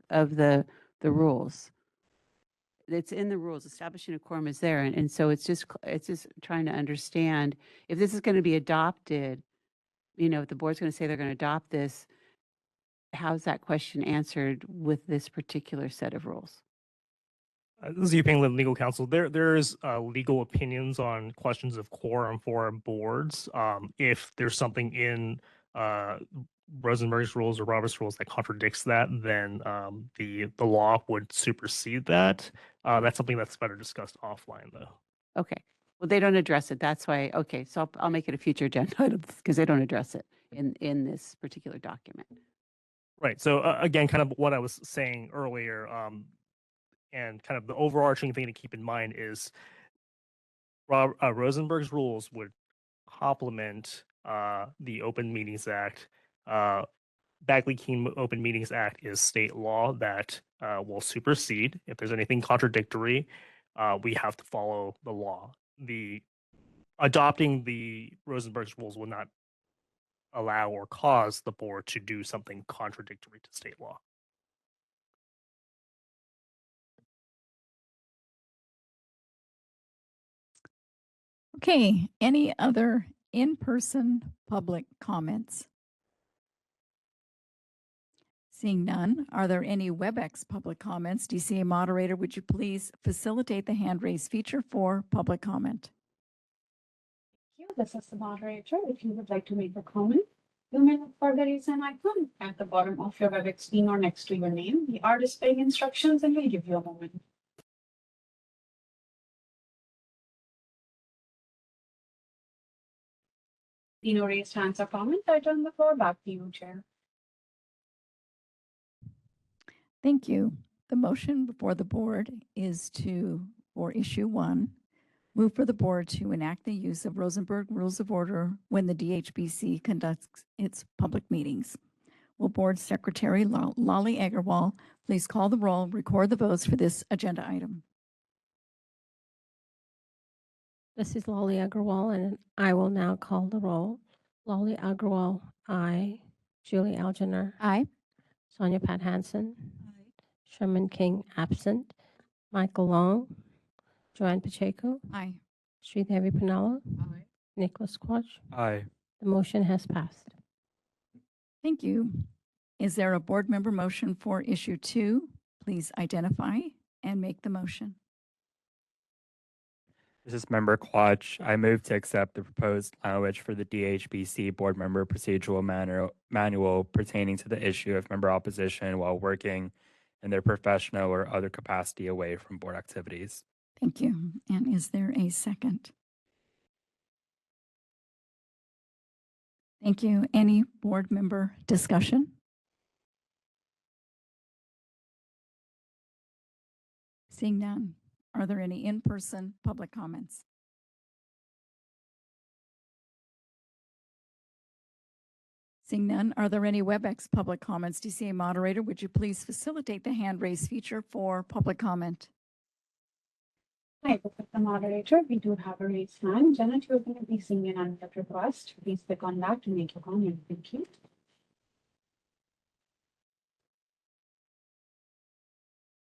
of the rules. It's in the rules. Establishing a quorum is there, and so it's just trying to understand if this is going to be adopted. You know, if the board's going to say they're going to adopt this, how's that question answered with this particular set of rules? This is Yuping Lin, legal counsel. There's legal opinions on questions of quorum for boards. If there's something in Rosenberg's rules or Robert's rules that contradicts that, then the law would supersede that. That's something that's better discussed offline, though. Okay. Well, they don't address it. That's why. Okay, so I'll make it a future agenda item because they don't address it in this particular document. Right. So again, kind of what I was saying earlier, and kind of the overarching thing to keep in mind is Rosenberg's rules would complement the Open Meetings Act. Bagley-Keene Open Meetings Act is state law that will supersede. If there's anything contradictory, we have to follow the law. The adopting the Rosenberg's rules will not allow or cause the board to do something contradictory to state law. Okay, any other in-person public comments? Seeing none, are there any WebEx public comments? DCA moderator, would you please facilitate the hand raise feature for public comment? Thank you. This is the moderator. If you would like to make a comment, you may look for the raise hand icon at the bottom of your WebEx screen or next to your name. We are displaying instructions and we'll give you a moment. No raised hands or comments. I turn the floor back to you, Chair. Thank you. The motion before the board is for issue 1, move for the board to enact the use of Rosenberg Rules of Order when the DHBC conducts its public meetings. Will Board Secretary Lolly Agarwal please call the roll, record the votes for this agenda item? This is Lolly Agarwal, and I will now call the roll. Lolly Agarwal, aye. Julie Algener. Aye. Sonia Pat Hansen. Sherman King, absent. Michael Long. Joanne Pacheco. Aye. Sridevi Pannala. Aye. Nicholas Quach. Aye. The motion has passed. Thank you. Is there a board member motion for issue 2? Please identify and make the motion. This is Member Quach. I move to accept the proposed language for the DHBC Board Member Procedural Manual pertaining to the issue of member opposition while working in their professional or other capacity away from board activities. Thank you. And is there a second? Thank you. Any board member discussion? Seeing none, are there any in-person public comments? Seeing none, are there any WebEx public comments? DCA moderator, would you please facilitate the hand raise feature for public comment? Hi, this is the moderator. We do have a raised hand. Janet, you're going to be seeing an unmute request. Please click on that to make your comment. Thank you.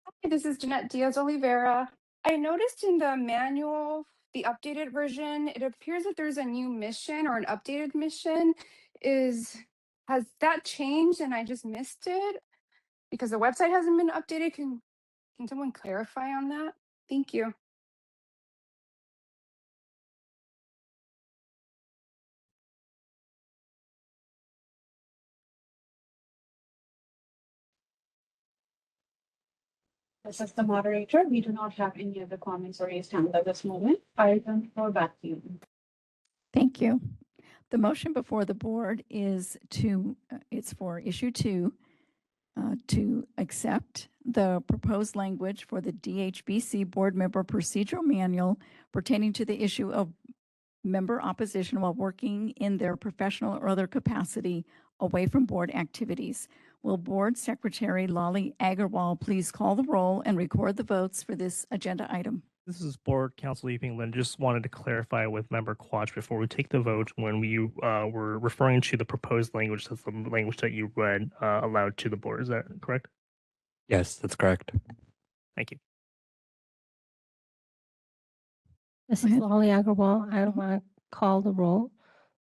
Hi, this is Jeanette Diaz Oliveira. I noticed in the manual, the updated version, it appears that there's a new mission or an updated mission. Has that changed and I just missed it? Because the website hasn't been updated. Can someone clarify on that? Thank you. This is the moderator. We do not have any other comments or raised hands at this moment. I turn the floor back to you. Thank you. The motion before the board is it's for issue 2, to accept the proposed language for the DHBC Board Member Procedural Manual pertaining to the issue of member opposition while working in their professional or other capacity away from board activities. Will Board Secretary Lolly Agarwal please call the roll and record the votes for this agenda item? This is Board Council Yiping Lin. Just wanted to clarify with Member Quach before we take the vote when we were referring to the proposed language, that's the language that you read aloud to the board. Is that correct? Yes, that's correct. Thank you. This is Lolly Agarwal. I want to call the roll.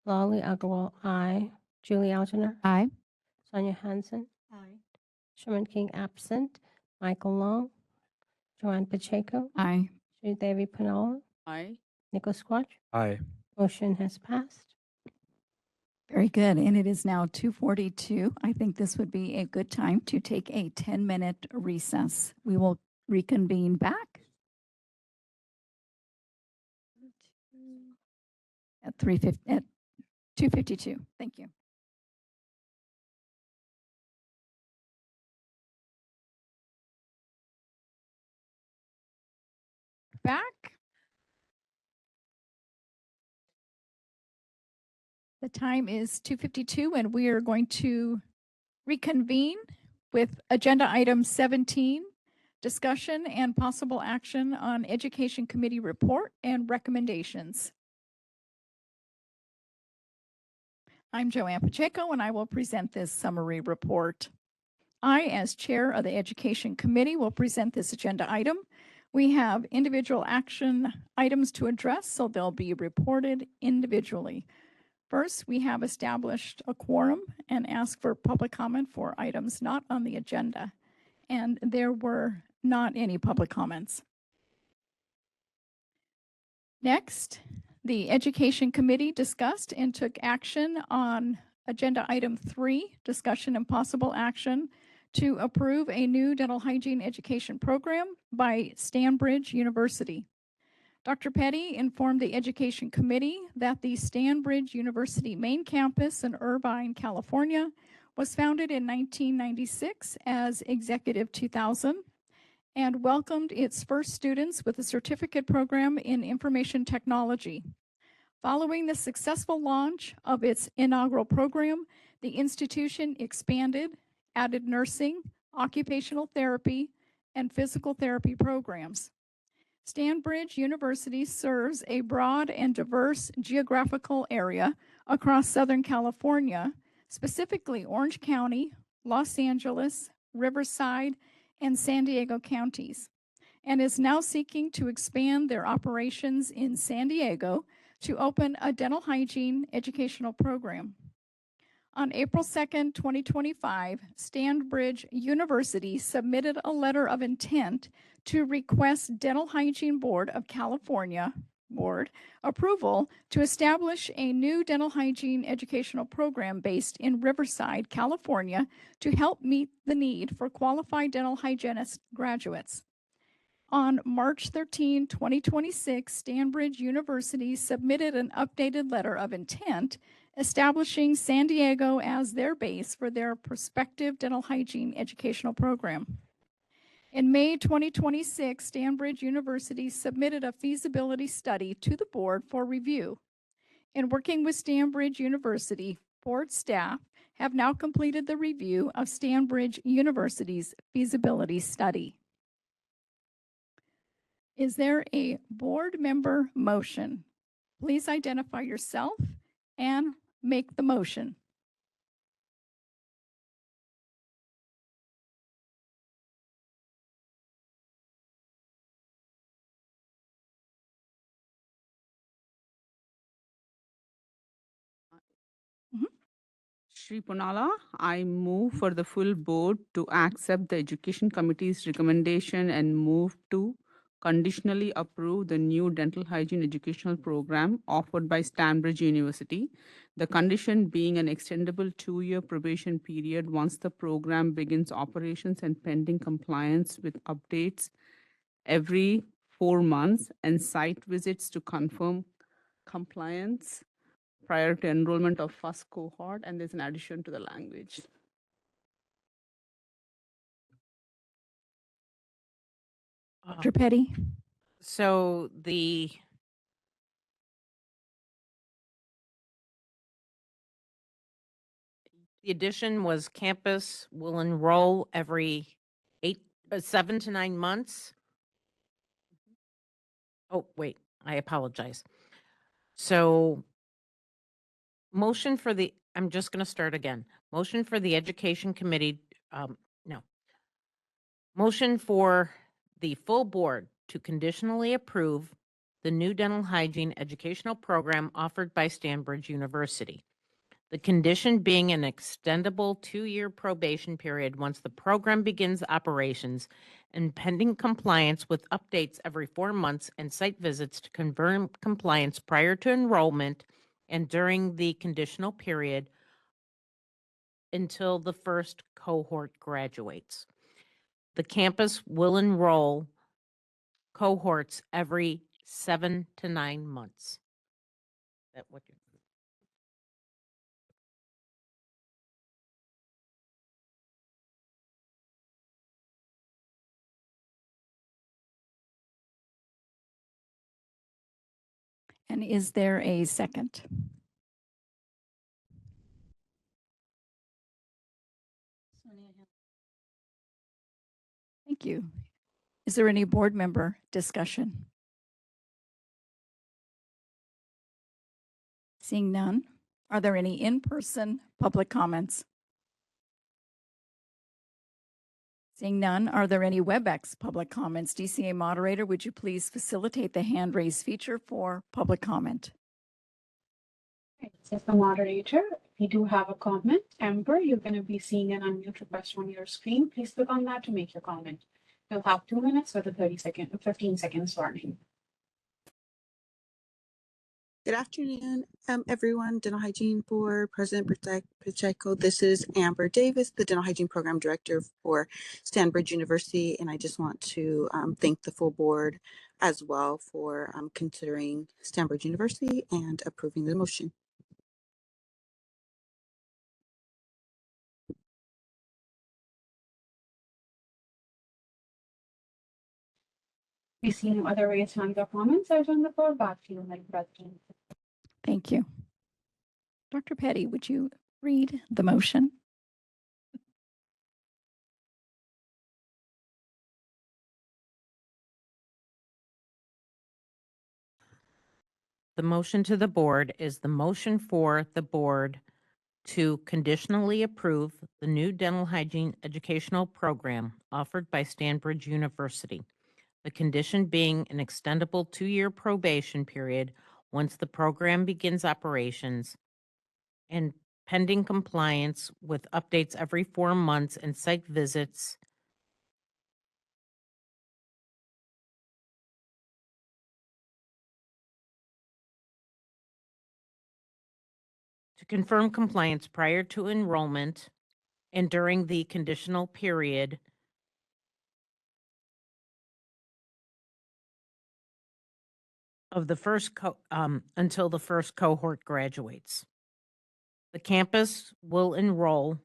Lolly Agarwal, aye. Julie Algener. Aye. Sonia Hansen. Aye. Sherman King, absent. Michael Long. Joanne Pacheco. Aye. Sridevi Pannala. Aye. Nicholas Quach. Aye. Motion has passed. Very good. And it is now 2:42. I think this would be a good time to take a 10-minute recess. We will reconvene back at 2:52. Thank you. Back. The time is 2:52 and we are going to reconvene with agenda item 17, discussion and possible action on Education Committee report and recommendations. I'm Joanne Pacheco and I will present this summary report. I, as chair of the Education Committee, will present this agenda item. We have individual action items to address, so they'll be reported individually. First, we have established a quorum and asked for public comment for items not on the agenda, and there were not any public comments. Next, the Education Committee discussed and took action on agenda item 3, discussion and possible action to approve a new dental hygiene education program by Stanbridge University. Dr. Petty informed the Education Committee that the Stanbridge University main campus in Irvine, California, was founded in 1996 as Executive 2000 and welcomed its first students with a certificate program in information technology. Following the successful launch of its inaugural program, the institution expanded, added nursing, occupational therapy, and physical therapy programs. Stanbridge University serves a broad and diverse geographical area across Southern California, specifically Orange County, Los Angeles, Riverside, and San Diego counties, and is now seeking to expand their operations in San Diego to open a dental hygiene educational program. On April 2nd, 2025, Stanbridge University submitted a letter of intent to request Dental Hygiene Board of California Board approval to establish a new dental hygiene educational program based in Riverside, California, to help meet the need for qualified dental hygienist graduates. On March 13, 2026, Stanbridge University submitted an updated letter of intent establishing San Diego as their base for their prospective dental hygiene educational program. In May 2026, Stanbridge University submitted a feasibility study to the board for review. In working with Stanbridge University, board staff have now completed the review of Stanbridge University's feasibility study. Is there a board member motion? Please identify yourself and make the motion. Shri Punala, I move for the full board to accept the Education Committee's recommendation and move to conditionally approve the new dental hygiene educational program offered by Stanbridge University. The condition being an extendable 2-year probation period once the program begins operations and pending compliance with updates every 4 months and site visits to confirm compliance prior to enrollment of first cohort, and there's an addition to the language. Dr. Petty? So the addition was campus will enroll every 7 to 9 months. Oh, wait, I apologize. So motion for the, I'm just going to start again. Motion for the Education Committee, no. Motion for the full board to conditionally approve the new dental hygiene educational program offered by Stanbridge University. The condition being an extendable 2-year probation period once the program begins operations and pending compliance with updates every 4 months and site visits to confirm compliance prior to enrollment and during the conditional period until the first cohort graduates. The campus will enroll cohorts every 7 to 9 months. That what you And is there a second? Thank you. Is there any board member discussion? Seeing none, are there any in-person public comments? Seeing none, are there any WebEx public comments? DCA moderator, would you please facilitate the hand raise feature for public comment? As the moderator, if you do have a comment, Amber, you're going to be seeing an unmute request on your screen. Please click on that to make your comment. You'll have 2 minutes with a 15 seconds warning. Good afternoon, everyone. Dental Hygiene Board, President Pacheco. This is Amber Davis, the Dental Hygiene Program Director for Stanbridge University, and I just want to thank the full board as well for considering Stanbridge University and approving the motion. We see no other raised hands or comments. I turn the floor back to you, Madam President. Thank you. Dr. Petty, would you read the motion? The motion to the board is the motion for the board to conditionally approve the new dental hygiene educational program offered by Stanbridge University. The condition being an extendable 2-year probation period once the program begins operations and pending compliance with updates every 4 months and site visits to confirm compliance prior to enrollment and during the conditional period of the first until the first cohort graduates. The campus will enroll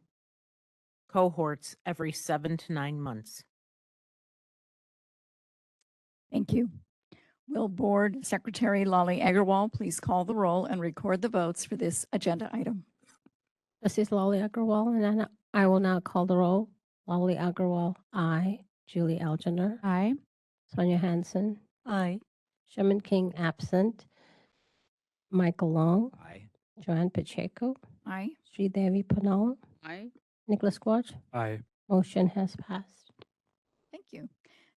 cohorts every 7 to 9 months. Thank you. Will Board Secretary Lali Agarwal please call the roll and record the votes for this agenda item? This is Lali Agarwal, and then I will now call the roll. Lali Agarwal, aye. Julie Algener. Aye. Sonia Hansen. Aye. Sherman King absent. Michael Long. Aye. Joanne Pacheco. Aye. Sridevi Pannala. Aye. Nicholas Squatch. Aye. Motion has passed. Thank you.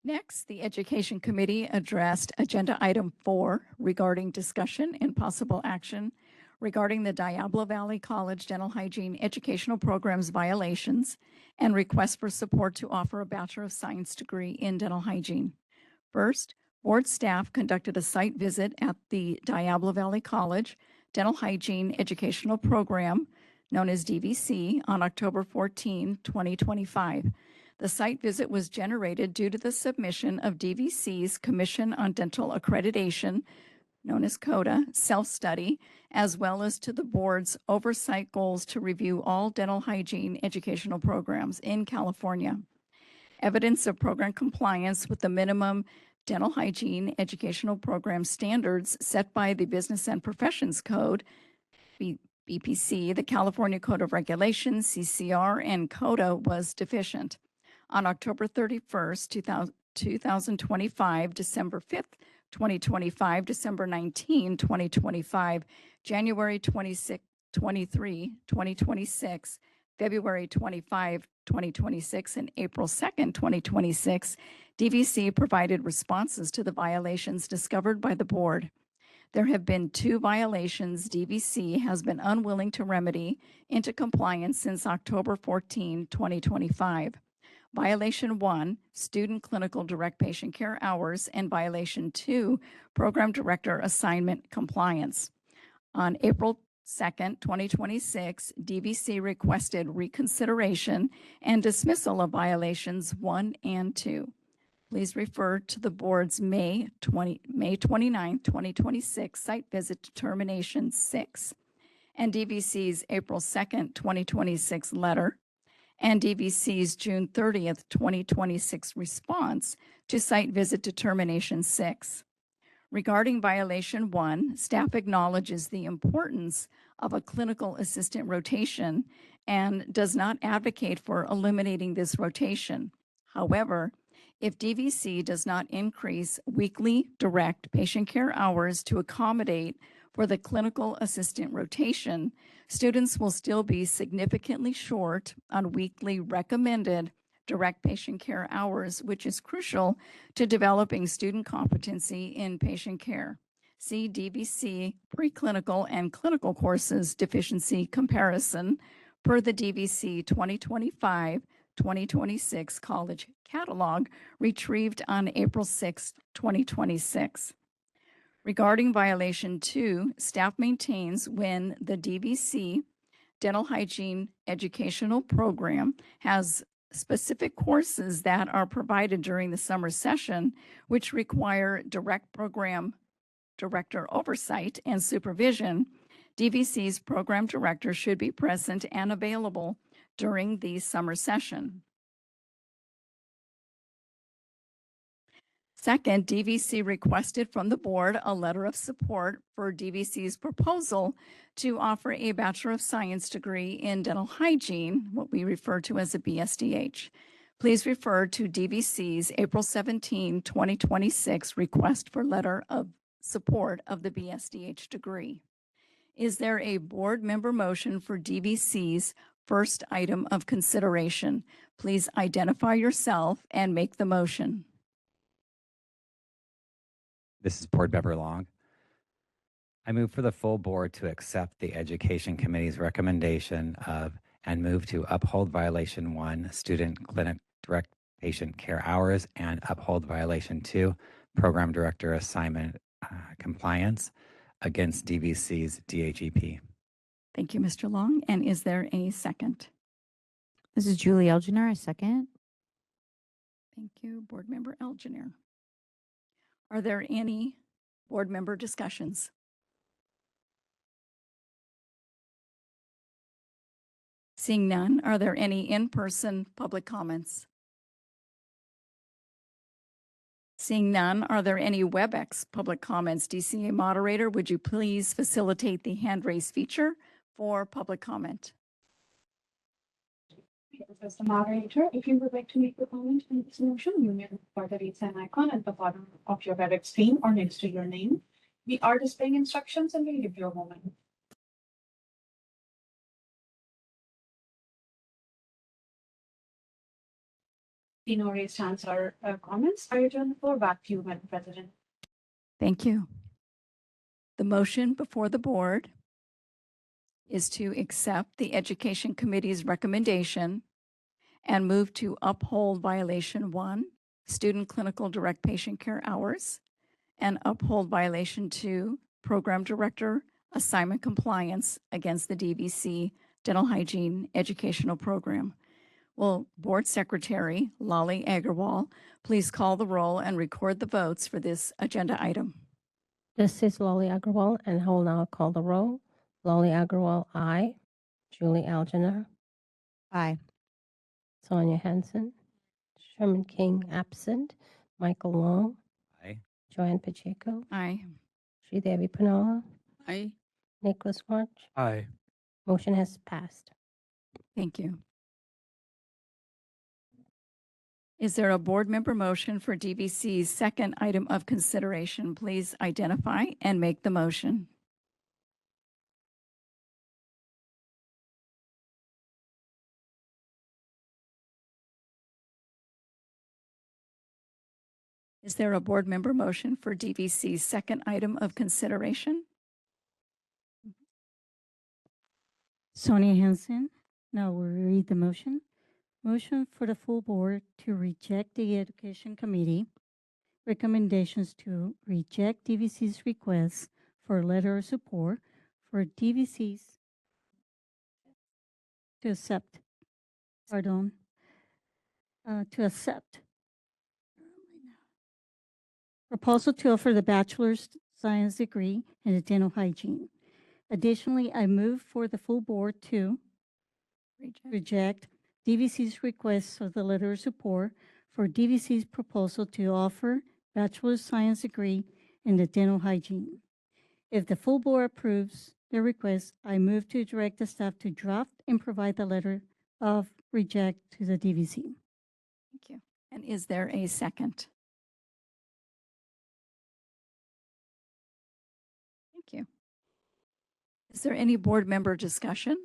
Next, the Education Committee addressed Agenda Item 4 regarding discussion and possible action regarding the Diablo Valley College Dental Hygiene Educational Programs violations and request for support to offer a Bachelor of Science degree in dental hygiene. First, board staff conducted a site visit at the Diablo Valley College Dental Hygiene Educational Program, known as DVC, on October 14, 2025. The site visit was generated due to the submission of DVC's Commission on Dental Accreditation, known as CODA, self-study, as well as to the board's oversight goals to review all dental hygiene educational programs in California. Evidence of program compliance with the minimum dental hygiene educational program standards set by the Business and Professions Code, BPC, the California Code of Regulations, CCR, and CODA was deficient. On October 31st, 2025, December 5th, 2025, December 19, 2025, January 26, 2026, February 25, 2026, and April 2nd, 2026, DVC provided responses to the violations discovered by the board. There have been 2 violations DVC has been unwilling to remedy into compliance since October 14, 2025. Violation 1, student clinical direct patient care hours, and violation 2, program director assignment compliance. On April 2nd, 2026, DVC requested reconsideration and dismissal of violations 1 and 2. Please refer to the board's May 29, 2026 site visit determination 6 and DVC's April 2nd, 2026 letter and DVC's June 30th, 2026 response to site visit determination 6. Regarding violation 1, staff acknowledges the importance of a clinical assistant rotation and does not advocate for eliminating this rotation. However, If DVC does not increase weekly direct patient care hours to accommodate for the clinical assistant rotation, students will still be significantly short on weekly recommended direct patient care hours, which is crucial to developing student competency in patient care. See DVC preclinical and clinical courses deficiency comparison per the DVC 2025-2026 college catalog retrieved on April 6, 2026. Regarding violation 2, staff maintains when the DVC dental hygiene educational program has specific courses that are provided during the summer session, which require direct program director oversight and supervision. DVC's program director should be present and available during the summer session. Second, DVC requested from the board a letter of support for DVC's proposal to offer a Bachelor of Science degree in dental hygiene, what we refer to as a BSDH. Please refer to DVC's April 17, 2026 request for letter of support of the BSDH degree. Is there a board member motion for DVC's first item of consideration? Please identify yourself and make the motion. This is Board Member Long. I move for the full board to accept the Education Committee's recommendation of and move to uphold violation 1, student clinic direct patient care hours, and uphold violation 2, program director assignment compliance against DVC's DHEP. Thank you, Mr. Long. And is there a second? This is Julie Elginer. I second. Thank you, Board Member Elginer. Are there any board member discussions? Seeing none, are there any in-person public comments? Seeing none, are there any WebEx public comments? DCA moderator, would you please facilitate the hand raise feature for public comment? As the moderator, if you would like to make a comment in this motion, you may refer the raise hand icon at the bottom of your WebEx screen or next to your name. We are displaying instructions and we'll give you a moment. No raised hands or comments. I return the floor back to you, Madam President. Thank you. The motion before the board is to accept the Education Committee's recommendation and move to uphold violation 1, student clinical direct patient care hours, and uphold violation 2, program director assignment compliance against the DVC dental hygiene educational program. Will Board Secretary Lali Agarwal please call the roll and record the votes for this agenda item? This is Lali Agarwal, and I will now call the roll. Lali Agarwal, aye. Julie Algener. Aye. Sonia Hansen. Sherman King, absent. Michael Long. Aye. Joanne Pacheco. Aye. Sridevi Panola. Aye. Nicholas March. Aye. Motion has passed. Thank you. Is there a board member motion for DVC's second item of consideration? Please identify and make the motion. Is there a board member motion for DVC's second item of consideration? Sonia Hansen. Now we'll read the motion. Motion for the full board to reject the Education Committee recommendations to reject DVC's request for a letter of support for DVC's to accept, to accept proposal to offer the bachelor's science degree in dental hygiene. Additionally, I move for the full board to reject DVC's request of the letter of support for DVC's proposal to offer bachelor's science degree in the dental hygiene. If the full board approves the request, I move to direct the staff to draft and provide the letter of reject to the DVC. Thank you. And is there a second? Thank you. Is there any board member discussion?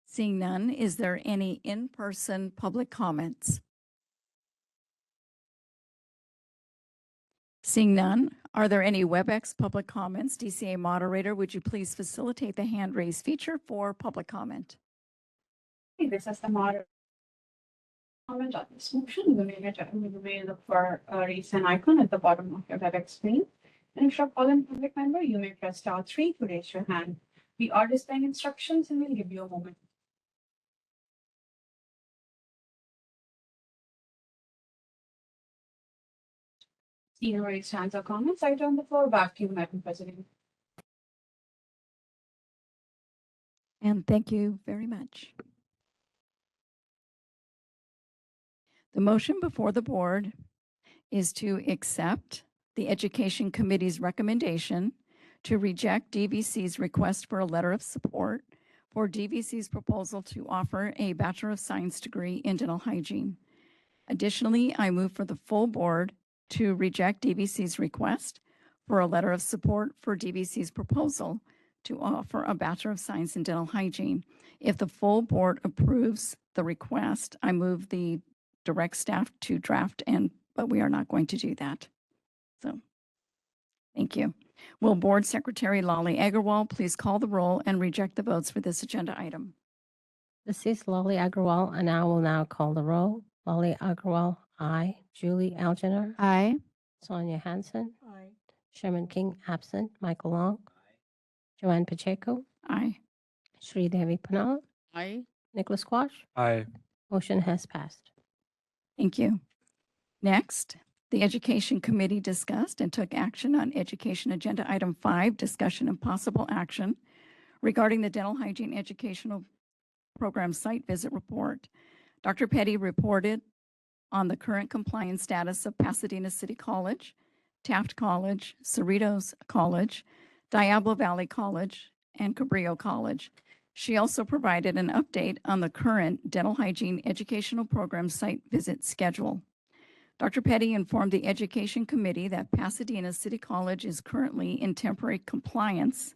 Seeing none, is there any in-person public comments? Seeing none, are there any WebEx public comments? DCA moderator, would you please facilitate the hand raise feature for public comment? This is the moderator. Comment on this motion. You may look for a raise hand icon at the bottom of your WebEx screen. And if you're a call-in public member, you may press *3 to raise your hand. We are displaying instructions and we'll give you a moment. Seeing no raised hands or comments, I turn the floor back to you, Madam President. And thank you very much. The motion before the board is to accept the Education Committee's recommendation to reject DVC's request for a letter of support for DVC's proposal to offer a Bachelor of Science degree in dental hygiene. Additionally, I move for the full board to reject DVC's request for a letter of support for DVC's proposal to offer a Bachelor of Science in dental hygiene. If the full board approves the request, I move the direct staff to draft, but we are not going to do that. So, thank you. Will Board Secretary Lali Agarwal please call the roll and reject the votes for this agenda item? This is Lali Agrawal, and I will now call the roll. Lali Agrawal, aye. Julie Algener, Aye. Sonia Hansen, Aye. Sherman King, absent. Michael Long, Joanne Pacheco, Aye. Sri Devi Panal, Aye. Nicholas Quash. Aye. Motion has passed. Thank you. Next, the Education Committee discussed and took action on Education Agenda Item 5, discussion and possible action regarding the Dental Hygiene Educational Program Site Visit Report. Dr. Petty reported on the current compliance status of Pasadena City College, Taft College, Cerritos College, Diablo Valley College, and Cabrillo College. She also provided an update on the current dental hygiene educational program site visit schedule. Dr. Petty informed the Education Committee that Pasadena City College is currently in temporary compliance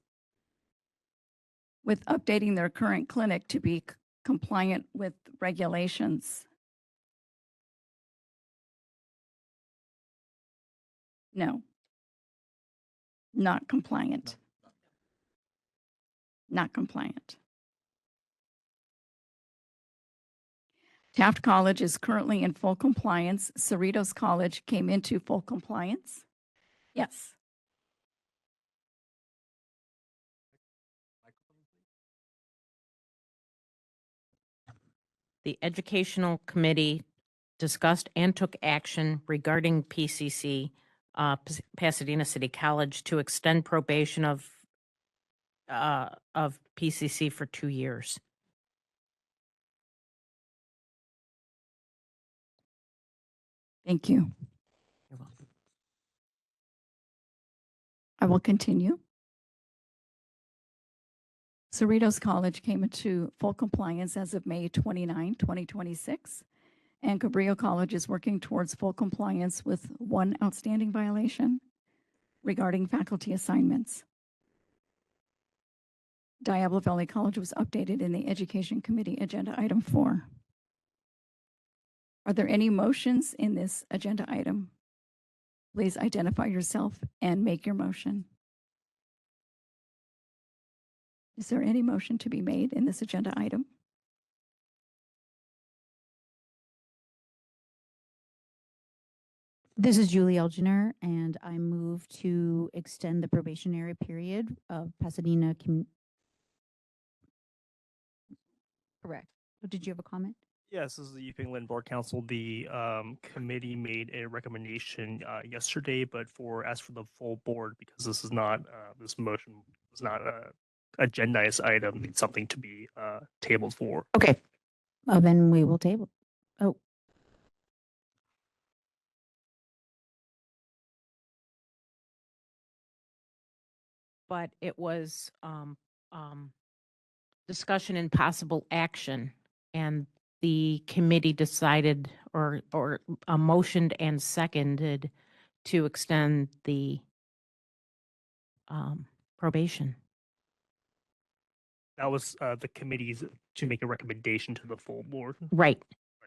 with updating their current clinic to be compliant with regulations. No, not compliant. Not compliant. Taft College is currently in full compliance. Cerritos College came into full compliance. Yes. The Educational Committee discussed and took action regarding PCC, Pasadena City College, to extend probation of PCC for 2 years. Thank you. You're welcome. I will continue. Cerritos College came into full compliance as of May 29, 2026, and Cabrillo College is working towards full compliance with one outstanding violation regarding faculty assignments. Diablo Valley College was updated in the Education Committee Agenda Item 4. Are there any motions in this agenda item? Please identify yourself and make your motion. Is there any motion to be made in this agenda item? This is Julie Elginer, and I move to extend the probationary period of Pasadena. Correct. Oh, did you have a comment? Yes, this is the Yiping Lynn Board Council. The committee made a recommendation yesterday, but as for the full board, because this is not this motion was not a agendized item, it's something to be tabled for. Okay. Well, then we will table. Oh. But it was discussion and possible action, and the committee decided or motioned and seconded to extend the probation. That was the committee's to make a recommendation to the full board. Right.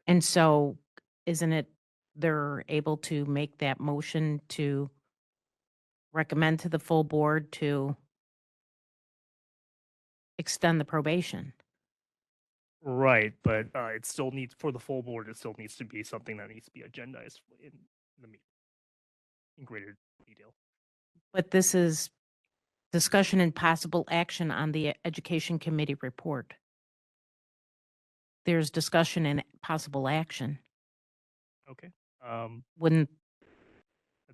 And so isn't it they're able to make that motion to recommend to the full board to extend the probation? Right, but it still needs for the full board. It still needs to be something that needs to be agendized in the meeting in greater detail. But this is discussion and possible action on the Education Committee report. There's discussion and possible action. Okay. Wouldn't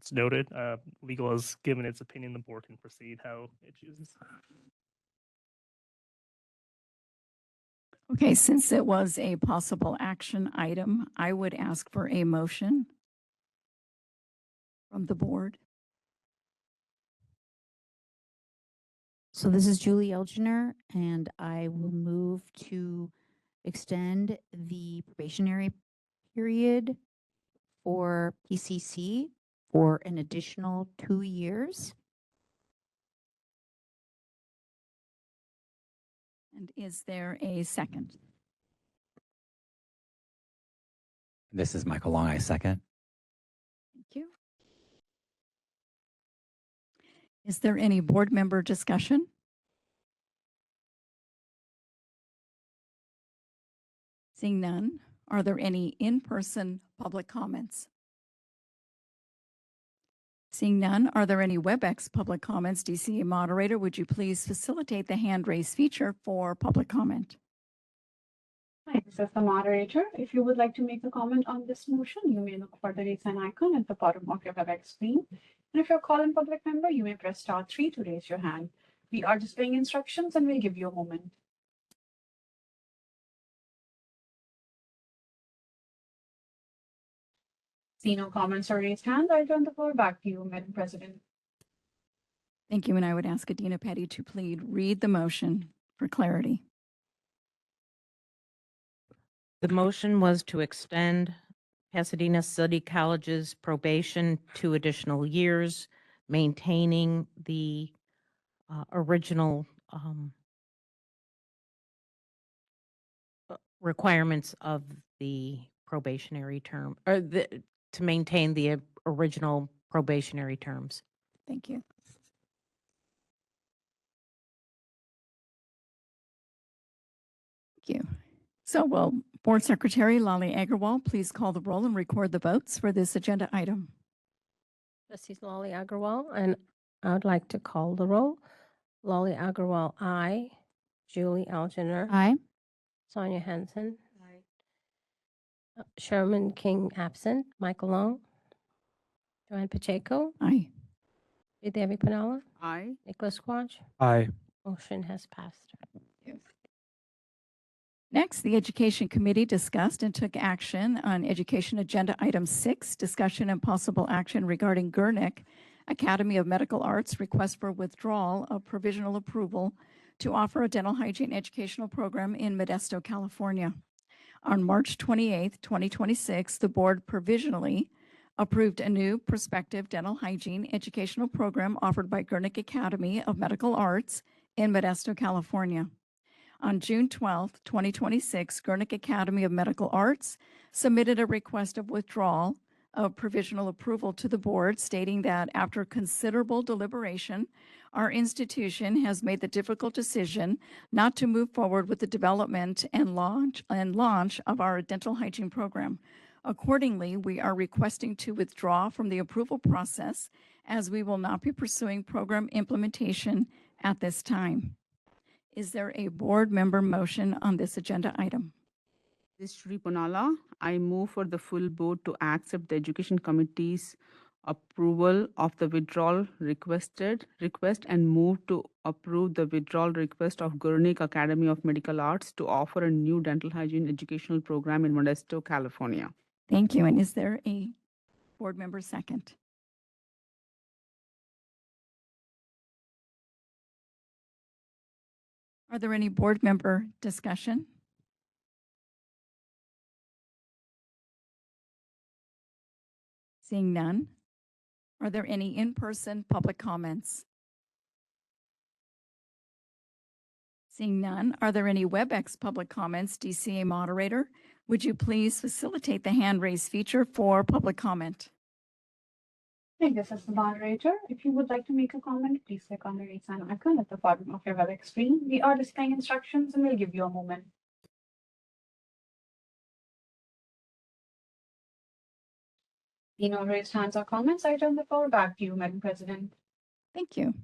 That's noted. Legal has given its opinion. The board can proceed how it chooses. Okay, since it was a possible action item, I would ask for a motion from the board. So this is Julie Elginer, and I will move to extend the probationary period for PCC for an additional 2 years. And is there a second? This is Michael Long, I second. Thank you. Is there any board member discussion? Seeing none, are there any in-person public comments? Seeing none, are there any WebEx public comments? DCA moderator, would you please facilitate the hand raise feature for public comment? Hi, this is the moderator. If you would like to make a comment on this motion, you may look for the raise hand icon at the bottom of your WebEx screen. And if you're a call-in public member, you may press *3 to raise your hand. We are displaying instructions and we'll give you a moment. See no comments or raised hands, I turn the floor back to you, Madam President. Thank you, and I would ask Adina Petty to please read the motion for clarity. The motion was to extend Pasadena City College's probation 2 additional years, maintaining the original requirements of the probationary term, or to maintain the original probationary terms. Thank you. Thank you. So will Board Secretary Lali Agarwal please call the roll and record the votes for this agenda item? Trustees Lali Agarwal, and I would like to call the roll. Lali Agarwal, aye. Julie Alginer. Aye. Sonia Hansen. Aye. Sherman King absent. Michael Long. Joanne Pacheco. Aye. Devi Panala. Aye. Nicholas Quach. Aye. Motion has passed. Next, the Education Committee discussed and took action on Education Agenda Item 6, discussion and possible action regarding Gurnick Academy of Medical Arts request for withdrawal of provisional approval to offer a dental hygiene educational program in Modesto, California. On March 28, 2026, the board provisionally approved a new prospective dental hygiene educational program offered by Gurnick Academy of Medical Arts in Modesto, California. On June 12, 2026, Gurnick Academy of Medical Arts submitted a request of withdrawal of provisional approval to the board, stating that after considerable deliberation, our institution has made the difficult decision not to move forward with the development and launch of our dental hygiene program. Accordingly, we are requesting to withdraw from the approval process as we will not be pursuing program implementation at this time. Is there a board member motion on this agenda item? This is Shri Ponala. I move for the full board to accept the Education Committee's approval of the withdrawal request and move to approve the withdrawal request of Gurnick Academy of Medical Arts to offer a new dental hygiene educational program in Modesto, California. Thank you. And is there a board member second? Are there any board member discussion? Seeing none, are there any in-person public comments? Seeing none, are there any WebEx public comments? DCA moderator, would you please facilitate the hand raise feature for public comment? Hey, this is the moderator. If you would like to make a comment, please click on the raise hand icon at the bottom of your WebEx screen. We are displaying instructions and we'll give you a moment. No raised hands or comments. I turn the floor back to you, Madam President. Thank you.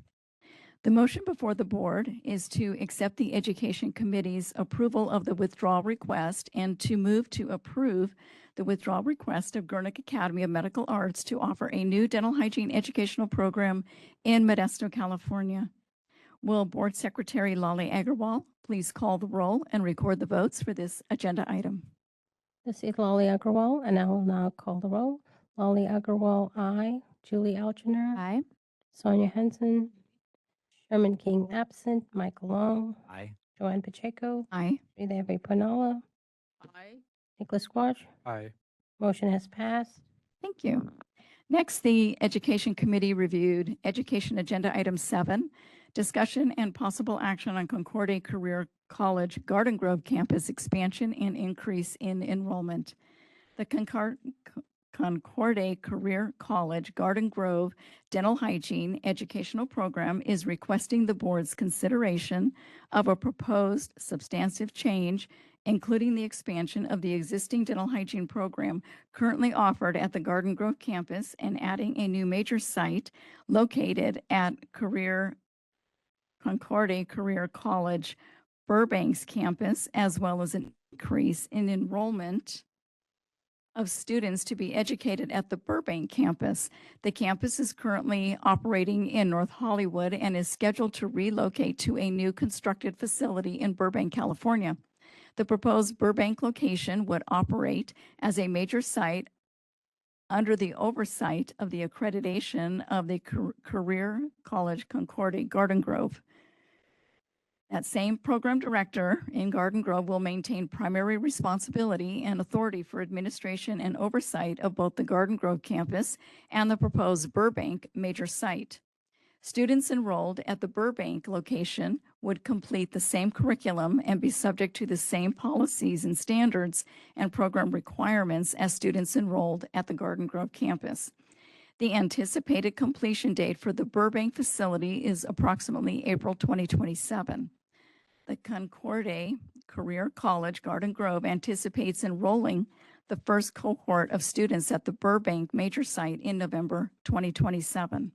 The motion before the board is to accept the Education Committee's approval of the withdrawal request and to move to approve the withdrawal request of Gurnick Academy of Medical Arts to offer a new dental hygiene educational program in Modesto, California. Will Board Secretary Lali Agarwal please call the roll and record the votes for this agenda item? This is Lali Agarwal, and I will now call the roll. Lali Agarwal, aye. Julie Algener. Aye. Sonia Henson. Sherman King absent. Michael Long. Aye. Joanne Pacheco. Aye. Sridevi Punala. Aye. Nicholas Squash. Aye. Motion has passed. Thank you. Next, the Education Committee reviewed Education Agenda Item 7, discussion and possible action on Concordia Career College Garden Grove campus expansion and increase in enrollment. The Concordia Career College Garden Grove Dental Hygiene Educational Program is requesting the board's consideration of a proposed substantive change, including the expansion of the existing dental hygiene program currently offered at the Garden Grove campus and adding a new major site located at Concordia Career College Burbank's campus, as well as an increase in enrollment of students to be educated at the Burbank campus. The campus is currently operating in North Hollywood and is scheduled to relocate to a new constructed facility in Burbank, California. The proposed Burbank location would operate as a major site under the oversight of the accreditation of the Career College Concordia Garden Grove. That same program director in Garden Grove will maintain primary responsibility and authority for administration and oversight of both the Garden Grove campus and the proposed Burbank major site. Students enrolled at the Burbank location would complete the same curriculum and be subject to the same policies and standards and program requirements as students enrolled at the Garden Grove campus. The anticipated completion date for the Burbank facility is approximately April 2027. The Concordia Career College Garden Grove anticipates enrolling the first cohort of students at the Burbank major site in November 2027.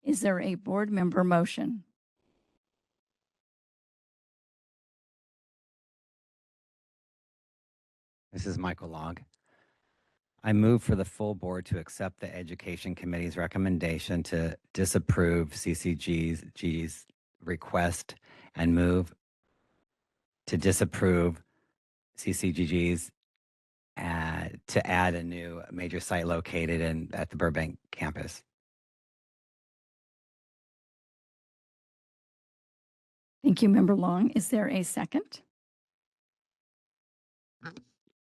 Is there a board member motion? This is Michael Long. I move for the full board to accept the Education Committee's recommendation to disapprove CCG's request and move to disapprove CCG's to add a new major site located at the Burbank campus. Thank you, Member Long. Is there a second?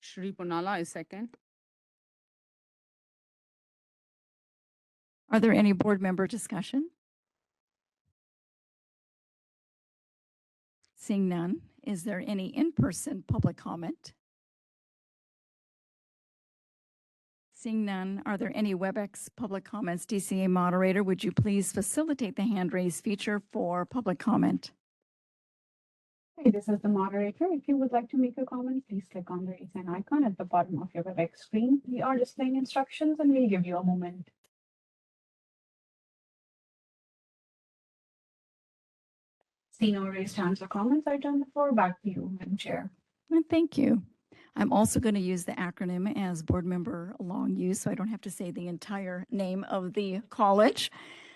Shri Punala is second. Are there any board member discussion? Seeing none, is there any in-person public comment? Seeing none, are there any WebEx public comments? DCA moderator, would you please facilitate the hand raise feature for public comment? Hey, this is the moderator. If you would like to make a comment, please click on the raise hand icon at the bottom of your WebEx screen. We are displaying instructions and we'll give you a moment. See no raised hands or comments. I turn the floor back to you, Madam Chair. Thank you. I'm also going to use the acronym as board member Long used, so I don't have to say the entire name of the college.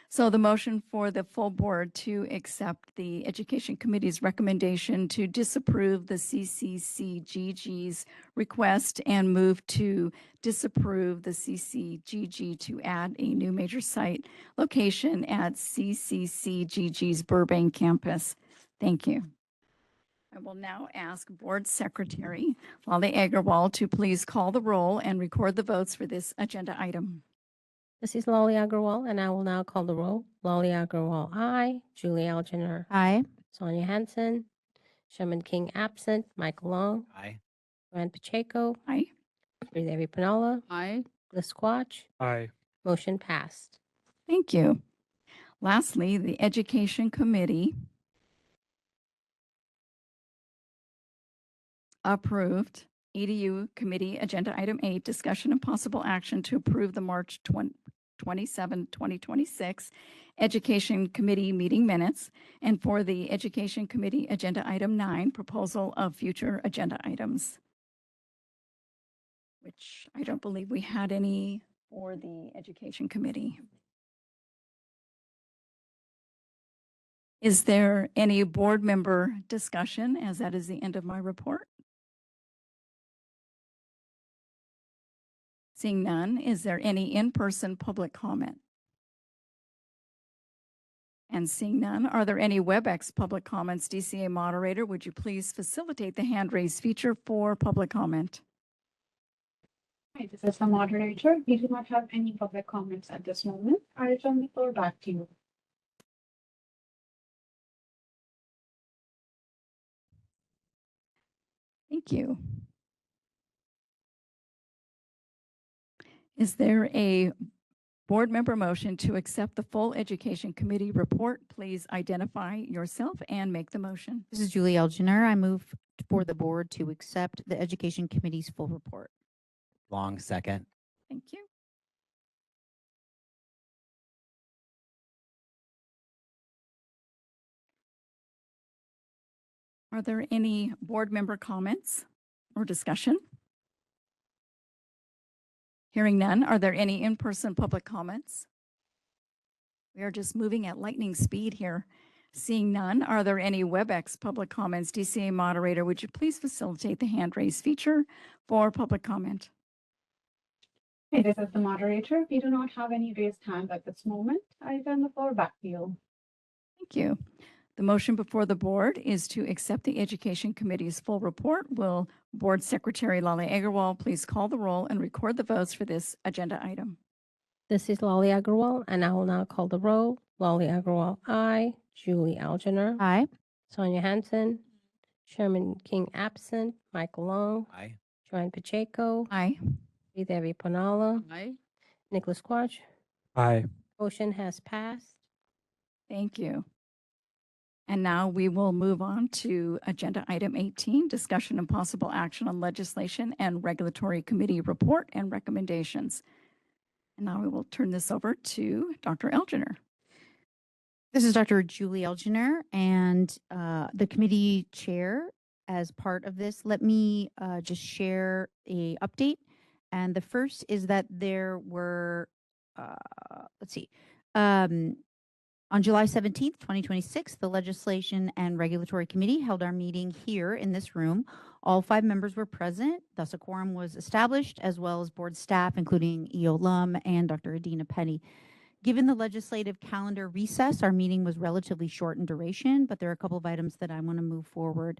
So the motion for the full board to accept the Education Committee's recommendation to disapprove the CCCGG's request and move to disapprove the CCGG to add a new major site location at CCCGG's Burbank campus. Thank you. I will now ask Board Secretary Lali Agarwal to please call the roll and record the votes for this agenda item. This is Lolly Agrawal, and I will now call the roll. Lolly Agrawal, aye. Julie Algener. Aye. Sonia Hansen. Sherman King absent. Michael Long. Aye. Joanne Pacheco. Aye. Sridevi Purnala. Aye. Liz Squatch. Aye. Motion passed. Thank you. Lastly, the Education Committee approved EDU Committee Agenda Item 8, discussion and possible action to approve the March 27, 2026 Education Committee meeting minutes, and for the Education Committee Agenda Item 9, proposal of future agenda items, which I don't believe we had any for the Education Committee. Is there any board member discussion, as that is the end of my report? Seeing none, is there any in-person public comment? And seeing none, are there any WebEx public comments? DCA moderator, would you please facilitate the hand raise feature for public comment? Hi, this is the moderator. We do not have any public comments at this moment. I return the floor back to you. Thank you. Is there a board member motion to accept the full Education Committee report? Please identify yourself and make the motion. This is Julie Algener. I move for the board to accept the Education Committee's full report. Long second. Thank you. Are there any board member comments or discussion? Hearing none, are there any in-person public comments? We are just moving at lightning speed here. Seeing none, are there any WebEx public comments? DCA moderator, would you please facilitate the hand raise feature for public comment? Hey, this is the moderator. We do not have any raised hands at this moment. I turn the floor back to you. Thank you. The motion before the board is to accept the Education Committee's full report. Will Board Secretary Lolly Agrawal please call the roll and record the votes for this agenda item? This is Lolly Agrawal, and I will now call the roll. Lolly Agrawal, aye. Julie Algener. Aye. Sonia Hansen. Sherman King absent. Michael Long. Aye. Joanne Pacheco. Aye. Sridevi Purnala. Aye. Nicholas Squatch. Aye. Motion has passed. Thank you. And now we will move on to agenda item 18, discussion and possible action on legislation and regulatory committee report and recommendations. And now we will turn this over to Dr. Elginer. This is Dr. Julie Algener, and the committee chair. As part of this, let me just share a update. And the first is that there were, on July 17th, 2026, the Legislation and Regulatory Committee held our meeting here in this room. All 5 members were present, thus a quorum was established, as well as board staff, including EO Lum and Dr. Adina Petty. Given the legislative calendar recess, our meeting was relatively short in duration, but there are a couple of items that I want to move forward.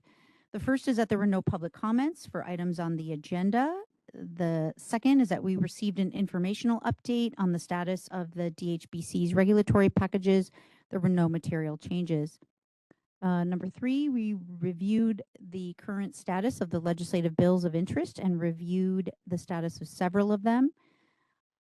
The first is that there were no public comments for items on the agenda. The second is that we received an informational update on the status of the DHBC's regulatory packages. There were no material changes. Number 3, we reviewed the current status of the legislative bills of interest and reviewed the status of several of them.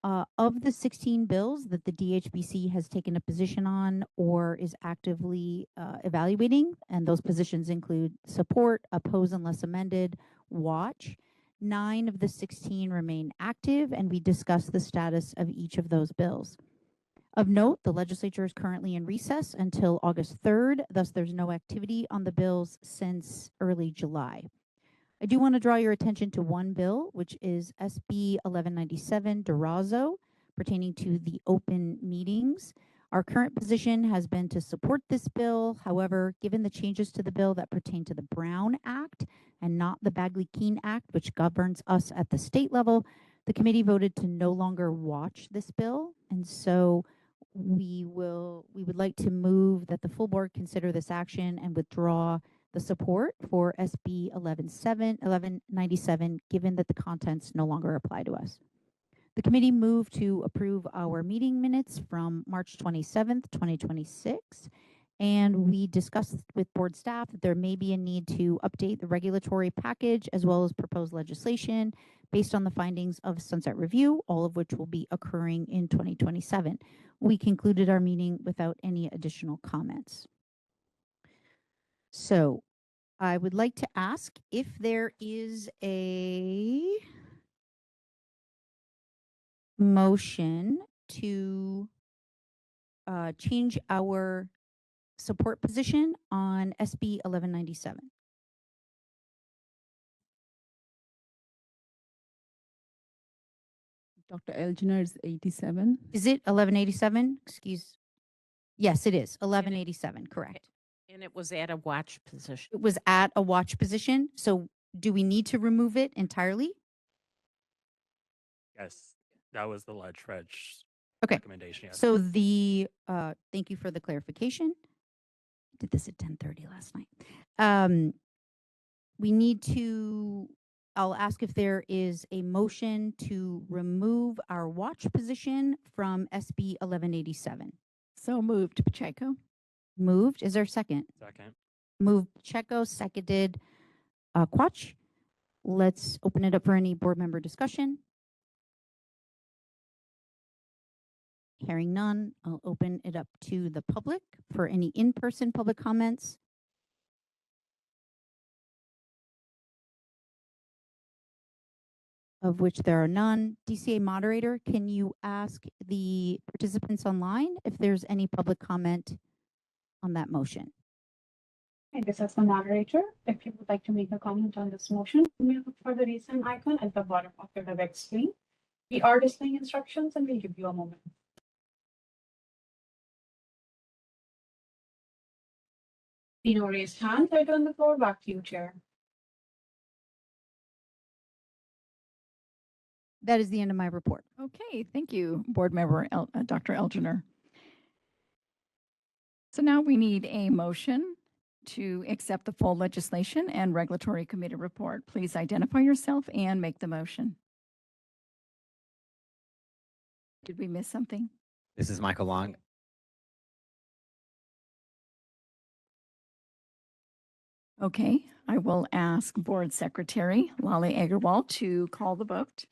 Of the 16 bills that the DHBC has taken a position on or is actively evaluating, and those positions include support, oppose unless amended, watch, 9 of the 16 remain active, and we discussed the status of each of those bills. Of note, the legislature is currently in recess until August 3rd, thus there's no activity on the bills since early July. I do want to draw your attention to one bill, which is SB 1197 Durazo, pertaining to the open meetings. Our current position has been to support this bill. However, given the changes to the bill that pertain to the Brown Act and not the Bagley-Keene Act, which governs us at the state level, the committee voted to no longer watch this bill. And so we would like to move that the full board consider this action and withdraw the support for SB 1197, given that the contents no longer apply to us. The committee moved to approve our meeting minutes from March 27th, 2026. And we discussed with board staff that there may be a need to update the regulatory package as well as proposed legislation based on the findings of Sunset Review, all of which will be occurring in 2027. We concluded our meeting without any additional comments. So I would like to ask if there is a motion to change our support position on SB 1197. Dr. Elginer is 87. Is it 1187? Excuse. Yes, it is 1187. Correct. And it was at a watch position. It was at a watch position. So do we need to remove it entirely? Yes, that was the ledge reg Okay. recommendation. Yes. So the thank you for the clarification. I did this at 10:30 last night. We need to, I'll ask if there is a motion to remove our watch position from SB 1187. So moved, Pacheco. Moved. Is there a second? Second. Moved Pacheco, seconded Quach. Let's open it up for any board member discussion. Hearing none, I'll open it up to the public for any in-person public comments. Of which there are none. DCA moderator, can you ask the participants online if there's any public comment on that motion? Okay, this is the moderator. If you would like to make a comment on this motion, you may look for the recent icon at the bottom of your web screen. We are displaying instructions and we'll give you a moment. See no raised hands. I turn the floor back to you, Chair. That is the end of my report. Okay, thank you, Board Member Dr. Elginer. So now we need a motion to accept the full legislation and regulatory committee report. Please identify yourself and make the motion. Did we miss something? This is Michael Long. Okay, I will ask Board Secretary Lali Agarwal to call the vote.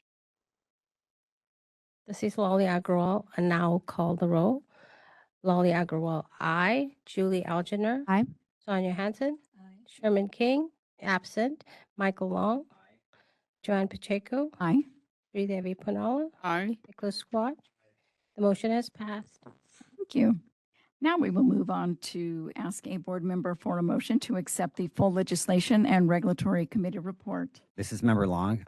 This is Lali Agrawal, and now call the roll. Lali Agrawal, aye. Julie Alginer. Aye. Sonia Hansen. Aye. Sherman King, absent. Michael Long. Aye. Joanne Pacheco. Aye. Sridevi Punala. Aye. Nicholas Squat. The motion has passed. Thank you. Now we will move on to ask a board member for a motion to accept the full legislation and regulatory committee report. This is Member Long.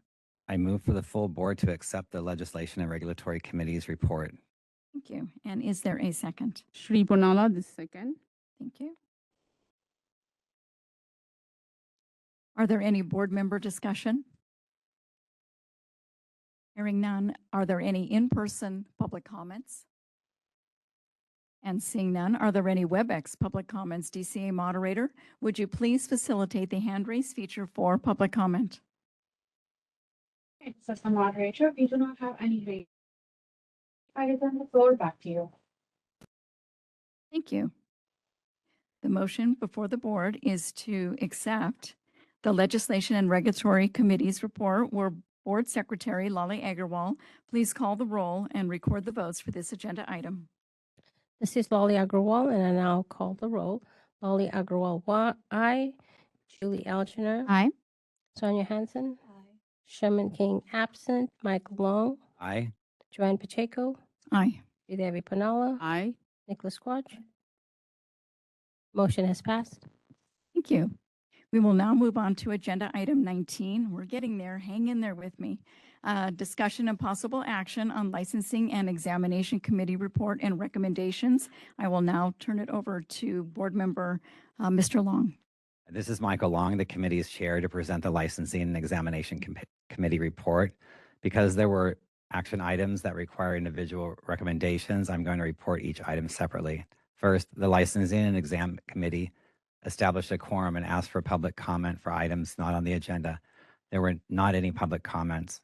I move for the full board to accept the Legislation and Regulatory Committee's report. Thank you. And is there a second? Shri Punala, this second. Thank you. Are there any board member discussion? Hearing none, are there any in-person public comments? And seeing none, are there any WebEx public comments? DCA moderator, would you please facilitate the hand raise feature for public comment? Okay, this is the moderator. We do not have any raised. I return the floor back to you. Thank you. The motion before the board is to accept the Legislation and Regulatory Committee's report, where Board Secretary Lali Agarwal, please call the roll and record the votes for this agenda item. This is Lali Agrawal, and I now call the roll. Lali Agrawal, aye. Julie Alginer. Aye. Sonia Hansen. Aye. Sherman King, absent. Michael Long. Aye. Joanne Pacheco. Aye. Sridevi Punala. Aye. Nicholas Squatch. Motion has passed. Thank you. We will now move on to agenda item 19. We're getting there. Hang in there with me. Discussion and possible action on licensing and examination committee report and recommendations. I will now turn it over to board member Mr. Long. This is Michael Long, the committee's chair, to present the Licensing and Examination Committee report. Because there were action items that require individual recommendations, I'm going to report each item separately. First, the Licensing and Exam Committee established a quorum and asked for public comment for items not on the agenda. There were not any public comments.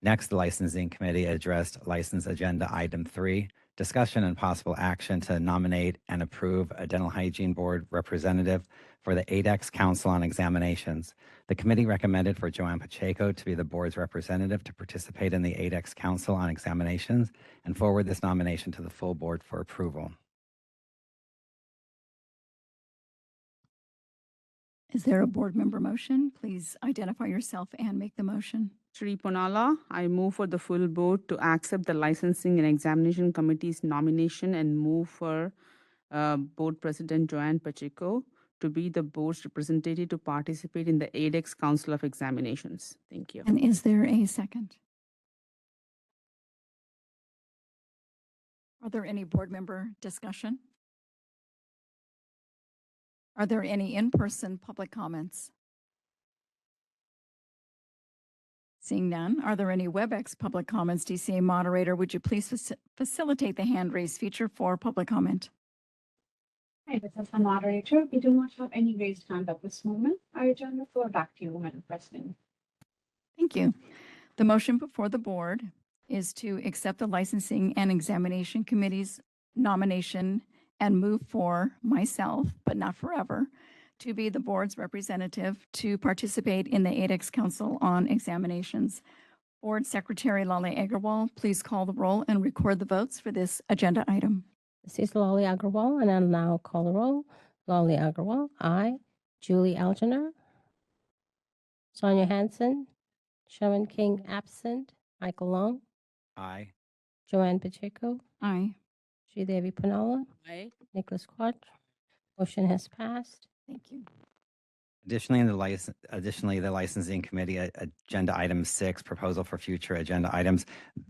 Next, the Licensing Committee addressed License Agenda Item 3, discussion and possible action to nominate and approve a Dental Hygiene Board representative for the ADEX Council on Examinations. The committee recommended for Joanne Pacheco to be the board's representative to participate in the ADEX Council on Examinations and forward this nomination to the full board for approval. Is there a board member motion? Please identify yourself and make the motion. Shri Ponala, I move for the full board to accept the Licensing and Examination Committee's nomination and move for Board President Joanne Pacheco to be the board's representative to participate in the ADEX Council of Examinations. Thank you. And is there a second? Are there any board member discussion? Are there any in-person public comments? Seeing none, are there any WebEx public comments? DCA moderator, would you please facilitate the hand raise feature for public comment? Hi, this is the moderator. We do not have any raised hand at this moment. I return the floor back to you, Madam President. Thank you. The motion before the board is to accept the Licensing and Examination Committee's nomination and move for myself, but not forever, to be the board's representative to participate in the ADEX Council on Examinations. Board Secretary Lale Agarwal, please call the roll and record the votes for this agenda item. This is Lolly Agarwal, and I'll now call the roll. Lolly Agarwal, aye. Julie Algener. Sonia Hanson. Sherman King, absent. Michael Long. Aye. Joanne Pacheco. Aye. Sridevi Pannala. Aye. Nicholas Quach. Motion has passed. Thank you. Additionally, the Licensing Committee, Agenda Item 6, proposal for future agenda items,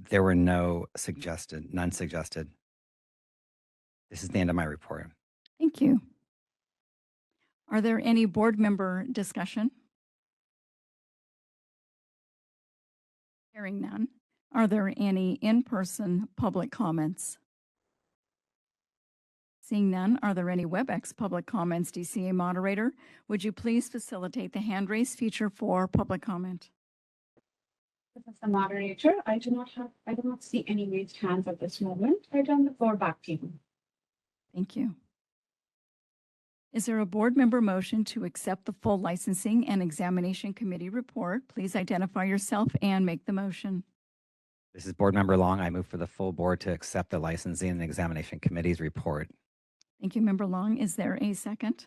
there were none suggested. This is the end of my report. Thank you. Are there any board member discussion? Hearing none. Are there any in-person public comments? Seeing none, are there any WebEx public comments? DCA moderator, would you please facilitate the hand raise feature for public comment? This is the moderator. I do not see any raised hands at this moment. I turn the floor back to you. Thank you. Is there a board member motion to accept the full Licensing and Examination Committee report? Please identify yourself and make the motion. This is Board Member Long. I move for the full board to accept the Licensing and Examination Committee's report. Thank you, Member Long. Is there a second?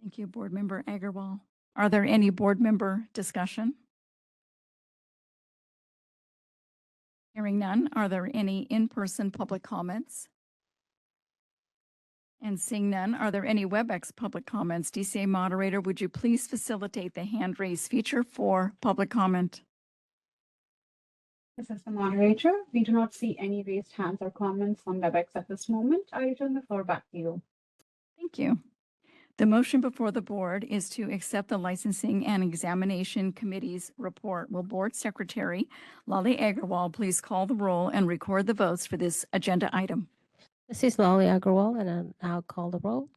Thank you, Board Member Agarwal. Are there any board member discussion? Hearing none, are there any in-person public comments? And seeing none, are there any WebEx public comments? DCA moderator, would you please facilitate the hand raise feature for public comment? This is the moderator. We do not see any raised hands or comments on WebEx at this moment. I return the floor back to you. Thank you. The motion before the board is to accept the Licensing and Examination Committee's report. Will Board Secretary Lale Agarwal please call the roll and record the votes for this agenda item? This is Lolly Agarwal, and I'll now call the roll.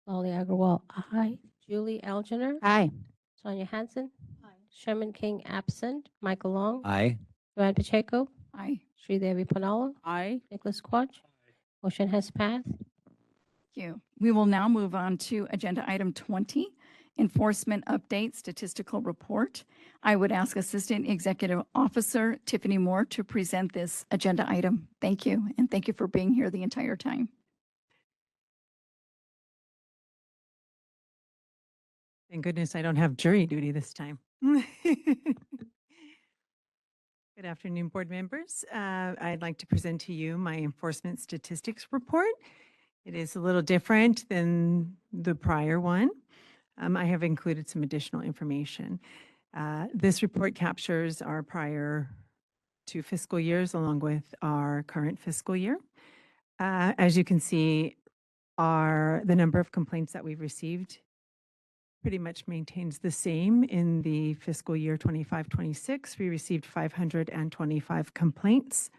Lolly Agarwal, aye. Julie Algener. Aye. Sonia Hanson. Aye. Sherman King, absent. Michael Long. Aye. Joanne Pacheco. Aye. Sridevi Pannala. Aye. Nicholas Quach. Motion has passed. Thank you. We will now move on to agenda item 20, Enforcement Update Statistical Report. I would ask Assistant Executive Officer Tiffany Moore to present this agenda item. Thank you, and thank you for being here the entire time. Thank goodness I don't have jury duty this time. Good afternoon, board members. I'd like to present to you my enforcement statistics report. It is a little different than the prior one. I have included some additional information. This report captures our prior 2 fiscal years along with our current fiscal year. As you can see, the number of complaints that we've received pretty much maintains the same. In the fiscal year 25-26, we received 525 complaints.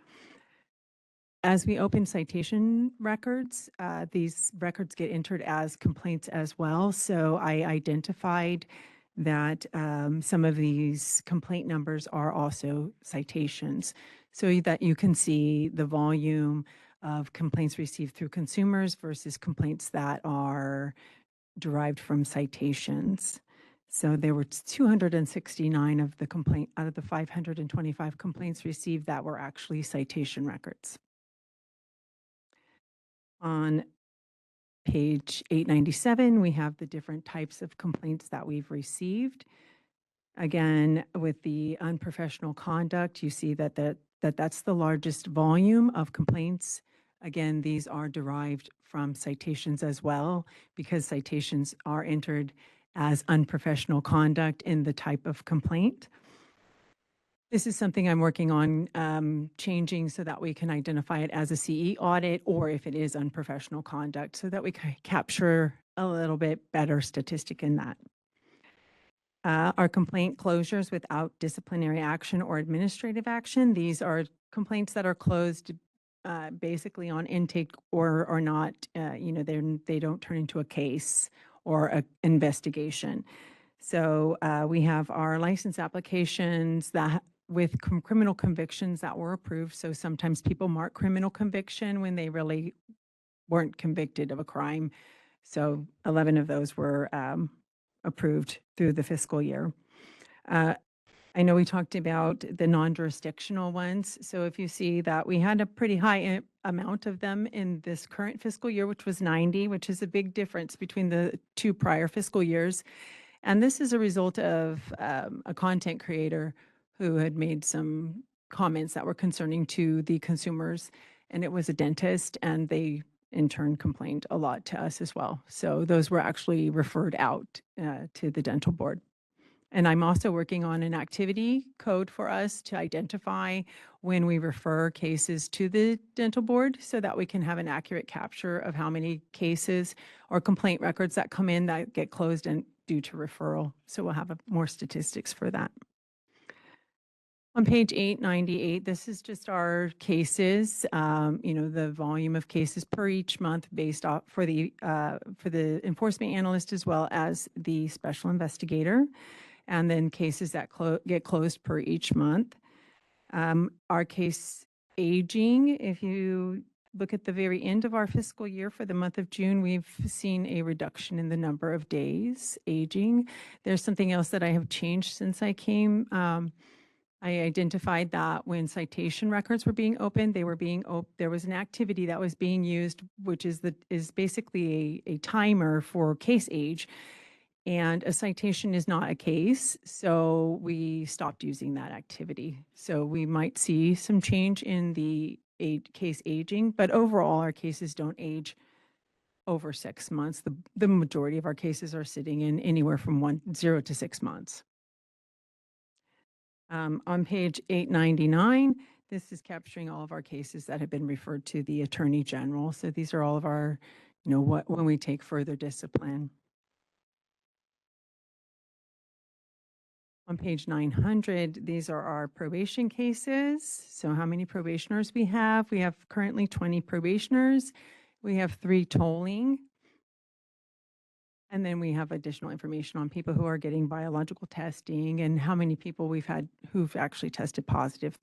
As we open citation records, these records get entered as complaints as well. So I identified that some of these complaint numbers are also citations, so that you can see the volume of complaints received through consumers versus complaints that are derived from citations. So there were 269 of the complaint out of the 525 complaints received that were actually citation records. On page 897, we have the different types of complaints that we've received. Again, with the unprofessional conduct, you see that's the largest volume of complaints. Again, these are derived from citations as well, because citations are entered as unprofessional conduct in the type of complaint. This is something I'm working on changing so that we can identify it as a CE audit, or if it is unprofessional conduct, so that we can capture a little bit better statistic in that. Our complaint closures without disciplinary action or administrative action. These are complaints that are closed basically on intake or not, they don't turn into a case or an investigation. So we have our license applications that with criminal convictions that were approved. So sometimes people mark criminal conviction when they really weren't convicted of a crime. So 11 of those were approved through the fiscal year. I know we talked about the non-jurisdictional ones. So if you see that we had a pretty high amount of them in this current fiscal year, which was 90, which is a big difference between the two prior fiscal years. And this is a result of a content creator who had made some comments that were concerning to the consumers. And it was a dentist, and they in turn complained a lot to us as well. So those were actually referred out to the dental board. And I'm also working on an activity code for us to identify when we refer cases to the dental board, so that we can have an accurate capture of how many cases or complaint records that come in that get closed and due to referral. So we'll have more statistics for that. On page 898, this is just our cases, the volume of cases per each month based off for the enforcement analyst as well as the special investigator, and then cases that get closed per each month. Our case aging, if you look at the very end of our fiscal year for the month of June, we've seen a reduction in the number of days aging. There's something else that I have changed since I came. I identified that when citation records were being opened, there was an activity that was being used, which is basically a timer for case age, and a citation is not a case, so we stopped using that activity. So we might see some change in the case aging, but overall our cases don't age over 6 months. The majority of our cases are sitting in anywhere from 0 to 6 months. On page 899, this is capturing all of our cases that have been referred to the Attorney General. So these are all of our, when we take further discipline. On page 900, these are our probation cases. So how many probationers we have? We have currently 20 probationers. We have 3 tolling. And then we have additional information on people who are getting biological testing and how many people we've had who've actually tested positive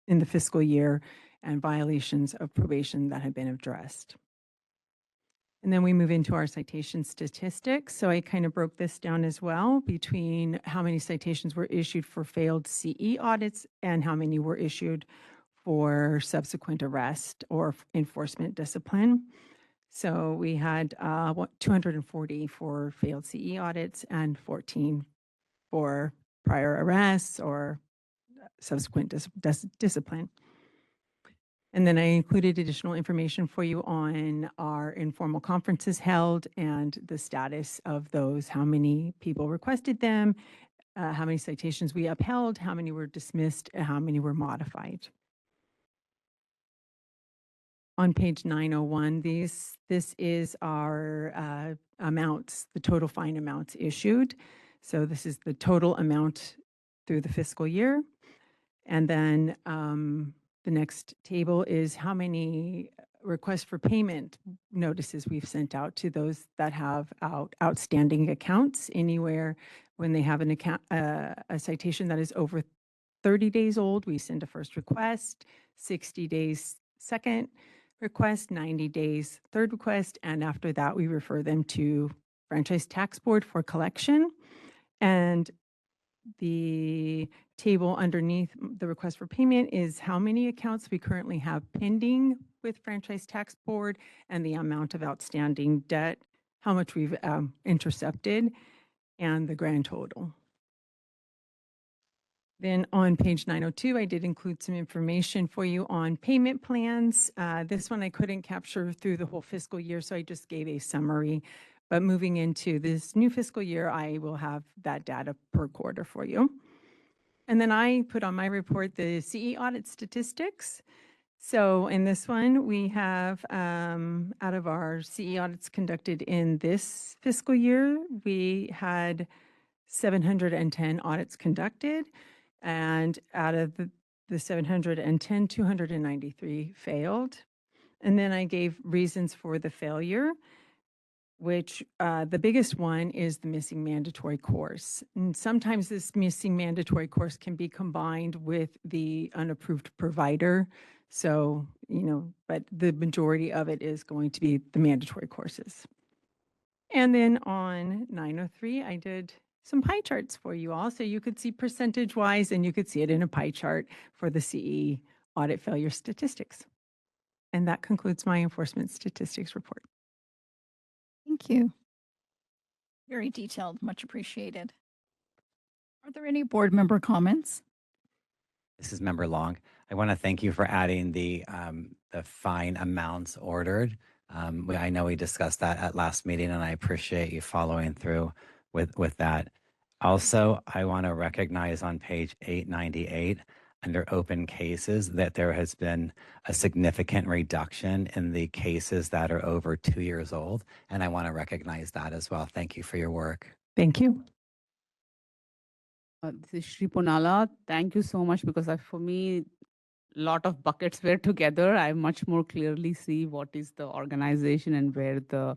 in the fiscal year, and violations of probation that have been addressed. And then we move into our citation statistics. So I kind of broke this down as well between how many citations were issued for failed CE audits and how many were issued for subsequent arrest or enforcement discipline. So we had 240 for failed CE audits and 14 for prior arrests or subsequent discipline. And then I included additional information for you on our informal conferences held and the status of those, how many people requested them, how many citations we upheld, how many were dismissed, and how many were modified. On page 901, this is our amounts, the total fine amounts issued. So this is the total amount through the fiscal year. And then The next table is how many requests for payment notices we've sent out to those that have outstanding accounts anywhere when they have an account, a citation that is over 30 days old, we send a first request, 60 days second request, 90 days third request, and after that we refer them to Franchise Tax Board for collection. And the table underneath the request for payment is how many accounts we currently have pending with Franchise Tax Board and the amount of outstanding debt, how much we've intercepted, and the grand total. Then on page 902, I did include some information for you on payment plans. This one I couldn't capture through the whole fiscal year, so I just gave a summary. But moving into this new fiscal year, I will have that data per quarter for you. And then I put on my report the CE audit statistics. So in this one, we have out of our CE audits conducted in this fiscal year, we had 710 audits conducted. And out of the 710, 293 failed. And then I gave reasons for the failure, which the biggest one is the missing mandatory course. And sometimes this missing mandatory course can be combined with the unapproved provider. So, but the majority of it is going to be the mandatory courses. And then on 903, I did some pie charts for you all. So you could see percentage wise and you could see it in a pie chart for the CE audit failure statistics. And that concludes my enforcement statistics report. Thank you. Very detailed, much appreciated. Are there any board member comments? This is Member Long. I want to thank you for adding the fine amounts ordered. I know we discussed that at last meeting, and I appreciate you following through with that. Also, I want to recognize on page 898 under open cases that there has been a significant reduction in the cases that are over 2 years old, and I want to recognize that as well. Thank you for your work. Thank you. This is Shri Ponala. Thank you so much because for me, a lot of buckets were together. I much more clearly see what is the organization and where the,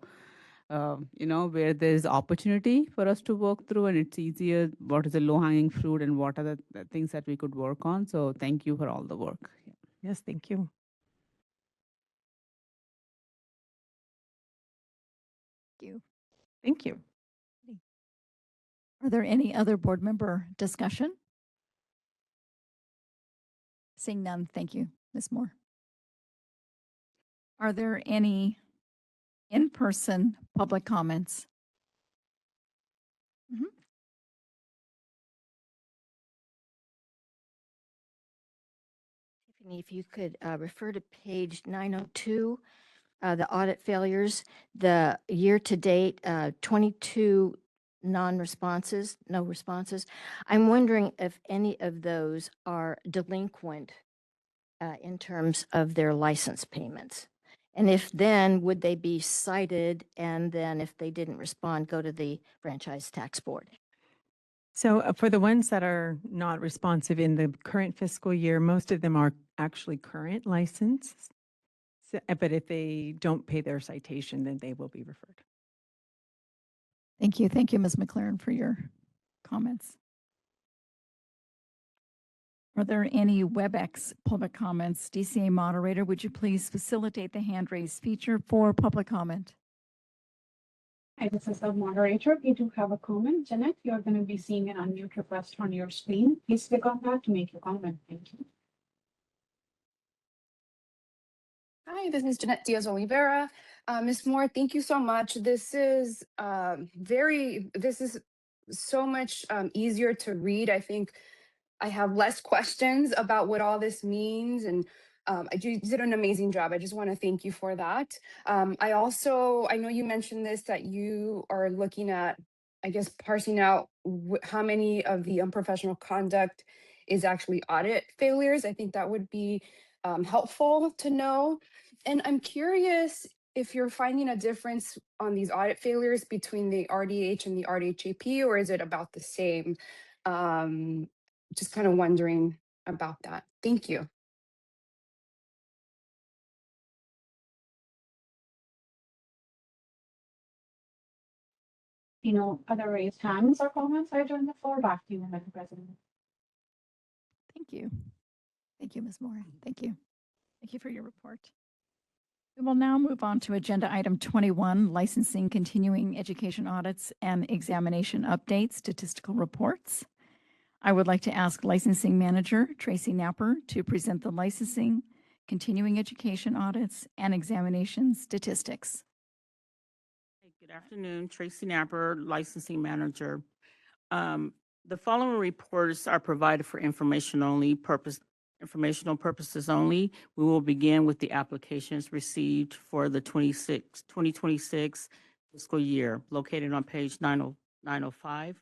where there's opportunity for us to work through, and it's easier. What is the low-hanging fruit, and what are the things that we could work on? So thank you for all the work. Yes, thank you. Thank you. Thank you. Are there any other board member discussion? Seeing none, thank you, Ms. Moore. Are there any in-person public comments? Mhm. Tiffany, if you could refer to page 902, the audit failures, the year-to-date 22 non-responses, no responses. I'm wondering if any of those are delinquent in terms of their license payments. And if then, would they be cited? And then if they didn't respond, go to the Franchise Tax Board? So for the ones that are not responsive in the current fiscal year, most of them are actually current licenses. So, but if they don't pay their citation, then they will be referred. Thank you. Thank you, Ms. McLaren, for your comments. Are there any WebEx public comments? DCA moderator, would you please facilitate the hand raise feature for public comment? Hi, this is the moderator. We do have a comment. Jeanette, you're going to be seeing an unmute request on your screen. Please click on that to make your comment. Thank you. Hi, this is Jeanette Diaz Oliveira. Ms. Moore, thank you so much. This is so much easier to read. I think I have less questions about what all this means, and you did an amazing job. I just want to thank you for that. I know you mentioned this, that you are looking at, I guess, parsing out how many of the unprofessional conduct is actually audit failures. I think that would be helpful to know. And I'm curious if you're finding a difference on these audit failures between the RDH and the RDHAP, or is it about the same? Just kind of wondering about that. Thank you. No other raised hands or comments. I turn the floor back to you, Madam President. Thank you. Thank you, Ms. Moore. Thank you. Thank you for your report. We will now move on to agenda item 21, licensing continuing education audits and examination updates, statistical reports. I would like to ask licensing manager Tracy Napper to present the licensing, continuing education audits, and examination statistics. Good afternoon, Tracy Napper, licensing manager. The following reports are provided for informational purposes only. We will begin with the applications received for the 2026 fiscal year, located on page 905.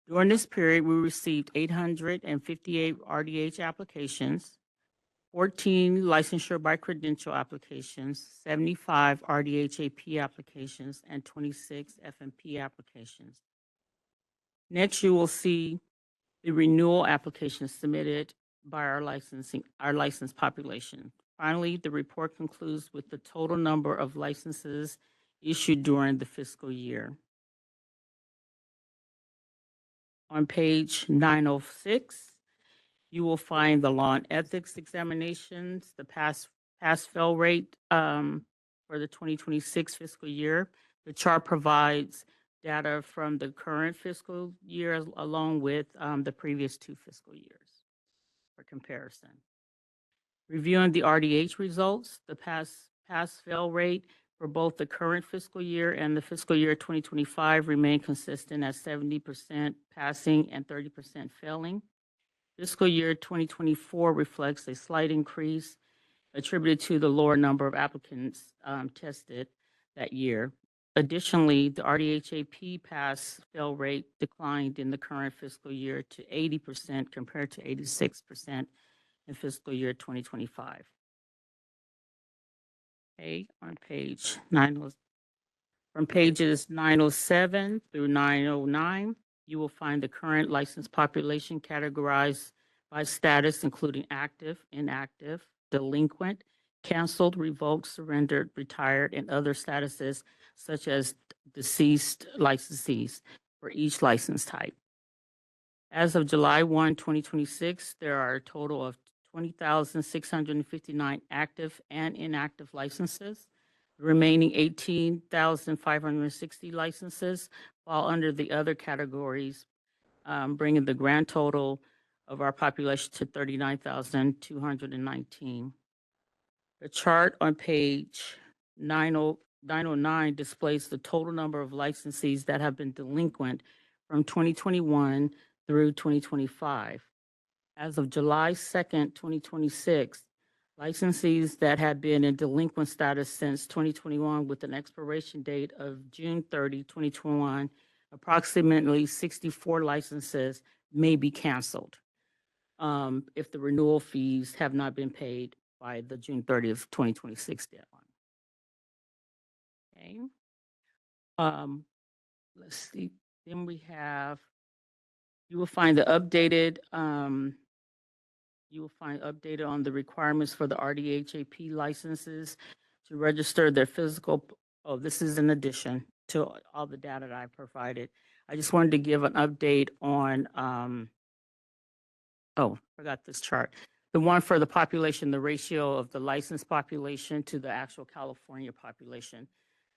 During this period, we received 858 RDH applications, 14 licensure by credential applications, 75 RDHAP applications, and 26 FMP applications. Next, you will see the renewal applications submitted by our licensed population. Finally, the report concludes with the total number of licenses issued during the fiscal year. On page 906, you will find the law and ethics examinations, the pass-fail rate for the 2026 fiscal year. The chart provides data from the current fiscal year along with the previous 2 fiscal years for comparison. Reviewing the RDH results, the pass-fail rate for both the current fiscal year and the fiscal year 2025 remain consistent at 70% passing and 30% failing. Fiscal year 2024 reflects a slight increase attributed to the lower number of applicants tested that year. Additionally, the RDHAP pass-fail rate declined in the current fiscal year to 80% compared to 86% in fiscal year 2025. Okay, on page 90, from pages 907 through 909, you will find the current licensed population categorized by status, including active, inactive, delinquent, canceled, revoked, surrendered, retired, and other statuses such as deceased licensees for each license type. As of July 1, 2026, there are a total of 20,659 active and inactive licenses. The remaining 18,560 licenses fall under the other categories, bringing the grand total of our population to 39,219. The chart on page 909 displays the total number of licensees that have been delinquent from 2021 through 2025. As of July 2nd, 2026, licensees that had been in delinquent status since 2021 with an expiration date of June 30, 2021, approximately 64 licenses may be canceled if the renewal fees have not been paid by the June 30th, 2026 deadline. Okay. Let's see. Then we have, you will find updated on the requirements for the RDHAP licenses to register their physical. Oh, this is in addition to all the data that I provided. I just wanted to give an update on, forgot this chart. The one for the population, the ratio of the licensed population to the actual California population.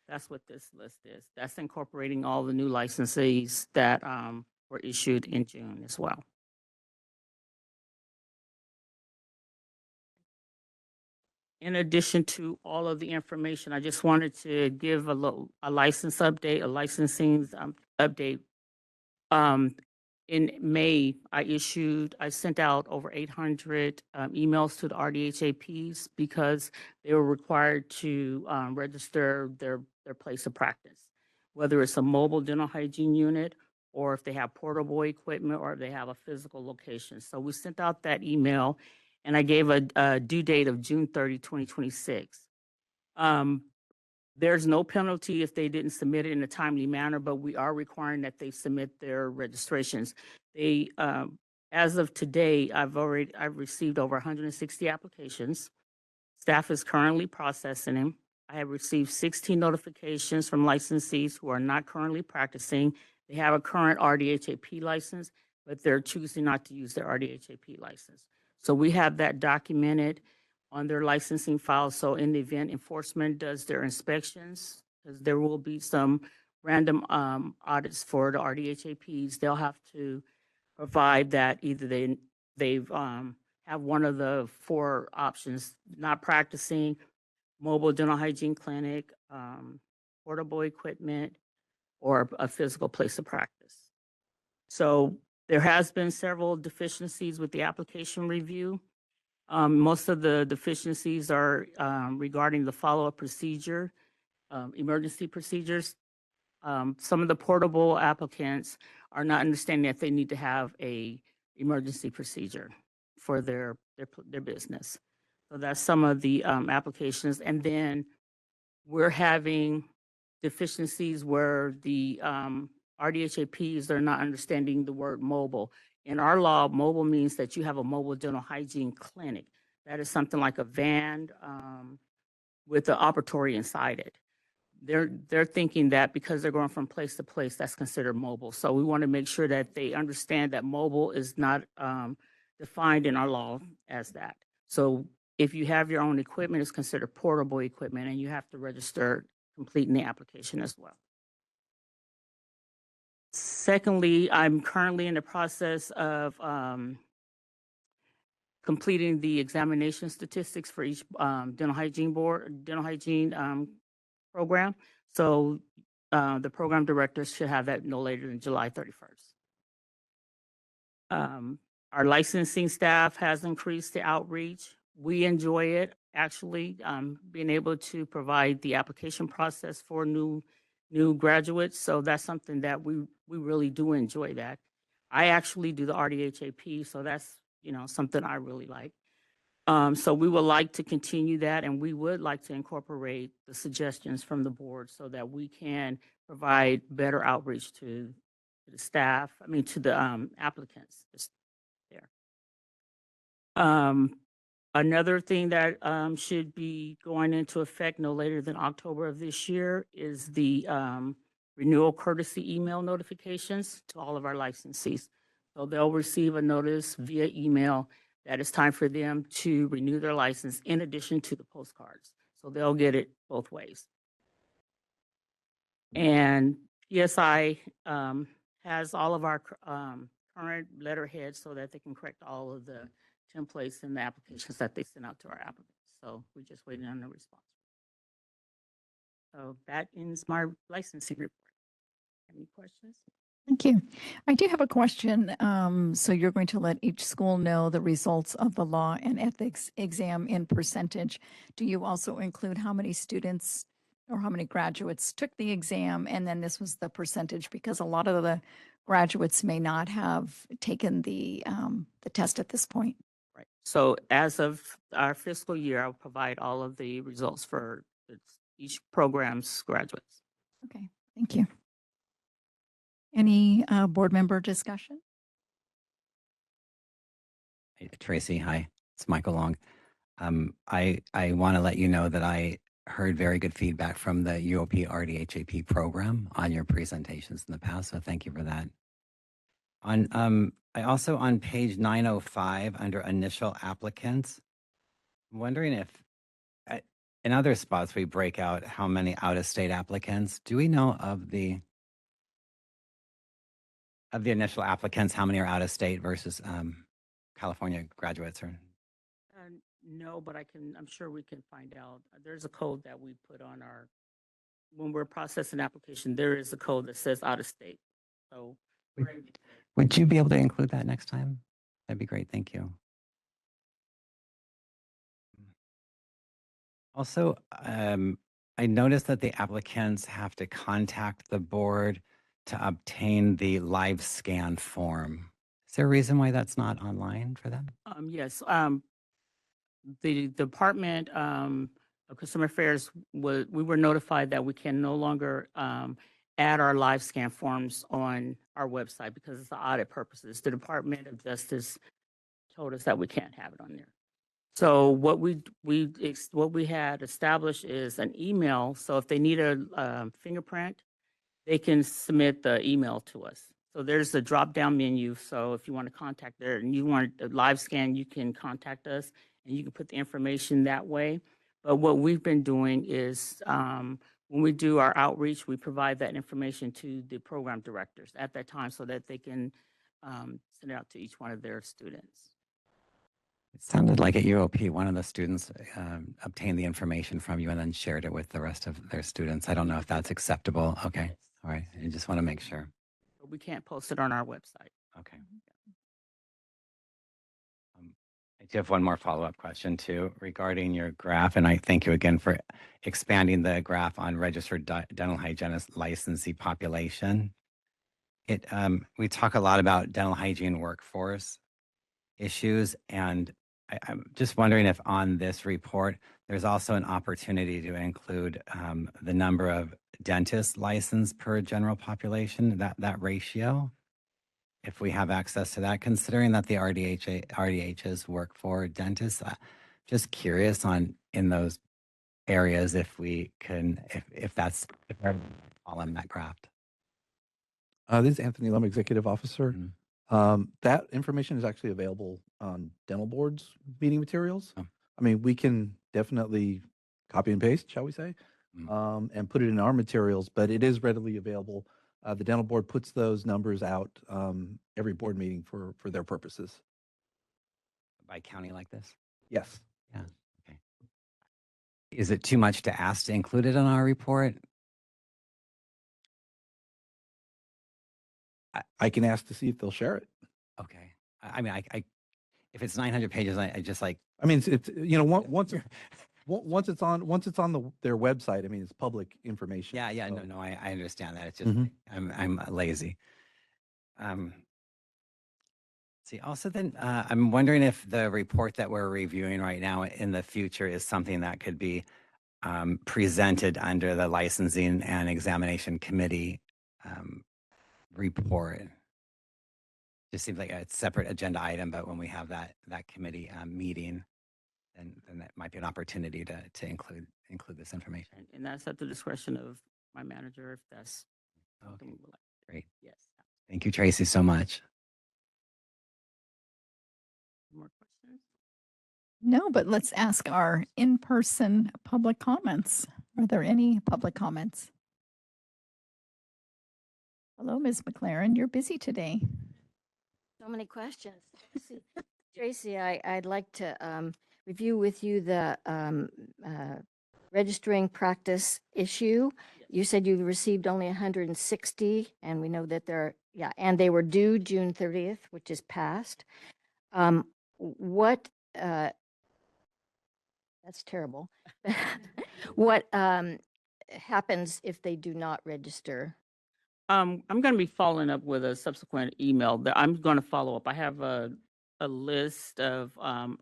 That's what this list is. That's incorporating all the new licensees that were issued in June as well. In addition to all of the information, I just wanted to give a license update, a licensing update. In May, I sent out over 800 emails to the RDHAPs because they were required to register their place of practice, whether it's a mobile dental hygiene unit or if they have portable equipment or if they have a physical location. So we sent out that email and I gave a due date of June 30, 2026. There's no penalty if they didn't submit it in a timely manner, but we are requiring that they submit their registrations. They, as of today, I've received over 160 applications. Staff is currently processing them. I have received 16 notifications from licensees who are not currently practicing. They have a current RDHAP license, but they're choosing not to use their RDHAP license. So we have that documented on their licensing file. So in the event enforcement does their inspections, because there will be some random audits for the RDHAPs, they'll have to provide that either they've have one of the four options: not practicing, mobile dental hygiene clinic, portable equipment, or a physical place of practice. So there has been several deficiencies with the application review. Most of the deficiencies are regarding the follow-up procedure, emergency procedures. Some of the portable applicants are not understanding that they need to have a emergency procedure for their business. So that's some of the applications. And then we're having deficiencies where the RDHAPs are not understanding the word mobile. In our law, mobile means that you have a mobile dental hygiene clinic. That is something like a van with an operatory inside it. They're thinking that because they're going from place to place, that's considered mobile. So we want to make sure that they understand that mobile is not defined in our law as that. So if you have your own equipment, it's considered portable equipment, and you have to register completing the application as well. Secondly, I'm currently in the process of completing the examination statistics for each dental hygiene program. So the program directors should have that no later than July 31st. Our licensing staff has increased the outreach. We enjoy it, actually, being able to provide the application process for new graduates. So that's something that we really do enjoy that. I actually do the RDHAP, so that's something I really like. So we would like to continue that, and we would like to incorporate the suggestions from the board so that we can provide better outreach to the staff, to the applicants there. Another thing that should be going into effect no later than October of this year is the renewal courtesy email notifications to all of our licensees. So they'll receive a notice via email that it's time for them to renew their license in addition to the postcards. So they'll get it both ways. And PSI has all of our current letterheads so that they can correct all of the templates and the applications that they send out to our applicants. So we're just waiting on the response. So that ends my licensing report. Any questions? Thank you. I do have a question. So you're going to let each school know the results of the law and ethics exam in percentage. Do you also include how many students or how many graduates took the exam? And then this was the percentage, because a lot of the graduates may not have taken the test at this point. Right. So as of our fiscal year, I'll provide all of the results for each program's graduates. Okay, thank you. Any board member discussion? Hey, Tracy, hi, it's Michael Long. I want to let you know that I heard very good feedback from the UOP RDHAP program on your presentations in the past, so thank you for that. I also, on page 905 under initial applicants, I'm wondering if in other spots we break out how many out-of-state applicants. Do we know of the initial applicants, how many are out-of-state versus California graduates? Or No, but I'm sure we can find out. There's a code that we put on when we're processing application, there is a code that says out of state. So would you be able to include that next time? That'd be great. Thank you. Also, I noticed that the applicants have to contact the board to obtain the live scan form. Is there a reason why that's not online for them? Yes. The Department of Consumer Affairs, we were notified that we can no longer add our live scan forms on our website because it's for audit purposes. The Department of Justice told us that we can't have it on there. So what what we had established is an email. So if they need a fingerprint, they can submit the email to us. So there's a drop-down menu. So if you want to contact there and you want a live scan, you can contact us and you can put the information that way. But what we've been doing is when we do our outreach, we provide that information to the program directors at that time so that they can send it out to each one of their students. It sounded like at UOP, one of the students obtained the information from you and then shared it with the rest of their students. I don't know if that's acceptable. Okay. All right. I just want to make sure. But we can't post it on our website. Okay. I do have one more follow-up question too regarding your graph, and I thank you again for expanding the graph on registered dental hygienist licensee population. We talk a lot about dental hygiene workforce issues, and I'm just wondering if on this report there's also an opportunity to include the number of dentists licensed per general population, that ratio. If we have access to that, considering that the RDHs work for dentists, just curious on in those areas if we can, if that's all in that graph. This is Anthony Lum, Executive Officer. Mm-hmm. That information is actually available on dental board's meeting materials. Oh. I mean, we can definitely copy and paste, shall we say, and put it in our materials, but it is readily available. The dental board puts those numbers out every board meeting for their purposes. By county like this? Yes. Yeah. Okay. Is it too much to ask to include it in our report? I can ask to see if they'll share it. Okay. I mean, I if it's 900 pages, I just like. I mean, it's you know once it's on their website. I mean, it's public information. Yeah, yeah, so. no, I understand that. It's just I'm lazy. See, also then I'm wondering if the report that we're reviewing right now in the future is something that could be presented under the licensing and examination committee report. Just seems like a separate agenda item, but when we have that committee meeting, then that might be an opportunity to include this information. And that's at the discretion of my manager if that's something we would like. Great. Yes. Thank you, Tracy, so much. More questions? No, but let's ask our in-person public comments. Are there any public comments? Hello, Ms. McLaren. You're busy today. So many questions. Tracy, I'd like to review with you the registering practice issue. You said you received only 160, and we know that and they were due June 30th, which is past. What, that's terrible. What happens if they do not register? I'm going to be following up with a subsequent email that I'm going to follow up. I have a list of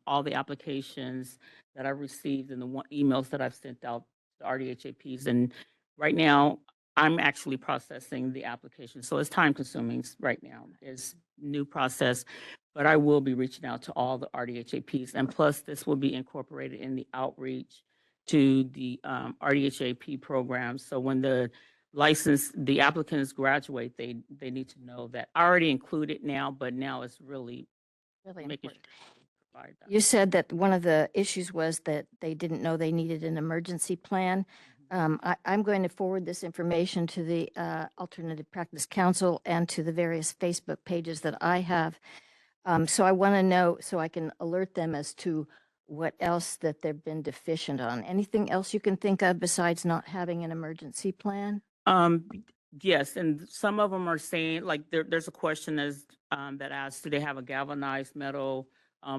all the applications that I received and the emails that I've sent out to RDHAPs. And right now, I'm actually processing the application. So it's time consuming right now. It's new process, but I will be reaching out to all the RDHAPs. And plus, this will be incorporated in the outreach to the RDHAP program. So when the applicants graduate, they need to know that I already included now, but now it's really making sure. You said that one of the issues was that they didn't know they needed an emergency plan. I'm going to forward this information to the Alternative Practice Council and to the various Facebook pages that I have. So I want to know so I can alert them as to what else that they've been deficient on. Anything else you can think of besides not having an emergency plan? Yes, and some of them are saying, like, there's a question that asks, do they have a galvanized metal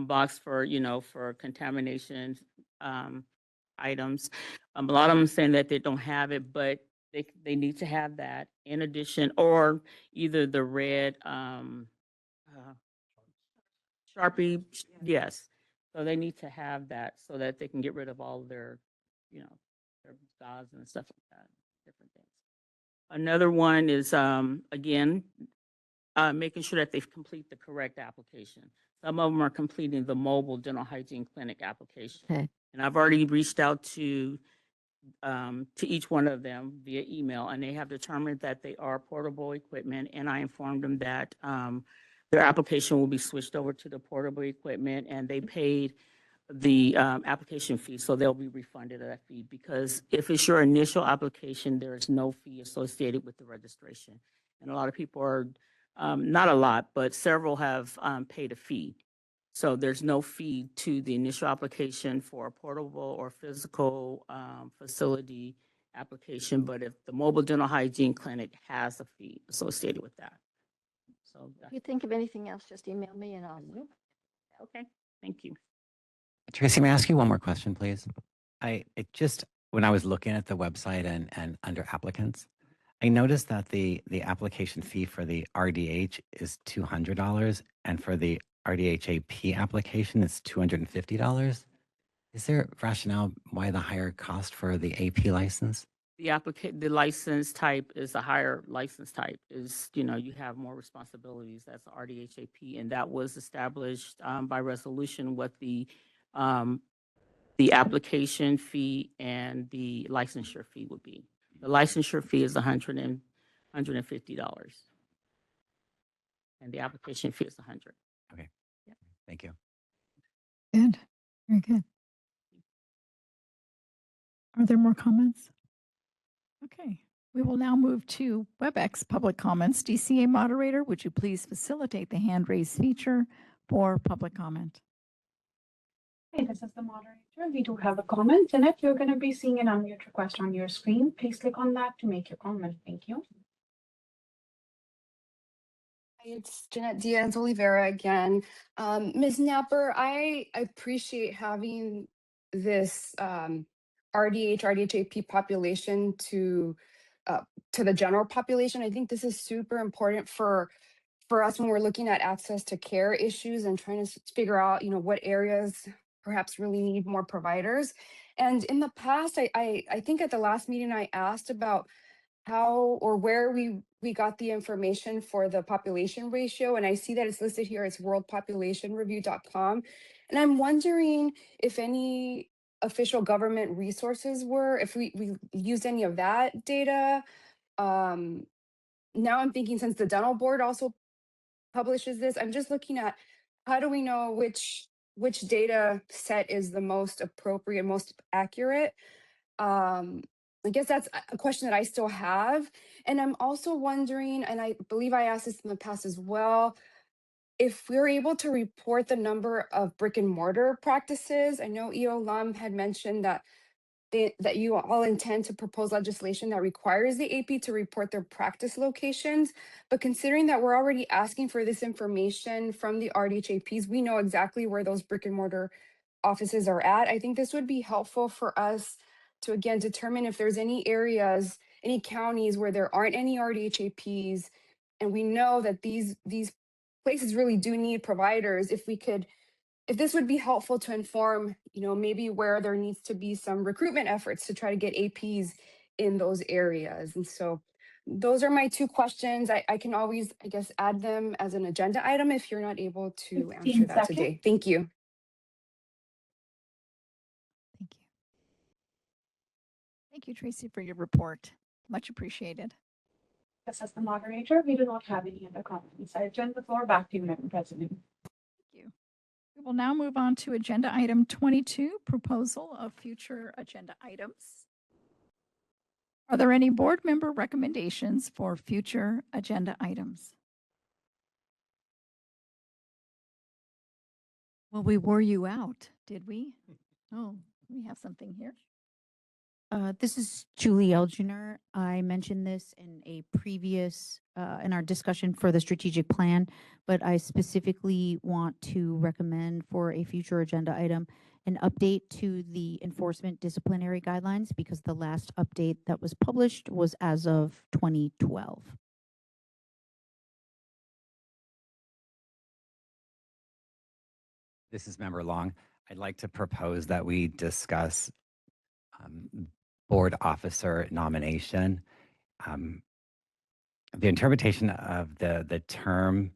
box for, for contamination items? A lot of them saying that they don't have it, but they need to have that in addition, or either the red Sharpie, yes. So they need to have that so that they can get rid of all their, their gauze and stuff like that, different things. Another one is, again, making sure that they complete the correct application. Some of them are completing the mobile dental hygiene clinic application. Okay. And I've already reached out to each one of them via email, and they have determined that they are portable equipment. And I informed them that their application will be switched over to the portable equipment, and they paid the application fee, so they'll be refunded that fee. Because if it's your initial application, there is no fee associated with the registration. And a lot of people are, not a lot, but several have paid a fee. So there's no fee to the initial application for a portable or physical facility application, but if the mobile dental hygiene clinic has a fee associated with that. So If you think of anything else, just email me and I'll. Okay, thank you. Tracy, may I ask you one more question, please? When I was looking at the website and under applicants, I noticed that the application fee for the RDH is $200, and for the RDHAP application, it's $250. Is there rationale why the higher cost for the AP license? The license type is a higher license type, is, you have more responsibilities. That's the RDHAP, and that was established by resolution what the application fee and the licensure fee would be. The licensure fee is $150, and the application fee is $100. Okay. Thank you. Good. Very good. Are there more comments? Okay. We will now move to WebEx public comments. DCA moderator, would you please facilitate the hand raise feature for public comment? Hey, this is the moderator. We do have a comment in it. You're going to be seeing an unmute request on your screen. Please click on that to make your comment. Thank you. It's Jeanette Diaz Oliveira again. Ms. Napper, I appreciate having this RDHAP population to the general population. I think this is super important for us when we're looking at access to care issues and trying to figure out, what areas perhaps really need more providers. And in the past, I think at the last meeting I asked about how or where we got the information for the population ratio, and I see that it's listed here. It's worldpopulationreview.com, and I'm wondering if any official government resources if we used any of that data. Now I'm thinking, since the dental board also publishes this, I'm just looking at how do we know which data set is the most appropriate, most accurate. I guess that's a question that I still have. And I'm also wondering, and I believe I asked this in the past as well, if we're able to report the number of brick and mortar practices. I know EO Lum had mentioned that that you all intend to propose legislation that requires the AP to report their practice locations. But considering that we're already asking for this information from the RDHAPs, we know exactly where those brick and mortar offices are at. I think this would be helpful for us to, again, determine if there's any areas, any counties where there aren't any RDHAPs, and we know that these places really do need providers. If this would be helpful to inform, maybe where there needs to be some recruitment efforts to try to get APs in those areas. And so those are my two questions. I can always, I guess, add them as an agenda item if you're not able to answer that today. Thank you. Thank you, Tracy, for your report. Much appreciated. This is the moderator. We do not have any other comments. I turn the floor back to you, Madam President. Thank you. We will now move on to agenda item 22, proposal of future agenda items. Are there any board member recommendations for future agenda items? Well, we wore you out, did we? Oh, we have something here. This is Julie Elginer. I mentioned this in a previous, in our discussion for the strategic plan, but I specifically want to recommend for a future agenda item an update to the enforcement disciplinary guidelines, because the last update that was published was as of 2012. This is Member Long. I'd like to propose that we discuss board officer nomination. The interpretation of the term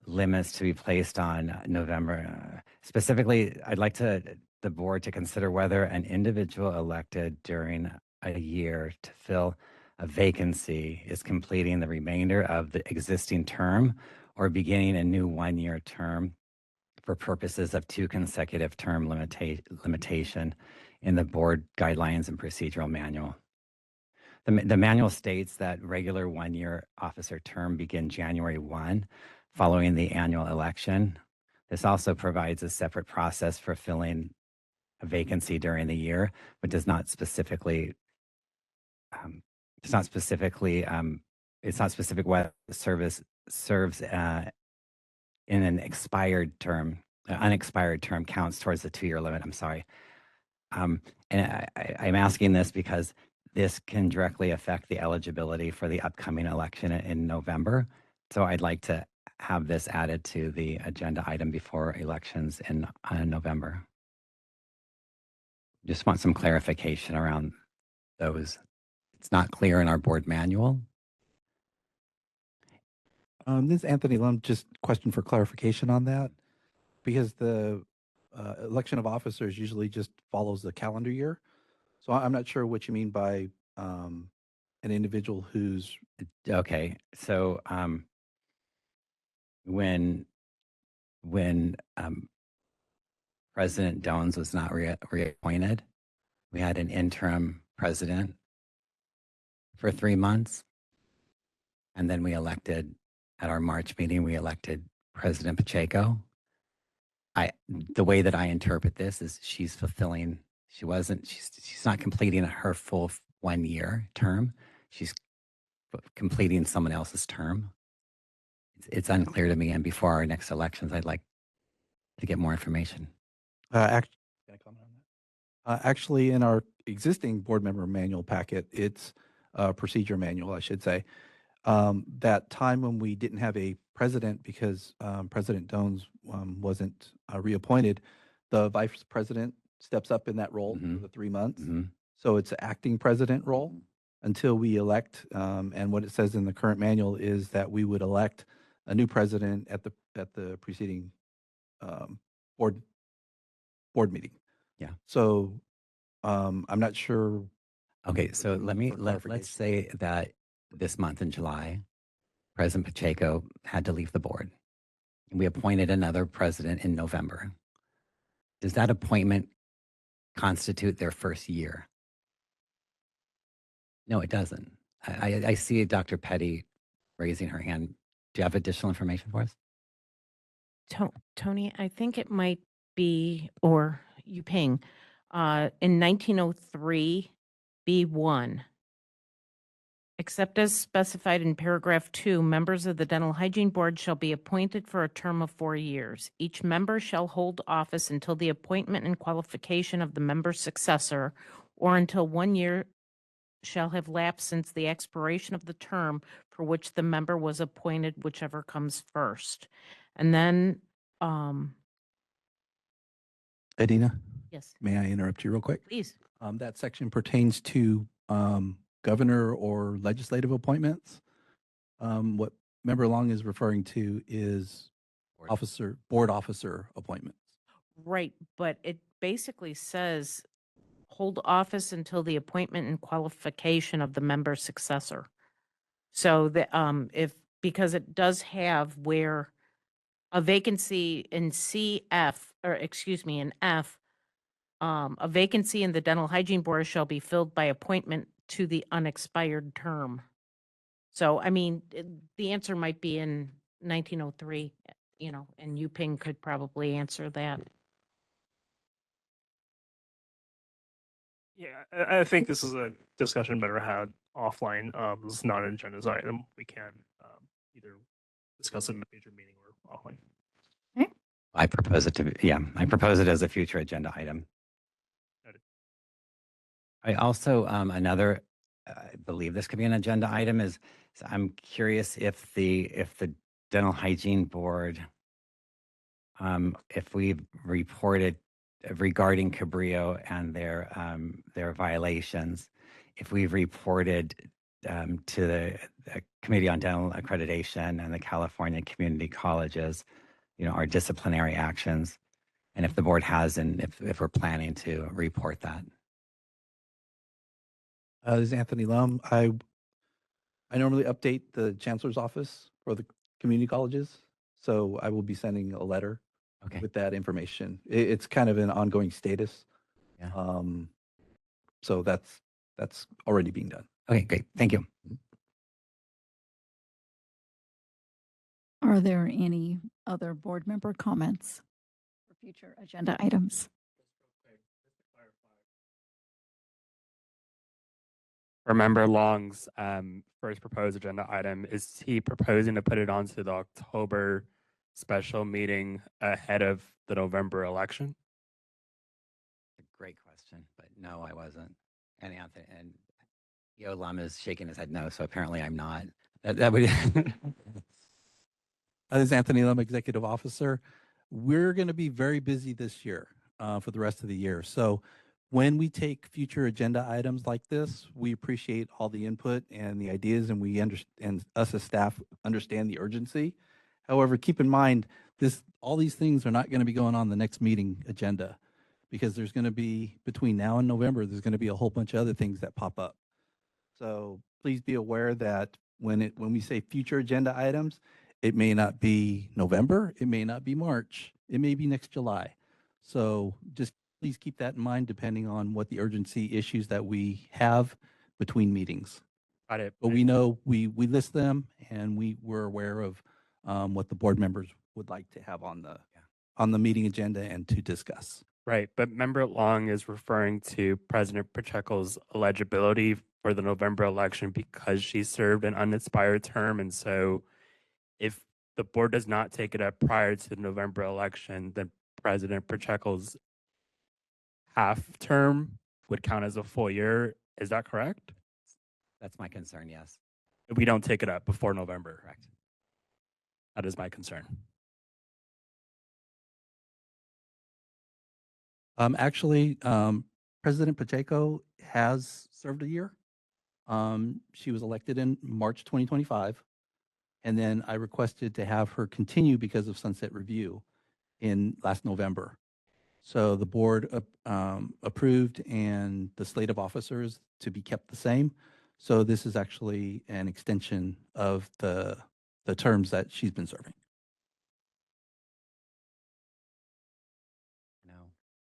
limits to be placed on November. Specifically, I'd like the board to consider whether an individual elected during a year to fill a vacancy is completing the remainder of the existing term or beginning a new one-year term for purposes of 2 consecutive term limitation in the board guidelines and procedural manual. The manual states that regular one-year officer term begin January 1 following the annual election. This also provides a separate process for filling a vacancy during the year, but does not specifically it's not specific what the service serves in an expired term, unexpired term counts towards the 2-year limit. I'm sorry. And I'm asking this because this can directly affect the eligibility for the upcoming election in November. So I'd like to have this added to the agenda item before elections in November. Just want some clarification around those. It's not clear in our board manual. This is Anthony Lum. Just question for clarification on that, because the election of officers usually just follows the calendar year. So I'm not sure what you mean by an individual who's okay. So when President Jones was not reappointed, we had an interim president for 3 months, and then we elected at our March meeting. We elected President Pacheco. The way that I interpret this is she's not completing her full 1-year term. She's completing someone else's term. It's unclear to me, and before our next elections, I'd like to get more information. can I comment on that? Actually, in our existing board member manual packet, it's a procedure manual, I should say. That time when we didn't have a president because President Jones wasn't reappointed, the vice president steps up in that role for the 3 months. So it's an acting president role until we elect. And what it says in the current manual is that we would elect a new president at the preceding board meeting. Yeah. So I'm not sure. Okay, so let's say that this month in July, President Pacheco had to leave the board. We appointed another president in November. Does that appointment constitute their first year? No, it doesn't. I see Dr. Petty raising her hand. Do you have additional information for us? Tony, I think it might be, or Yuping, in 1903, B1, except as specified in paragraph 2, members of the Dental Hygiene Board shall be appointed for a term of 4 years. Each member shall hold office until the appointment and qualification of the member's successor, or until 1 year shall have lapsed since the expiration of the term for which the member was appointed, whichever comes first. And then, Edina? Yes. May I interrupt you real quick? Please. That section pertains to governor or legislative appointments. What Member Long is referring to is board officer appointments. Right, but it basically says hold office until the appointment and qualification of the member's successor. So because it does have where a vacancy in in F, a vacancy in the Dental Hygiene Board shall be filled by appointment to the unexpired term. So, I mean, the answer might be in 1903, and Yuping could probably answer that. Yeah, I think this is a discussion better had offline. This is not an agenda item. We can either discuss it in a future meeting or offline. I propose it as a future agenda item. I also, I believe this could be an agenda item is, I'm curious if the Dental Hygiene Board, if we've reported regarding Cabrillo and their violations, if we've reported to the Committee on Dental Accreditation and the California Community Colleges, our disciplinary actions, and if the board has, and if we're planning to report that. This is Anthony Lum. I normally update the chancellor's office for the community colleges, so I will be sending a letter with that information. It's kind of an ongoing status. Yeah. So that's already being done. Okay, great. Thank you. Are there any other board member comments for future agenda items? For Member Long's first proposed agenda item, is he proposing to put it onto the October special meeting ahead of the November election? Great question, but no, I wasn't. And Anthony and Yo Lum is shaking his head no, so apparently I'm not. That would. This is Anthony Lum, Executive Officer. We're going to be very busy this year for the rest of the year. So when we take future agenda items like this, we appreciate all the input and the ideas, and we understand, us as staff understand the urgency. However, keep in mind, all these things are not going to be going on the next meeting agenda, because there's going to be, between now and November, there's going to be a whole bunch of other things that pop up. So please be aware that when we say future agenda items, it may not be November, it may not be March, it may be next July. So just please keep that in mind, depending on what the urgency issues that we have between meetings. Got it. But we know we list them, and we're aware of what the board members would like to have on the meeting agenda and to discuss. Right, but Member Long is referring to President Pacheco's eligibility for the November election because she served an unexpired term. And so if the board does not take it up prior to the November election, then President Pacheco's half term would count as a full year. Is that correct? That's my concern, yes. If we don't take it up before November. Correct. That is my concern. Actually, President Pacheco has served a year. She was elected in March 2025, and then I requested to have her continue because of sunset review in last November. So the board approved, and the slate of officers to be kept the same. So this is actually an extension of the terms that she's been serving.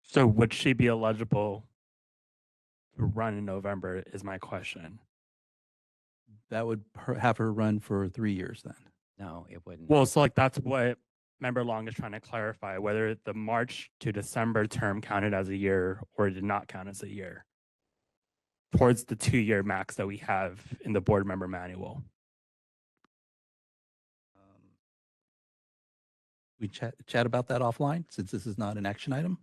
So would she be eligible to run in November is my question. That would have her run for 3 years then. No, it wouldn't. Well, so that's what Member Long is trying to clarify, whether the March to December term counted as a year or did not count as a year towards the 2-year max that we have in the board member manual. We chat about that offline, since this is not an action item.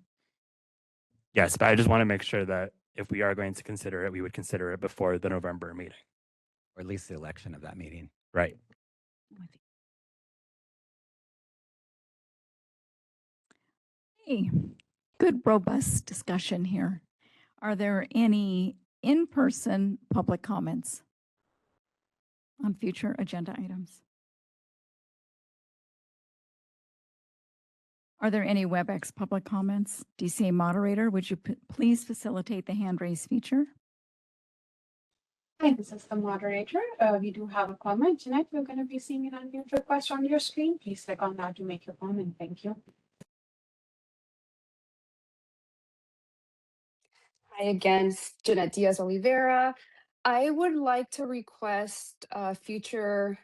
Yes, but I just want to make sure that if we are going to consider it, we would consider it before the November meeting. Or at least the election of that meeting. Right. Hey, good robust discussion here. Are there any in-person public comments on future agenda items? Are there any WebEx public comments? DCA moderator, would you please facilitate the hand raise feature? Hi, this is the moderator. We do have a comment. Jeanette, we're going to be seeing an unmute request on your screen. Please click on that to make your comment. Thank you. Hi again, Jeanette Diaz Oliveira. I would like to request a future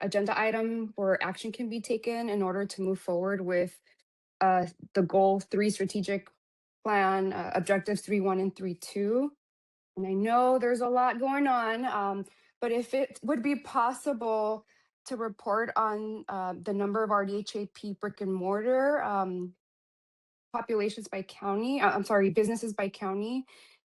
agenda item where action can be taken in order to move forward with the goal 3 strategic plan, objectives 3.1 and 3.2. And I know there's a lot going on, but if it would be possible to report on the number of RDHAP brick and mortar populations by county, businesses by county.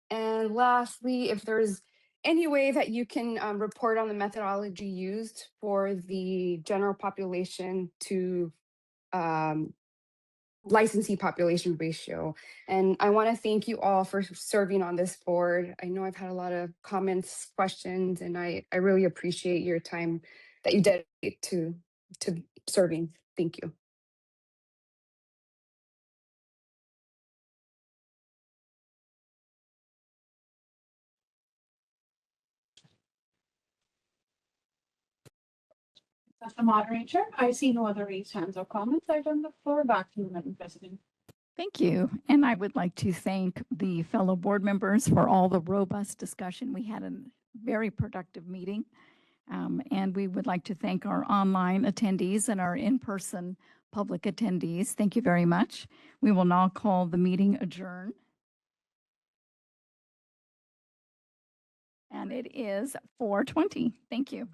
And lastly, if there's any way that you can report on the methodology used for the general population to licensee population ratio. And I want to thank you all for serving on this board. I know I've had a lot of comments, questions, and I really appreciate your time that you dedicate to serving. Thank you. Mr. Moderator, I see no other raised hands or comments. I turn the floor back to you, Madam President. Thank you. And I would like to thank the fellow board members for all the robust discussion. We had a very productive meeting. And we would like to thank our online attendees and our in-person public attendees. Thank you very much. We will now call the meeting adjourned. And it is 4:20. Thank you.